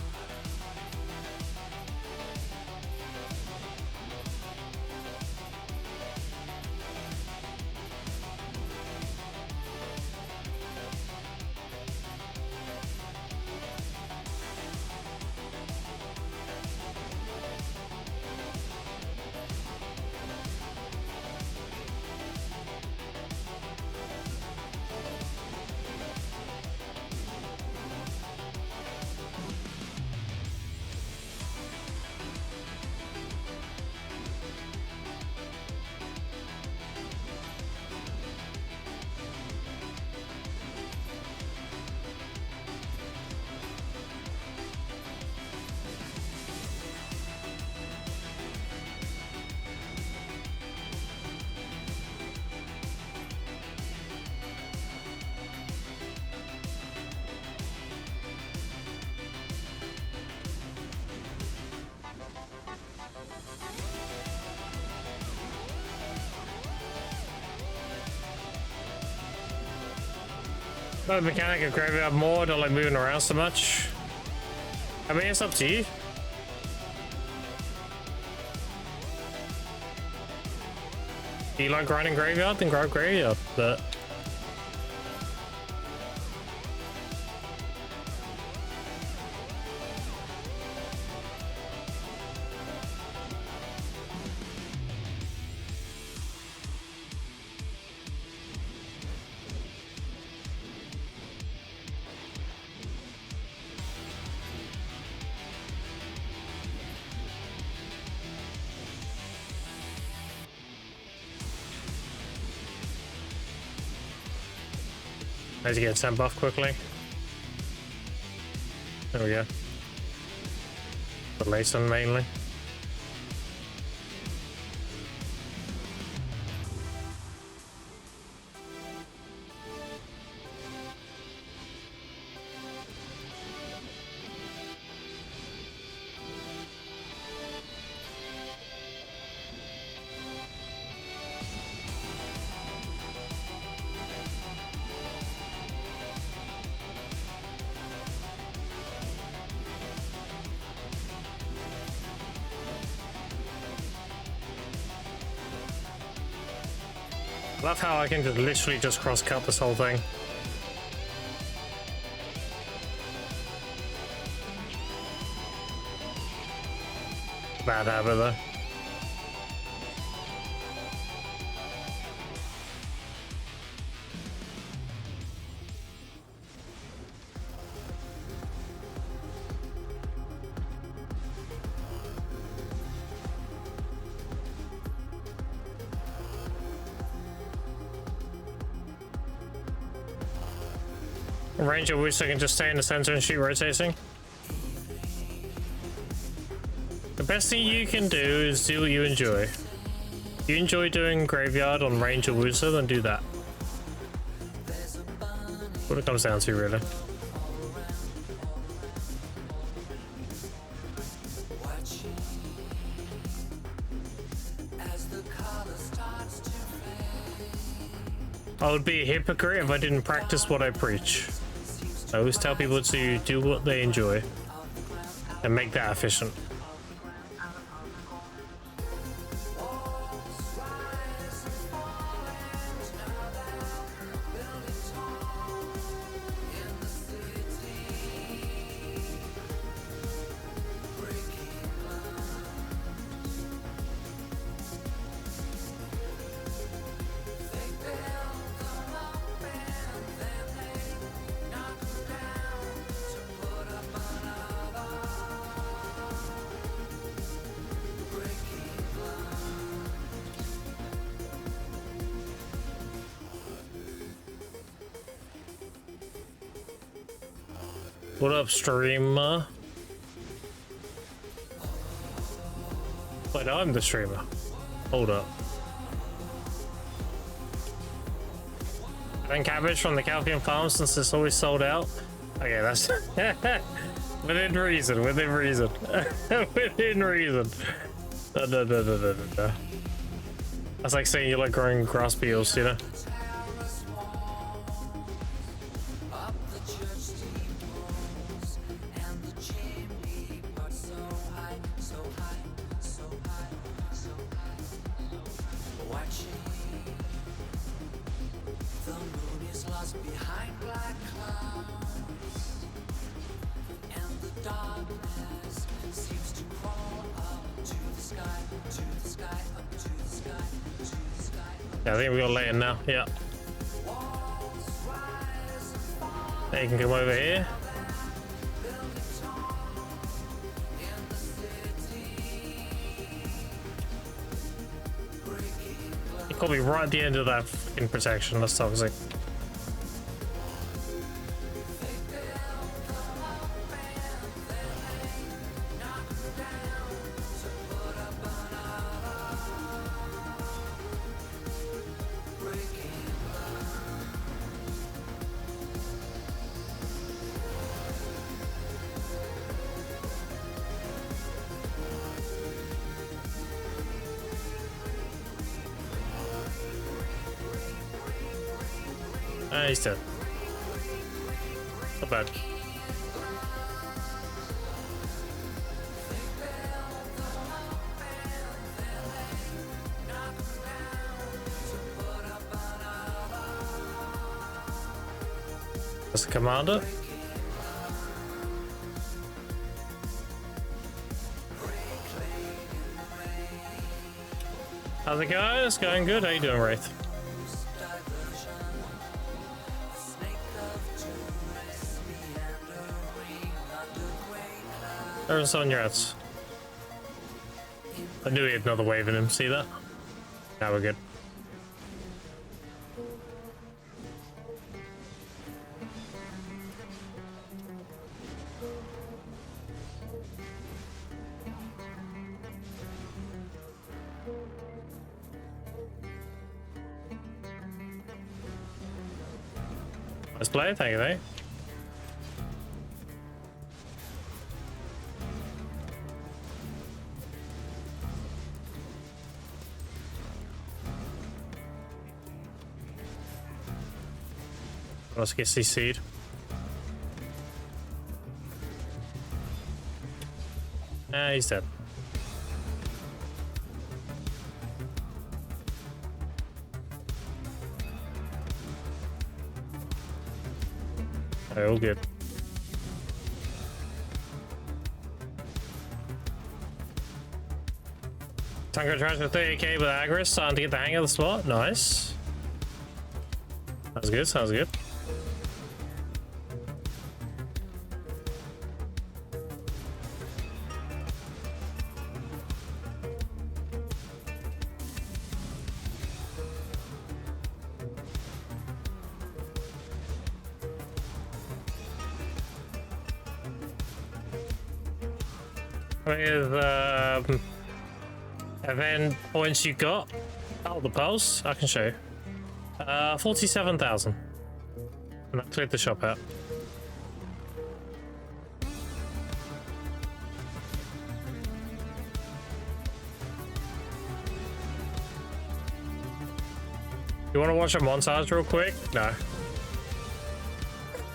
The mechanic of graveyard more, don't like moving around so much. I mean, it's up to you. Do you like grinding graveyard? Then grind graveyard, but as you get 10 buff quickly. There we go. The Layson mainly. Love how I can just literally just cross-cut this whole thing. Bad habit though. Ranger wish I can just stay in the center and shoot rotating. The best thing you can do is do what you enjoy. If you enjoy doing graveyard on Ranger Wooster, then do that. What it comes down to, really. I would be a hypocrite if I didn't practice what I preach. I always tell people to do what they enjoy and make that efficient. What up, streamer? Wait, I'm the streamer. Hold up. And cabbage from the Calcium farm since it's always sold out. Okay, that's within reason. Within reason. Within reason. No. That's like saying you like growing grass beetles, you know? Yeah, I think we got Leighton now. Yeah. Now you can come over here. You caught me right at the end of that fucking protection. That's toxic. He's dead. Not bad. That's the commander. How's it going? It's going good. How you doing, Wraith? There's on your ads. I knew he had another wave in him. See that? Now we're good. Let's play. Thank you, mate. Let's get CC'd. He's dead. All good. Tango tries for 30k with Agris, starting to get the hang of the spot. Nice. Sounds good, sounds good. With event points you got, oh, the pulse, I can show you. 47,000. And I cleared the shop out. You want to watch a montage real quick? No.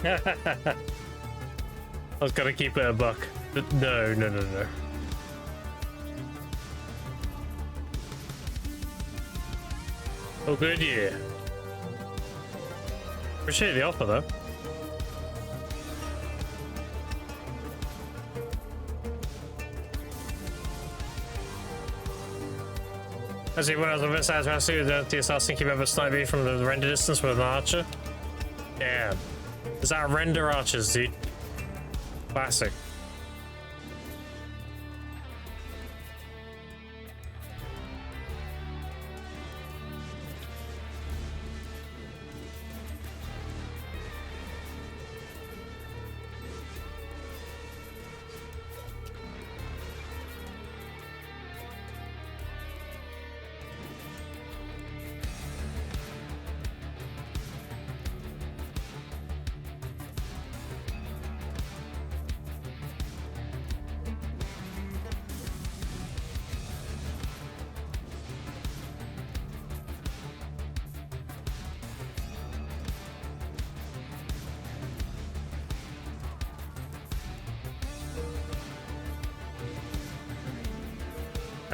I was gonna keep it a buck. No. Oh, good, yeah. Appreciate the offer, though. As when I was a bit sad to see the assassin keep ever snipe me from the render distance with an archer. Damn. Is that render archers, dude? Classic.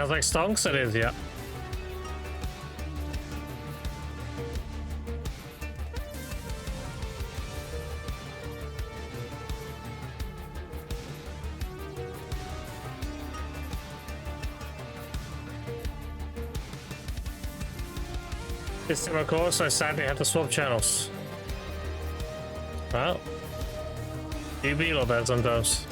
Sounds like stonks, it is, yeah. This time, of course, I sadly had to swap channels. Well, you be like that sometimes.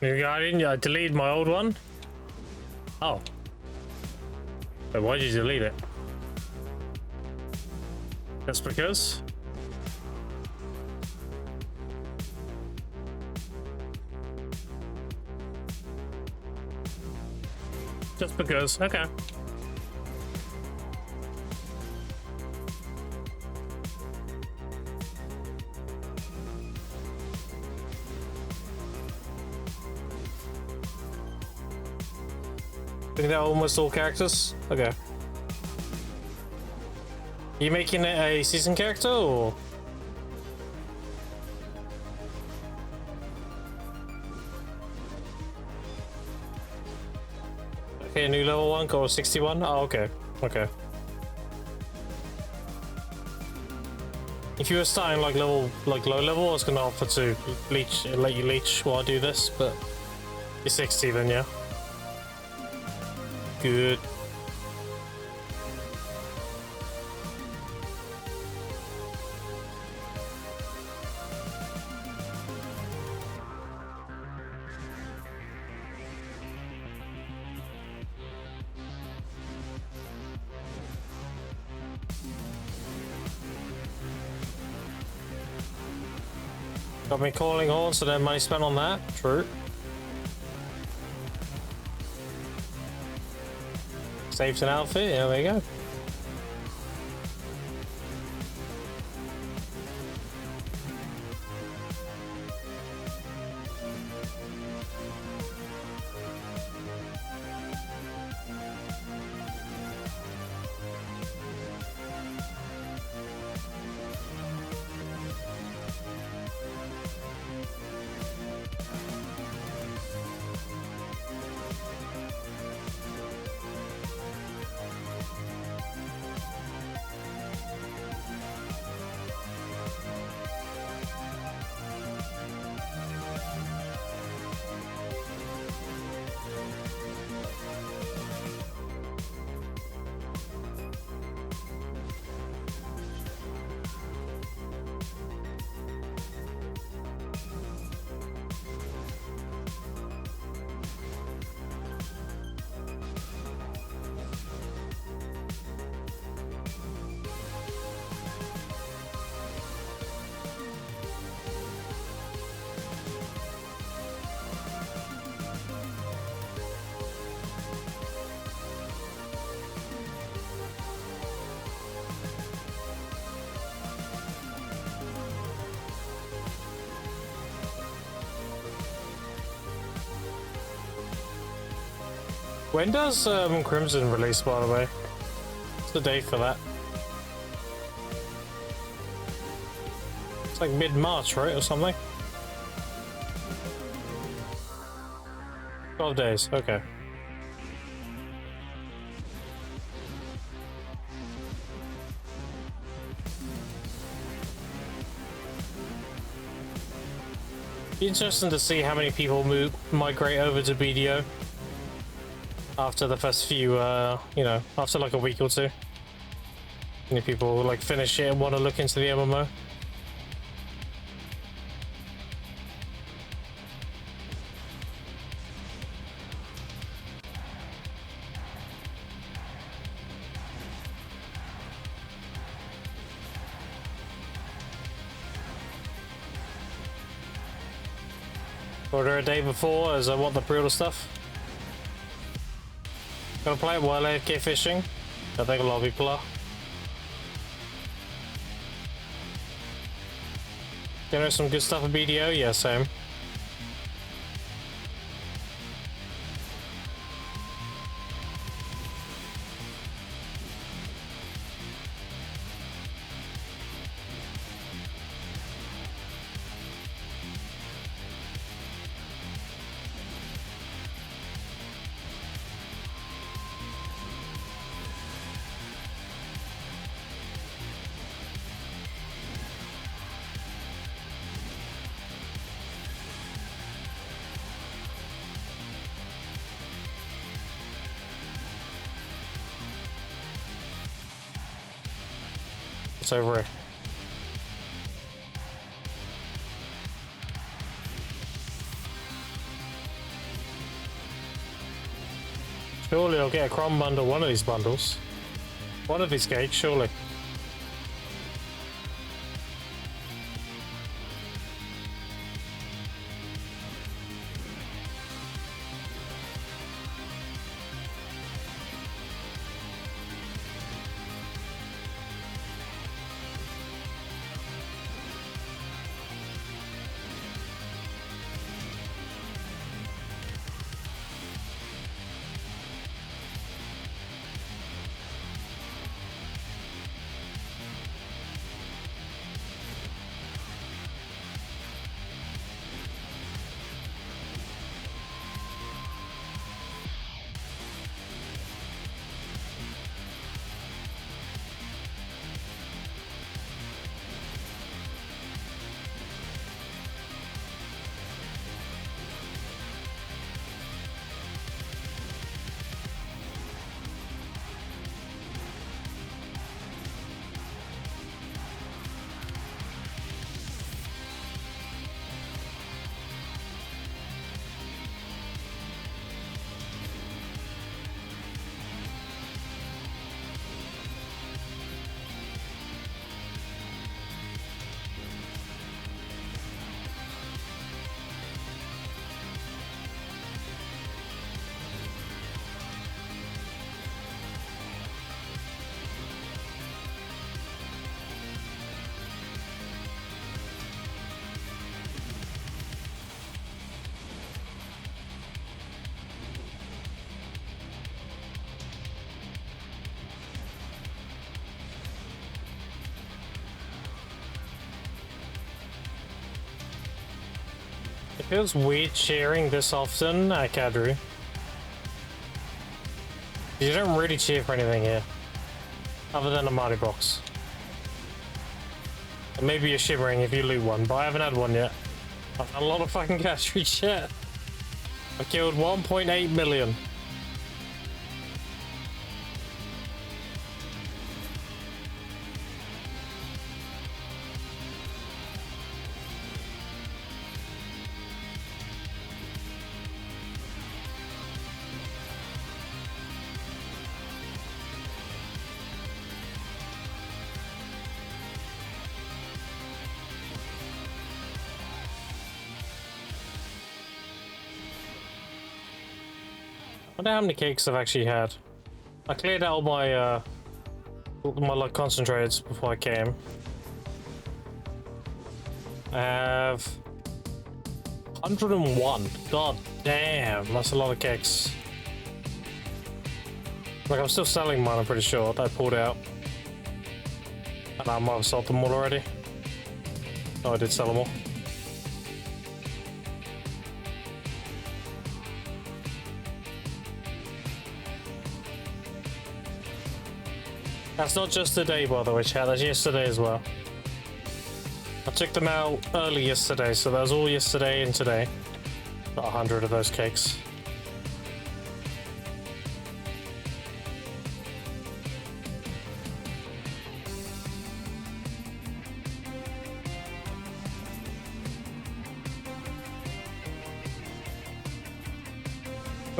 Maybe I didn't delete my old one. Oh. Wait, why'd you delete it? Just because? Just because, okay. I think they're almost all characters? Okay. You making it a season character or? Okay, new level 1 or 61? Oh, okay. Okay. If you were starting like low level, I was gonna offer to let you leech while I do this, but you're 60 then, yeah. Good. Got me calling horn, so then money spent on that. True. Saves an outfit, yeah, there you go. When does Crimson release, by the way? What's the date for that? It's like mid-March, right, or something? 12 days, okay. Be interesting to see how many people migrate over to BDO. after the first few, you know, after like a week or two. Many people like finish it and want to look into the MMO. Order a day before as I want the pre-order stuff. Gonna play it while AFK fishing. I think a lot of people are. You know some good stuff at BDO? Yeah, same. It's over it. Surely I'll get a crumb bundle, one of these bundles. One of these cakes, surely. It feels weird cheering this often at Cadru. You don't really cheer for anything here. Other than a Marty box. And maybe you're shimmering if you loot one, but I haven't had one yet. I've had a lot of fucking cash reach yet. I killed 1.8 million. I wonder how many cakes I've actually had. I cleared out all my like concentrates before I came. I have 101. God damn, that's a lot of cakes. Like I'm still selling mine, I'm pretty sure. I pulled out. And I might have sold them all already. Oh, I did sell them all. That's not just today, by the way, chat. That's yesterday as well. I took them out early yesterday, so that was all yesterday and today. Got 100 of those cakes.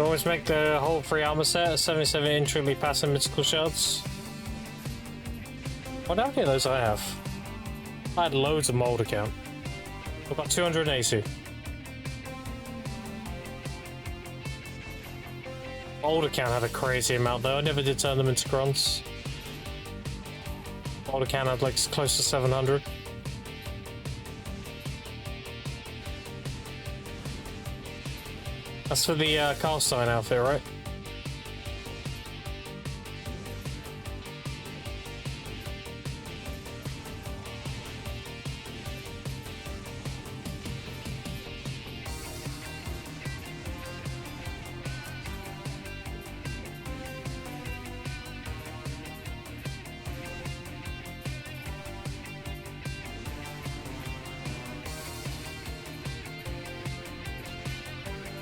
We always make the whole free armor set 77 intricately passing mystical shards. What how many of those I have? I had loads of mold account. I've got 280. Old account had a crazy amount though. I never did turn them into grunts. Old account had like close to 700. That's for the cast iron outfit, right?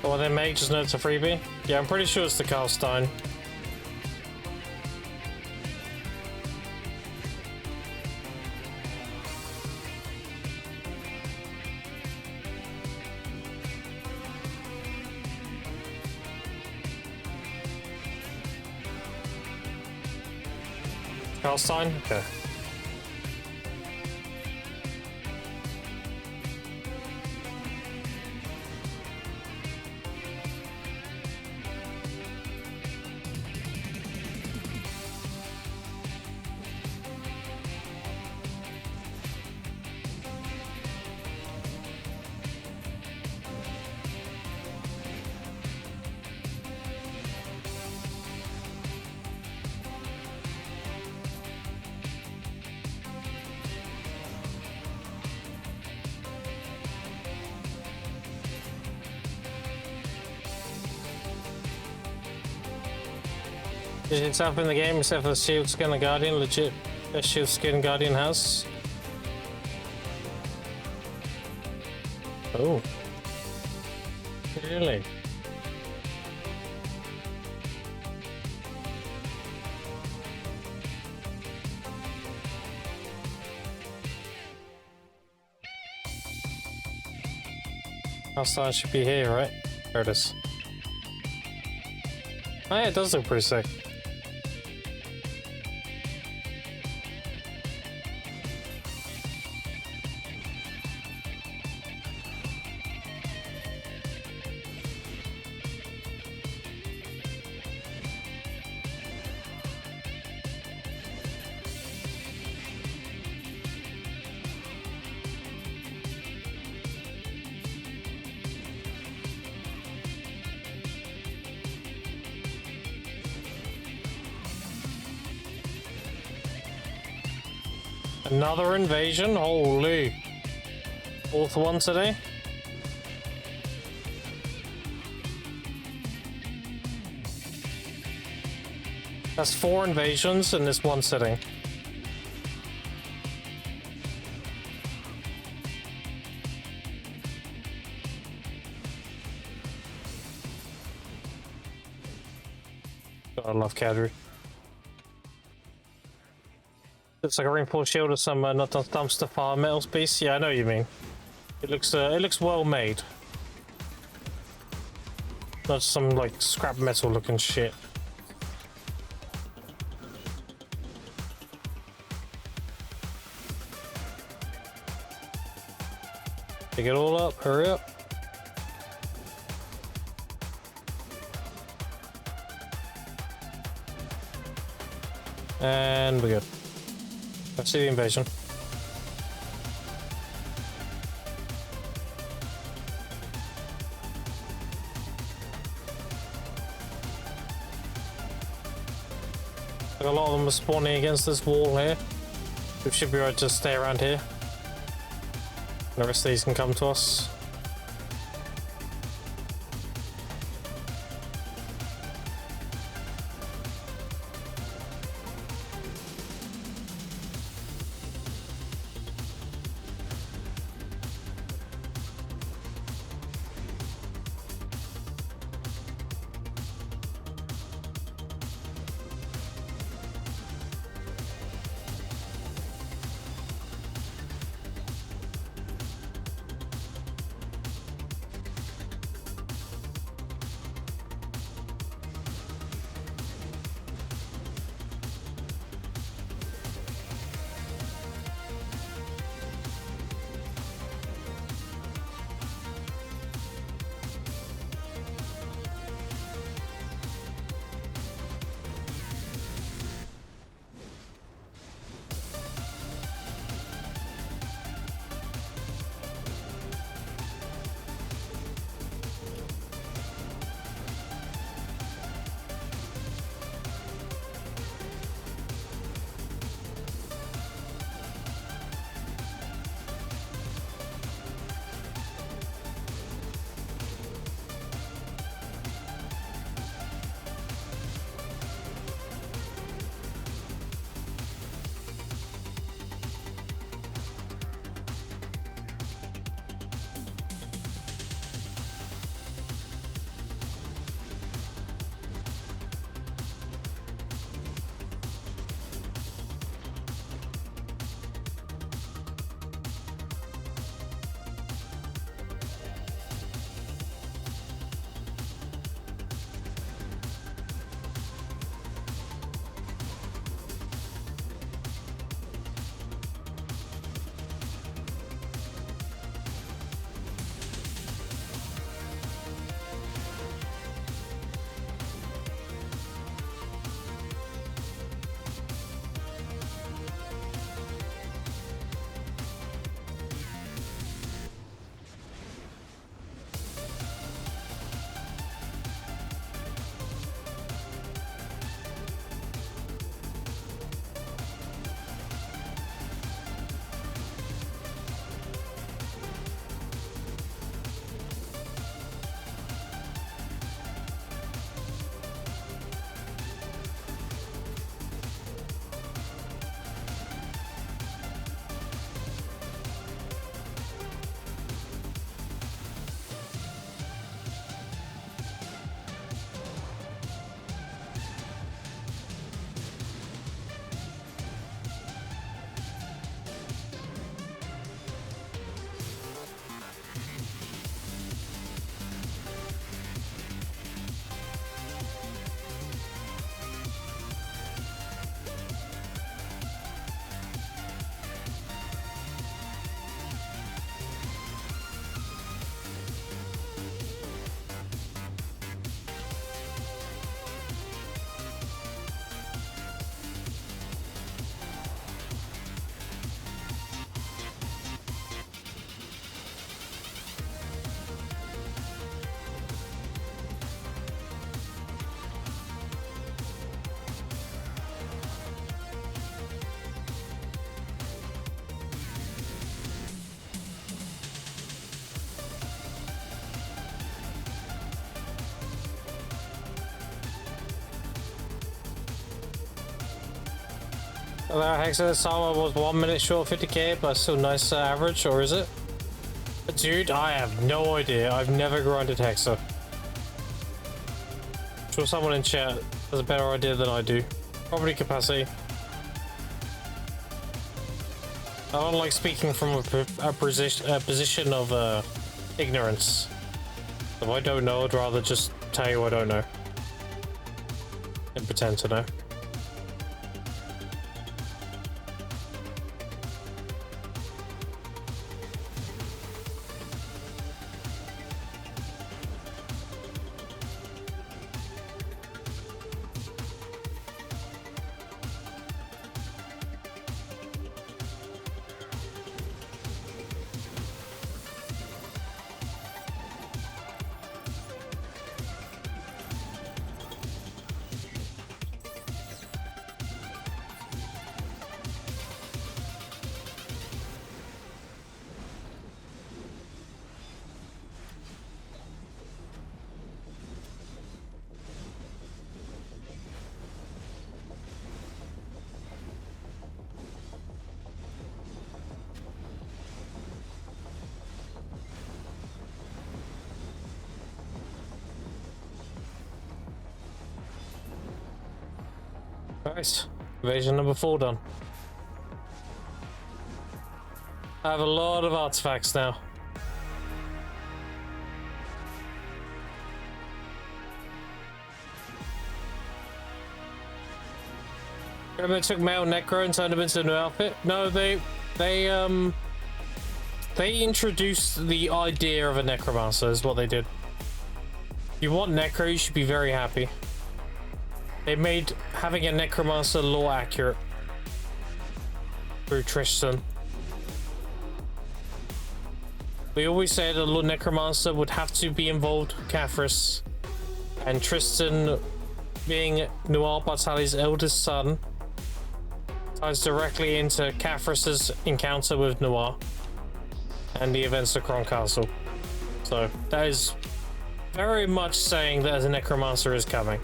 What they make, just know it's a freebie? Yeah, I'm pretty sure it's the cast iron. Cast iron? Okay. Is it up in the game except for the shield skin the Guardian? Legit best shield skin Guardian has. Oh. Really? Outside should be here, right? There it is. Oh yeah, it does look pretty sick. Another invasion? Holy. Fourth one today? That's 4 invasions in this one sitting. God, I love Cadre. Looks like a reinforced shield or some not dumpster fire metals piece. Yeah, I know what you mean. It looks well made. Not some like scrap metal looking shit. Pick it all up. Hurry up. And we're good. Let's see the invasion. Like a lot of them are spawning against this wall here. We should be able to stay around here. The rest of these can come to us. Hexa Sama was 1 minute short 50k, but still nice average, or is it? Dude, I have no idea. I've never grinded Hexa. I'm sure someone in chat has a better idea than I do. Property capacity. I don't like speaking from a position of ignorance. If I don't know, I'd rather just tell you I don't know. And pretend to know. Nice. Invasion number 4 done. I have a lot of artifacts now. Remember they took male Necro and turned him into a new outfit? No, they introduced the idea of a Necromancer is what they did. If you want Necro, you should be very happy. They made having a Necromancer lore accurate through Tristan. We always said a Necromancer would have to be involved with Caphras, and Tristan, being Noir Bartali's eldest son, ties directly into Caphras's encounter with Noir and the events of Cron Castle. So that is very much saying that a Necromancer is coming.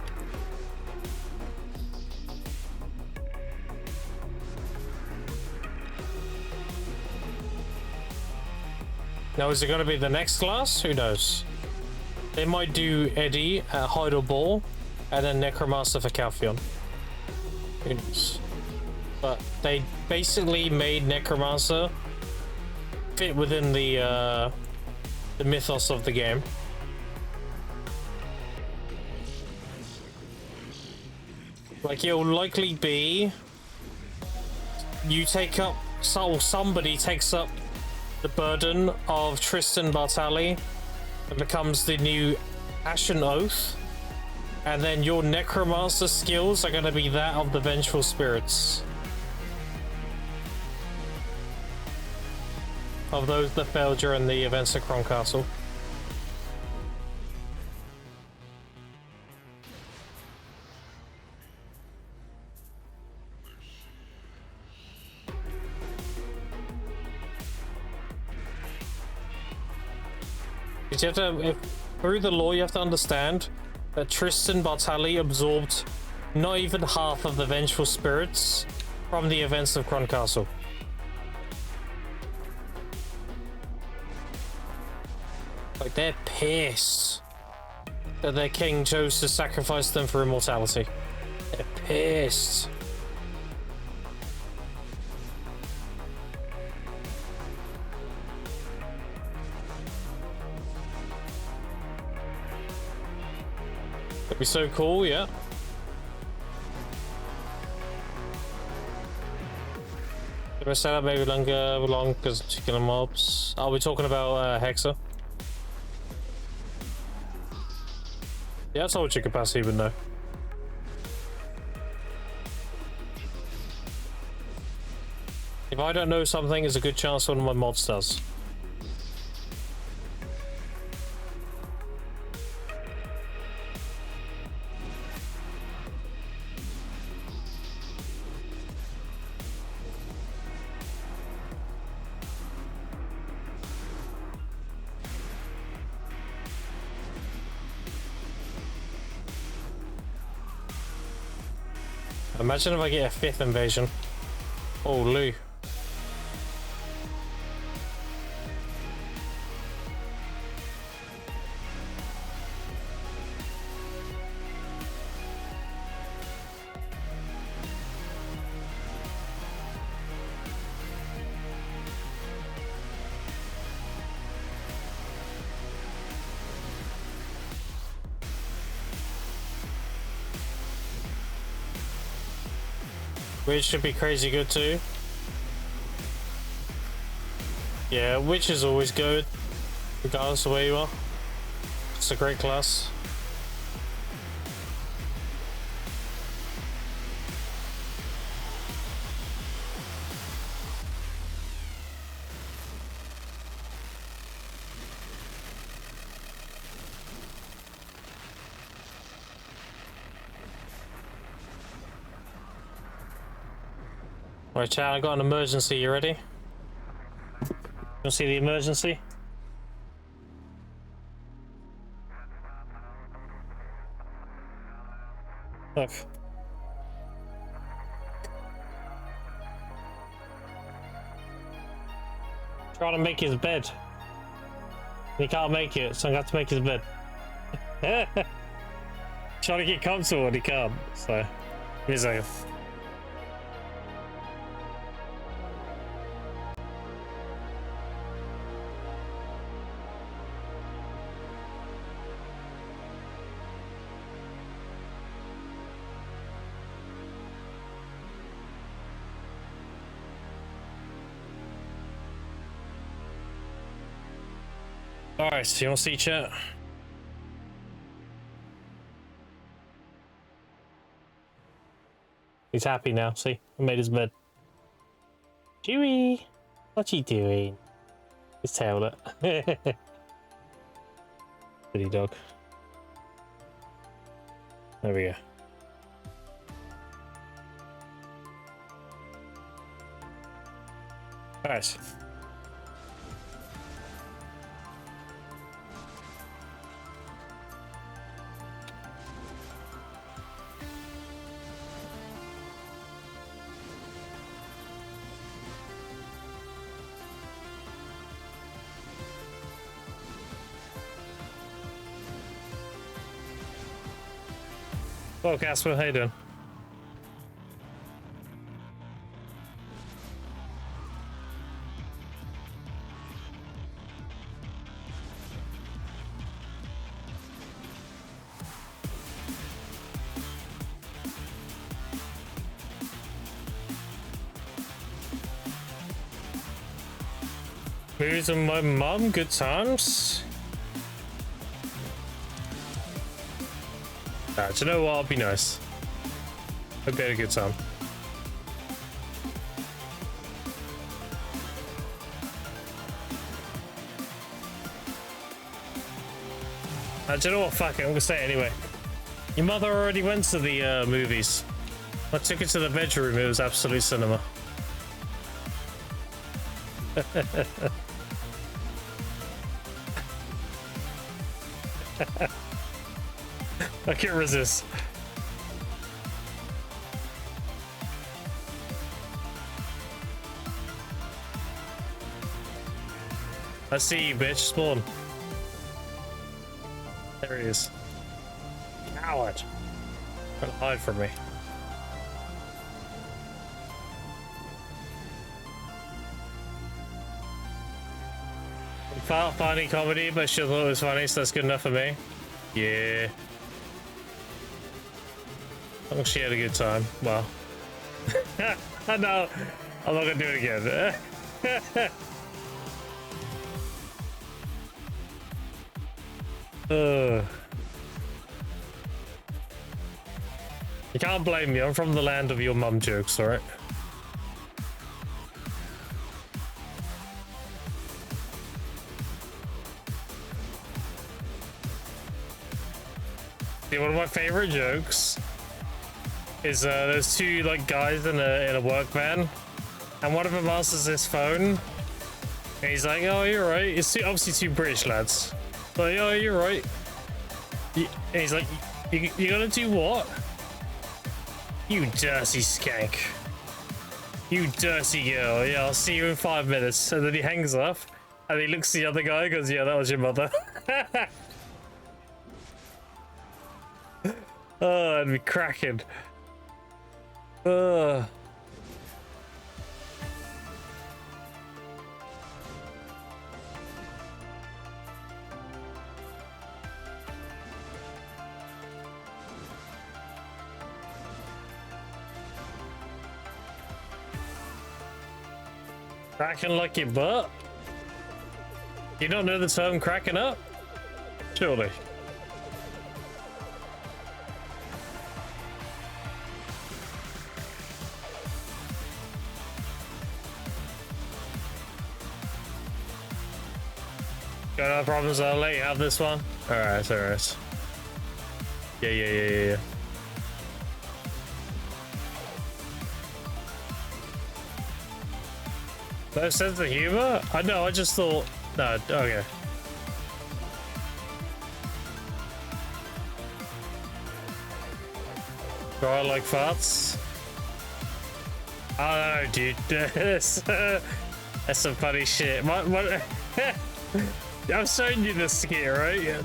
Now, is it going to be the next class? Who knows? They might do Eddie at Heidel Ball and then Necromancer for Calpheon. Who knows? But they basically made Necromancer fit within the mythos of the game. Like, it'll likely be you take up, or somebody takes up the burden of Tristan Bartali and becomes the new Ashen Oath, and then your Necromancer skills are going to be that of the Vengeful Spirits of those that fell during the events of Cron Castle. You have to, through the lore, you have to understand that Tristan Bartali absorbed not even half of the Vengeful Spirits from the events of Cron Castle. Like, they're pissed that their king chose to sacrifice them for immortality. They're pissed. That'd be so cool, yeah. Did I set up maybe long because killer mobs? Are we talking about Hexa? Yeah, that's all your capacity would know. If I don't know something, there's a good chance one of my mods does. Imagine if I get a 5th invasion. Holy. Witch should be crazy good too. Yeah, Witch is always good, regardless of where you are. It's a great class. Right, chat, I got an emergency. You ready? You see the emergency? Look. Trying to make his bed. He can't make it, so I'm gonna have to make his bed. Trying to get comfortable and he can't, so give me a second. Alright, so you want to see chat? He's happy now, see? I made his bed. Chewie! What you doing? He's tailed it. Pretty dog. There we go. Alright. Hello, Casper. How you doing? Movies with my mom, good times. Do you know what? I'll be nice. Hope you had a good time. Do you know what? Fuck it, I'm gonna say it anyway. Your mother already went to the movies. I took her to the bedroom, it was absolute cinema. I can't resist. I see you, bitch. Spawn. There he is. Coward. Trying to hide from me. Funny comedy, but she thought it was funny, so that's good enough for me. Yeah. I think she had a good time. Well. No, I'm not gonna do it again. You can't blame me. I'm from the land of your mum jokes, alright? See, one of my favorite jokes is there's two like guys in a work van, and one of them answers his phone, and he's like, "Oh, you're right." It's obviously two British lads. Like, "Oh, you're right." And he's like, "You gonna do what? You dirty skank." You dirty girl. Yeah, I'll see you in 5 minutes. And then he hangs up. And he looks at the other guy and goes, yeah, that was your mother. Oh, I'd be cracking. Cracking like your butt? You don't know the term cracking up? Surely. Got no problems, I'll let you have this one. Alright, alright. Yeah. No sense of humor? I know, I just thought... No, okay. Do I like farts? I don't know, dude. That's some funny shit. I'm showing you this skit, right? Yeah,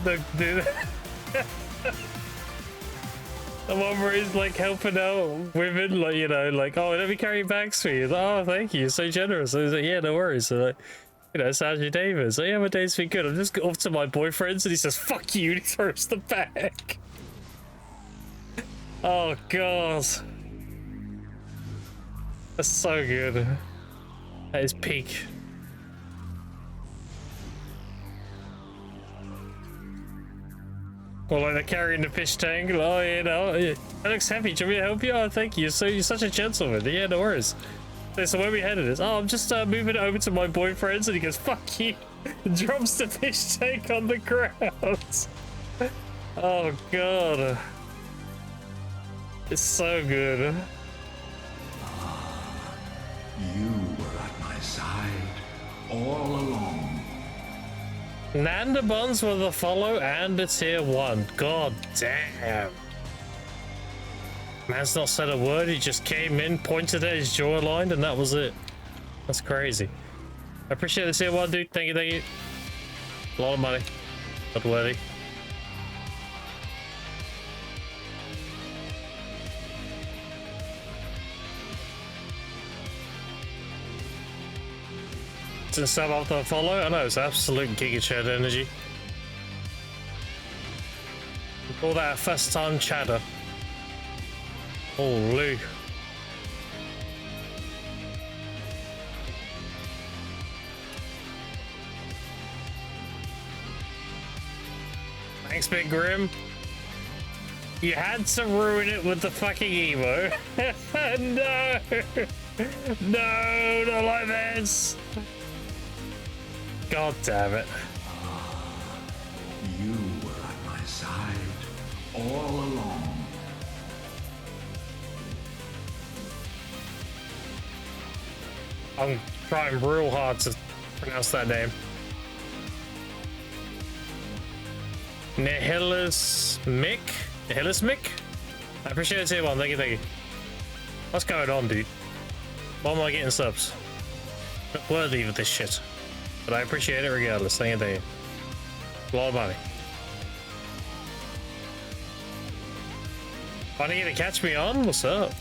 the one where he's like helping out women, like, you know, like, oh, let me carry bags for you. Like, oh, thank you, so generous. So he's like, yeah, no worries. So like, you know, so how's your day been? So yeah, my day's been good. I'm just off to my boyfriend's, and he says, fuck you, and he throws the bag. Oh god, that's so good. That is peak. Or like they're carrying the fish tank. Oh, you know, that looks heavy. Do you want me to help you? Oh, thank you. So you're such a gentleman. Yeah, no worries. So where we headed is, oh, I'm just moving it over to my boyfriend's, and he goes, fuck you, and drops the fish tank on the ground. Oh god, it's so good. You were at my side all along. Nanda buns with a follow and a tier 1. God damn. Man's not said a word, he just came in, pointed at his jawline, and that was it. That's crazy. I appreciate the tier 1, dude. Thank you, thank you. A lot of money. Not worthy. To sub off the follow, I know it's absolute Giga Chat energy. All that first time chatter. Holy. Thanks, Big Grim. You had to ruin it with the fucking emo. No! No, not like this! God damn it. You were at my side all along. I'm trying real hard to pronounce that name. Nihilus Mick? Nihilus Mick? I appreciate it, tier 1. Thank you, thank you. What's going on, dude? Why am I getting subs? Not worthy of this shit. But I appreciate it regardless. Thank you, thank you. A lot of money. Finally gonna catch me on? What's up?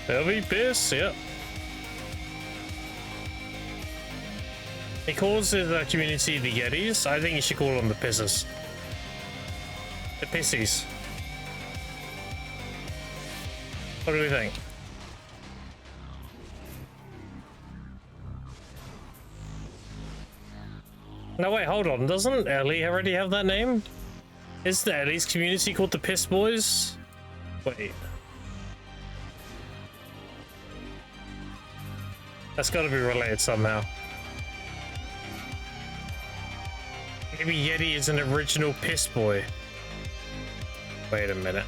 Heavy piss, yep. He calls the community the Yetis. I think you should call them the Pissers. The Pissies. What do we think? No, wait, hold on. Doesn't Ellie already have that name? Is the Ellie's community called the Piss Boys? Wait. That's got to be related somehow. Maybe Yeti is an original piss boy. Wait a minute.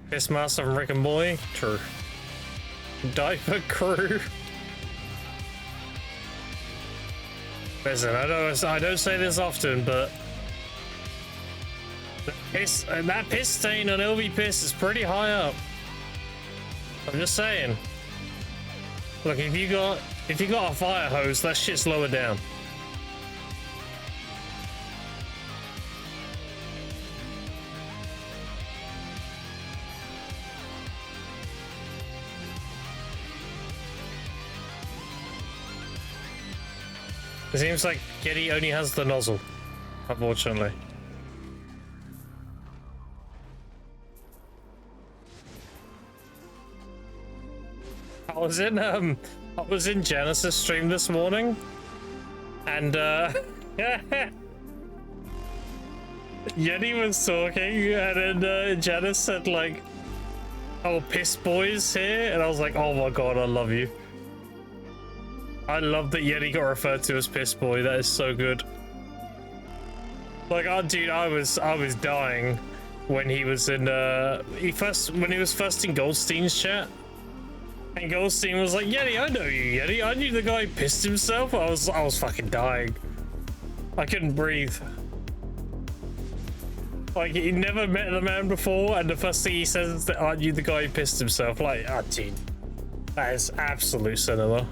Piss Master from Rick and Morty. True. Diaper Crew. Listen, I don't say this often, but that piss stain on LV piss is pretty high up. I'm just saying. Look, if you got a fire hose, that shit's lower down. It seems like Yeti only has the nozzle, unfortunately. I was in Genesis stream this morning, and Yeti was talking, and then Janice said like, "Oh, piss boys here," and I was like, "Oh my god, I love you." I love that Yeti got referred to as piss boy. That is so good. Like, oh, dude, I was dying when he was in when he was first in Goldstein's chat, and Goldstein was like, "Yeti, I know you, Yeti. I knew the guy who pissed himself." I was fucking dying. I couldn't breathe. Like, he never met the man before, and the first thing he says is that I knew the guy who pissed himself. Like, oh, dude, that is absolute cinema.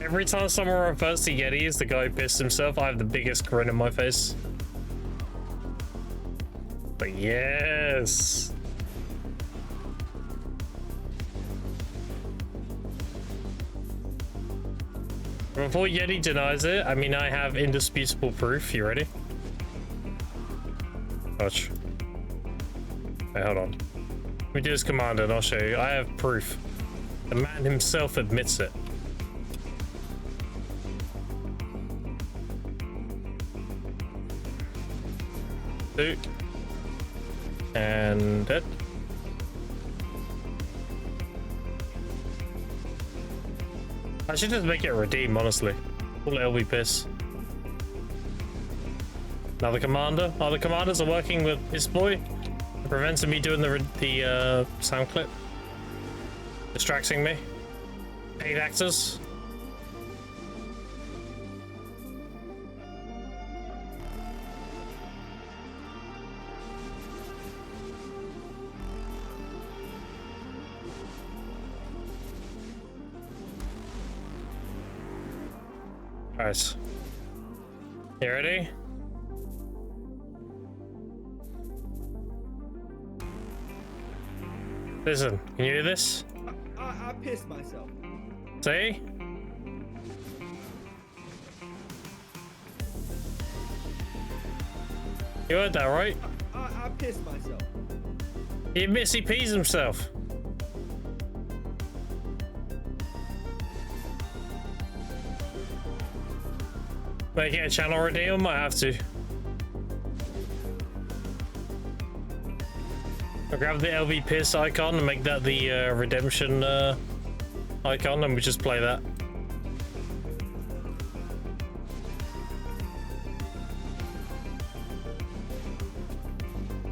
Every time someone refers to Yeti as the guy who pissed himself, I have the biggest grin on my face. But yes. Before Yeti denies it, I mean, I have indisputable proof. You ready? Watch. Wait, hold on. Let me do this command and I'll show you. I have proof. The man himself admits it. And dead. I should just make it a redeem, honestly. Call it LV piss. Now the commander. Oh, the commanders are working with Piss Boy, preventing me doing the sound clip. Distracting me. Paid actors. Alright. You ready? Listen, can you hear this? I pissed myself. See? You heard that, right? I pissed myself. He admits he pees himself. Make it a channel redeem? Might have to. I'll grab the LV piss icon and make that the redemption icon, and we just play that.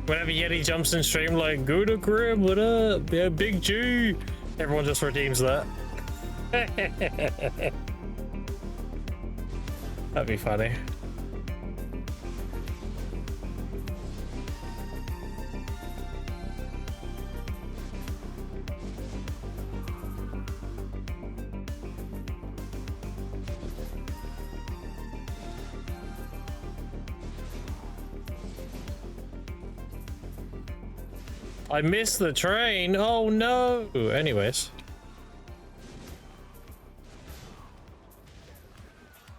Whenever Yeti jumps in stream like, "Go to crib, what up? Yeah, Big G," everyone just redeems that. That'd be funny. I missed the train. Oh no. Anyways.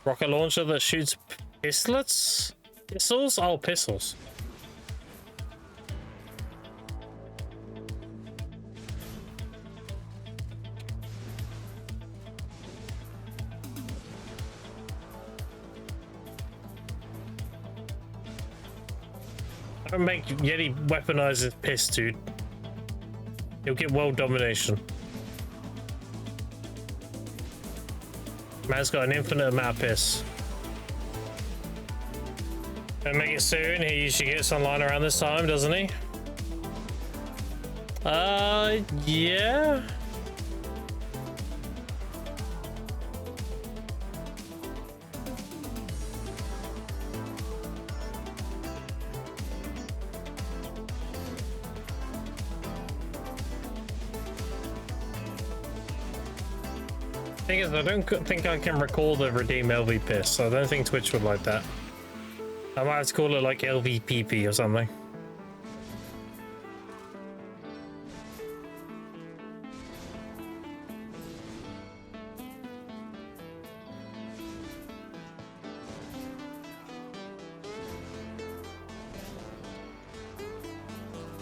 Rocket launcher that shoots pistols? Pistols? Oh, pistols. Don't make Yeti weaponize his piss, dude. He'll get world domination. Man's got an infinite amount of piss. And make it soon. He usually gets online around this time, doesn't he? Yeah. Thing is, I don't think I can recall the redeem LV piss, so I don't think Twitch would like that. I might have to call it like LVPP or something.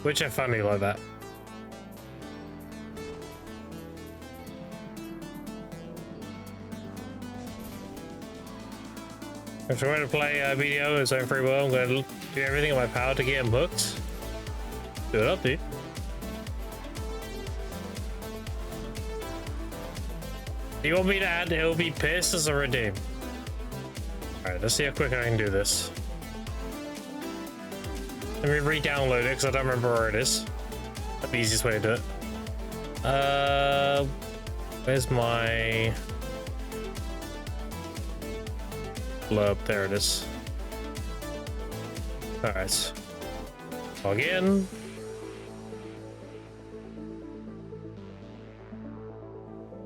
Which are funny like that. If I'm going to play BDO as I'm free will, I'm going to do everything in my power to get him hooked. Do it up, dude. Do you want me to add LV Piss as a redeem? Alright, let's see how quick I can do this. Let me re-download it because I don't remember where it is. That's the easiest way to do it. Where's my blurb? There it is. Alright. Log in.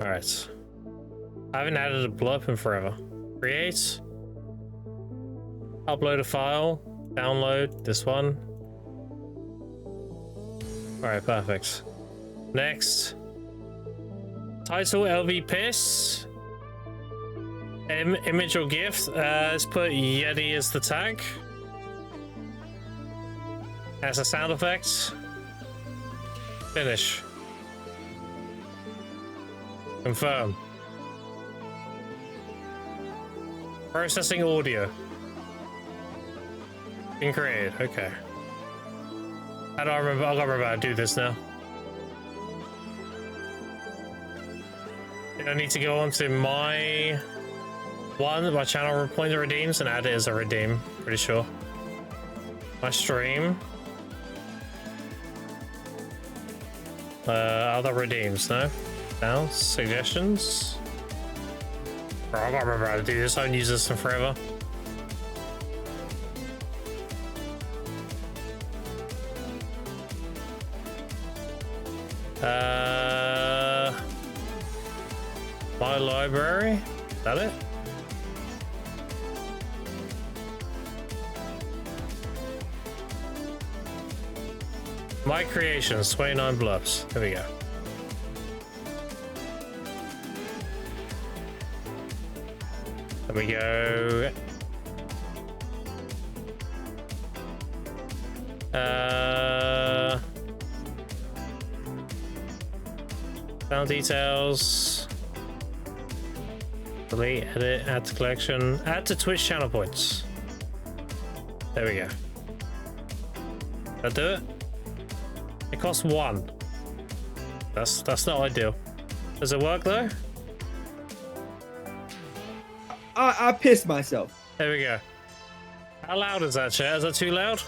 Alright. I haven't added a blurb in forever. Create. Upload a file. Download this one. Alright, perfect. Next. Title LV Piss. Image or GIF. Let's put Yeti as the tag. As a sound effect. Finish. Confirm. Processing audio. Been created. Okay. I don't remember. I gotta remember how to do this now. I need to go onto my channel pointer redeems and add it as a redeem. Pretty sure. My stream. Other redeems, no? Now, suggestions. Bro, I gotta remember how to do this. I haven't used this in forever. My library. Is that it? My creations, 29 bluffs. There we go. There we go. Sound details. Delete, edit, add to collection, add to Twitch channel points. There we go. That do it? It costs 1. That's not ideal. Does it work though? I pissed myself. There we go. How loud is that, chat? Is that too loud?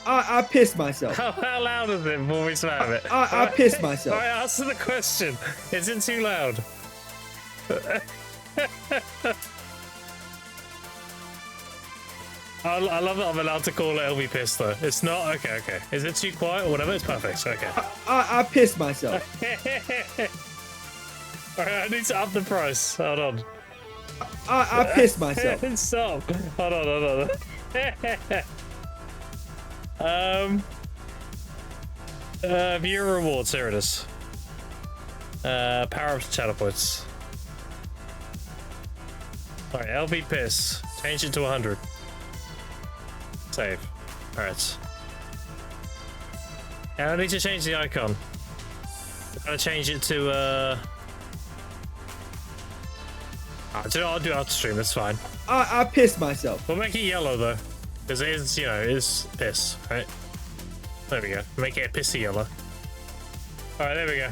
I pissed myself. How loud is it before we spam it? I pissed myself. Alright, answer the question. Is it too loud? I love that I'm allowed to call it LV Piss though. It's not? Okay, okay. Is it too quiet or whatever? It's perfect. Okay. I pissed myself. Alright, I need to up the price. Hold on. I pissed myself. Stop. Hold on. Viewer rewards, here it is. Power up to channel points. Alright, LV Piss. Change it to 100. Save. Alright. And I need to change the icon. I'm gonna change it to I'll do after stream, that's fine. I pissed myself. We'll make it yellow though. Because it is, you know, it is piss, right? There we go. Make it a pissy yellow. Alright, there we go.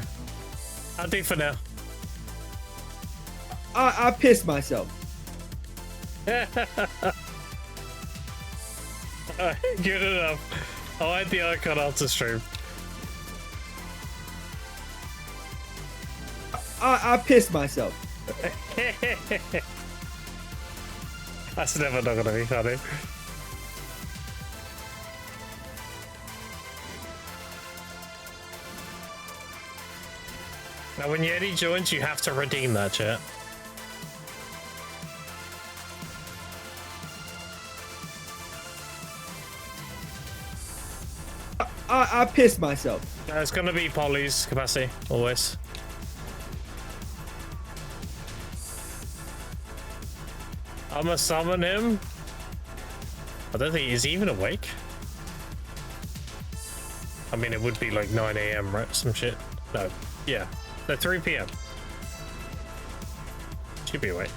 I'll do for now. I pissed myself. Good enough. I'll add the icon after stream. I pissed myself. That's never not gonna be funny. Now, when Yeti joins, you have to redeem that, chat. I pissed myself. It's gonna be Polly's capacity, always. I'm gonna summon him. I don't think he's even awake. I mean, it would be like 9 AM, right? Some shit. No, yeah. No, 3 PM. Should be awake.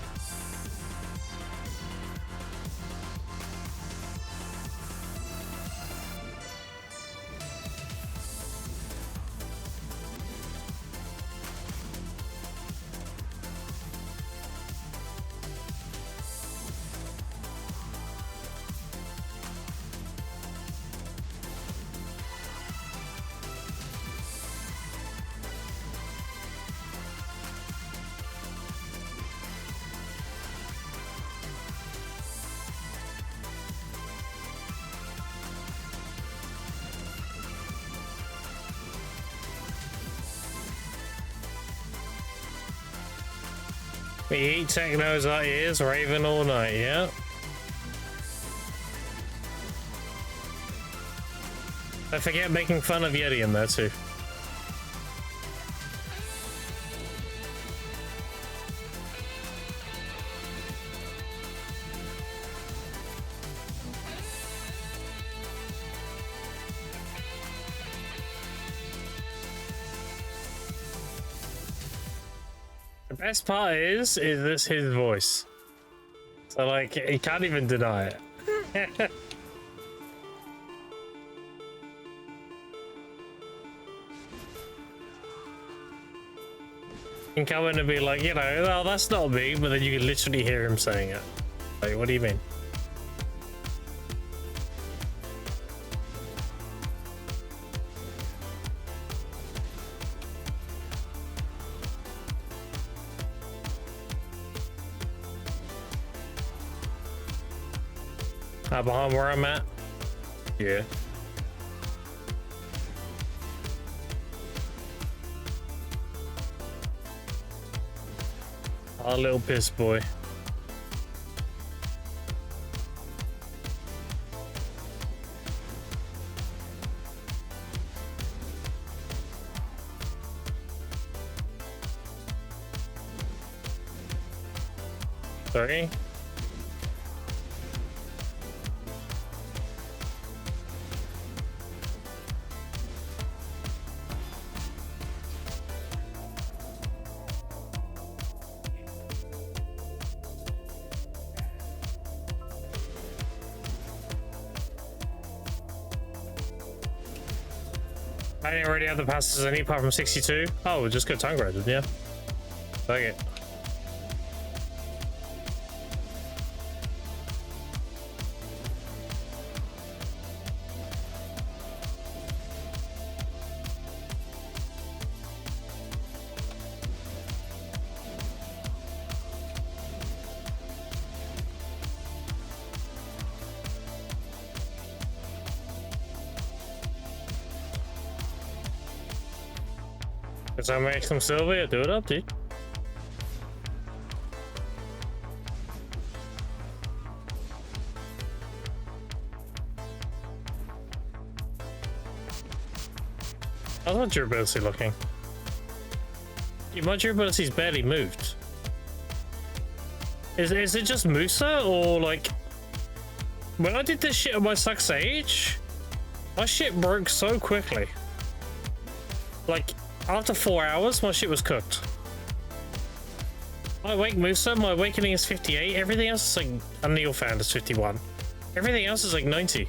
We eat technos our ears, raving all night, yeah? Don't forget making fun of Yeti in there too. The best part is this his voice. So like, he can't even deny it. You can come in and be like, you know, oh, that's not me, but then you can literally hear him saying it. Like, what do you mean? Behind where I'm at? Yeah. Our little piss boy. Sorry? I didn't already have the passes I need apart from 62. Oh, we'll just go time graded, yeah. Take it. Cause I make some silver, yeah, do it up, dude. How's my durability looking? Yeah, my durability's barely moved. Is it just Musa or like when I did this shit on my Sucks Age, my shit broke so quickly. Like after 4 hours, my shit was cooked. My Wake Musa, my awakening is 58. Everything else is like a Neil fan is 51. Everything else is like 90.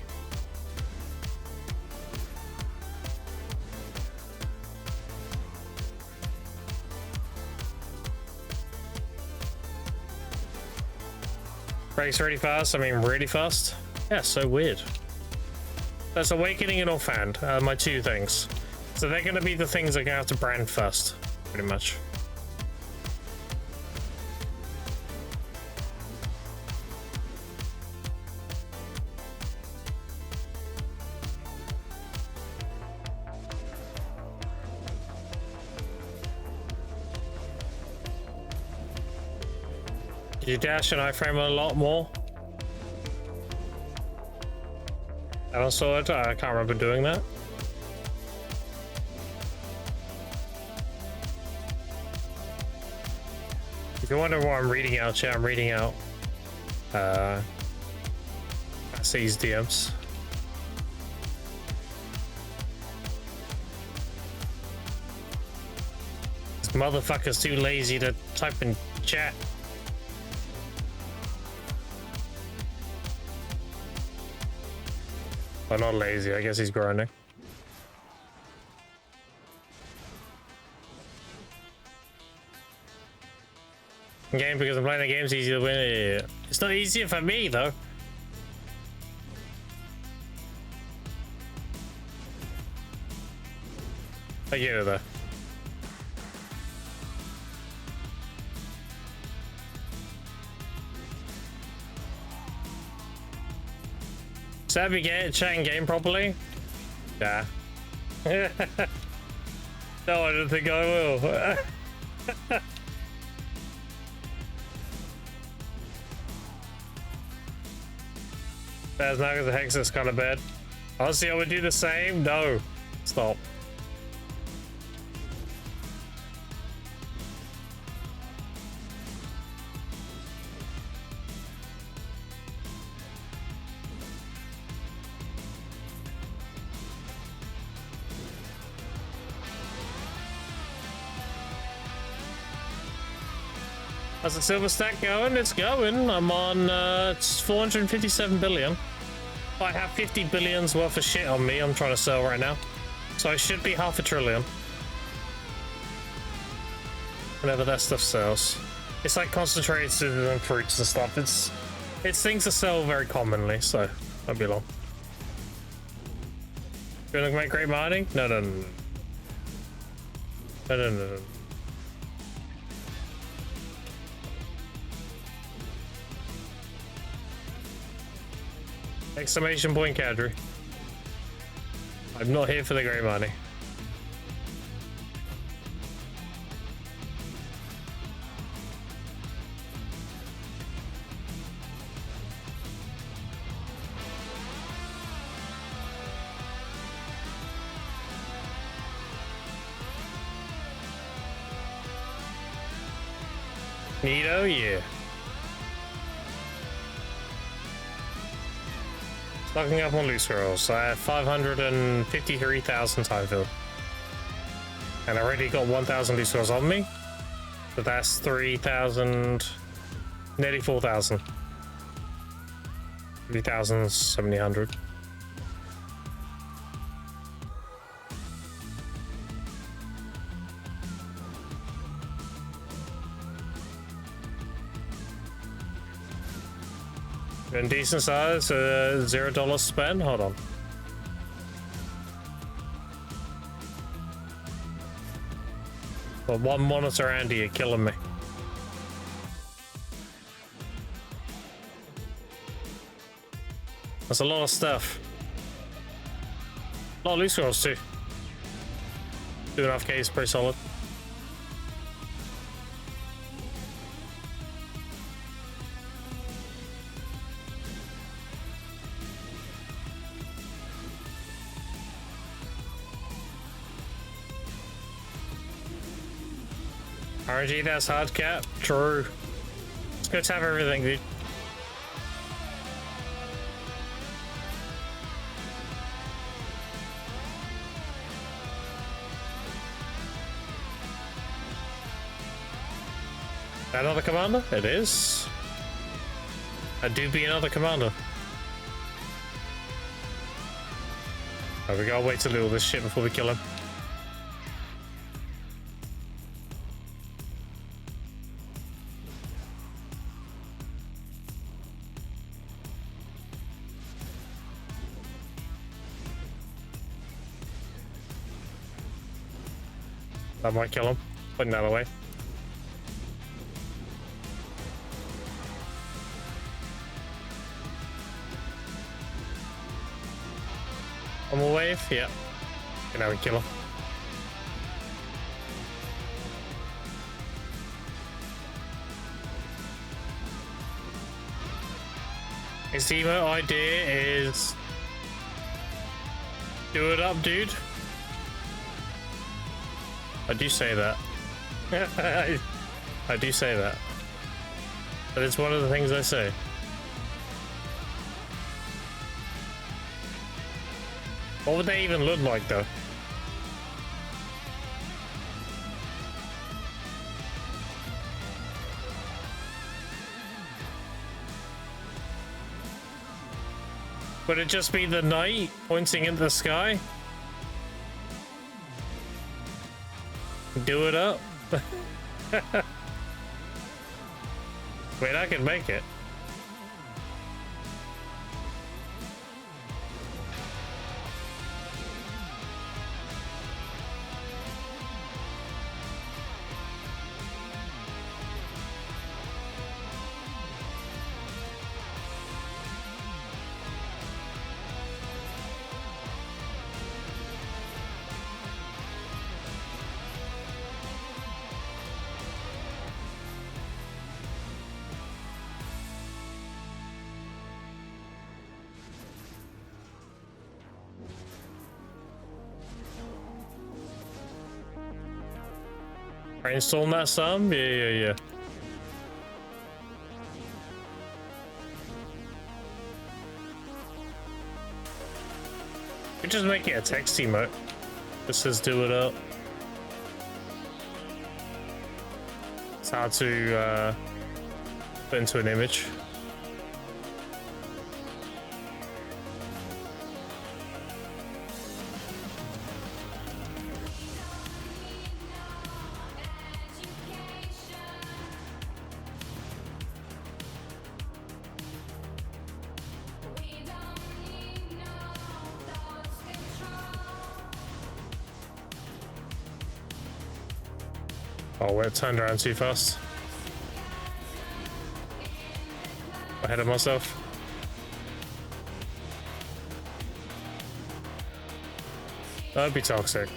Breaks really fast. I mean, really fast. Yeah, so weird. That's Awakening and Offhand. My two things. So they're going to be the things I'm going to have to brand first, pretty much. You dash and iframe a lot more. I don't saw it. I can't remember doing that. If you wonder what I'm reading out, chat, I'm reading out C's DMs. This motherfucker's too lazy to type in chat. Well, not lazy. I guess he's grinding. Game because I'm playing the game's easy to win. It's not easier for me though. I get it though. Savvy chatting game properly? Yeah. No, I don't think I will. That's not because the hex is kind of bad. Honestly, I would do the same. No. Stop. How's the silver stack going? It's going. I'm on it's 457 billion. I have 50 billions worth of shit on me I'm trying to sell right now. So I should be half a trillion. Whenever that stuff sells. It's like concentrated and fruits and stuff. It's things that sell very commonly, so won't be long. You wanna make great mining? No. No. Exclamation point, Kadri. I'm not here for the great money. Neato, yeah. Stocking up on loose rolls. I have 553,000 time fill. And I already got 1,000 loose rolls on me. So that's 3,000, nearly 4,000. 3,700. In decent size, $0 spend. Hold on. But one monitor, Andy, you're killing me. That's a lot of stuff. A lot of loose rolls too. 2.5K is pretty solid. RNG, that's Hardcap. True. Let's go tap everything, dude. Another commander? It is. I do be another commander. Oh, we gotta wait to do all this shit before we kill him. That might kill him. Putting that away. One more wave? Yeah. Okay, now we kill him. His emote idea is do it up, dude. I do say that. I do say that. But it's one of the things I say. What would they even look like, though? Would it just be the knight pointing into the sky? Do it up? Wait, I can make it. Are you installing that some? Yeah. We just make it a text emote. It says do it up. It's hard to put into an image. Oh, we're turned around too fast. Ahead of myself. That'd be toxic.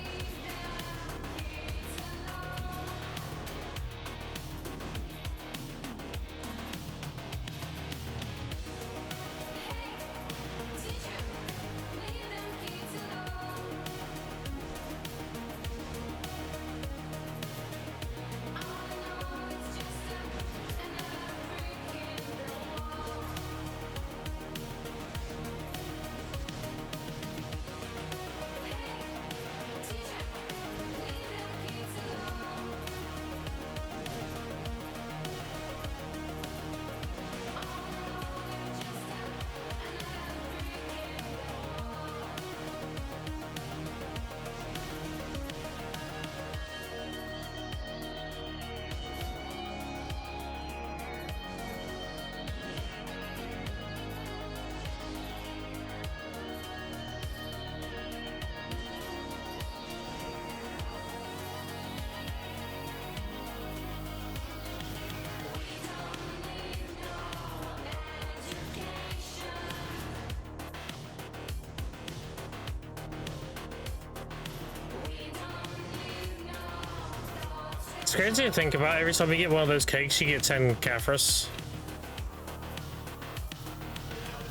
It's crazy to think about. Every time you get one of those cakes, you get 10 Caphras.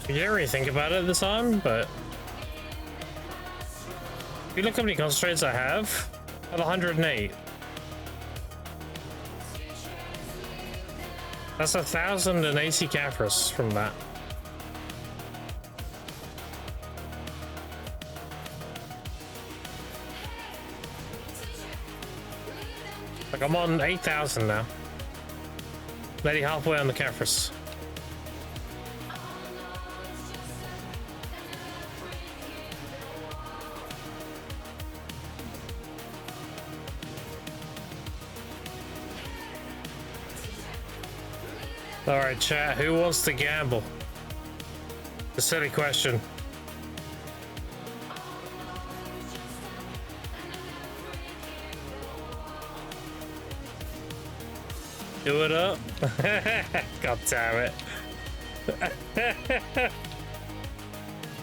You don't really think about it at the time, but if you look how many concentrates I have, I have 108. That's 1,080 Caphras from that. Like, I'm on 8,000 now. Nearly halfway on the Caphras. Alright, chat, who wants to gamble? A silly question. Do it up. God damn it.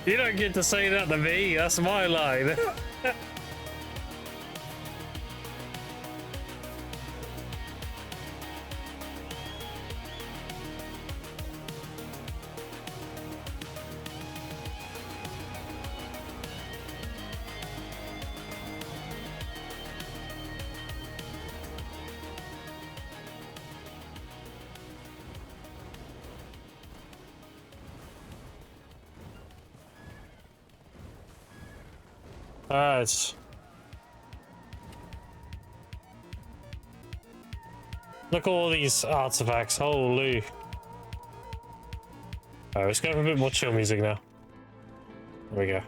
You don't get to say that to me. That's my line. Alright. Look at all these artifacts. Holy. Alright, let's go for a bit more chill music now. There we go.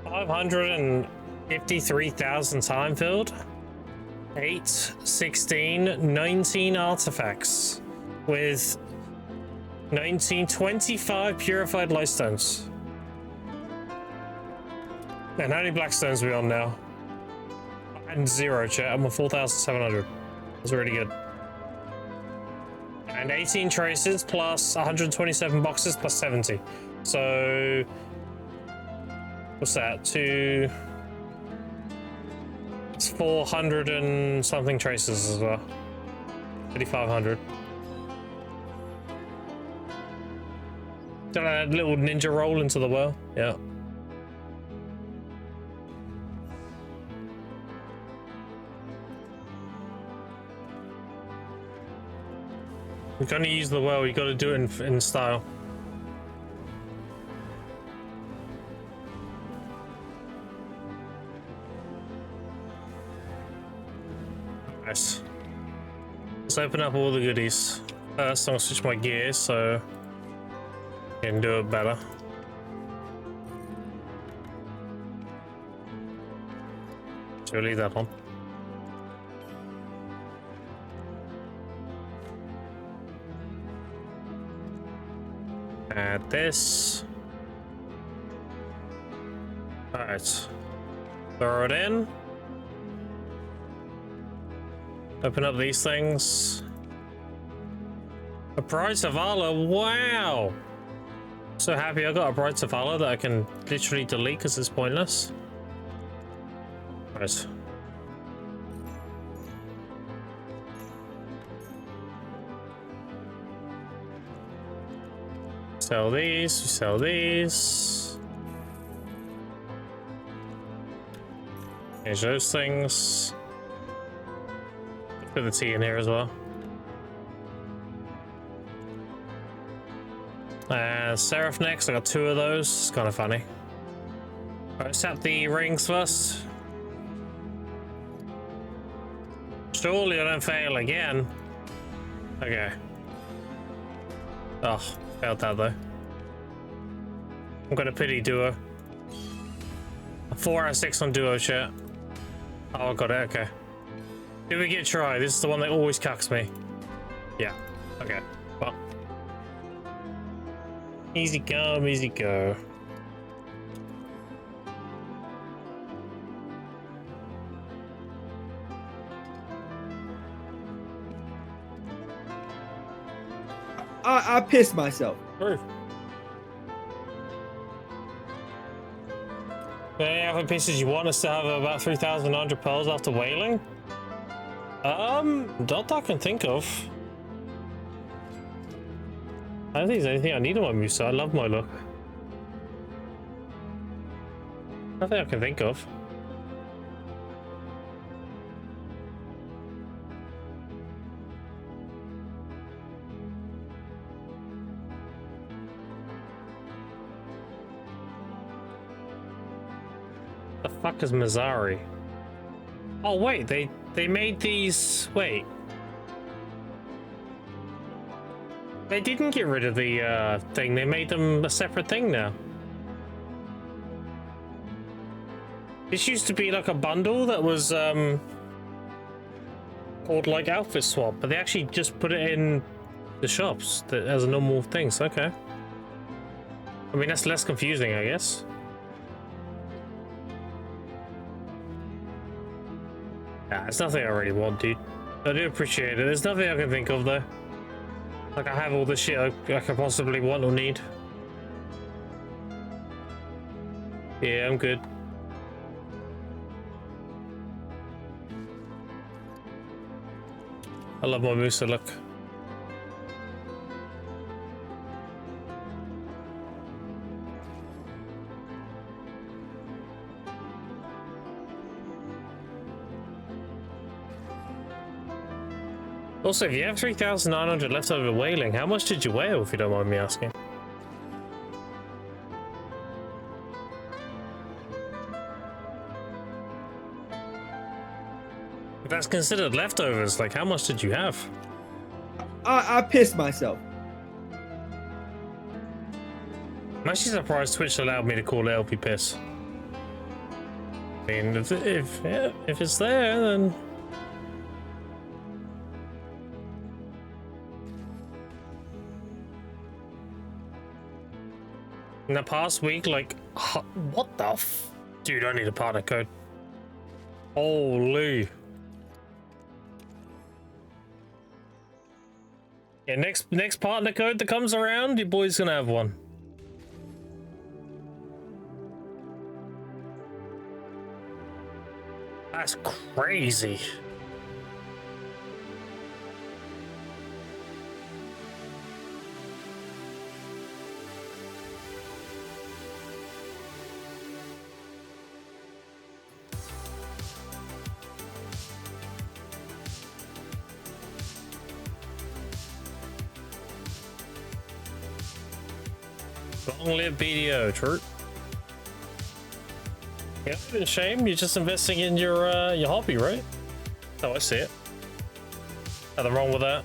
553,000 time filled. 8, 16, 19 artifacts with 1925 purified light stones. And how many black stones are we on now? And 0, chat. I'm on 4,700. That's really good. And 18 traces plus 127 boxes plus 70. So what's that? It's 400 and something traces as well. 3,500. Did a little ninja roll into the well? Yeah. You're gonna use the well, you gotta do it in style. Nice. Let's open up all the goodies. First, I'm gonna switch my gears so I can do it better. So we'll leave that on. Add this. Alright. Throw it in. Open up these things. A Bright Savala. Wow! So happy I got a Bright Savala that I can literally delete because it's pointless. Right. Sell these, sell these. Here's those things. Put the tea in here as well. Seraph next, I got 2 of those. It's kind of funny. Alright, let's tap the rings first. Surely I don't fail again. Okay. Oh, failed that though. I'm gonna pity duo. 4 out of 6 on duo chat. Oh, I got it, okay. Did we get a try? This is the one that always cucks me. Yeah, okay. Well. Easy come, easy go. I pissed myself. True. Any other pieces you want us to have about 3,100 pearls after whaling? Not that I can think of. I don't think there's anything I need on my Musa. I love my look. Nothing I can think of. The fuck is Mazzari? Oh wait, they made these. Wait. They didn't get rid of the thing. They made them a separate thing now. This used to be like a bundle that was called like outfit swap, but they actually just put it in the shops as a normal thing. So okay. I mean, that's less confusing, I guess. Yeah, It's nothing I really want, dude. I do appreciate it. There's nothing I can think of, though. Like, I have all the shit I could possibly want or need. Yeah, I'm good. I love my Musa look. Also, if you have 3,900 leftover whaling, how much did you whale, if you don't mind me asking? If that's considered leftovers, like, how much did you have? I pissed myself. I'm actually surprised Twitch allowed me to call it LP piss. I mean, if it's there, then... In the past week, like, what the f... Dude, I need a partner code. Holy. Yeah, next partner code that comes around, your boy's gonna have one. That's crazy. Long live BDO, true. Yeah, it's a shame. You're just investing in your hobby, right? Oh, I see it. Nothing wrong with that.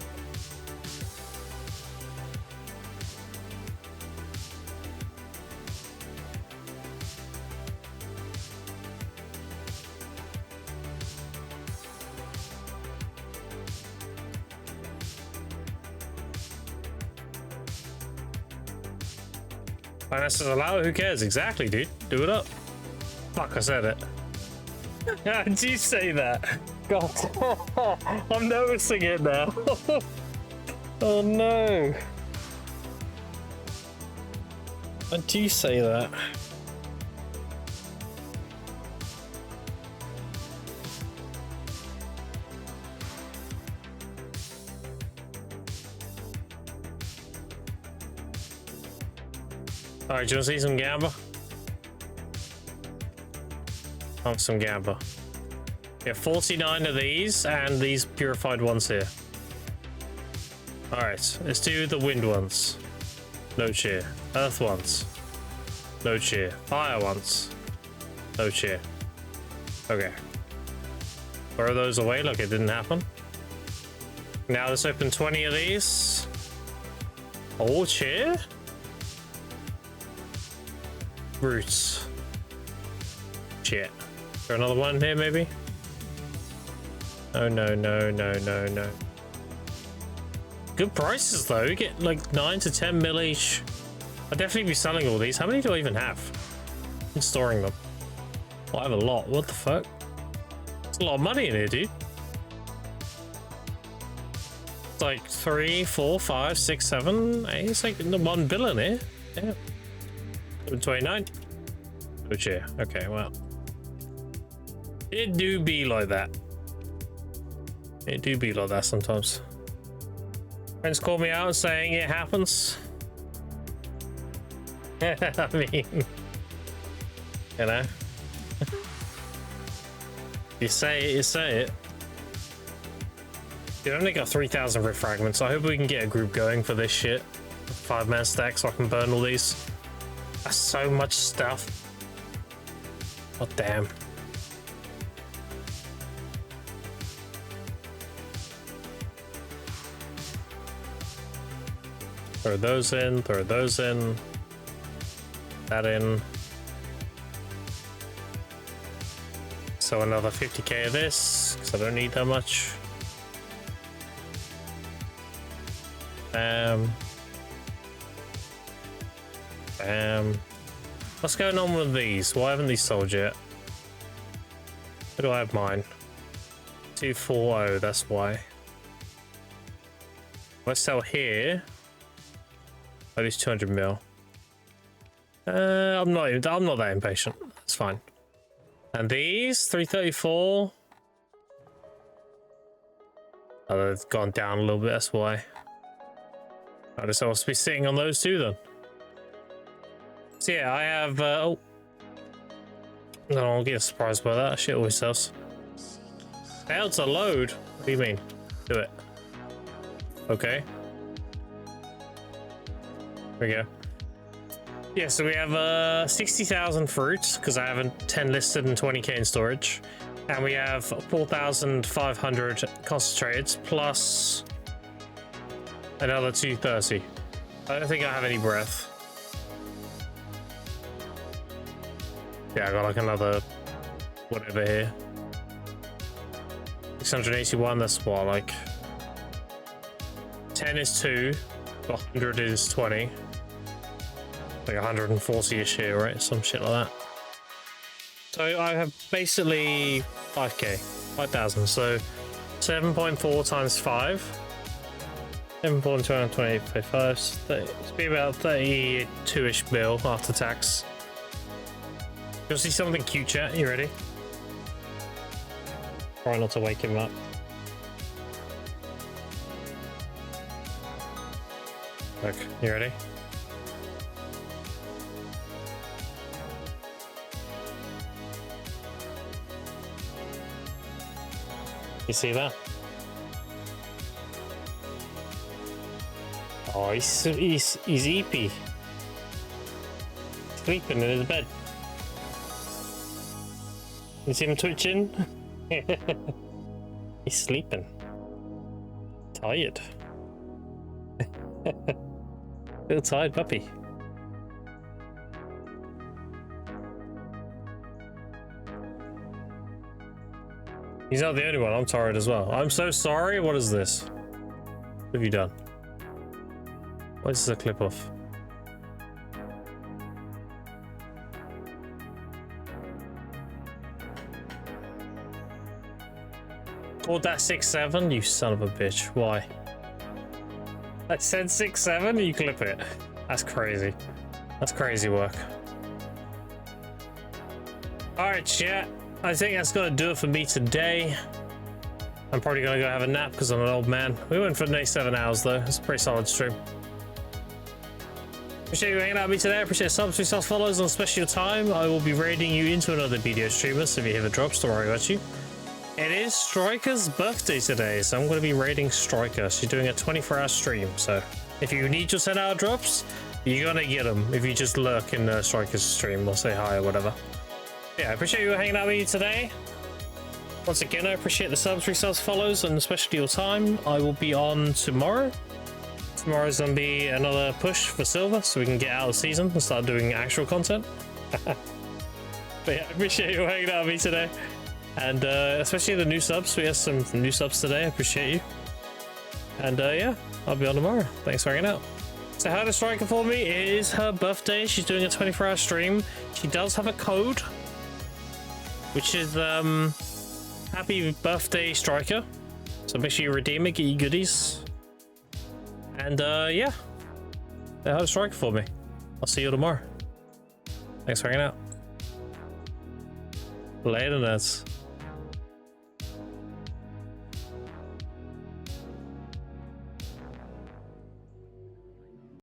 Finances allow it, who cares? Exactly, dude. Do it up. Fuck, I said it. How did you say that? God, I'm noticing it now. Oh no. How do you say that? Alright, do you want to see some Gamba? I want some Gamba. Yeah, 49 of these and these purified ones here. Alright, let's do the wind ones. No cheer. Earth ones. No cheer. Fire ones. No cheer. Okay. Throw those away like it didn't happen. Now let's open 20 of these. Oh, cheer? Roots. Shit. Is there another one here, maybe? Oh, no, no, no, no, no. Good prices, though. You get like 9 to 10 mil each. I'll definitely be selling all these. How many do I even have? I'm storing them. Well, I have a lot. What the fuck? There's a lot of money in here, dude. It's like 3, 4, 5, 6, 7, 8. It's like 1 billion here. Yeah. 29. Which yeah, okay, well. It do be like that. It do be like that sometimes. Friends call me out saying it happens. I mean, you know. You say it, you say it. You only got 3,000 red fragments. I hope we can get a group going for this shit. 5-man stack so I can burn all these. That's so much stuff. Oh, damn. Throw those in, throw those in. That in. So another 50k of this, because I don't need that much. Bam. What's going on with these? Why haven't these sold yet? Where do I have mine? 240, that's why. If I sell here, at least 200 mil. I'm not that impatient. It's fine. And these 334. Oh, they've gone down a little bit. That's why. I just must be sitting on those two then. So yeah, I have. Oh, no, I'll get surprised by that. Shit always does. Failed to load. What do you mean? Do it. Okay. There we go. Yeah, so we have 60,000 fruits because I have 10 listed and 20k in storage, and we have 4,500 concentrates plus another 230. I don't think I have any breath. Yeah, I got like another whatever here. 681. That's what, like 10 is 2, 100 is 20. Like 140-ish here, right? Some shit like that. So I have basically 5k, 5,000. So 7.4 times 5. 7.228.5. It's be about 32-ish mil after tax. You'll see something cute, chat. You ready? Try not to wake him up. Look, you ready? You see that? Oh, he's eepy. Sleeping in his bed. You see him twitching? He's sleeping. Tired. Little tired puppy. He's not the only one. I'm tired as well. I'm so sorry. What is this? What have you done? Why is this a clip off? Called that 6-7? You son of a bitch. Why? I said 6-7? You clip it. That's crazy. That's crazy work. Alright, chat. I think that's gonna do it for me today. I'm probably gonna go have a nap because I'm an old man. We went for 97 hours though. It's a pretty solid stream. Appreciate you hanging out with me today. I appreciate subs, resubs, follows, and especially your time. I will be raiding you into another video streamer, so if you ever drops, don't worry about you. It is Striker's birthday today, so I'm going to be raiding Striker. She's doing a 24-hour stream, so if you need your 10-hour drops, you're gonna get them if you just lurk in Striker's stream or say hi or whatever. Yeah, I appreciate you hanging out with me today. Once again, I appreciate the subs, resubs, follows, and especially your time. I will be on tomorrow. Tomorrow's gonna be another push for silver, so we can get out of the season and start doing actual content. But yeah, I appreciate you hanging out with me today. And especially the new subs. We have some new subs today. I appreciate you. And yeah, I'll be on tomorrow. Thanks for hanging out. So how to Striker for me? It is her birthday. She's doing a 24-hour stream. She does have a code, which is happy birthday Striker. So make sure you redeem it, get your goodies. And yeah, how to Striker for me. I'll see you tomorrow. Thanks for hanging out. Later, nerds.